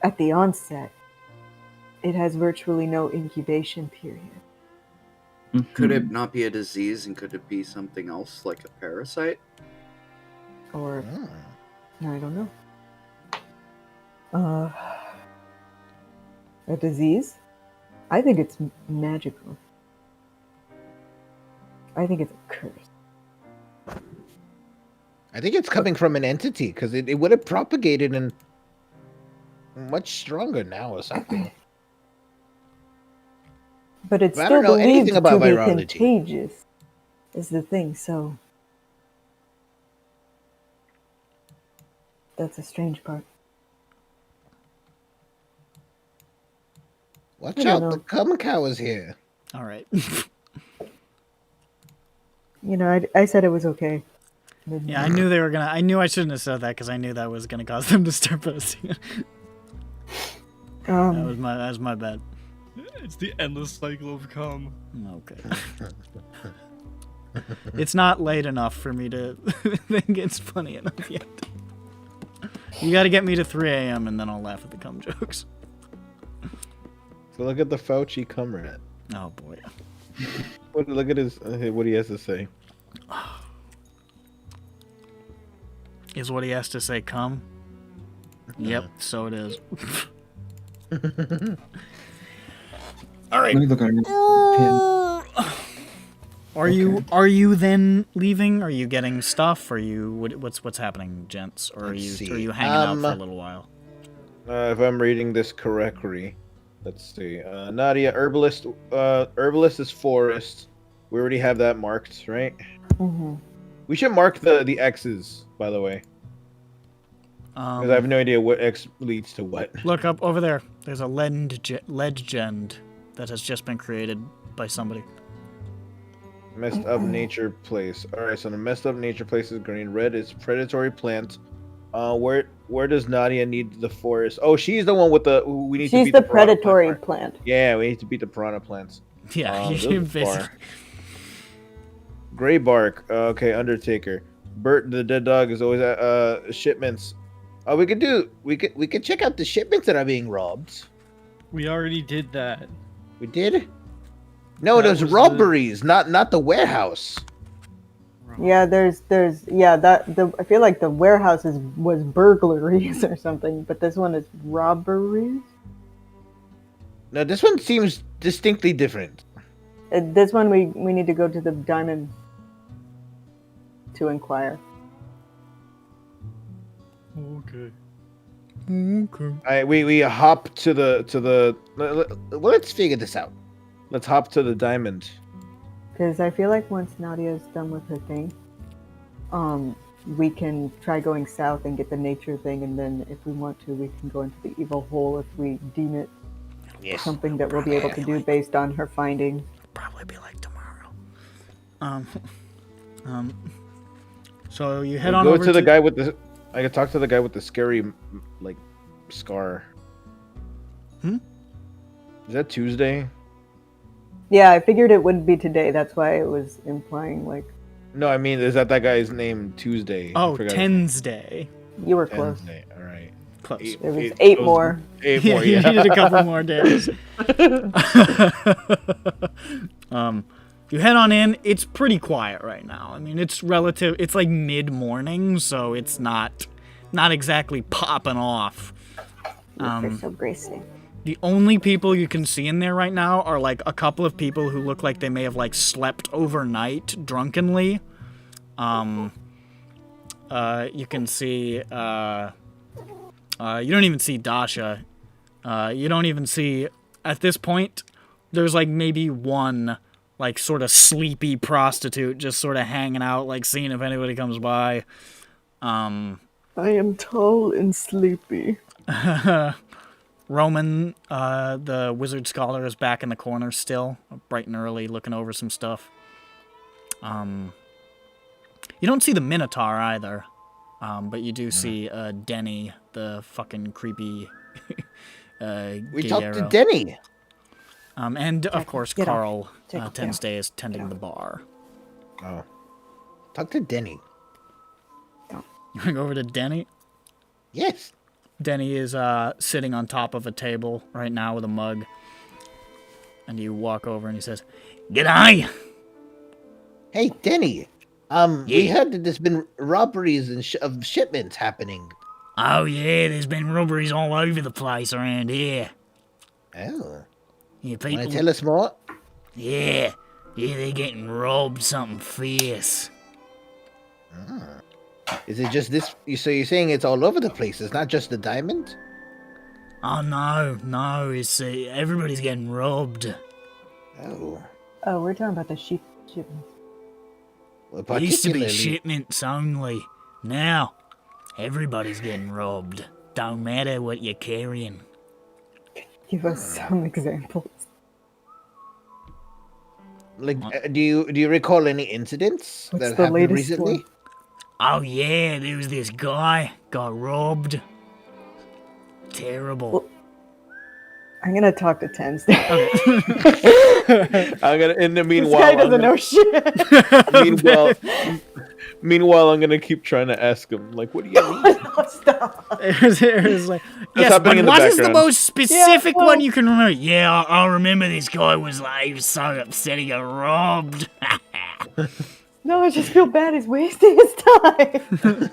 At the onset, it has virtually no incubation period. Could it not be a disease, and could it be something else, like a parasite? Or, I don't know. A disease? I think it's magical. I think it's a curse. I think it's coming from an entity, because it would have propagated and much stronger now or something. But it's But I still don't know believed anything about to be virology. contagious, is the thing, so... That's a strange part. Watch I don't out, know. the cum cow is here. All right. You know, I said it was okay. Yeah, I knew they were gonna. I knew I shouldn't have said that because I knew that was gonna cause them to start posting it. That was my bad. It's the endless cycle of cum. Okay. It's not late enough for me to think it's funny enough yet. You got to get me to 3 a.m. and then I'll laugh at the cum jokes. So look at the Fauci cum rat. Oh boy. Look at his what he has to say. Is what he has to say cum? Yep, so it is. All right. Let me look at your pin. Are you then leaving? Are you getting stuff? Are you what's happening, gents? Or are you hanging out for a little while? If I'm reading this correctly, let's see. Nadia, herbalist. Herbalist is forest. We already have that marked, right? Mm-hmm. We should mark the X's, by the way, because I have no idea what X leads to what. Look up over there. There's a legend that has just been created by somebody. Messed up nature place. All right, so the messed up nature place is green. Red is predatory plant. Where does Nadia need the forest? Oh, she's the one with the. We need to She's beat the piranha predatory plant. plant. Yeah, we need to beat the piranha plants. Yeah, Those you are basically. far. Gray bark. Okay, Undertaker. Bert the dead dog is always at shipments. We could check out the shipments that are being robbed. We already did that. We did? No, That there's was robberies, not the warehouse. Yeah, I feel like the warehouse was burglaries or something, but this one is robberies. No, this one seems distinctly different. This one we need to go to the diamond to inquire. Okay. We hop to the. Let's figure this out. Let's hop to the diamond. Because I feel like once Nadia's done with her thing, we can try going south and get the nature thing, and then if we want to, we can go into the evil hole if we deem it something that we'll be able to do based on her findings. Probably be like tomorrow. So you head on Go over to the guy with the. I could talk to the guy with the scary, like, scar. Is that Tuesday? Yeah, I figured it wouldn't be today. That's why it was implying like. No, I mean, is that guy's name Tuesday? Oh, Tensday. You were close. Tensday. All right. Close. There was eight more. 8 more. You Yeah. needed a couple more days. You head on in. It's pretty quiet right now. I mean, it's relative. It's like mid-morning, so it's not exactly popping off. You're so greasy. The only people you can see in there right now are like a couple of people who look like they may have like slept overnight drunkenly. You can see You don't even see Dasha. You don't even see... At this point, there's like maybe one like sort of sleepy prostitute just sort of hanging out, like seeing if anybody comes by. I am tall and sleepy. Roman, the wizard scholar, is back in the corner still, bright and early, looking over some stuff. You don't see the Minotaur either, but you do see Denny, the fucking creepy We gay talked to arrow. Denny. And, of course, get off. Carl Jack, Tensday is tending the bar. Oh. Talk to Denny. You want to go over to Denny? Yes. Denny is sitting on top of a table right now with a mug. And you walk over and he says, "G'day!" Hey, Denny. We heard that there's been robberies and of shipments happening. Oh, yeah, there's been robberies all over the place around here. Oh. Yeah, Want people... to tell us more? Yeah, they're getting robbed something fierce. Is it just this? So you're saying it's all over the place? It's not just the diamond? Oh, no, it's everybody's getting robbed. Oh. Oh, we're talking about the sheep shipment. Well, It used to be particularly- shipments only. Now, everybody's getting robbed. Don't matter what you're carrying. Give us some examples. Like, do you recall any incidents What's that the happened latest recently? one? Oh, yeah, there was this guy got robbed. Terrible. Well, I'm gonna talk to Tensday. I'm gonna. In the This meanwhile, guy I'm doesn't gonna- know shit. meanwhile, I'm gonna keep trying to ask him. Like, what do you mean? No, stop. It's like, yes, happening but in the what is the background. most specific well- one you can remember? Yeah, I remember this guy was like, he was so upset he got robbed. No, I just feel bad. He's wasting his time.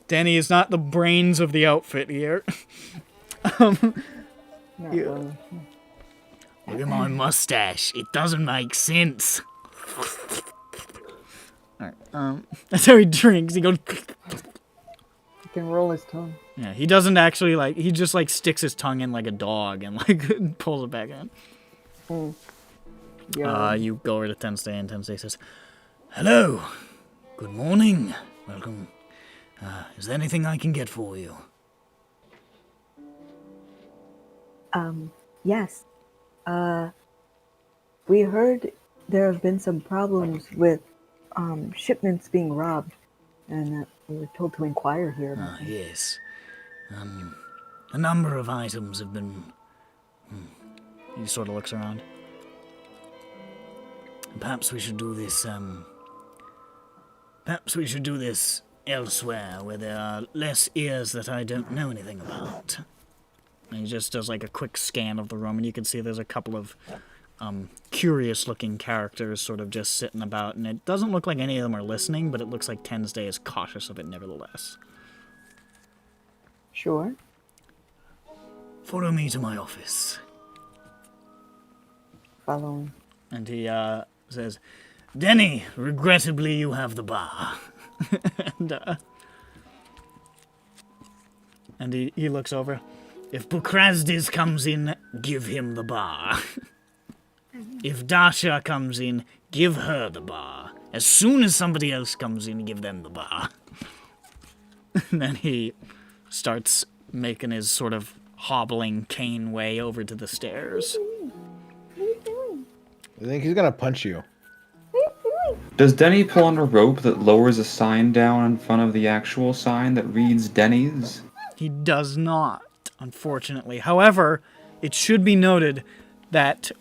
Danny is not the brains of the outfit here. No, Yeah. well, Look at my mustache. It doesn't make sense. Alright, that's how he drinks. He goes... he can roll his tongue. Yeah, he doesn't actually, like, he just, like, sticks his tongue in like a dog and, like, pulls it back in. Yeah. You go over to Tensday, and Tensday says, "Hello. Good morning. Welcome. Is there anything I can get for you?" Yes. We heard there have been some problems with shipments being robbed, and we were told to inquire here about it. Yes. A number of items have been... He sort of looks around. Perhaps we should do this, Perhaps we should do this elsewhere, where there are less ears that I don't know anything about. And he just does, like, a quick scan of the room, and you can see there's a couple of curious-looking characters sort of just sitting about, and it doesn't look like any of them are listening, but it looks like Tensday is cautious of it nevertheless. Sure. Follow me to my office. Following. And he says, "Denny, regrettably you have the bar." and he looks over. "If Bukrasdis comes in, give him the bar. If Dasha comes in, give her the bar. As soon as somebody else comes in, give them the bar." And then he starts making his sort of hobbling cane way over to the stairs. I think he's gonna punch you. Does Denny pull on a rope that lowers a sign down in front of the actual sign that reads Denny's? He does not, unfortunately. However, it should be noted that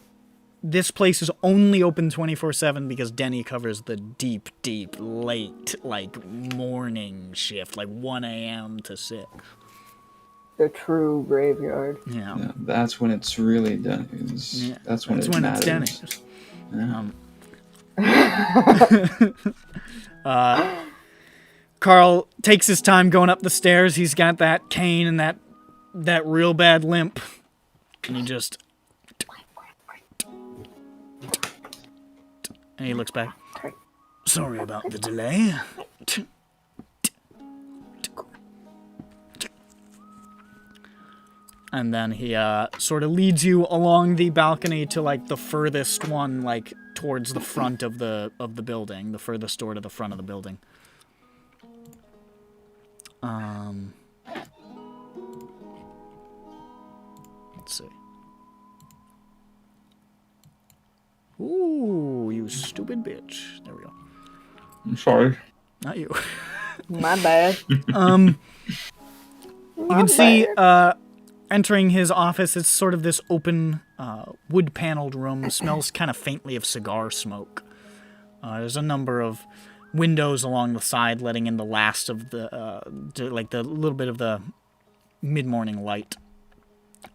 this place is only open 24/7 because Denny covers the deep, late, like, morning shift, like 1 a.m. to 6. The true graveyard. Yeah. Yeah, that's when it's really Denny's. Yeah, That's when it's it when matters. it's Denny's. Yeah. Carl takes his time going up the stairs. He's got that cane and that real bad limp. And he just... And he looks back. "Sorry about the delay." And then he sort of leads you along the balcony to like the furthest one, like towards the front of the building, the furthest door to the front of the building. Let's see. Ooh, you stupid bitch. There we go. I'm sorry. Not you. My bad. You can see entering his office, it's sort of this open, wood-paneled room. Smells kind of faintly of cigar smoke. There's a number of windows along the side letting in the last of the, like the little bit of the mid-morning light.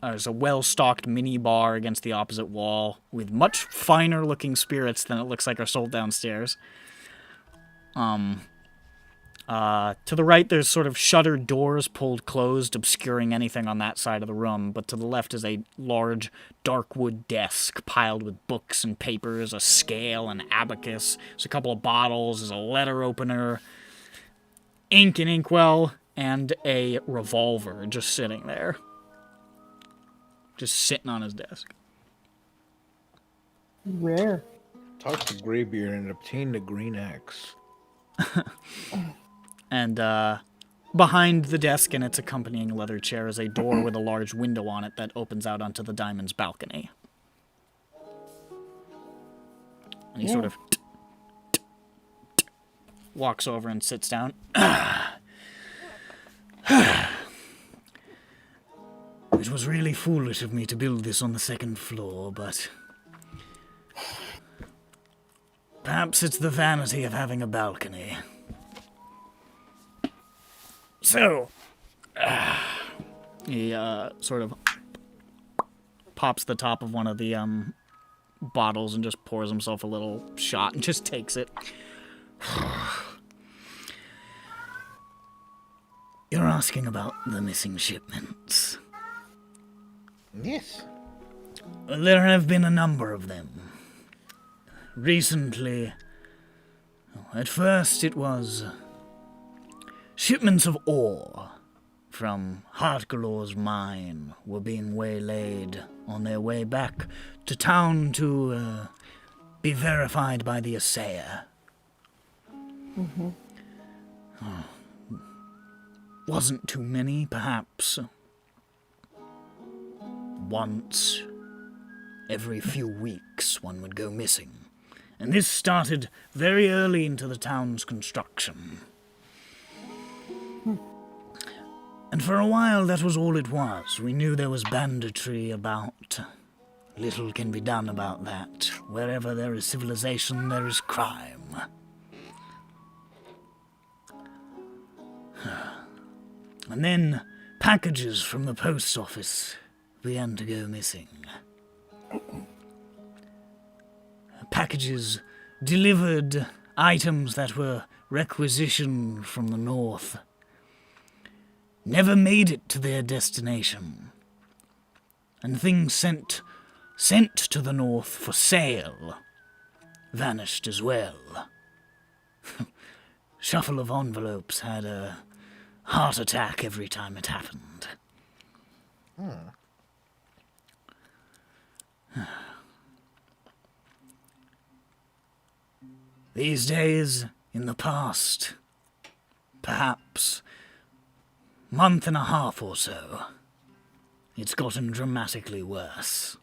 There's a well-stocked mini bar against the opposite wall with much finer-looking spirits than it looks like are sold downstairs. To the right, there's sort of shuttered doors pulled closed, obscuring anything on that side of the room, but to the left is a large, dark wood desk piled with books and papers, a scale, an abacus, there's a couple of bottles, there's a letter opener, ink and inkwell, and a revolver just sitting there. Just sitting on his desk. Rare. Talk to Greybeard and obtain the green axe. And behind the desk and its accompanying leather chair is a door with a large window on it that opens out onto the Diamond's balcony. And he sort of walks over and sits down. It was really foolish of me to build this on the second floor, but perhaps it's the vanity of having a balcony. So, he sort of pops the top of one of the bottles and just pours himself a little shot and just takes it. You're asking about the missing shipments. Yes. There have been a number of them. Recently, at first it was shipments of ore from Heartgallow's mine were being waylaid on their way back to town to be verified by the assayer. Mm-hmm. Wasn't too many, perhaps once every few weeks one would go missing. And this started very early into the town's construction. And for a while that was all it was. We knew there was banditry about. Little can be done about that. Wherever there is civilization, there is crime. And then packages from the post office began to go missing. Packages delivered items that were requisitioned from the north. Never made it to their destination. And things sent to the north for sale vanished as well. Shuffle of envelopes had a heart attack every time it happened. These days, in the past, perhaps month and a half or so, it's gotten dramatically worse.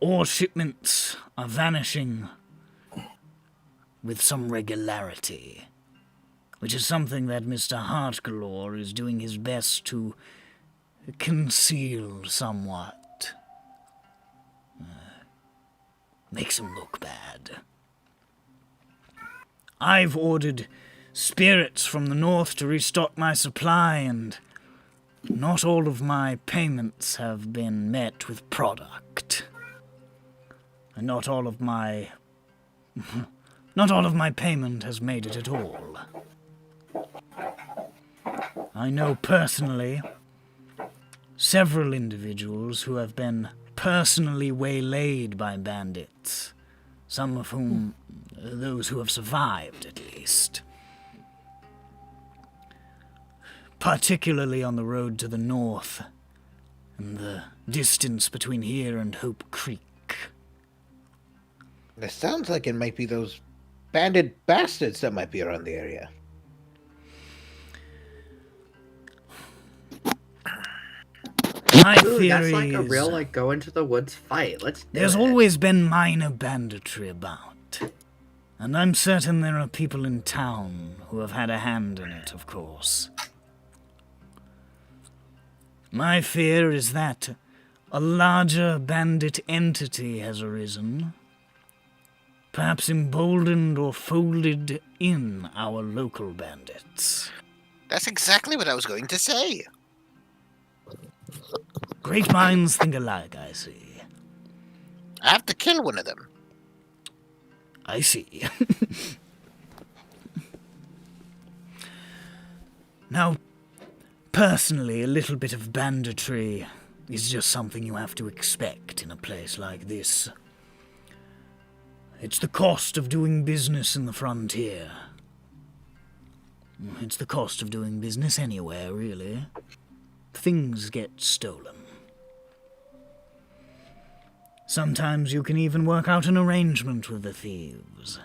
Ore shipments are vanishing with some regularity, which is something that Mr. Heartglow is doing his best to conceal somewhat. Makes him look bad. I've ordered spirits from the north to restock my supply, and not all of my payments have been met with product. And not all of my payment has made it at all. I know personally several individuals who have been personally waylaid by bandits, some of whom, those who have survived at least. particularly on the road to the north, and the distance between here and Hope Creek. It sounds like it might be those bandit bastards that might be around the area. My Ooh, theory that's like a is real, like, go into the woods fight. Let's do there's it. always been minor banditry about. And I'm certain there are people in town who have had a hand in it, of course. My fear is that a larger bandit entity has arisen, perhaps emboldened or folded in our local bandits. That's exactly what I was going to say. Great minds think alike, I see. I have to kill one of them. I see. Now, personally, a little bit of banditry is just something you have to expect in a place like this. It's the cost of doing business in the frontier. It's the cost of doing business anywhere, really. Things get stolen. Sometimes you can even work out an arrangement with the thieves,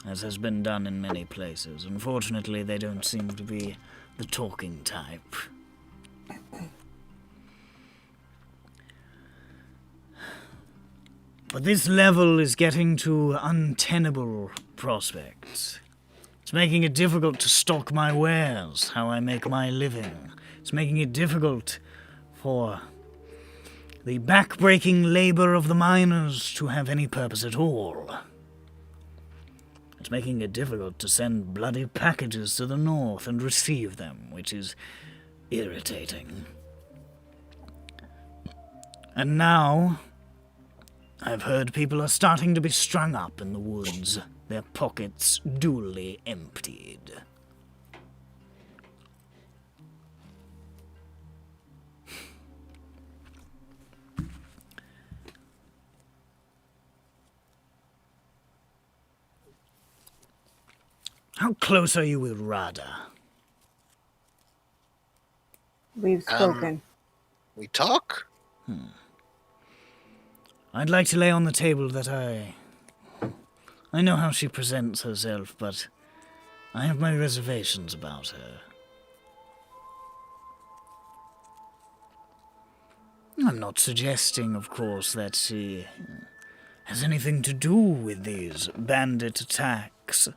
as has been done in many places. Unfortunately, they don't seem to be the talking type. But this level is getting to untenable prospects. It's making it difficult to stock my wares, how I make my living. It's making it difficult for the back-breaking labor of the miners to have any purpose at all. It's making it difficult to send bloody packages to the north and receive them, which is irritating. And now, I've heard people are starting to be strung up in the woods, their pockets duly emptied. How close are you with Radha? We've spoken. We talk? I'd like to lay on the table that I know how she presents herself, but I have my reservations about her. I'm not suggesting, of course, that she has anything to do with these bandit attacks.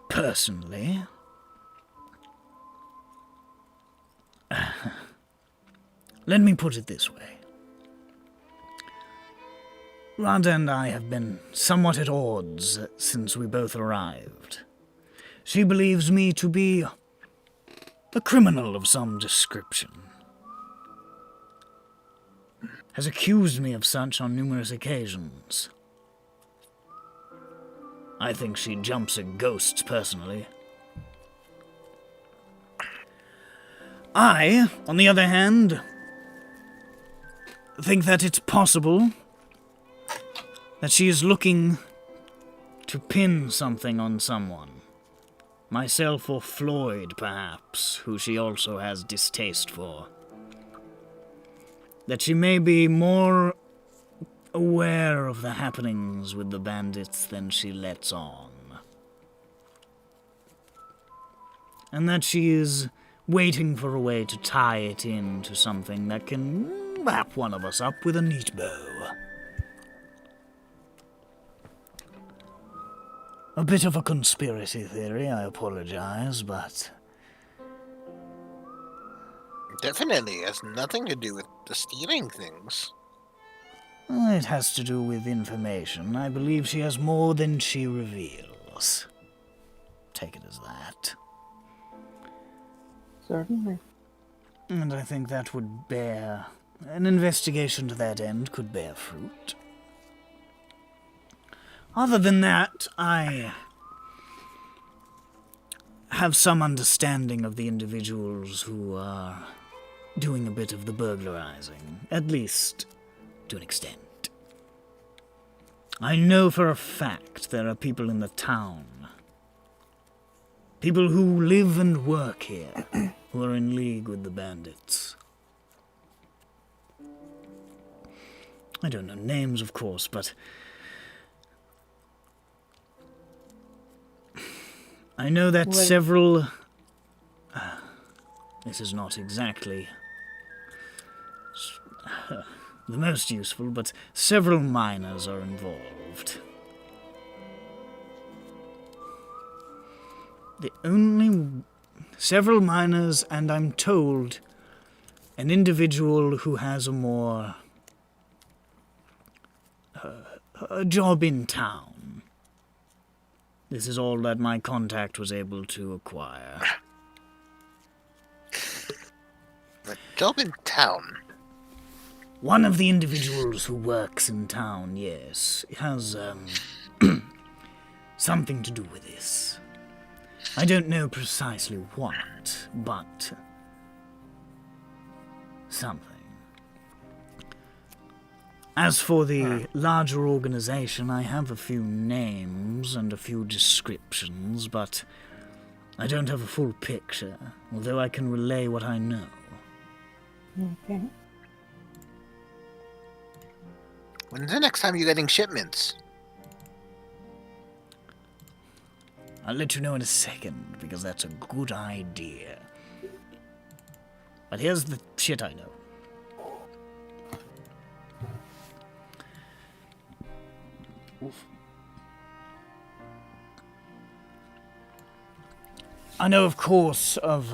Personally, let me put it this way. Radha and I have been somewhat at odds since we both arrived. She believes me to be a criminal of some description. Has accused me of such on numerous occasions. I think she jumps at ghosts, personally. I, on the other hand, think that it's possible that she is looking to pin something on someone. Myself or Floyd, perhaps, who she also has distaste for. That she may be more aware of the happenings with the bandits than she lets on. And that she is waiting for a way to tie it into something that can wrap one of us up with a neat bow. A bit of a conspiracy theory, I apologize, but... Definitely has nothing to do with the stealing things. It has to do with information. I believe she has more than she reveals. Take it as that. Certainly. And I think that would bear... an investigation to that end could bear fruit. Other than that, I have some understanding of the individuals who are doing a bit of the burglarizing, at least to an extent. I know for a fact there are people in the town People who live and work here, who are in league with the bandits. I don't know names, of course, but I know that several... this is not exactly the most useful, but several miners are involved. Several miners, and I'm told an individual who has a more... a job in town. This is all that my contact was able to acquire. A job in town? One of the individuals who works in town, yes, has, something to do with this. I don't know precisely what, but something. As for the larger organization, I have a few names and a few descriptions, but I don't have a full picture, although I can relay what I know. Okay. When's the next time you're getting shipments? I'll let you know in a second, because that's a good idea. But here's the shit I know. Oof. I know, of course, of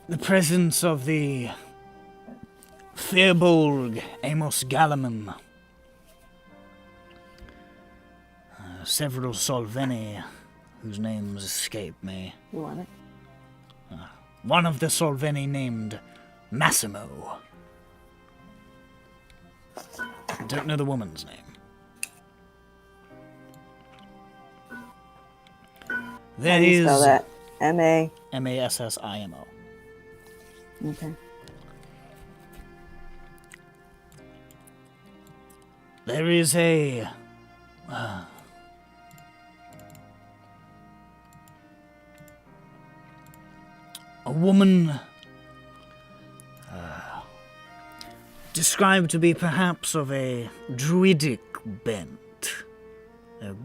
the presence of the Firbolg Amos Galaman. Several Solveni, whose names escape me. You want it? One of the Solveni named Massimo. I don't know the woman's name. There How do you is spell that? M-A? Massimo. Okay. There is a woman described to be perhaps of a druidic bent. Who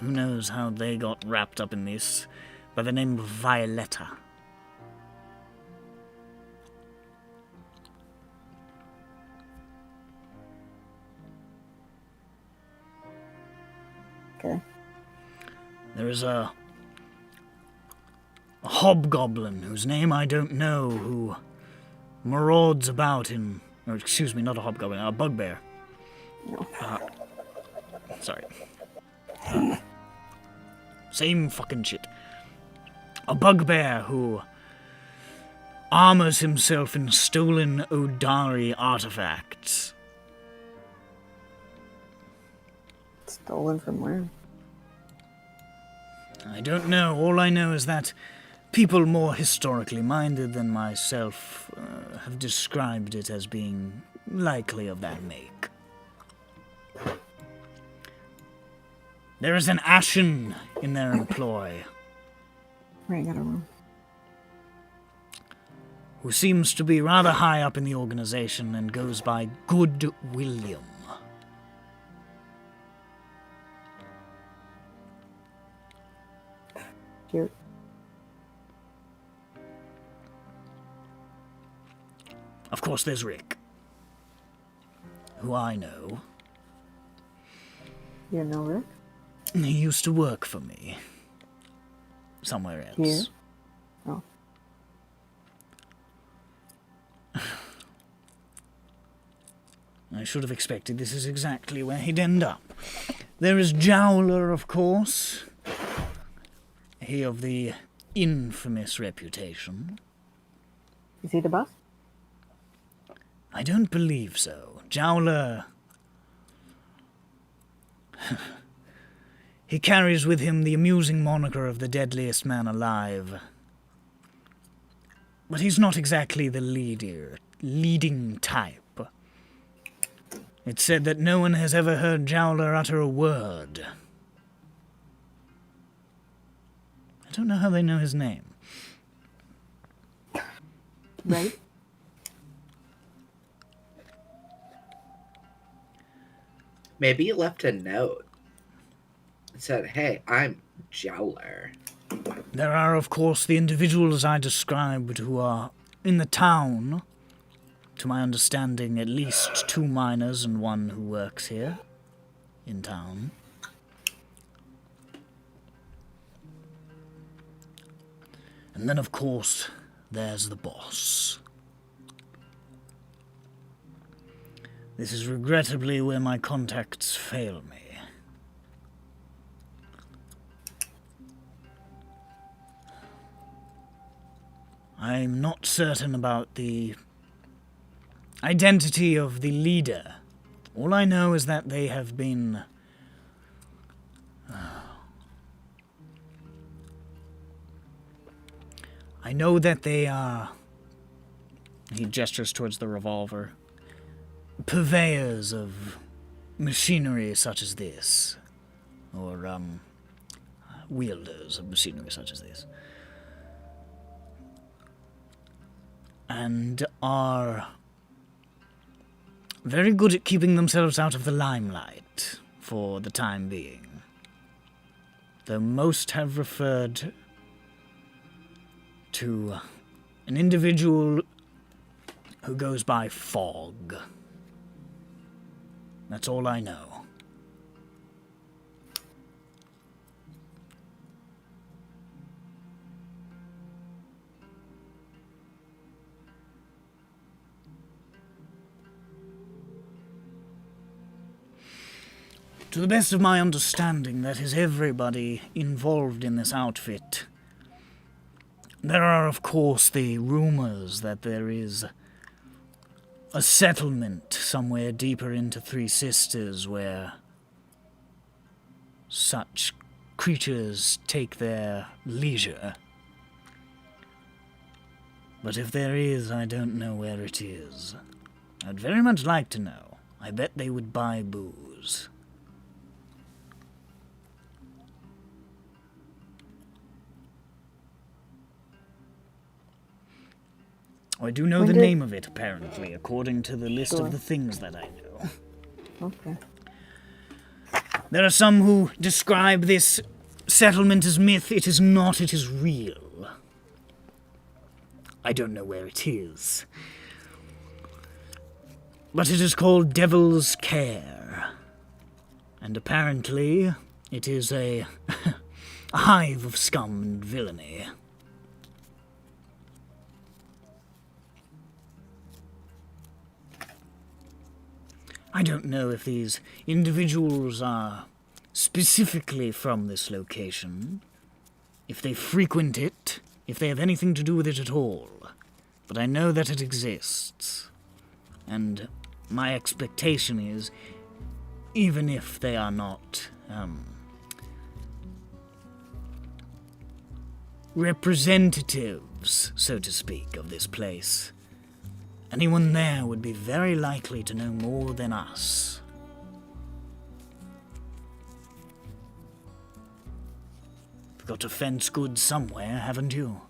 knows how they got wrapped up in this, by the name of Violetta. Okay. There is a hobgoblin whose name I don't know, who marauds about in... Or excuse me, not a hobgoblin, a bugbear. No. Sorry. Same fucking shit. A bugbear who armors himself in stolen Odari artifacts. Stolen from where? I don't know. All I know is that people more historically minded than myself have described it as being likely of that make. There is an Ashen in their employ, Right, got a room. who seems to be rather high up in the organization and goes by Good William. Cute. Of course, there's Rick, who I know. You know Rick? He used to work for me. Somewhere else. Here? Oh. I should have expected this is exactly where he'd end up. There is Jowler, of course. He of the infamous reputation. Is he the boss? I don't believe so. Jowler... He carries with him the amusing moniker of the deadliest man alive. But he's not exactly the leading type. It's said that no one has ever heard Jowler utter a word. don't know how they know his name. Right? Maybe he left a note. It said, "Hey, I'm Jowler." There are, of course, the individuals I described who are in the town. To my understanding, at least 2 miners and 1 who works here in town. And then, of course, there's the boss. This is regrettably where my contacts fail me. I'm not certain about the identity of the leader. All I know is that they have been... I know that they are... He gestures towards the revolver. Purveyors of machinery such as this. Or, wielders of machinery such as this. And are very good at keeping themselves out of the limelight for the time being. Though most have referred to an individual who goes by Fog. That's all I know. To the best of my understanding, that is everybody involved in this outfit. There are, of course, the rumors that there is a settlement somewhere deeper into Threesisters where such creatures take their leisure. But if there is, I don't know where it is. I'd very much like to know. I bet they would buy booze. I do know the name of it, apparently, according to the list of the things that I know. Okay. There are some who describe this settlement as myth. It is not, it is real. I don't know where it is. But it is called Devil's Care. And apparently, it is a hive of scum and villainy. I don't know if these individuals are specifically from this location, if they frequent it, if they have anything to do with it at all, but I know that it exists. And my expectation is, even if they are not, representatives, so to speak, of this place, anyone there would be very likely to know more than us. You've got to fence good somewhere, haven't you?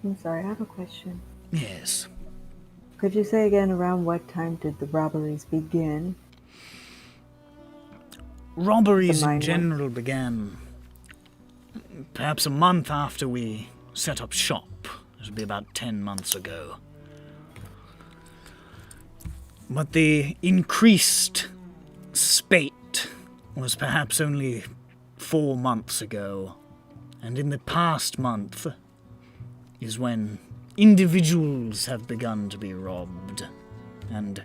I'm sorry, I have a question. Yes. Could you say again around what time did the robberies begin? Robberies The in mine general began perhaps a month after we set up shop. It would be about 10 months ago. But the increased spate was perhaps only 4 months ago. And in the past month is when individuals have begun to be robbed, and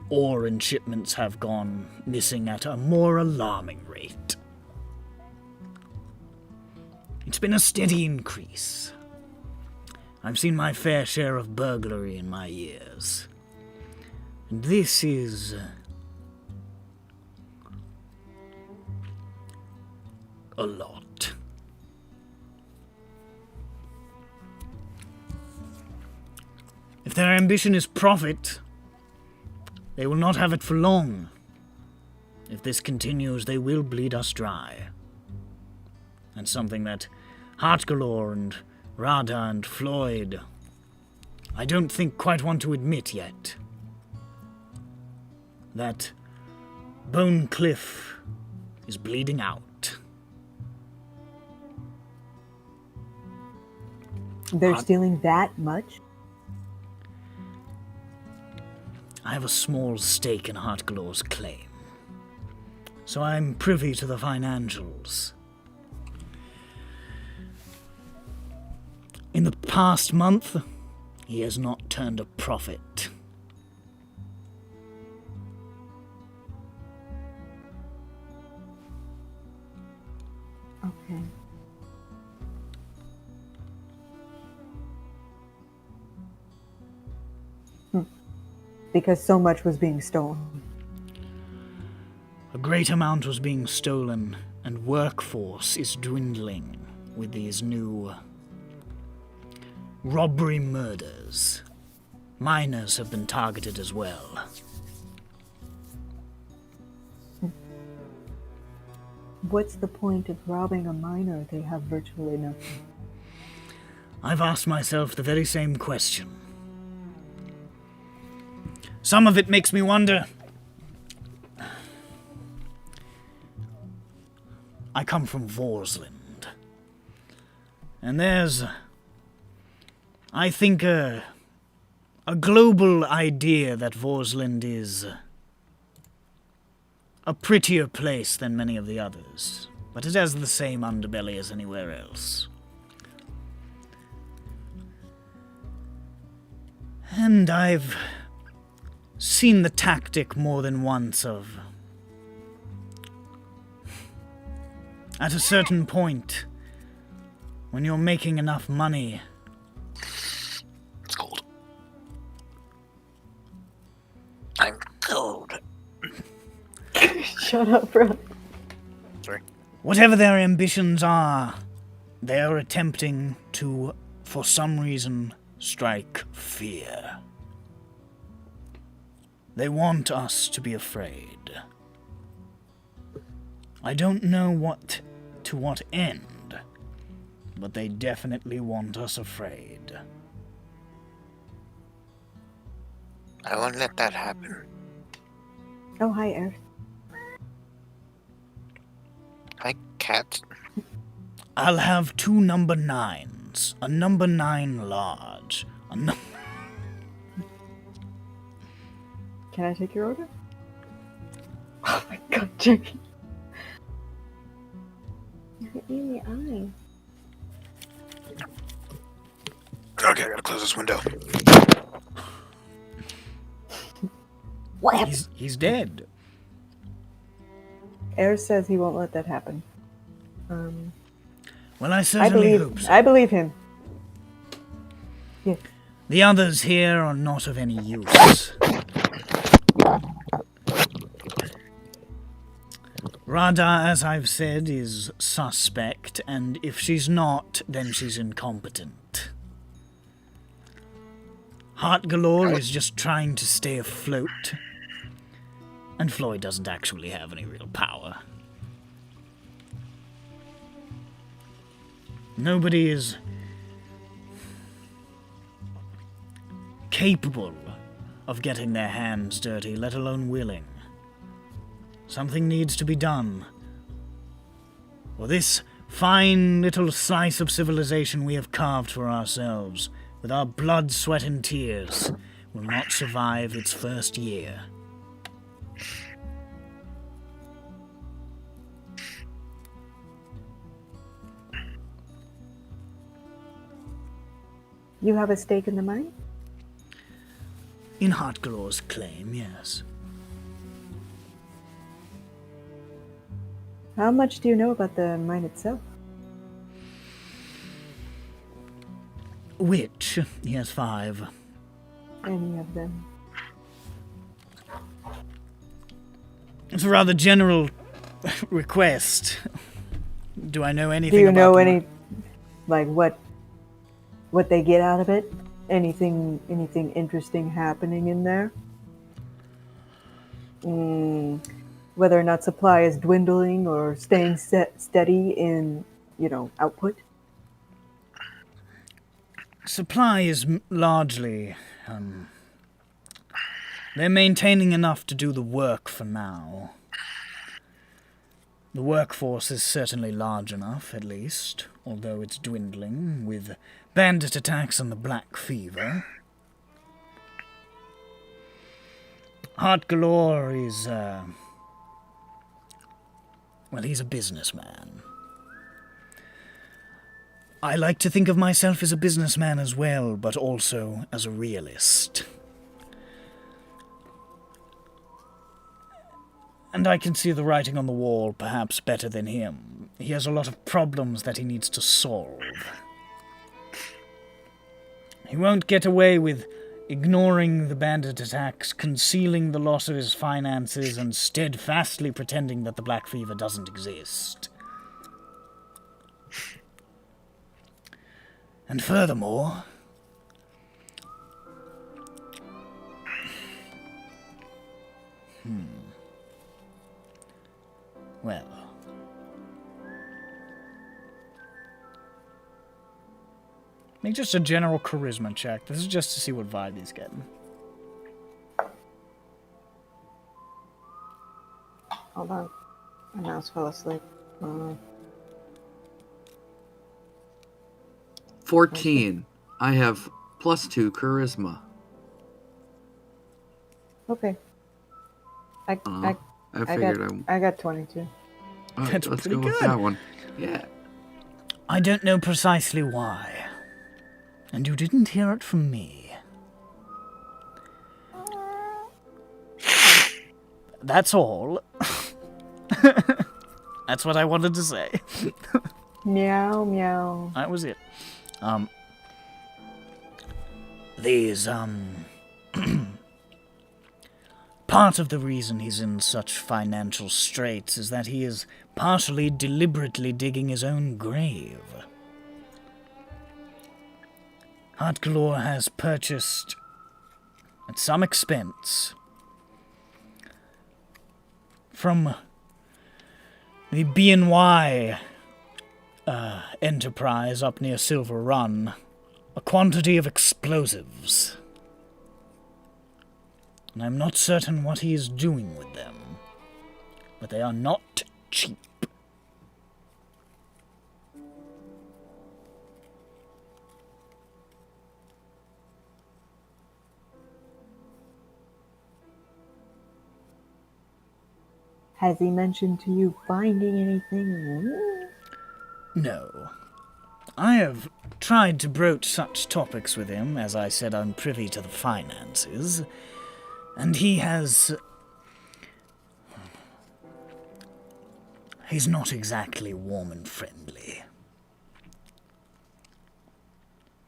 ore and shipments have gone missing at a more alarming rate. It's been a steady increase. I've seen my fair share of burglary in my years. And this is a lot. If their ambition is profit, they will not have it for long. If this continues, they will bleed us dry. And something that Heartgalore and Rada and Floyd, I don't think quite want to admit yet. That Bone Cliff is bleeding out. They're stealing that much? I have a small stake in Heartgalore's claim, so I'm privy to the financials. In the past month, he has not turned a profit. Okay. Because so much was being stolen. A great amount was being stolen, and workforce is dwindling with these new robbery murders. Miners have been targeted as well. What's the point of robbing a miner? They have virtually nothing. I've asked myself the very same question. Some of it makes me wonder. I come from Vorsland, and there's, I think, a global idea that Vorsland is a prettier place than many of the others, but it has the same underbelly as anywhere else. And I've seen the tactic more than once of, at a certain point, when you're making enough money, It's cold. I'm cold. Shut up, bro. Sorry. whatever their ambitions are, they are attempting to, for some reason, strike fear. They want us to be afraid. I don't know to what end, but they definitely want us afraid. I won't let that happen. Oh, hi, Earth. Hi, cat. I'll have 2 number 9s, a number 9 large, Can I take your order? Oh my god, Jackie. You hit me in the eye. Okay, I gotta close this window. What happened? He's dead. Earth says he won't let that happen. Well, I certainly hope so. I believe him. Yes. The others here are not of any use. Rada, as I've said, is suspect, and if she's not, then she's incompetent. Heartgalore is just trying to stay afloat, and Floyd doesn't actually have any real power. Nobody is capable of getting their hands dirty, let alone willing. Something needs to be done. For this fine little slice of civilization we have carved for ourselves, with our blood, sweat, and tears, will not survive its first year. You have a stake in the mine? In Heartgalore's claim, yes. How much do you know about the mine itself? Which, he has 5. Any of them? It's a rather general request. Do I know anything Do you about know the any, like, what they get out of it? Anything interesting happening in there? Whether or not supply is dwindling or staying steady in, output? Supply is largely... they're maintaining enough to do the work for now. The workforce is certainly large enough, at least, although it's dwindling, with bandit attacks and the Black Fever. Heart Galore is, well, he's a businessman. I like to think of myself as a businessman as well, but also as a realist. And I can see the writing on the wall perhaps better than him. He has a lot of problems that he needs to solve. He won't get away with ignoring the bandit attacks, concealing the loss of his finances, and steadfastly pretending that the Black Fever doesn't exist. And furthermore... Well... Make just a general charisma check. This is just to see what vibe he's getting. Hold on. My mouse fell asleep. 14. I have +2 charisma. Okay. I figured I got 22. Alright, That's let's pretty go with good. that one. Yeah. I don't know precisely why. And you didn't hear it from me. That's all. That's what I wanted to say. Meow, meow. That was it. These, part of the reason he's in such financial straits is that he is partially deliberately digging his own grave. Heart Galore has purchased, at some expense, from the BNY enterprise up near Silver Run, a quantity of explosives. And I'm not certain what he is doing with them, but they are not cheap. Has he mentioned to you finding anything? No. I have tried to broach such topics with him, as I said I'm privy to the finances, and he has... He's not exactly warm and friendly.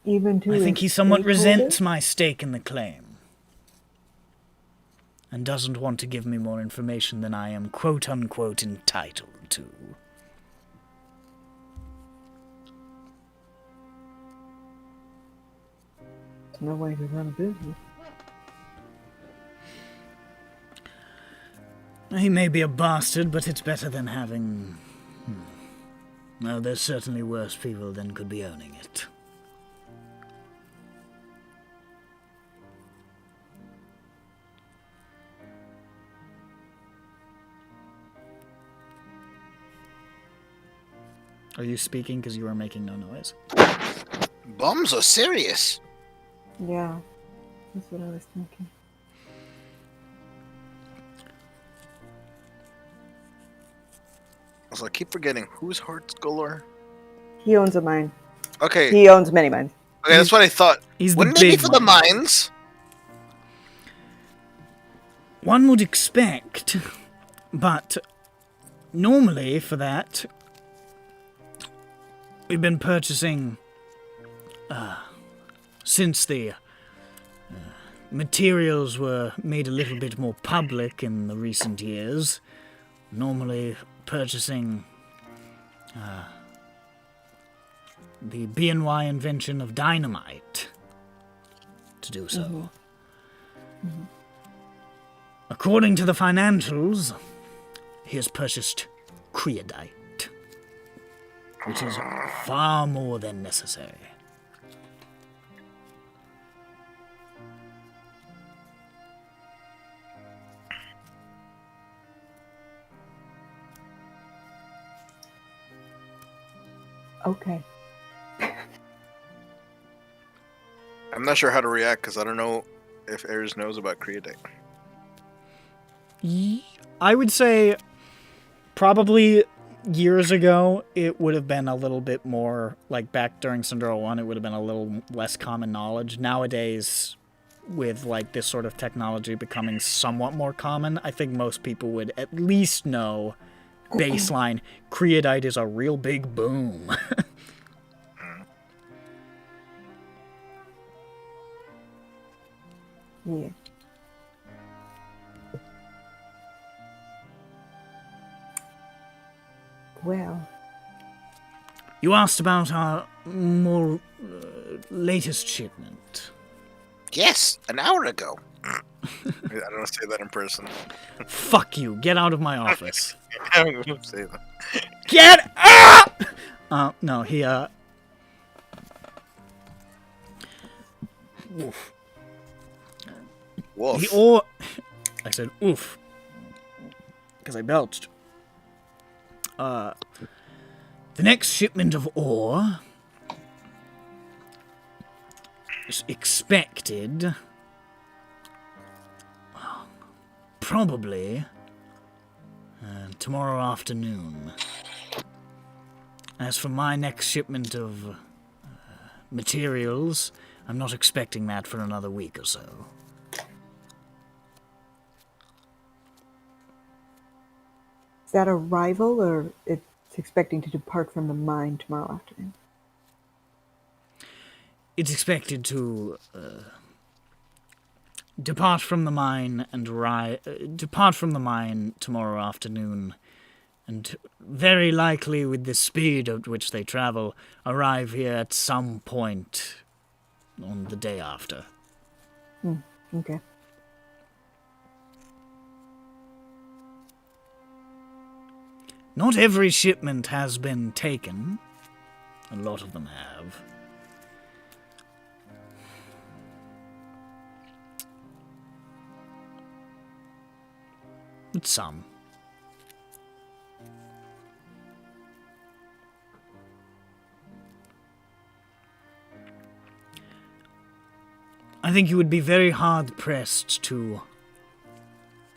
Even to I think he his somewhat stakeholders? resents my stake in the claim, and doesn't want to give me more information than I am quote-unquote entitled to. There's no way to run a business. He may be a bastard, but it's better than having... Well, there's certainly worse people than could be owning it. Are you speaking because you are making no noise? Bombs are serious. Yeah, that's what I was thinking. I keep forgetting whose Hearts Galore. He owns a mine. Okay, He owns many mines. okay, that's what I thought. He's the Wouldn't it be big for the one. mines? One would expect, but normally for that, we've been purchasing, since the materials were made a little bit more public in the recent years, normally purchasing the BNY invention of dynamite to do so. According to the financials, he has purchased creodite, which is far more than necessary. Okay. I'm not sure how to react because I don't know if Ares knows about creodite. I would say probably years ago it would have been a little bit more, like back during SINDROA 1, it would have been a little less common knowledge. Nowadays, with like this sort of technology becoming somewhat more common, I think most people would at least know baseline creodite is a real big boom. Yeah. Well, You asked about our more latest shipment. Yes, an hour ago. I don't say that in person. Fuck you. Get out of my office. I'm going to say that. Get out! No, he, Oof. Wolf. I said oof. Because I belched. The next shipment of ore is expected probably tomorrow afternoon. As for my next shipment of materials, I'm not expecting that for another week or so. is that a rival or it's expecting to depart from the mine tomorrow afternoon? It's expected to depart from the mine and depart from the mine tomorrow afternoon, and very likely, with the speed at which they travel, arrive here at some point on the day after. Okay. Not every shipment has been taken. A lot of them have. But some. I think you would be very hard-pressed to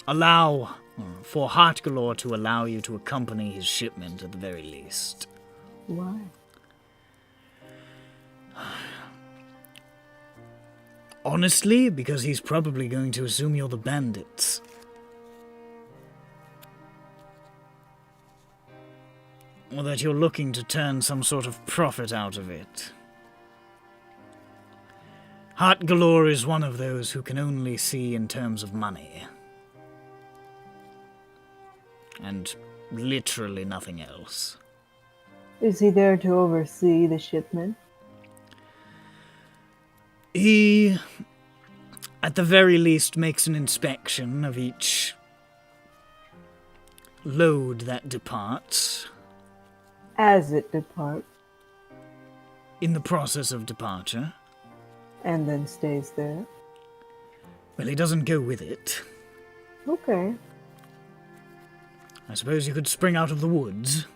allow, for Heartgalore to allow you to accompany his shipment at the very least. Why? Honestly, because he's probably going to assume you're the bandits. Or that you're looking to turn some sort of profit out of it. Heartgalore is one of those who can only see in terms of money. And literally nothing else. Is he there to oversee the shipment? He, at the very least, makes an inspection of each load that departs. As it departs, In the process of departure. and then stays there? Well, he doesn't go with it. Okay. I suppose you could spring out of the woods.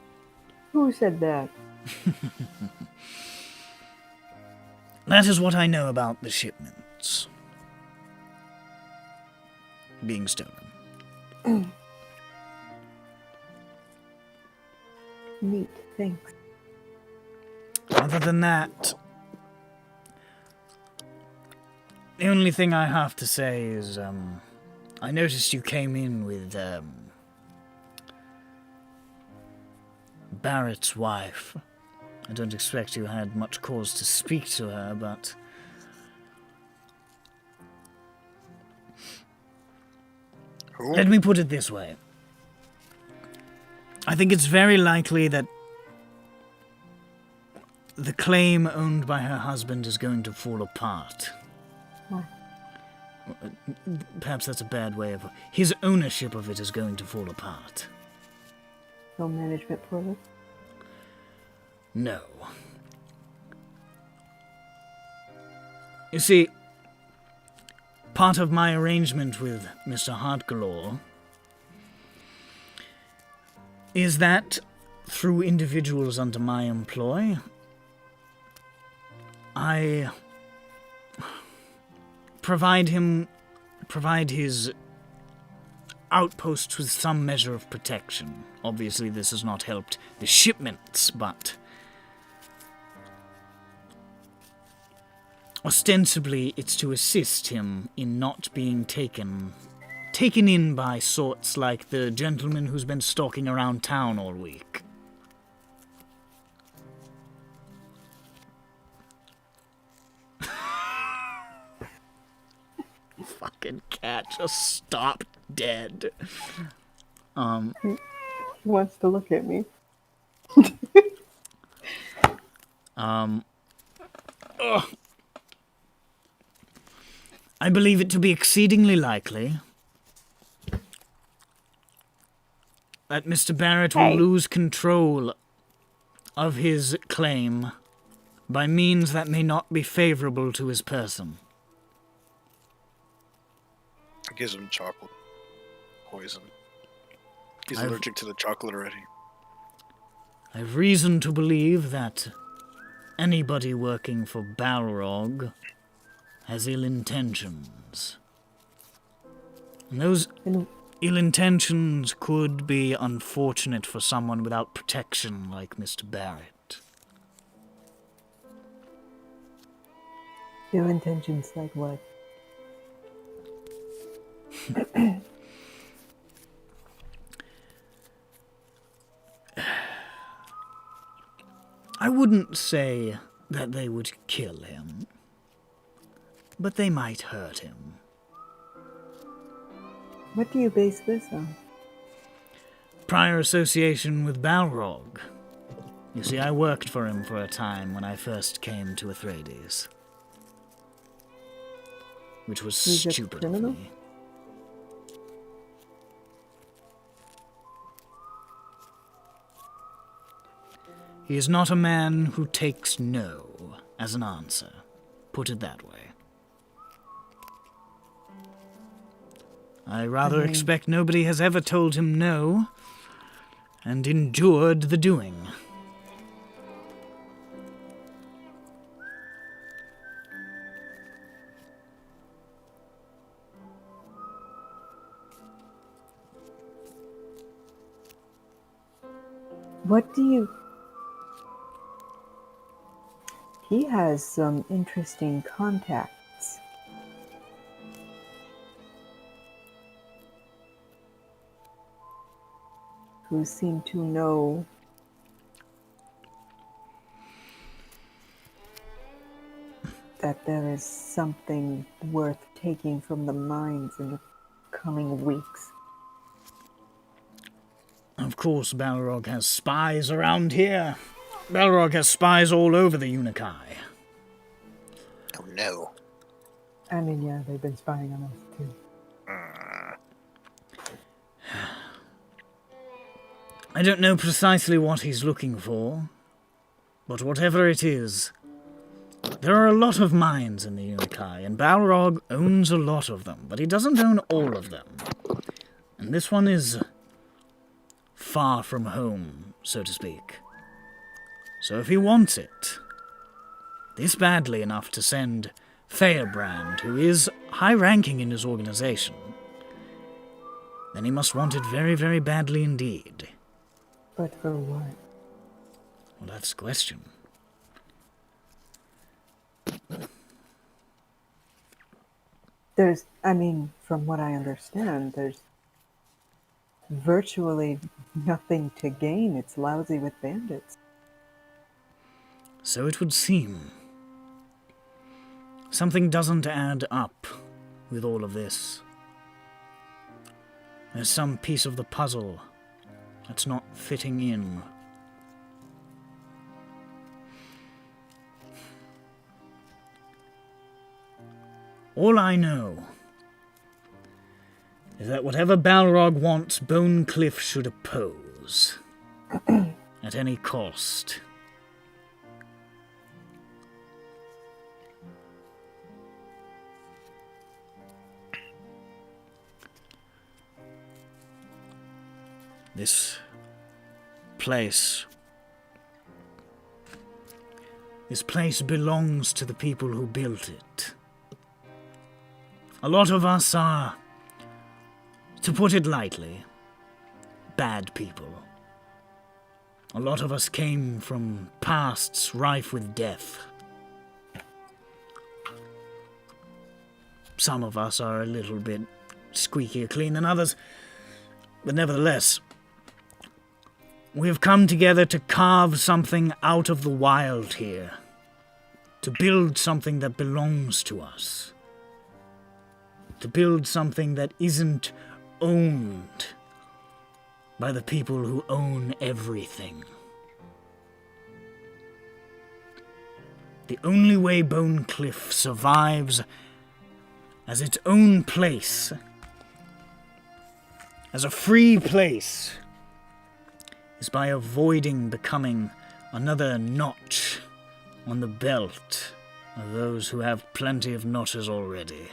Who said that? That is what I know about the shipments being stolen. Neat, thanks. Other than that, the only thing I have to say is, I noticed you came in with, Barrett's wife. I don't expect you had much cause to speak to her, but... Who? Let me put it this way. I think it's very likely that the claim owned by her husband is going to fall apart. Why? Perhaps that's a bad way of... His ownership of it is going to fall apart. No management for it? No. You see, part of my arrangement with Mr. Heartgalore is that through individuals under my employ, I provide his outposts with some measure of protection. Obviously, this has not helped the shipments, but ostensibly it's to assist him in not being taken in by sorts like the gentleman who's been stalking around town all week. Fucking cat just stopped dead. He wants to look at me. I believe it to be exceedingly likely that Mr. Barrett will lose control of his claim by means that may not be favorable to his person. It gives him chocolate poison. He's allergic to the chocolate already. I've reason to believe that anybody working for Balrog has ill intentions. And those ill intentions could be unfortunate for someone without protection like Mr. Barrett. Ill intentions like what? I wouldn't say that they would kill him, but they might hurt him. What do you base this on? Prior association with Balrog. You see, I worked for him for a time when I first came to Atreides. Which was He's a stupid of criminal? me. He is not a man who takes no as an answer. Put it that way. I rather expect nobody has ever told him no, and endured the doing. What do you... He has some interesting contacts. Who seem to know that there is something worth taking from the mines in the coming weeks. Of course, Balrog has spies around here. Balrog has spies all over the Unikai. Oh no. I mean, yeah, they've been spying on us too. I don't know precisely what he's looking for, but whatever it is, there are a lot of mines in the Unikai, and Balrog owns a lot of them, but he doesn't own all of them. And this one is far from home, so to speak. So if he wants it, this badly enough to send Thaobrand, who is high-ranking in his organization, then he must want it very, very badly indeed. But for what? Well, that's the question. There's, I mean, from what I understand, there's virtually nothing to gain. It's lousy with bandits. So it would seem. Something doesn't add up with all of this. There's some piece of the puzzle that's not fitting in. All I know is that whatever Balrog wants, Bone Cliff should oppose. At any cost. This place belongs to the people who built it. A lot of us are, to put it lightly, bad people. A lot of us came from pasts rife with death. Some of us are a little bit squeakier clean than others, but nevertheless, we have come together to carve something out of the wild here, to build something that belongs to us, to build something that isn't owned by the people who own everything. The only way Bone Cliff survives as its own place, as a free place, is by avoiding becoming another notch on the belt of those who have plenty of notches already.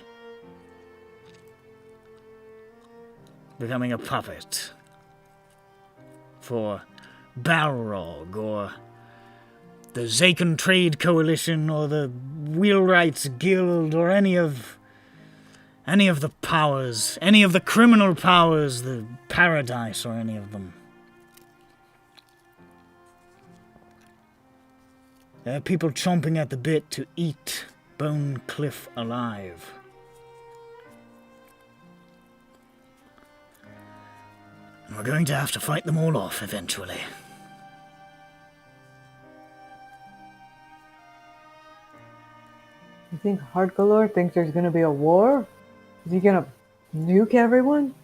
Becoming a puppet for Balrog, or the Zaken Trade Coalition, or the Wheelwrights Guild, or any of the powers, any of the criminal powers, the Paradise, or any of them. There are people chomping at the bit to eat Bone Cliff alive. And we're going to have to fight them all off eventually. You think Hardgalore thinks there's gonna be a war? Is he gonna nuke everyone?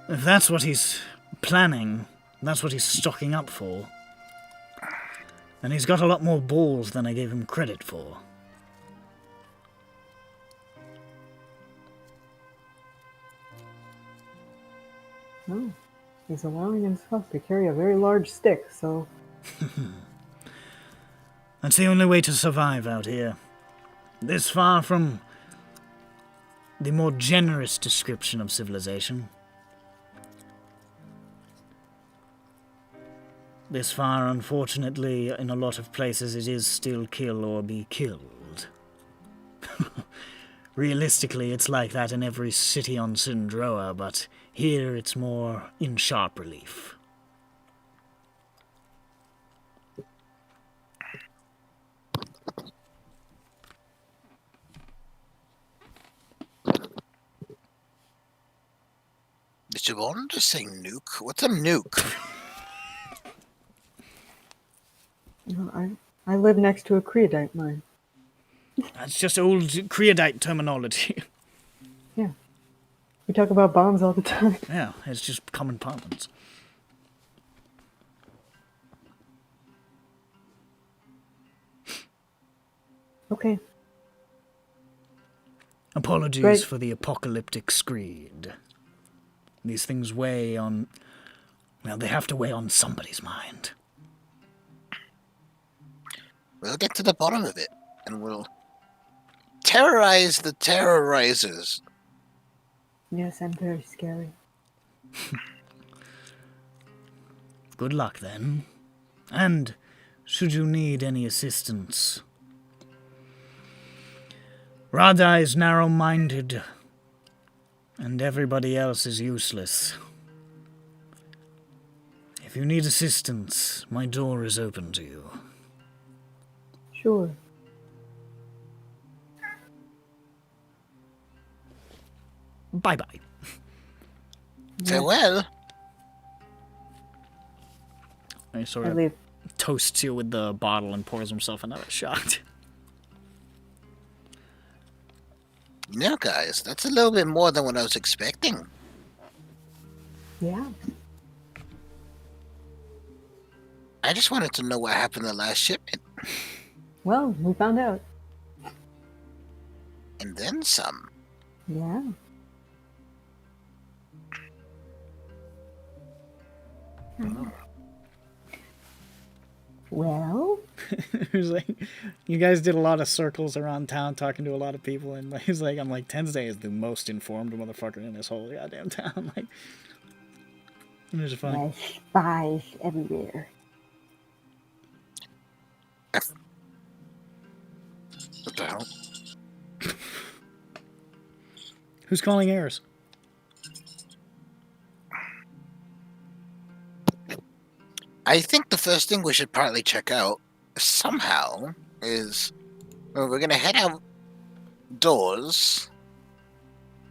If that's what he's planning, that's what he's stocking up for, then he's got a lot more balls than I gave him credit for. No. He's allowing himself to carry a very large stick, so... That's the only way to survive out here. This far from the more generous description of civilization. This far, unfortunately, in a lot of places, it is still kill or be killed. Realistically, it's like that in every city on SINDROA, but here it's more in sharp relief. Did you want to say nuke? What's a nuke? No, I live next to a creodite mine. That's just old creodite terminology. Yeah. We talk about bombs all the time. Yeah, it's just common parlance. Okay. Apologies Great. for the apocalyptic screed. These things weigh on... Well, they have to weigh on somebody's mind. We'll get to the bottom of it, and we'll terrorize the terrorizers. Yes, I'm very scary. Good luck, then. And, should you need any assistance... Radha is narrow-minded, and everybody else is useless. If you need assistance, my door is open to you. Sure. Bye-bye. Farewell. He sort I of leave. toasts you with the bottle and pours himself another shot. You know, guys, that's a little bit more than what I was expecting. Yeah. I just wanted to know what happened the last shipment. Well, we found out. And then some. Yeah. Well, He was like, you guys did a lot of circles around town talking to a lot of people, and he's like, I'm like, Tensei is the most informed motherfucker in this whole goddamn town. Like, it was funny. there's spies everywhere. What the hell? Who's calling heirs? I think the first thing we should partly check out, somehow, is we're gonna head outdoors.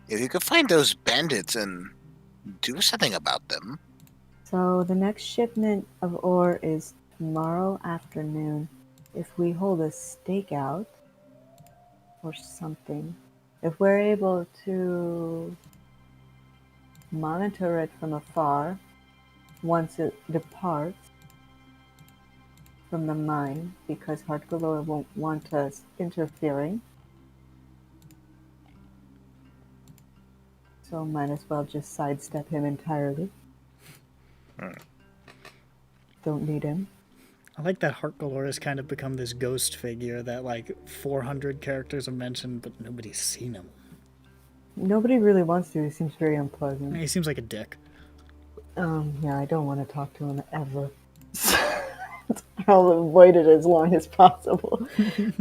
If you could find those bandits and do something about them. So the next shipment of ore is tomorrow afternoon. If we hold a stakeout or something, if we're able to monitor it from afar once it departs from the mine, because Hardgalore won't want us interfering. So might as well just sidestep him entirely. Don't need him. I like that Heart Galore has kind of become this ghost figure that like 400 characters have mentioned, but nobody's seen him. Nobody really wants to. He seems very unpleasant. He seems like a dick. Yeah, I don't want to talk to him ever. I'll avoid it as long as possible.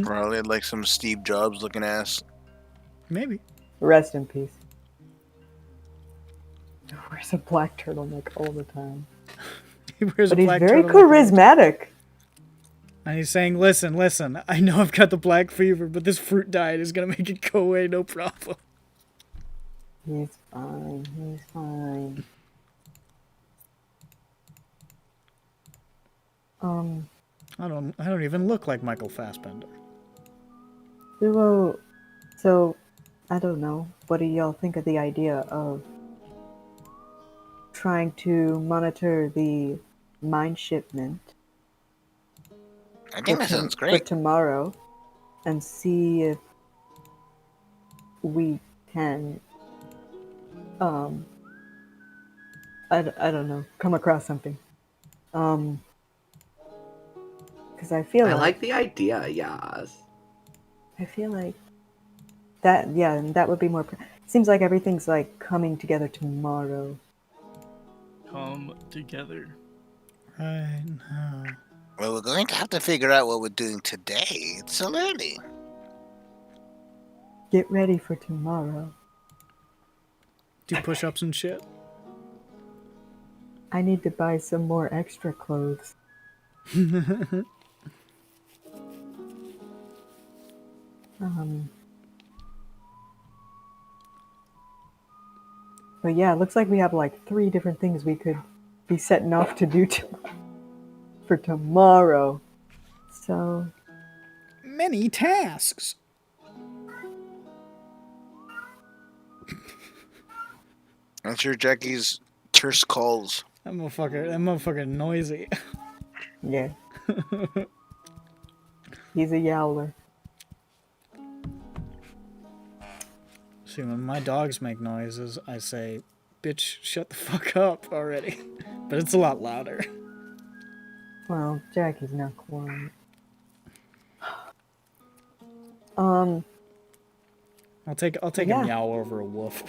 Probably like some Steve Jobs looking ass. Maybe. Rest in peace. Wears a black turtleneck all the time. He wears But a he's black very turtleneck. charismatic. And he's saying, listen, I know I've got the black fever, but this fruit diet is going to make it go away, no problem. He's fine. He's fine. I don't even look like Michael Fassbender. So, I don't know. What do y'all think of the idea of trying to monitor the mine shipment? I think that sounds for great. tomorrow, and see if we can, I don't know, come across something. Because I feel I like like the idea, yes. I feel like that, yeah, and that would be more. Seems like everything's like coming together tomorrow. Come together. Right now. Well, we're going to have to figure out what we're doing today. It's so early. Get ready for tomorrow. Do push-ups and shit. I need to buy some more extra clothes. But yeah, it looks like we have like 3 different things we could be setting off to do for tomorrow. So, Many tasks. That's your Jackie's terse calls. That motherfucker noisy. yeah. He's a yowler. See, when my dogs make noises, I say, bitch, shut the fuck up already. But it's a lot louder. Well, Jackie's not quiet. I'll take Yeah. a meow over a woof.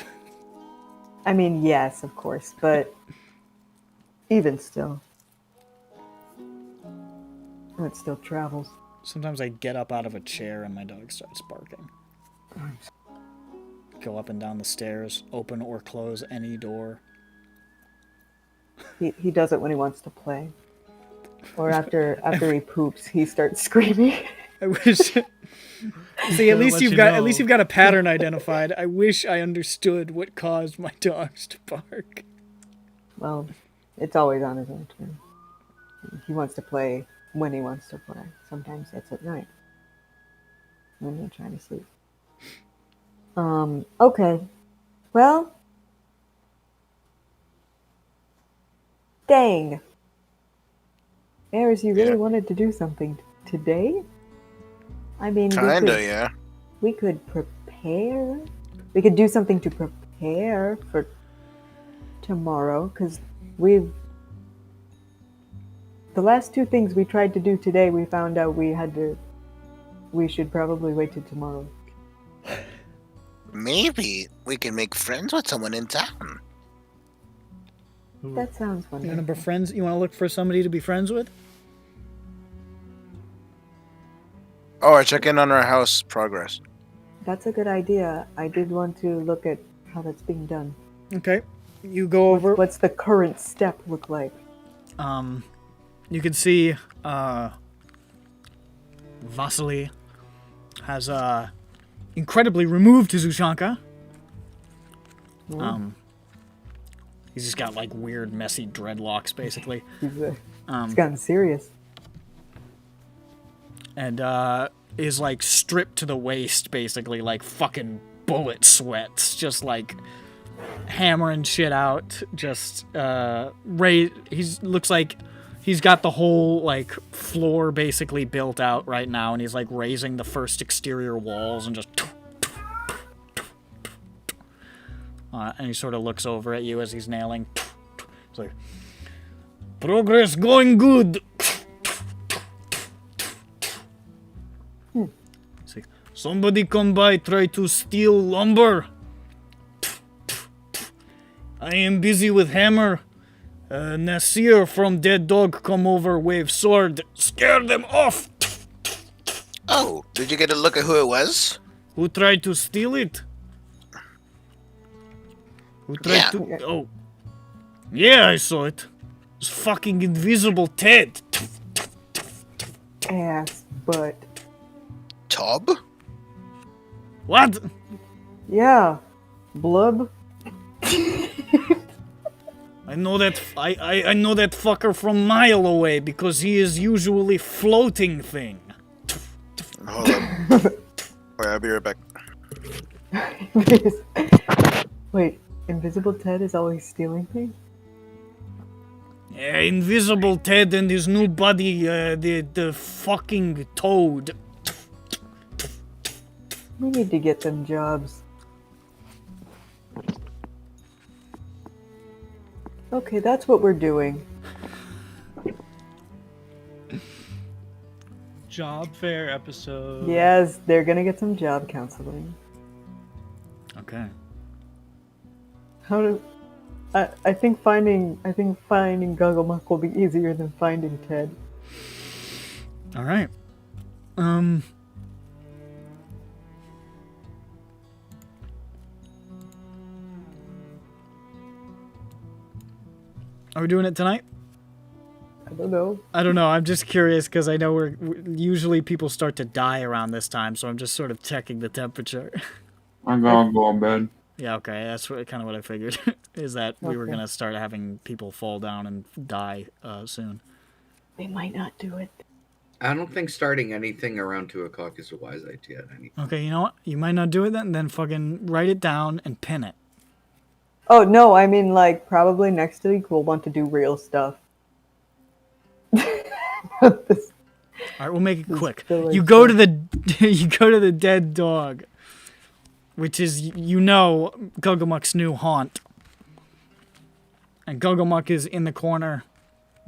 I mean, yes, of course, but even still. It still travels. Sometimes I get up out of a chair and my dog starts barking. Go up and down the stairs, open or close any door. He does it when he wants to play. Or after he poops, he starts screaming. I wish. See, at least let you've you got know. a pattern identified. I wish I understood what caused my dogs to bark. Well, it's always on his own turn. He wants to play when he wants to play. Sometimes it's at night when you're trying to sleep. Okay. Well, dang. Ayers, you really Yeah. wanted to do something today? I mean, Kinda, yeah. We could prepare. We could do something to prepare for tomorrow, because the last two things we tried to do today, we found out we should probably wait till tomorrow. Maybe we can make friends with someone in town. That sounds You wonderful. want to be friends? You want to look for somebody to be friends with? Oh, I check in on our house progress. That's a good idea. I did want to look at how that's being done. Okay. You go over. What's the current step look like? You can see Vasily has incredibly removed his Ushanka. He's just got like weird, messy dreadlocks, basically. It's gotten serious. And is like stripped to the waist, basically, like fucking bullet sweats, just like hammering shit out. Just looks like he's got the whole like floor basically built out right now, and he's like raising the first exterior walls and just. And he sort of looks over at you as he's nailing. It's like, progress going good. See, somebody come by, try to steal lumber. I am busy with hammer. Nasir from Dead Dog come over, wave sword, scare them off. Oh, did you get a look at who it was? Who tried to steal it? Who tried to? Oh, yeah, I saw it. It's fucking invisible Ted. Ass butt. Tob? What? Yeah. Blub. I know that. I know that fucker from mile away because he is usually floating thing. Hold on. Wait, I'll be right back. Wait, Invisible Ted is always stealing things? Yeah, Invisible Ted and his new buddy, the fucking Toad. We need to get them jobs. Okay, that's what we're doing. Job fair episode. Yes, they're gonna get some job counseling. Okay. How do I think finding Gugglemuck will be easier than finding Ted. All right. Are we doing it tonight? I don't know. I don't know. I'm just curious because I know we're usually people start to die around this time, so I'm just sort of checking the temperature. I'm gonna go on bed. Yeah, okay, that's kind of what I figured. Is that we were gonna start having people fall down and die soon. They might not do it. I don't think starting anything around 2 o'clock is a wise idea. Okay, you know what? You might not do it then fucking write it down and pin it. Oh no, I mean like probably next week we'll want to do real stuff. All right, we'll make it quick. You go to the Dead Dog, which is Gugglemuck's new haunt. And Gugglemuck is in the corner,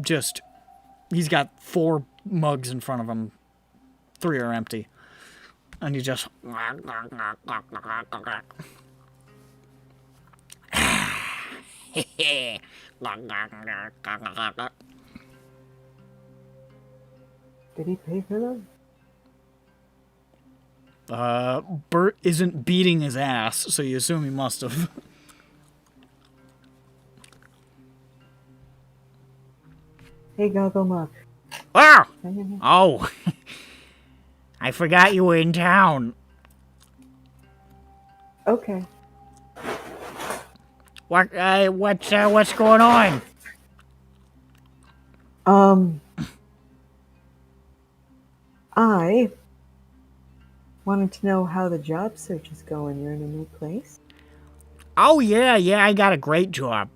he's got 4 mugs in front of him. 3 are empty. And you just... Did he pay for them? Bert isn't beating his ass, so you assume he must have. Hey, Gugglemuck. Ah! Oh! I forgot you were in town. Okay. What's going on? I wanted to know how the job search is going. You're in a new place? Oh, yeah, I got a great job.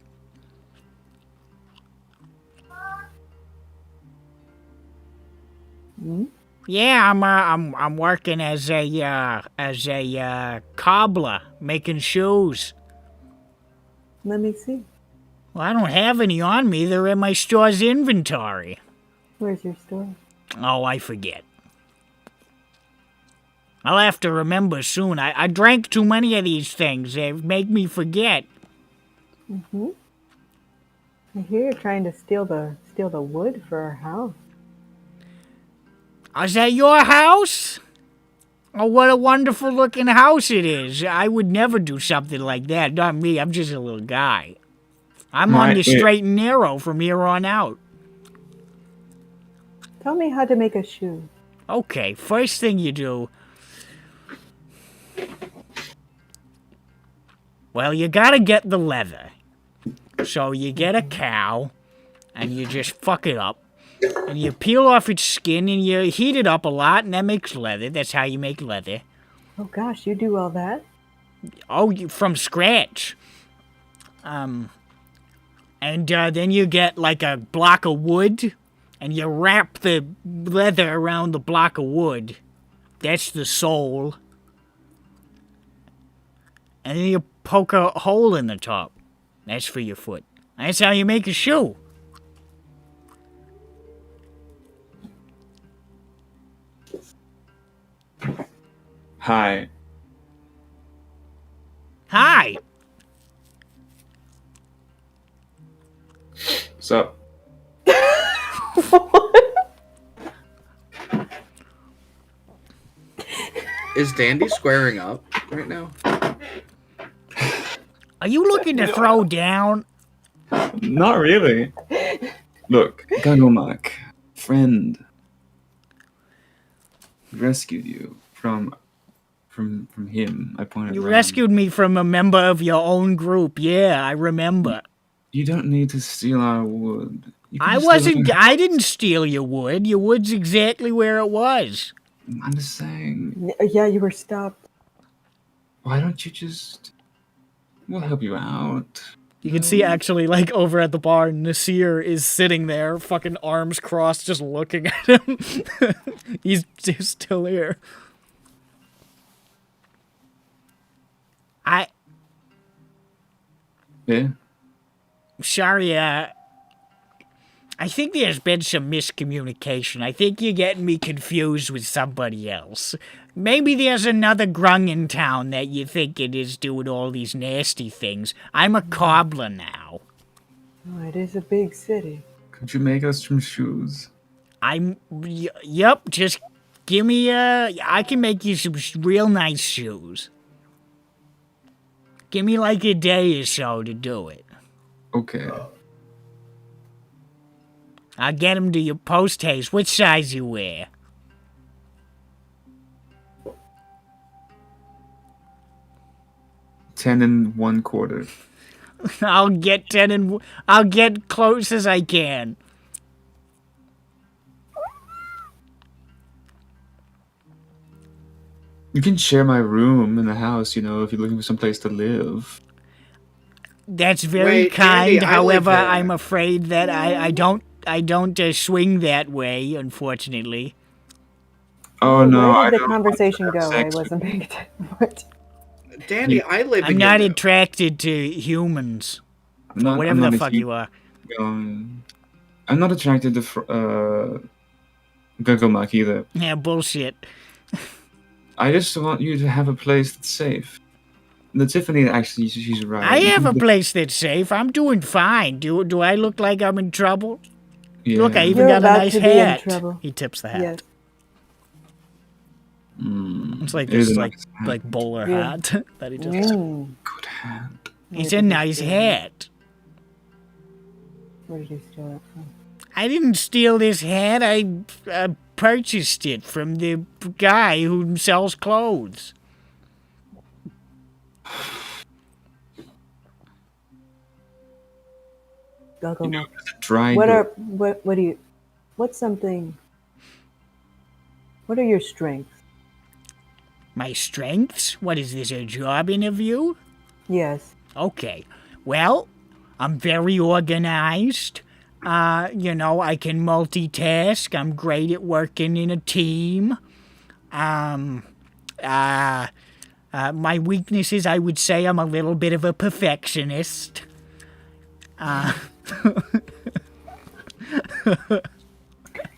Hmm? Yeah, I'm working as a cobbler, making shoes. Let me see. Well, I don't have any on me. They're in my store's inventory. Where's your store? Oh, I forget. I'll have to remember soon. I drank too many of these things. They make me forget. Mm-hmm. I hear you're trying to steal the wood for our house. Is that your house? Oh, what a wonderful looking house it is. I would never do something like that. Not me. I'm just a little guy. I'm on the straight and narrow from here on out. Tell me how to make a shoe. Okay, first thing you do. Well, you gotta get the leather. So you get a cow, and you just fuck it up. And you peel off its skin, and you heat it up a lot, and that makes leather. That's how you make leather. Oh gosh, you do all that? Oh, from scratch. And then you get like a block of wood, and you wrap the leather around the block of wood. That's the sole. And then you poke a hole in the top. That's for your foot. That's how you make a shoe. Hi. Hi. So, Is Dandy squaring up right now? Are you looking to throw down? not really. Look, Gagomak, friend, rescued you from him. I pointed. You around. rescued me from a member of your own group. Yeah, I remember. You don't need to steal our wood. You can I just wasn't. deliver- I didn't steal your wood. Your wood's exactly where it was. I'm just saying. Yeah, you were stopped. Why don't you just? We'll help you out. You can see actually, like, over at the bar, Nasir is sitting there, fucking arms crossed, just looking at him. He's still here. Yeah. Sorry, I think there's been some miscommunication. I think you're getting me confused with somebody else. Maybe there's another grung in town that you think it is doing all these nasty things. I'm a cobbler now. Oh, it is a big city. Could you make us some shoes? Yep, just give me I can make you some real nice shoes. Give me like a day or so to do it. Okay. I'll get them to your post haste. What size you wear? $10 1/4. I'll get 10 and I'll get close as I can. You can share my room in the house, if you're looking for some place to live. That's very Wait, kind. Andy, I live However, there. I'm afraid that I don't swing that way, unfortunately. Oh no, Where I did the don't conversation want to go? have I sex with wasn't paying attention. What? Dandy, I live I'm in not your room. attracted to humans. I'm not- Whatever I'm the not fuck a you are. I'm not attracted to Gagomak either. Yeah, bullshit. I just want you to have a place that's safe. The Tiffany, actually, she's right. I You have a can- place that's safe. I'm doing fine. Do I look like I'm in trouble? Yeah. Look, I even You're got a about nice to be in hat. trouble. He tips the hat. Yes. It's like It is this, a like nice hat. like bowler Yeah. hat that he just. Mm. Good hat. It's Where a did you nice steal it? hat. Where did you steal it from? I didn't steal this hat. I purchased it from the guy who sells clothes. Goggle Mug. Dry What good. are what do you? What's something? What are your strengths? My strengths? What is this, a job interview? Yes. Okay. Well, I'm very organized. You know, I can multitask. I'm great at working in a team. My weaknesses, I would say I'm a little bit of a perfectionist.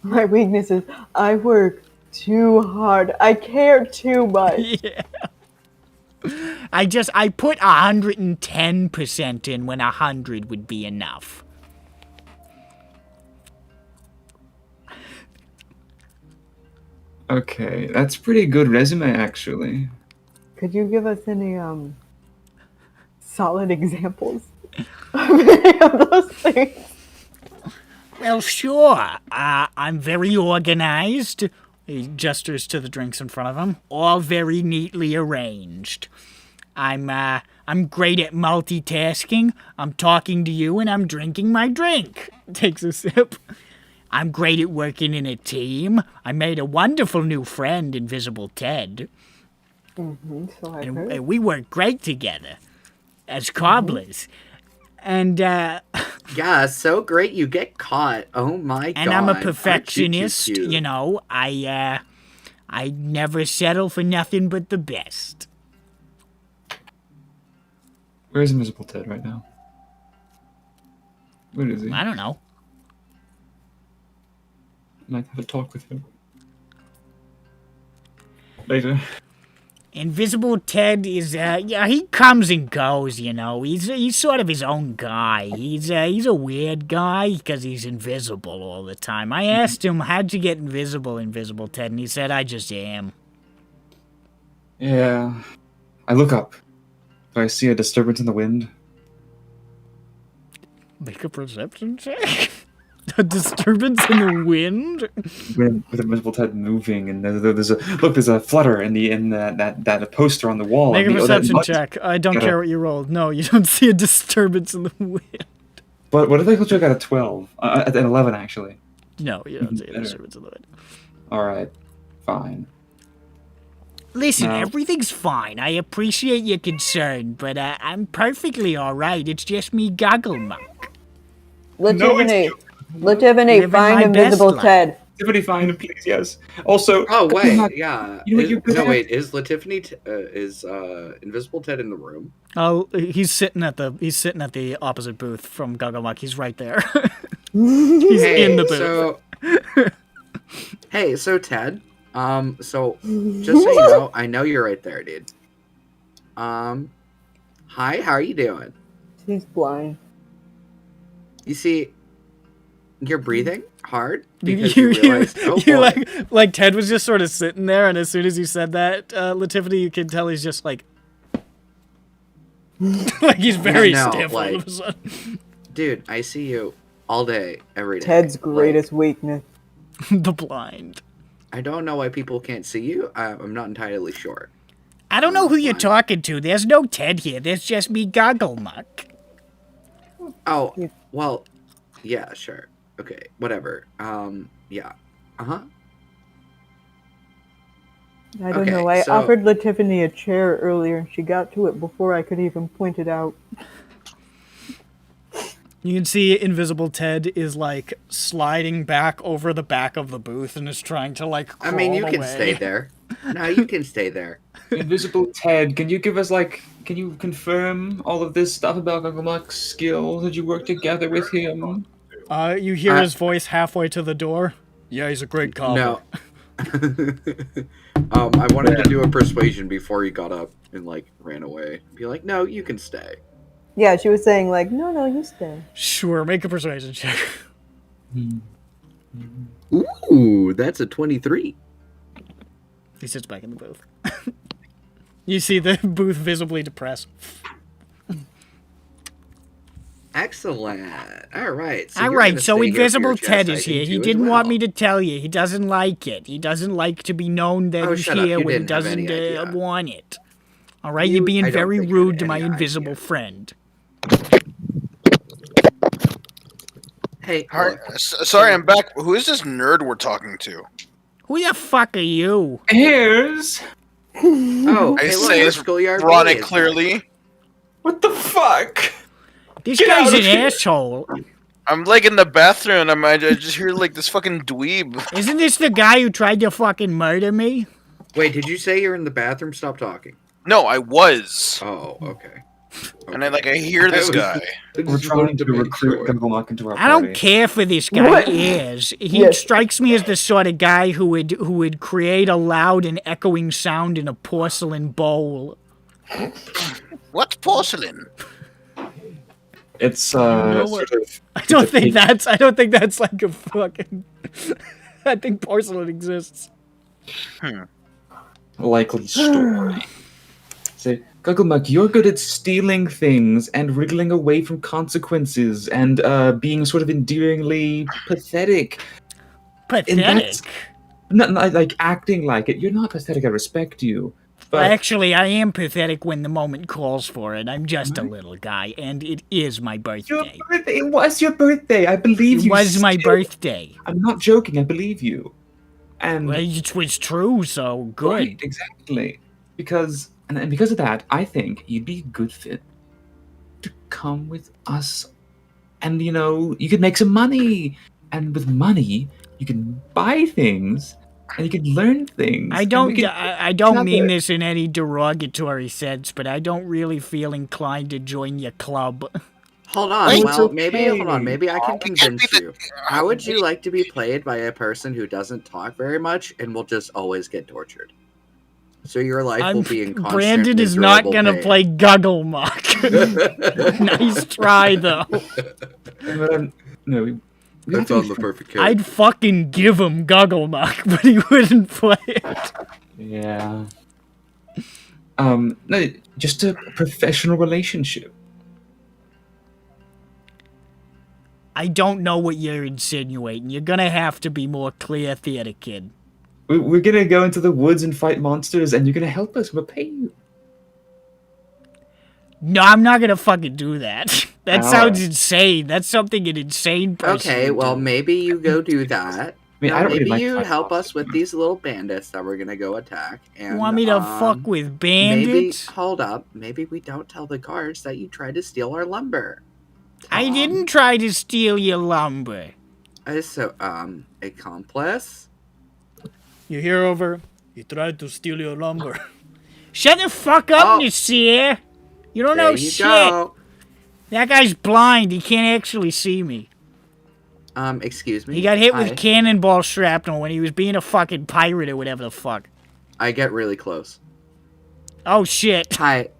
My weakness is I work too hard. I care too much. Yeah. I put 110% in when 100 would be enough. Okay, that's pretty good resume, actually. Could you give us any solid examples of any of those things? Well, sure. I'm very organized. He gestures to the drinks in front of him. All very neatly arranged. I'm great at multitasking. I'm talking to you and I'm drinking my drink. Takes a sip. I'm great at working in a team. I made a wonderful new friend, Invisible Ted. Mm-hmm, so I've heard. And we work great together as cobblers. And, Yeah, so great you get caught. Oh my god. and I'm a Aren't you too perfectionist, cute? you know. I never settle for nothing but the best. Where's Invisible Ted right now? Where is he? I don't know. I might have a talk with him. Later. Invisible Ted is, yeah, he comes and goes, you know. He's sort of his own guy. He's a weird guy because he's invisible all the time. I asked him, how'd you get invisible, Invisible Ted? And he said, I just am. Yeah. I look up. Do I see a disturbance in the wind? Make a perception check? A disturbance in the wind? With Invisible Ted moving, and there's a flutter in that poster on the wall. Make a and perception check. I don't care what you rolled. No, you don't see a disturbance in the wind. But what if I check out a 12? At an 11, actually. No, you don't see a Better. disturbance in the wind. Alright. Fine. Listen, No. everything's fine. I appreciate your concern, but I'm perfectly alright. It's just me, Gogglemuck. Lativity, Living my find Invisible best life. Ted. Lativity, fine, please, yes. Also, Oh wait, not- yeah. You know what you're good no at? wait, is Invisible Ted in the room? Oh, he's sitting at the opposite booth from Gogglemuck. He's right there. He's in the booth. So Ted, so just so you know, I know you're right there, dude. Hi, how are you doing? She's blind. You see, you're breathing hard You, because you realized, oh you boy. like Ted was just sort of sitting there, and as soon as you said that, Lativity, you can tell he's just like, like he's very Yeah, no, stiff all like- of a sudden. Dude, I see you all day, every day. Ted's Like, greatest weakness. The blind. I don't know why people can't see you. I'm not entirely sure. I don't know who you're talking to. There's no Ted here. There's just me, Gogglemuck. Oh, well, yeah, sure. Okay, whatever. Yeah. Uh-huh. I don't Okay, know. I so- offered Lativity a chair earlier, and she got to it before I could even point it out. You can see Invisible Ted is like sliding back over the back of the booth and is trying to like I crawl mean, you can away. stay there. No, you can stay there. Invisible Ted, can you confirm all of this stuff about Gogglemuck's skills? Did you work together with him? You hear his voice halfway to the door. Yeah, he's a great cobbler. No. I wanted to do a persuasion before he got up and like ran away. Be like, no, you can stay. Yeah, she was saying like, no, you stay. Sure, make a persuasion check. Ooh, that's a 23. He sits back in the booth. You see the booth visibly depressed. Excellent. All right. All you're right, gonna so stay here for Invisible your Ted is chastising here. He too as didn't want well. me to tell you. He doesn't like it. He doesn't like to be known that Oh, he's shut up. here You when he didn't have doesn't any idea. want it. All right, You- you're being I don't very think you had rude to my any invisible idea. friend. Hey, Hi, look, sorry, I'm back. Who is this nerd we're talking to? Who the fuck are you? Here's oh, I hey, say look, this Schoolyard brought Billy it is clearly. what the fuck? This Get guy's out an of here. asshole. I'm like in the bathroom and I just hear like this fucking dweeb. Isn't this the guy who tried to fucking murder me? Wait, did you say you're in the bathroom? Stop talking. No, I was. Oh, okay. And then like I hear this guy. We're trying to recruit Gunglemock into our I party. don't care for this guy What? is. He Yes. strikes me as the sort of guy who would create a loud and echoing sound in a porcelain bowl. What's porcelain? It's sort of. I don't think that's like a fucking. I think porcelain exists. Likely story. Say, Gunglemock, you're good at stealing things and wriggling away from consequences and being sort of endearingly pathetic. Pathetic. Not like acting like it. You're not pathetic. I respect you. But Actually, I am pathetic when the moment calls for it. I'm just a little guy, and it is my your birthday. birthday. It was your birthday. I believe It you. was my still- birthday. I'm not joking. I believe you. And Well, it was true, so good. right, exactly. Because and because of that, I think you'd be a good fit to come with us. And you could make some money. And with money, you can buy things and you can learn things. I and don't. we can I don't mean together. this in any derogatory sense, but I don't really feel inclined to join your club. Hold on. Wait, well, it's maybe hold on. okay. Maybe I can can't be convince the- you. How would you like to be played by a person who doesn't talk very much and will just always get tortured? So your life will be in constant Brandon is not miserable gonna pain. play Gugglemuck. Nice try though. No, we I have to found be the perfect kid. I'd fucking give him Gugglemuck, but he wouldn't play it. Yeah. No, just a professional relationship. I don't know what you're insinuating. You're gonna have to be more clear theater, kid. We're gonna go into the woods and fight monsters, and you're gonna help us. We'll pay you. No, I'm not gonna fucking do that. That All sounds right. insane. That's something an insane person Okay, would well, do. maybe you go do that. mean, I don't really maybe like you fight help us monsters. with these little bandits that we're gonna go attack. And, You want me to fuck with Maybe bandits? hold up. Maybe we don't tell the guards that you tried to steal our lumber. I Tom. didn't try to steal your lumber. So, accomplice. You hear over? You tried to steal your lumber. Shut the fuck up, Oh. Nasir. You don't There know you shit. go. That guy's blind. He can't actually see me. Excuse me. He got hit Hi. with cannonball shrapnel when he was being a fucking pirate or whatever the fuck. I get really close. Oh shit. Hi.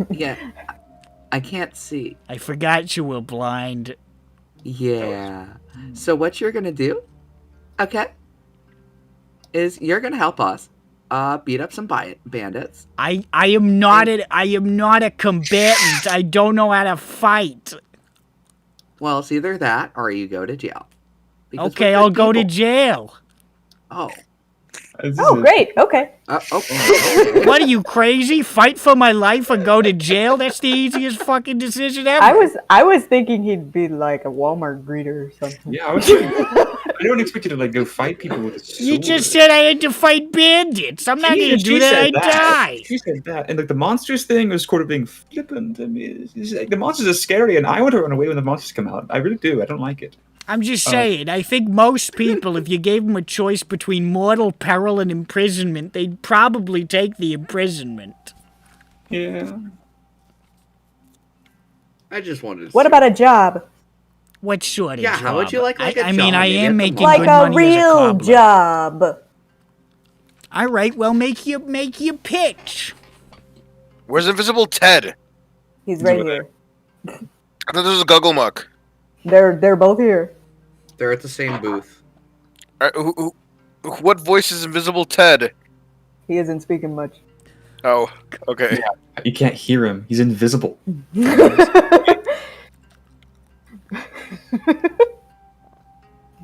Yeah. I can't see. I forgot you were blind. Yeah. So what you're gonna do, okay, is you're gonna help us beat up some bandits. I am not a combatant. I don't know how to fight. Well, it's either that or you go to jail. Because Okay, we're I'll good go to people. jail. Oh. Oh, great. Okay. Okay. What are you crazy? Fight for my life or go to jail? That's the easiest fucking decision ever. I was thinking he'd be like a Walmart greeter or something. Yeah, I don't expect you to go fight people with a sword. You just said I had to fight bandits. I'm not gonna do that. I die. She said that, and the monsters thing was sort of being flippant. I mean, it's like, the monsters are scary, and I want to run away when the monsters come out. I really do. I don't like it. I'm just saying, I think most people, if you gave them a choice between mortal peril and imprisonment, they'd probably take the imprisonment. Yeah. I just wanted to What see. about a job? What sort of Yeah, job? how would you like a I mean, job? I You am get making the Like good a money real as a cobbler. job. All right, well, make your pitch. Where's Invisible Ted? He's right over here. I thought this was Gugglemuck. They're both here. They're at the same booth. What voice is Invisible Ted? He isn't speaking much. Oh, okay. You can't hear him. He's invisible.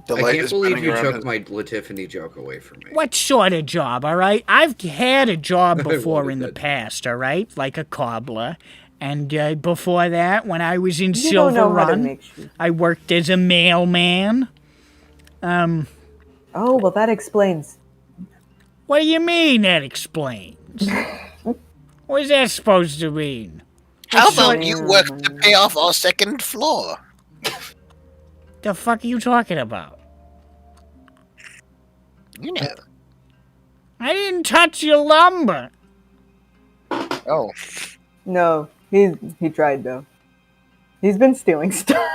The I light can't is believe spinning you around took his- my Latifany joke away from me. What sort of job, all right? I've had a job before wanted in the that. past, all right? Like a cobbler. And before that, when I was in You Silver don't know how to Run, make shoes. I worked as a mailman. Oh, well, that explains. What do you mean that explains? What is that supposed to mean? How about you work to pay off our second floor? The fuck are you talking about? You know. I didn't touch your lumber. Oh. No, he tried though. He's been stealing stuff.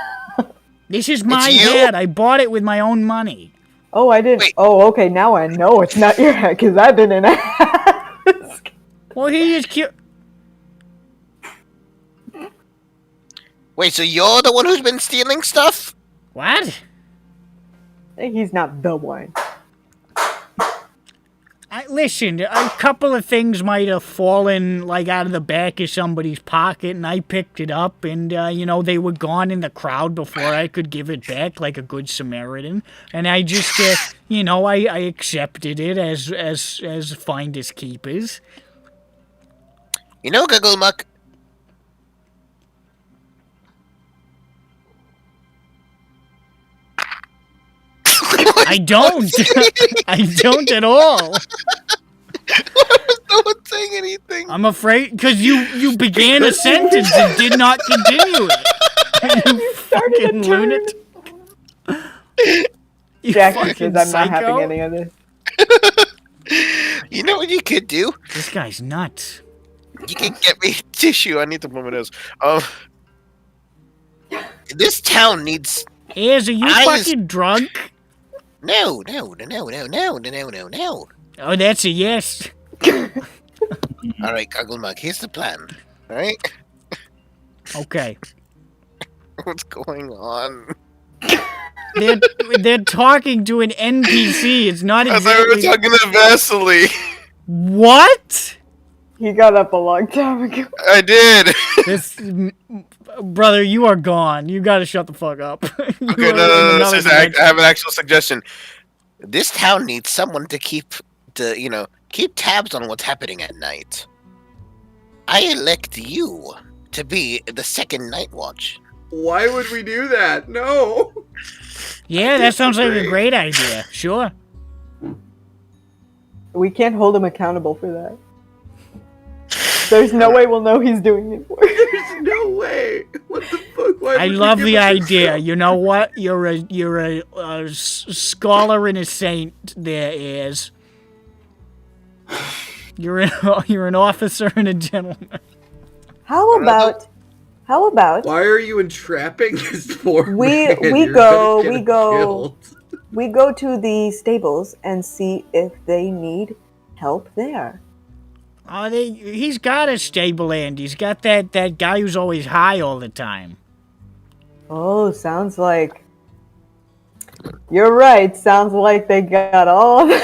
This is my you? head. I bought it with my own money. Oh, I didn't. Wait. Oh, okay. Now I know it's not your hat because I didn't ask. Well, he is cute. Wait, so you're the one who's been stealing stuff? What? He's not the one. Listen, a couple of things might have fallen, like, out of the back of somebody's pocket, and I picked it up, and, they were gone in the crowd before I could give it back, like a good Samaritan. And I just, I accepted it as finders keepers. You know, Gugglemuck. I don't. I don't at all. No one's saying anything. I'm afraid, because you began a sentence and did not continue it. You fucking lunatic. You Jack fucking says I'm not psycho. having any of this. You know what you could do? This guy's nuts. You can get me tissue. I need to blow my nose. This town needs. Is, are you fucking drunk? No. Oh, that's a yes. All right, Gugglemuck. Here's the plan. All right. Okay. What's going on? They're talking to an NPC. It's not I exactly. thought we were talking to Vasily. What? He got up a long time ago. I did. Brother, you are gone. You gotta shut the fuck up. Okay, no. I have an actual suggestion. This town needs someone to keep tabs on what's happening at night. I elect you to be the second night watch. Why would we do that? No. Yeah, that sounds like a great idea. Sure. We can't hold him accountable for that. There's no way we'll know he's doing it. There's no way. What the fuck? Why I would love we the give us this idea. job? You know what? You're a scholar and a saint. There is. You're an officer and a gentleman. How about? Why are you entrapping this poor man? We You're go gonna get killed. we go to the stables and see if they need help there. Oh, he's got a stable end. He's got that guy who's always high all the time. Oh, sounds like you're right. Sounds like they got all the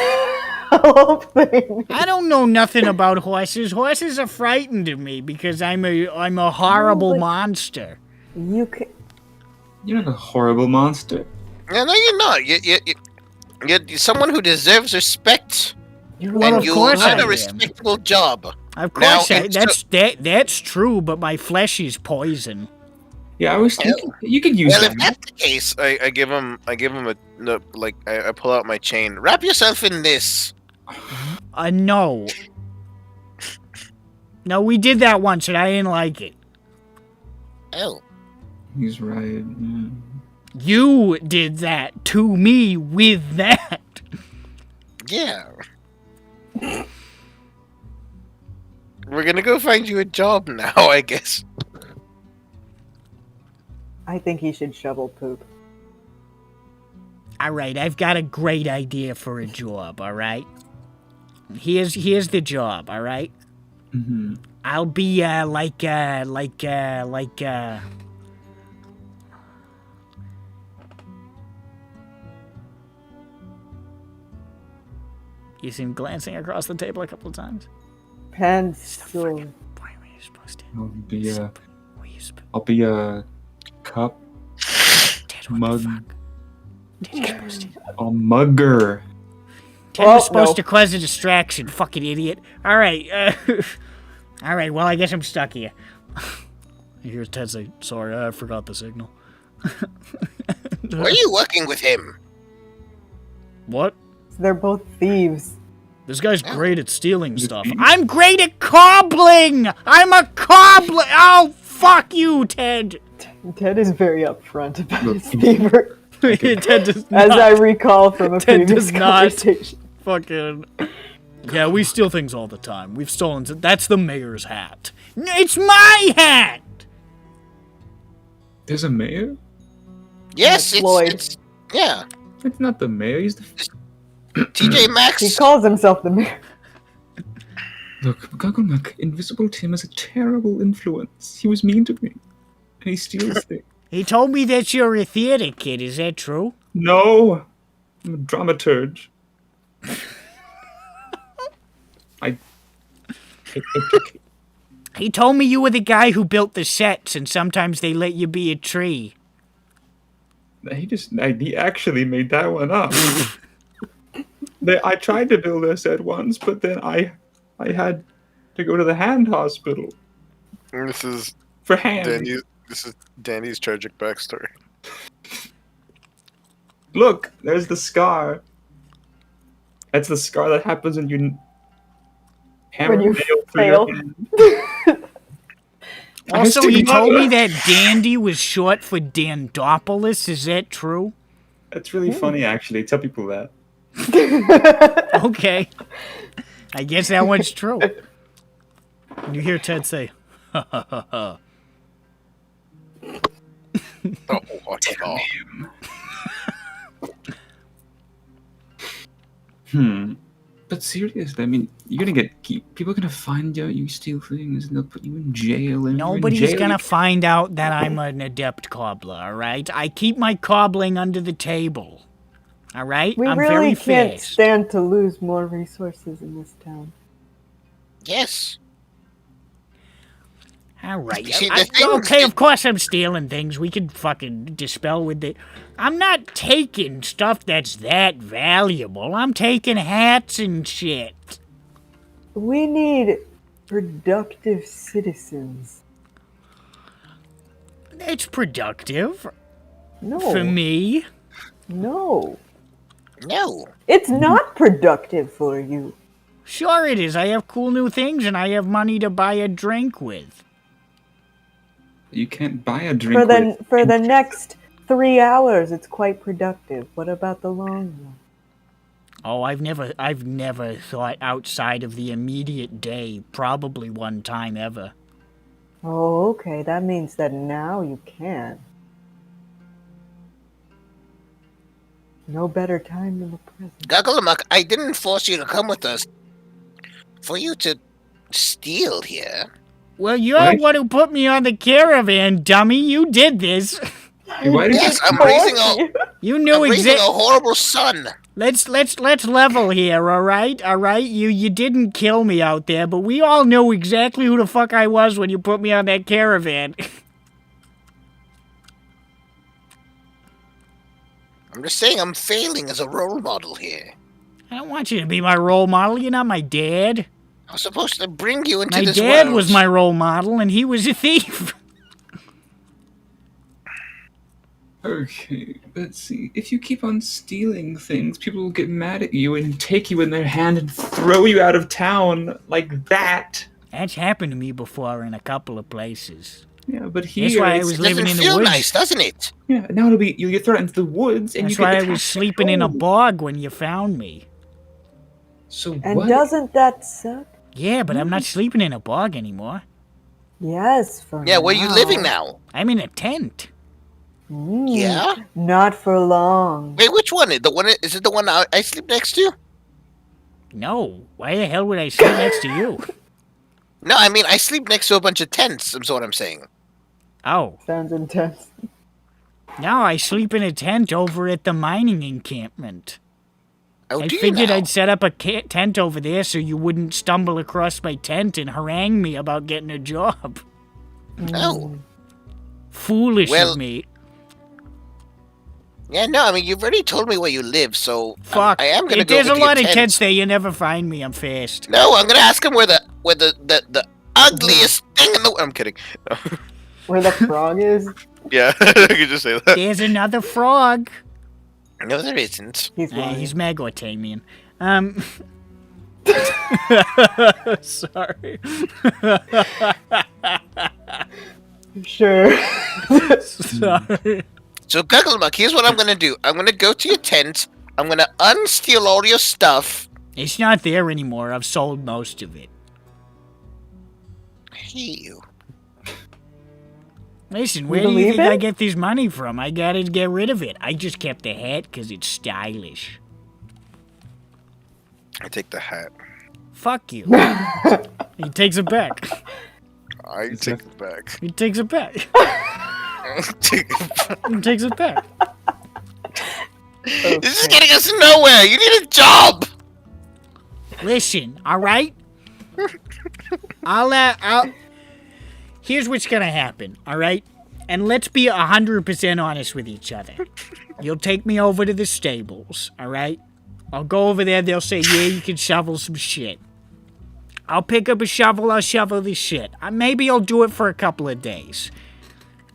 whole thing. I don't know nothing about horses. Horses are frightened of me because I'm a horrible monster. You're not a horrible monster. No, you're not. You're someone who deserves respect. Well, and you had a respectable job. Of course, that's true. But my flesh is poison. Yeah, I was thinking you could use. Well, them. if that's the case, I give him I pull out my chain. Wrap yourself in this. No. No, we did that once and I didn't like it. Oh. He's right. Yeah. You did that to me with that. Yeah. We're gonna go find you a job now, I guess. I think he should shovel poop. All right, I've got a great idea for a job. All right, here's the job. All right, Mm-hmm. I'll be You see him glancing across the table a couple of times. Pencil. Why were you supposed to? I'll be a cup. Mug. A mugger. Ted was supposed to cause a distraction, fucking idiot. All right, all right. Well, I guess I'm stuck here. Here's Ted say, "Sorry, I forgot the signal." Were you working with him? What? They're both thieves. This guy's great at stealing stuff. I'm great at cobbling! I'm a cobbler! Oh, fuck you, Ted! Ted is very upfront about his thievery. Ted does As not. I recall from a Ted previous does not. conversation. Fucking. Yeah, we steal things all the time. We've stolen. That's the mayor's hat. It's my hat! There's a mayor? Yes, Floyd. it's yeah. It's not the mayor. He's the. TJ Maxx. He calls himself the mayor. Look, Gogglemack, Invisible Tim is a terrible influence. He was mean to me. And he steals things. He told me that you're a theater kid. Is that true? No! I'm a dramaturge. He told me you were the guy who built the sets, and sometimes they let you be a tree. He actually made that one up. I tried to build a set once, but then I had to go to the hand hospital This is for hands. This is Danny's tragic backstory. Look, there's the scar. That's the scar that happens when you hammer When you nail through fail. your hand. Also, he told me that Dandy was short for Dandopoulos. Is that true? That's really funny, actually. Tell people that. Okay. I guess that one's true. You hear Ted say, ha ha ha ha. Oh, what? Oh. But seriously, I mean, you're gonna people are gonna find out you steal things, and they'll put you in jail. And Nobody's gonna find out that I'm an adept cobbler, alright? I keep my cobbling under the table. Alright? We I'm really very can't fast. stand to lose more resources in this town. Yes. Alright. See, the thing Okay, is- of course I'm stealing things. We can fucking dispel with it. I'm not taking stuff that's that valuable. I'm taking hats and shit. We need productive citizens. It's productive No. for me. No. No. It's not productive for you. Sure it is. I have cool new things and I have money to buy a drink with. You can't buy a drink For the next 3 hours, it's quite productive. What about the long one? Oh, I've never thought outside of the immediate day, probably one time ever. Oh, okay. That means that now you can. No better time than the present. Gogglemack, I didn't force you to come with us. For you to steal here. Well, you're What? the one who put me on the caravan, dummy. You did this. Why did Yes, I'm raising a You knew I'm raising a exactly. horrible son. Let's level here, all right? All right. You didn't kill me out there, but we all knew exactly who the fuck I was when you put me on that caravan. I'm just saying I'm failing as a role model here. I don't want you to be my role model. You're not my dad. I was supposed to bring you into My this dad world. was my role model, and he was a thief. Okay, but see, if you keep on stealing things, people will get mad at you and take you in their hand and throw you out of town like that. That's happened to me before in a couple of places. Yeah, but here That's why I it's- was It living doesn't in the feel woods. nice, doesn't it? Yeah, now it'll be you get thrown into the woods and That's you why get I was attacked sleeping in a cold. bog when you found me. So And what? doesn't that suck? Yeah, but I'm not sleeping in a bog anymore. Yes, for Yeah, where are you living now? I'm in a tent. Mm, Yeah? Not for long. Wait, which one? The one is it the one I sleep next to? No, why the hell would I sleep next to you? No, I mean I sleep next to a bunch of tents, is what I'm saying. Oh, Sounds intense. no, I sleep in a tent over at the mining encampment. Oh, I do you figured now? I'd set up a tent over there so you wouldn't stumble across my tent and harangue me about getting a job. Oh. Foolish Well- of me. Yeah, no, I mean you've already told me where you live, so Fuck. I am gonna go There's with a your lot of tent. tents there. You never find me. I'm fast. No, I'm gonna ask him where the ugliest thing in the I'm kidding. Where the frog is? Yeah, I could just say that. There's another frog. No, there isn't. He's lying. He's Megotamian. Sorry. Sure. Sorry. So, Gugglemuck, here's what I'm gonna do. I'm gonna go to your tent. I'm gonna unsteal all your stuff. It's not there anymore. I've sold most of it. I hate you. Listen, You where do you believe think I it? get this money from? I gotta get rid of it. I just kept the hat because it's stylish. I take the hat. Fuck you. He takes it back. I take it back. He takes it back. Take it back. He takes it back. This is getting us nowhere. You need a job. Listen, all right? Here's what's gonna happen, all right? And let's be 100% honest with each other. You'll take me over to the stables, all right? I'll go over there. They'll say, yeah, you can shovel some shit. I'll pick up a shovel. I'll shovel the shit. Maybe I'll do it for a couple of days.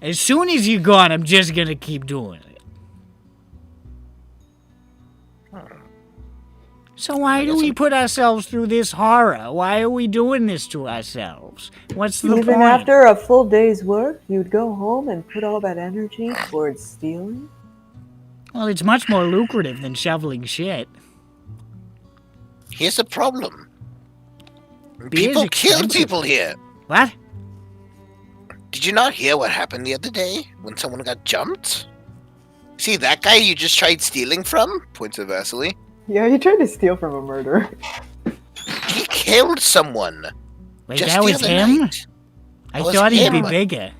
As soon as you're gone, I'm just gonna keep doing it. So why do we put ourselves through this horror? Why are we doing this to ourselves? What's the Even point? after a full day's work, you'd go home and put all that energy towards stealing? Well, it's much more lucrative than shoveling shit. Here's the problem. Beer's People killed expensive. people here. What? Did you not hear what happened the other day when someone got jumped? See that guy you just tried stealing from? Points at Vasily. Yeah, he tried to steal from a murderer. He killed someone. Wait, just that the was other him? night. I That was thought he'd be him. bigger.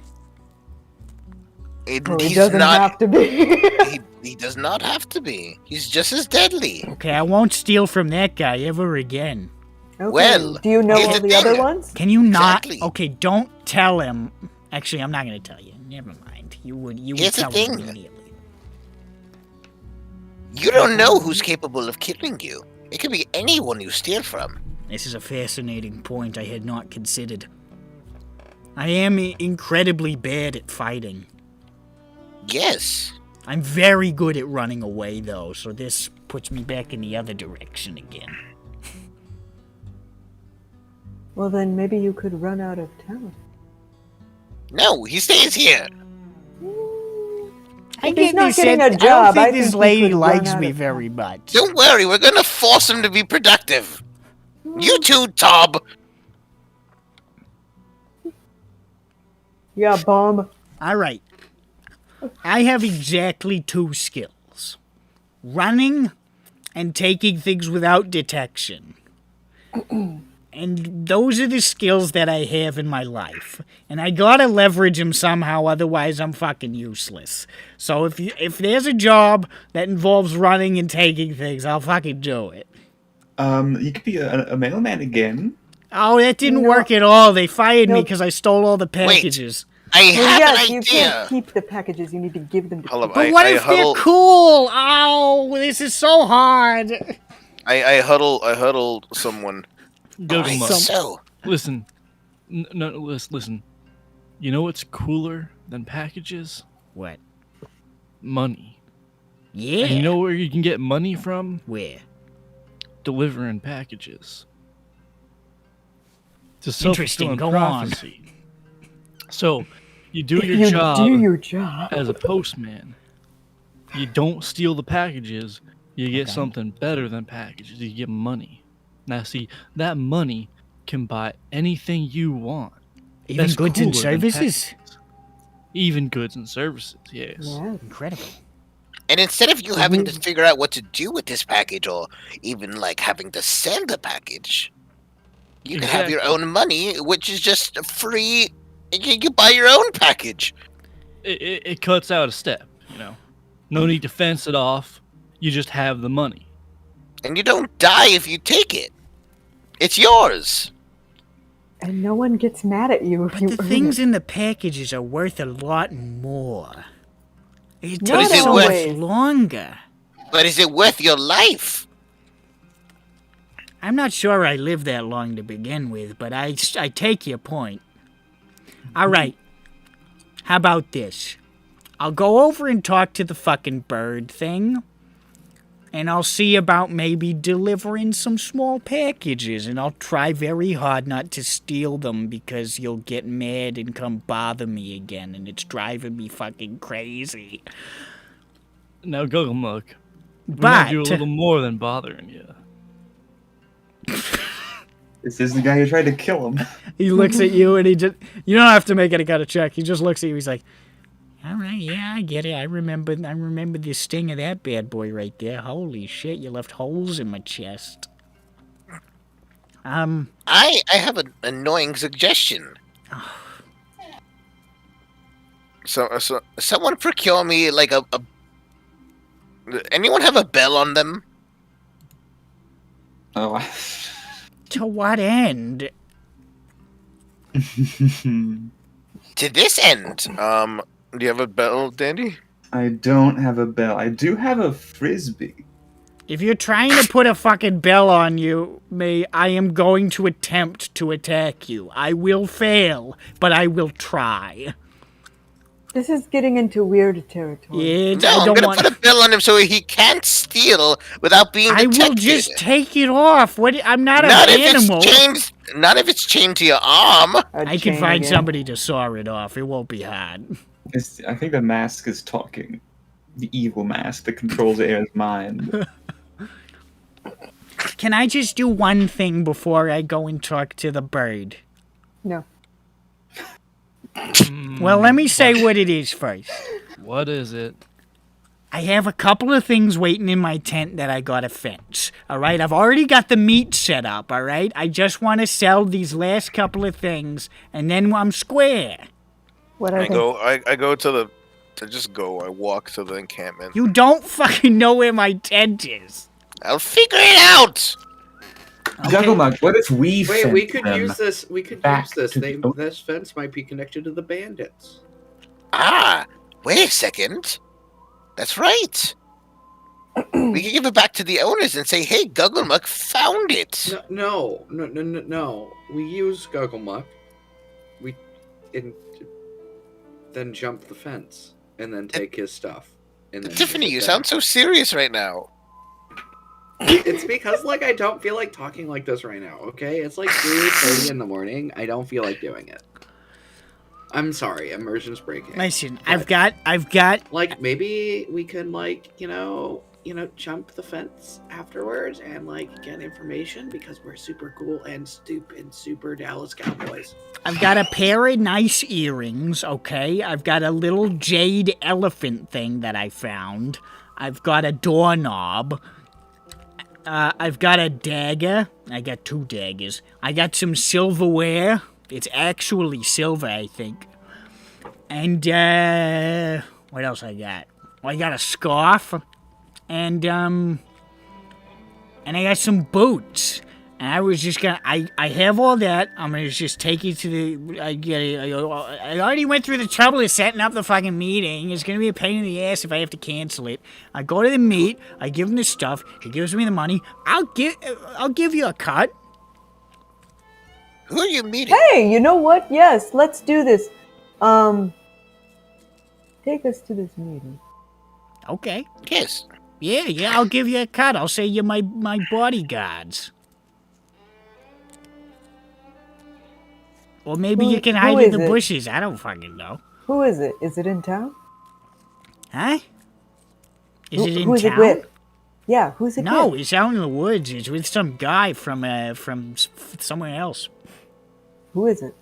Well, he He's doesn't not. have to be. He does not have to be. He's just as deadly. Okay, I won't steal from that guy ever again. Okay, Well, do you know here's all the the other thing. ones? Can you not? Exactly. Okay, don't tell him. Actually, I'm not gonna tell you. Never mind. You would Here's the tell him thing. immediately. You don't know who's capable of killing you. It could be anyone you steal from. This is a fascinating point I had not considered. I am incredibly bad at fighting. Yes. I'm very good at running away, though, so this puts me back in the other direction again. Well, then maybe you could run out of town. No, he stays here. I If he's get not this getting sense- a I job, don't I think this think he lady could run likes out me of very much. Don't worry, we're gonna force him to be productive. You too, Tob. Yeah, bomb. All right. I have exactly 2 skills. Running and taking things without detection. And those are the skills that I have in my life. And I gotta leverage them somehow, otherwise I'm fucking useless. So if there's a job that involves running and taking things, I'll fucking do it. You could be a mailman again. Oh, that didn't No. work at all. They fired me No. because I stole all the packages. I Well, have yes, an you idea. can't keep the packages. You need to give them to Hold up, people. But what if huddle, they're cool? Oh, this is so hard. I huddle someone. Gugglemuck. So, Listen. No, listen. You know what's cooler than packages? What? Money. Yeah. And you know where you can get money from? Where? Delivering packages. It's a Interesting, self-fulfilling go on. prophecy. So, you do If your you job do your job. as a postman. You don't steal the packages. You get something better than packages. You get money. Now, see, that money can buy anything you want. Even That's goods and cooler than services? packages. Even goods and services, yes. Yeah. Incredible. and instead of you having to figure out what to do with this package, or even like having to send the package, you can have your own money, which is just free. You buy your own package. It cuts out a step, you know. No need to fence it off. You just have the money. And you don't die if you take it. It's yours. And no one gets mad at you if But you the earn things it. in the packages are worth a lot more. It Not takes so always. much longer. But is it worth your life? I'm not sure I lived that long to begin with, but I take your point. All right. How about this? I'll go over and talk to the fucking bird thing. and I'll see about maybe delivering some small packages, and I'll try very hard not to steal them because you'll get mad and come bother me again, and it's driving me fucking crazy. Now, Gugglemuck, we But might do a little more than bothering you. This is the guy who tried to kill him. he looks at you, and you don't have to make any kind of check. He just looks at you. He's like, all right, yeah, I get it. I remember the sting of that bad boy right there. Holy shit, you left holes in my chest. I have an annoying suggestion. So someone procure me like a. Anyone have a bell on them? Oh. To what end? To this end. Do you have a bell, Dandy? I don't have a bell. I do have a frisbee. If you're trying to put a fucking bell on me, I am going to attempt to attack you. I will fail, but I will try. This is getting into weird territory. Yeah, No, I'm gonna put a bell on him so he can't steal without being detected. I will just take it off. I'm not an animal. Not if it's chained to your arm. I can find somebody to saw it off. It won't be hard. I think the mask is talking. The evil mask that controls Air's mind. Can I just do one thing before I go and talk to the bird? No. Well, let me say what it is first. What is it? I have a couple of things waiting in my tent that I gotta fence. Alright, I've already got the meat set up, alright? I just want to sell these last couple of things, and then I'm square. What I go to the... I walk to the encampment. You don't fucking know where my tent is. I'll figure it out! Gugglemuck, what if we Wait, we fence could them use this. We could back use this. to the- This fence might be connected to the bandits. Ah, wait a second. That's right. We can give it back to the owners and say, hey, Gugglemuck found it. No. We use Gugglemuck. Then jump the fence and then take his stuff. And then Tiffany, you sound so serious right now. It's because I don't feel like talking like this right now. Okay, it's like 3:30 in the morning. I don't feel like doing it. I'm sorry, immersion's breaking. Listen, But, I've got. Maybe we could jump the fence afterwards and get information because we're super cool and super Dallas Cowboys. I've got a pair of nice earrings, okay? I've got a little jade elephant thing that I found. I've got a doorknob. I've got a dagger. I got 2 daggers. I got some silverware. It's actually silver, I think. And, what else I got? Well, I got a scarf. And I got some boots. And I was just gonna, I have all that. I'm gonna just take you to the, I already went through the trouble of setting up the fucking meeting. It's gonna be a pain in the ass if I have to cancel it. I go to the meet, I give him the stuff, he gives me the money. I'll give you a cut. Who are you meeting? Hey, you know what? Yes, let's do this. Take us to this meeting. Okay. Yes. Yeah, I'll give you a cut. I'll say you're my bodyguards. Or maybe you can hide in the bushes. I don't fucking know. Who is it? Is it in town? Huh? Is it in who's town? It with? Yeah, who's it No, with? it's out in the woods. It's with some guy from somewhere else. Who is it?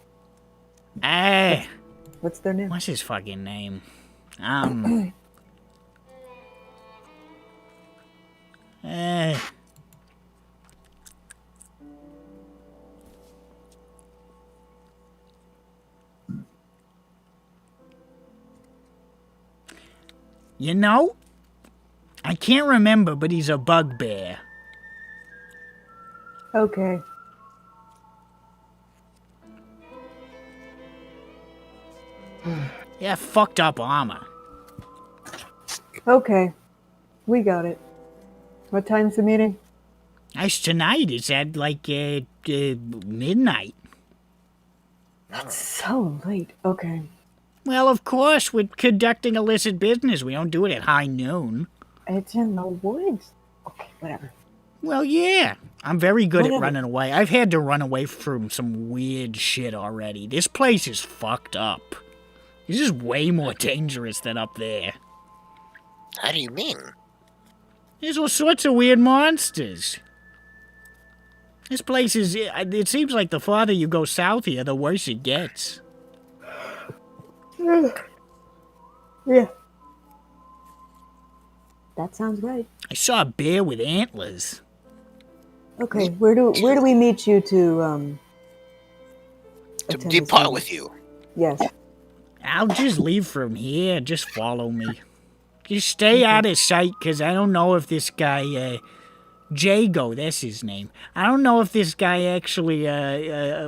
What's their name? What's his fucking name? You know, I can't remember, but he's a bugbear. Okay. Yeah, fucked up armor. Okay. We got it. What time's the meeting? It's tonight. It's at midnight. That's so late. Okay. Well, of course, we're conducting illicit business. We don't do it at high noon. It's in the woods. Whatever. Well, yeah. I'm very good at Whatever. running away. I've had to run away from some weird shit already. This place is fucked up. This is way more dangerous than up there. How do you mean? There's all sorts of weird monsters. This place is... It seems like the farther you go south here, the worse it gets. Yeah. That sounds right. I saw a bear with antlers. Okay, where do we meet you to To attend this depart meeting? with you. Yes. I'll just leave from here. Just follow me. Just stay out of sight, because I don't know if this guy... Jago, that's his name. I don't know if this guy actually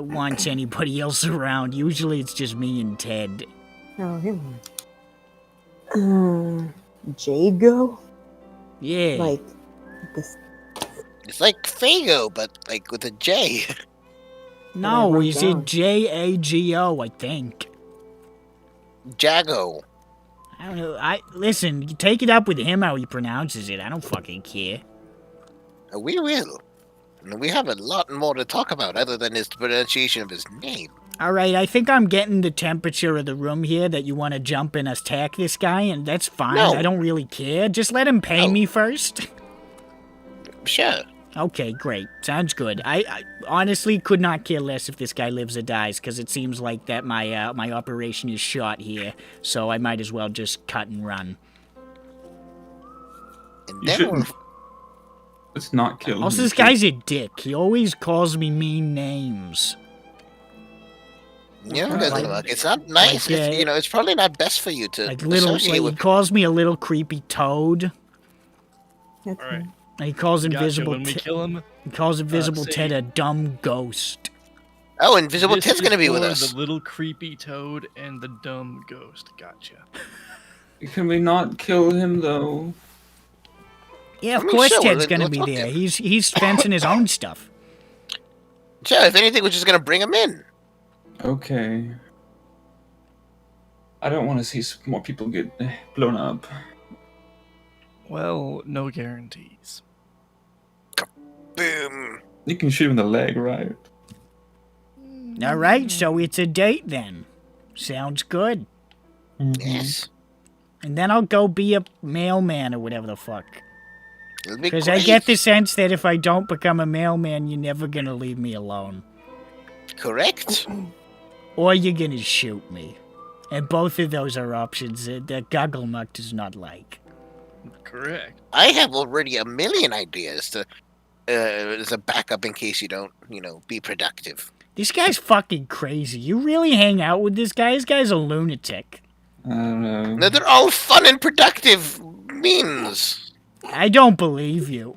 wants anybody else around. Usually it's just me and Ted. Oh, him. Jago? Yeah. Like this. It's like Fago, but like with a J. No, wrote he's down. a Jago, I think. Jago. I don't know. Listen, you take it up with him how he pronounces it. I don't fucking care. We will. And we have a lot more to talk about other than his pronunciation of his name. Alright, I think I'm getting the temperature of the room here that you want to jump and attack this guy, and that's fine. No. I don't really care. Just let him pay me first. Sure. Okay, great. Sounds good. I honestly could not care less if this guy lives or dies, because it seems like that my operation is shot here, so I might as well just cut and run. And You then shouldn't. Let's not kill him. Also, this guy's a dick. He always calls me mean names. you know, look, it's not nice. Like, It's, it's probably not best for you to Like associate he with. calls me a little creepy toad. That's All right. And he calls Gotcha. invisible. When we kill him, He calls invisible say- Ted a dumb ghost. Oh, Invisible this Ted's gonna is be with for us. The little creepy toad and the dumb ghost. Gotcha. Can we not kill him though? Yeah, of I mean, course sure, Ted's gonna we'll be talk there. to He's fencing his own stuff. Sure, if anything, we're just gonna bring him in. Okay. I don't want to see more people get blown up. Well, no guarantees. Boom. You can shoot him in the leg, right? All right, so it's a date then. Sounds good. Yes. And then I'll go be a mailman or whatever the fuck. It'll be Because I great. get the sense that if I don't become a mailman, you're never gonna leave me alone. Correct. Or you're gonna shoot me. And both of those are options that Gugglemuck does not like. Correct. I have already a million ideas to as a backup in case you don't, be productive. This guy's fucking crazy. You really hang out with this guy? This guy's a lunatic. I don't know. No, they're all fun and productive means. I don't believe you.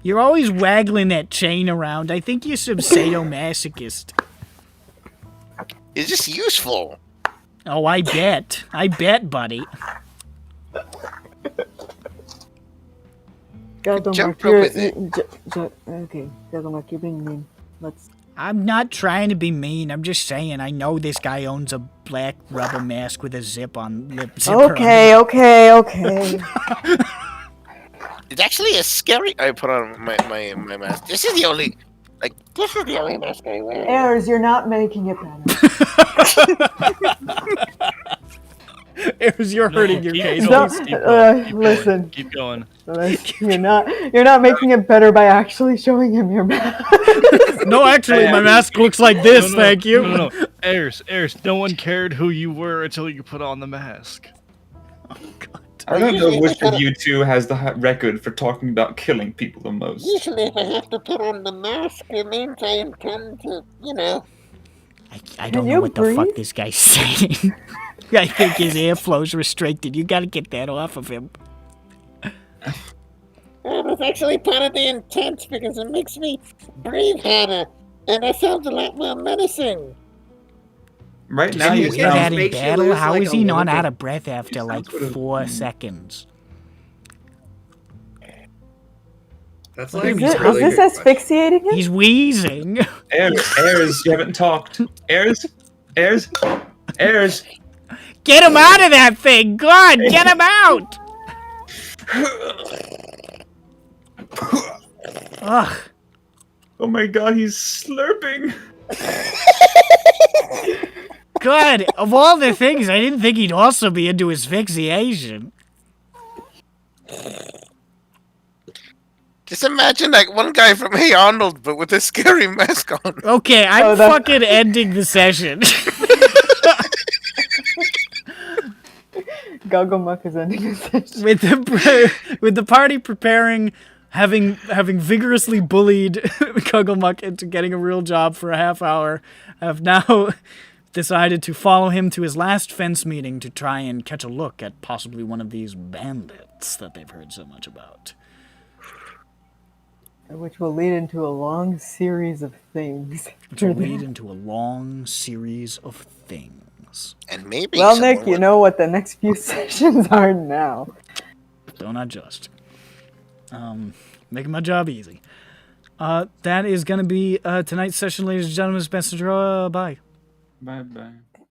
You're always waggling that chain around. I think you're some sadomasochist. It's just useful. Oh, I bet. I bet, buddy. Jump Gugglemuck, rope you're with it. okay. Gugglemuck, you're being mean. Let's. I'm not trying to be mean. I'm just saying I know this guy owns a black rubber mask with a zipper on it. Okay. It's actually a scary. I put on my mask. This is the only mask I wear. Airs, you're not making it better. You're hurting your keep case. going, No, keep going, keep going, listen. Keep going. You're not making it better by actually showing him your mask. No, actually, my mask looks like this, thank you. No. Airs, no one cared who you were until you put on the mask. I don't know which of you two has the record for talking about killing people the most. Usually, if I have to put on the mask, it means I intend to, I don't you know what the fuck breathe? this guy's saying. I think his airflow's restricted. You gotta get that off of him. That's actually part of the intent because it makes me breathe harder, and that sounds a lot more menacing. Right Does now, he you wear that sound. in makes you battle? lose, How like, is a he little not bit. out of breath after like sounds sort of- 4 seconds? That's Look like at Is him, a really this good question. asphyxiating him? He's wheezing. Airs, you haven't talked. Airs. Get him out of that thing! God, get him out! Ugh. Oh my god, he's slurping. God, of all the things, I didn't think he'd also be into asphyxiation. Just imagine like one guy from Hey Arnold, but with a scary mask on. Okay, I'm fucking ending the session. Gogglmuck is ending the session. with the party preparing, having vigorously bullied Gogglmuck into getting a real job for a half hour, have now decided to follow him to his last fence meeting to try and catch a look at possibly one of these bandits that they've heard so much about. Which will lead into a long series of things. Which will lead into a long series of things. And maybe. Well, Nick, you know what the next few sessions are now. Don't adjust. Making my job easy. That is going to be tonight's session, ladies and gentlemen. It's been SINDROA. Bye. Bye-bye.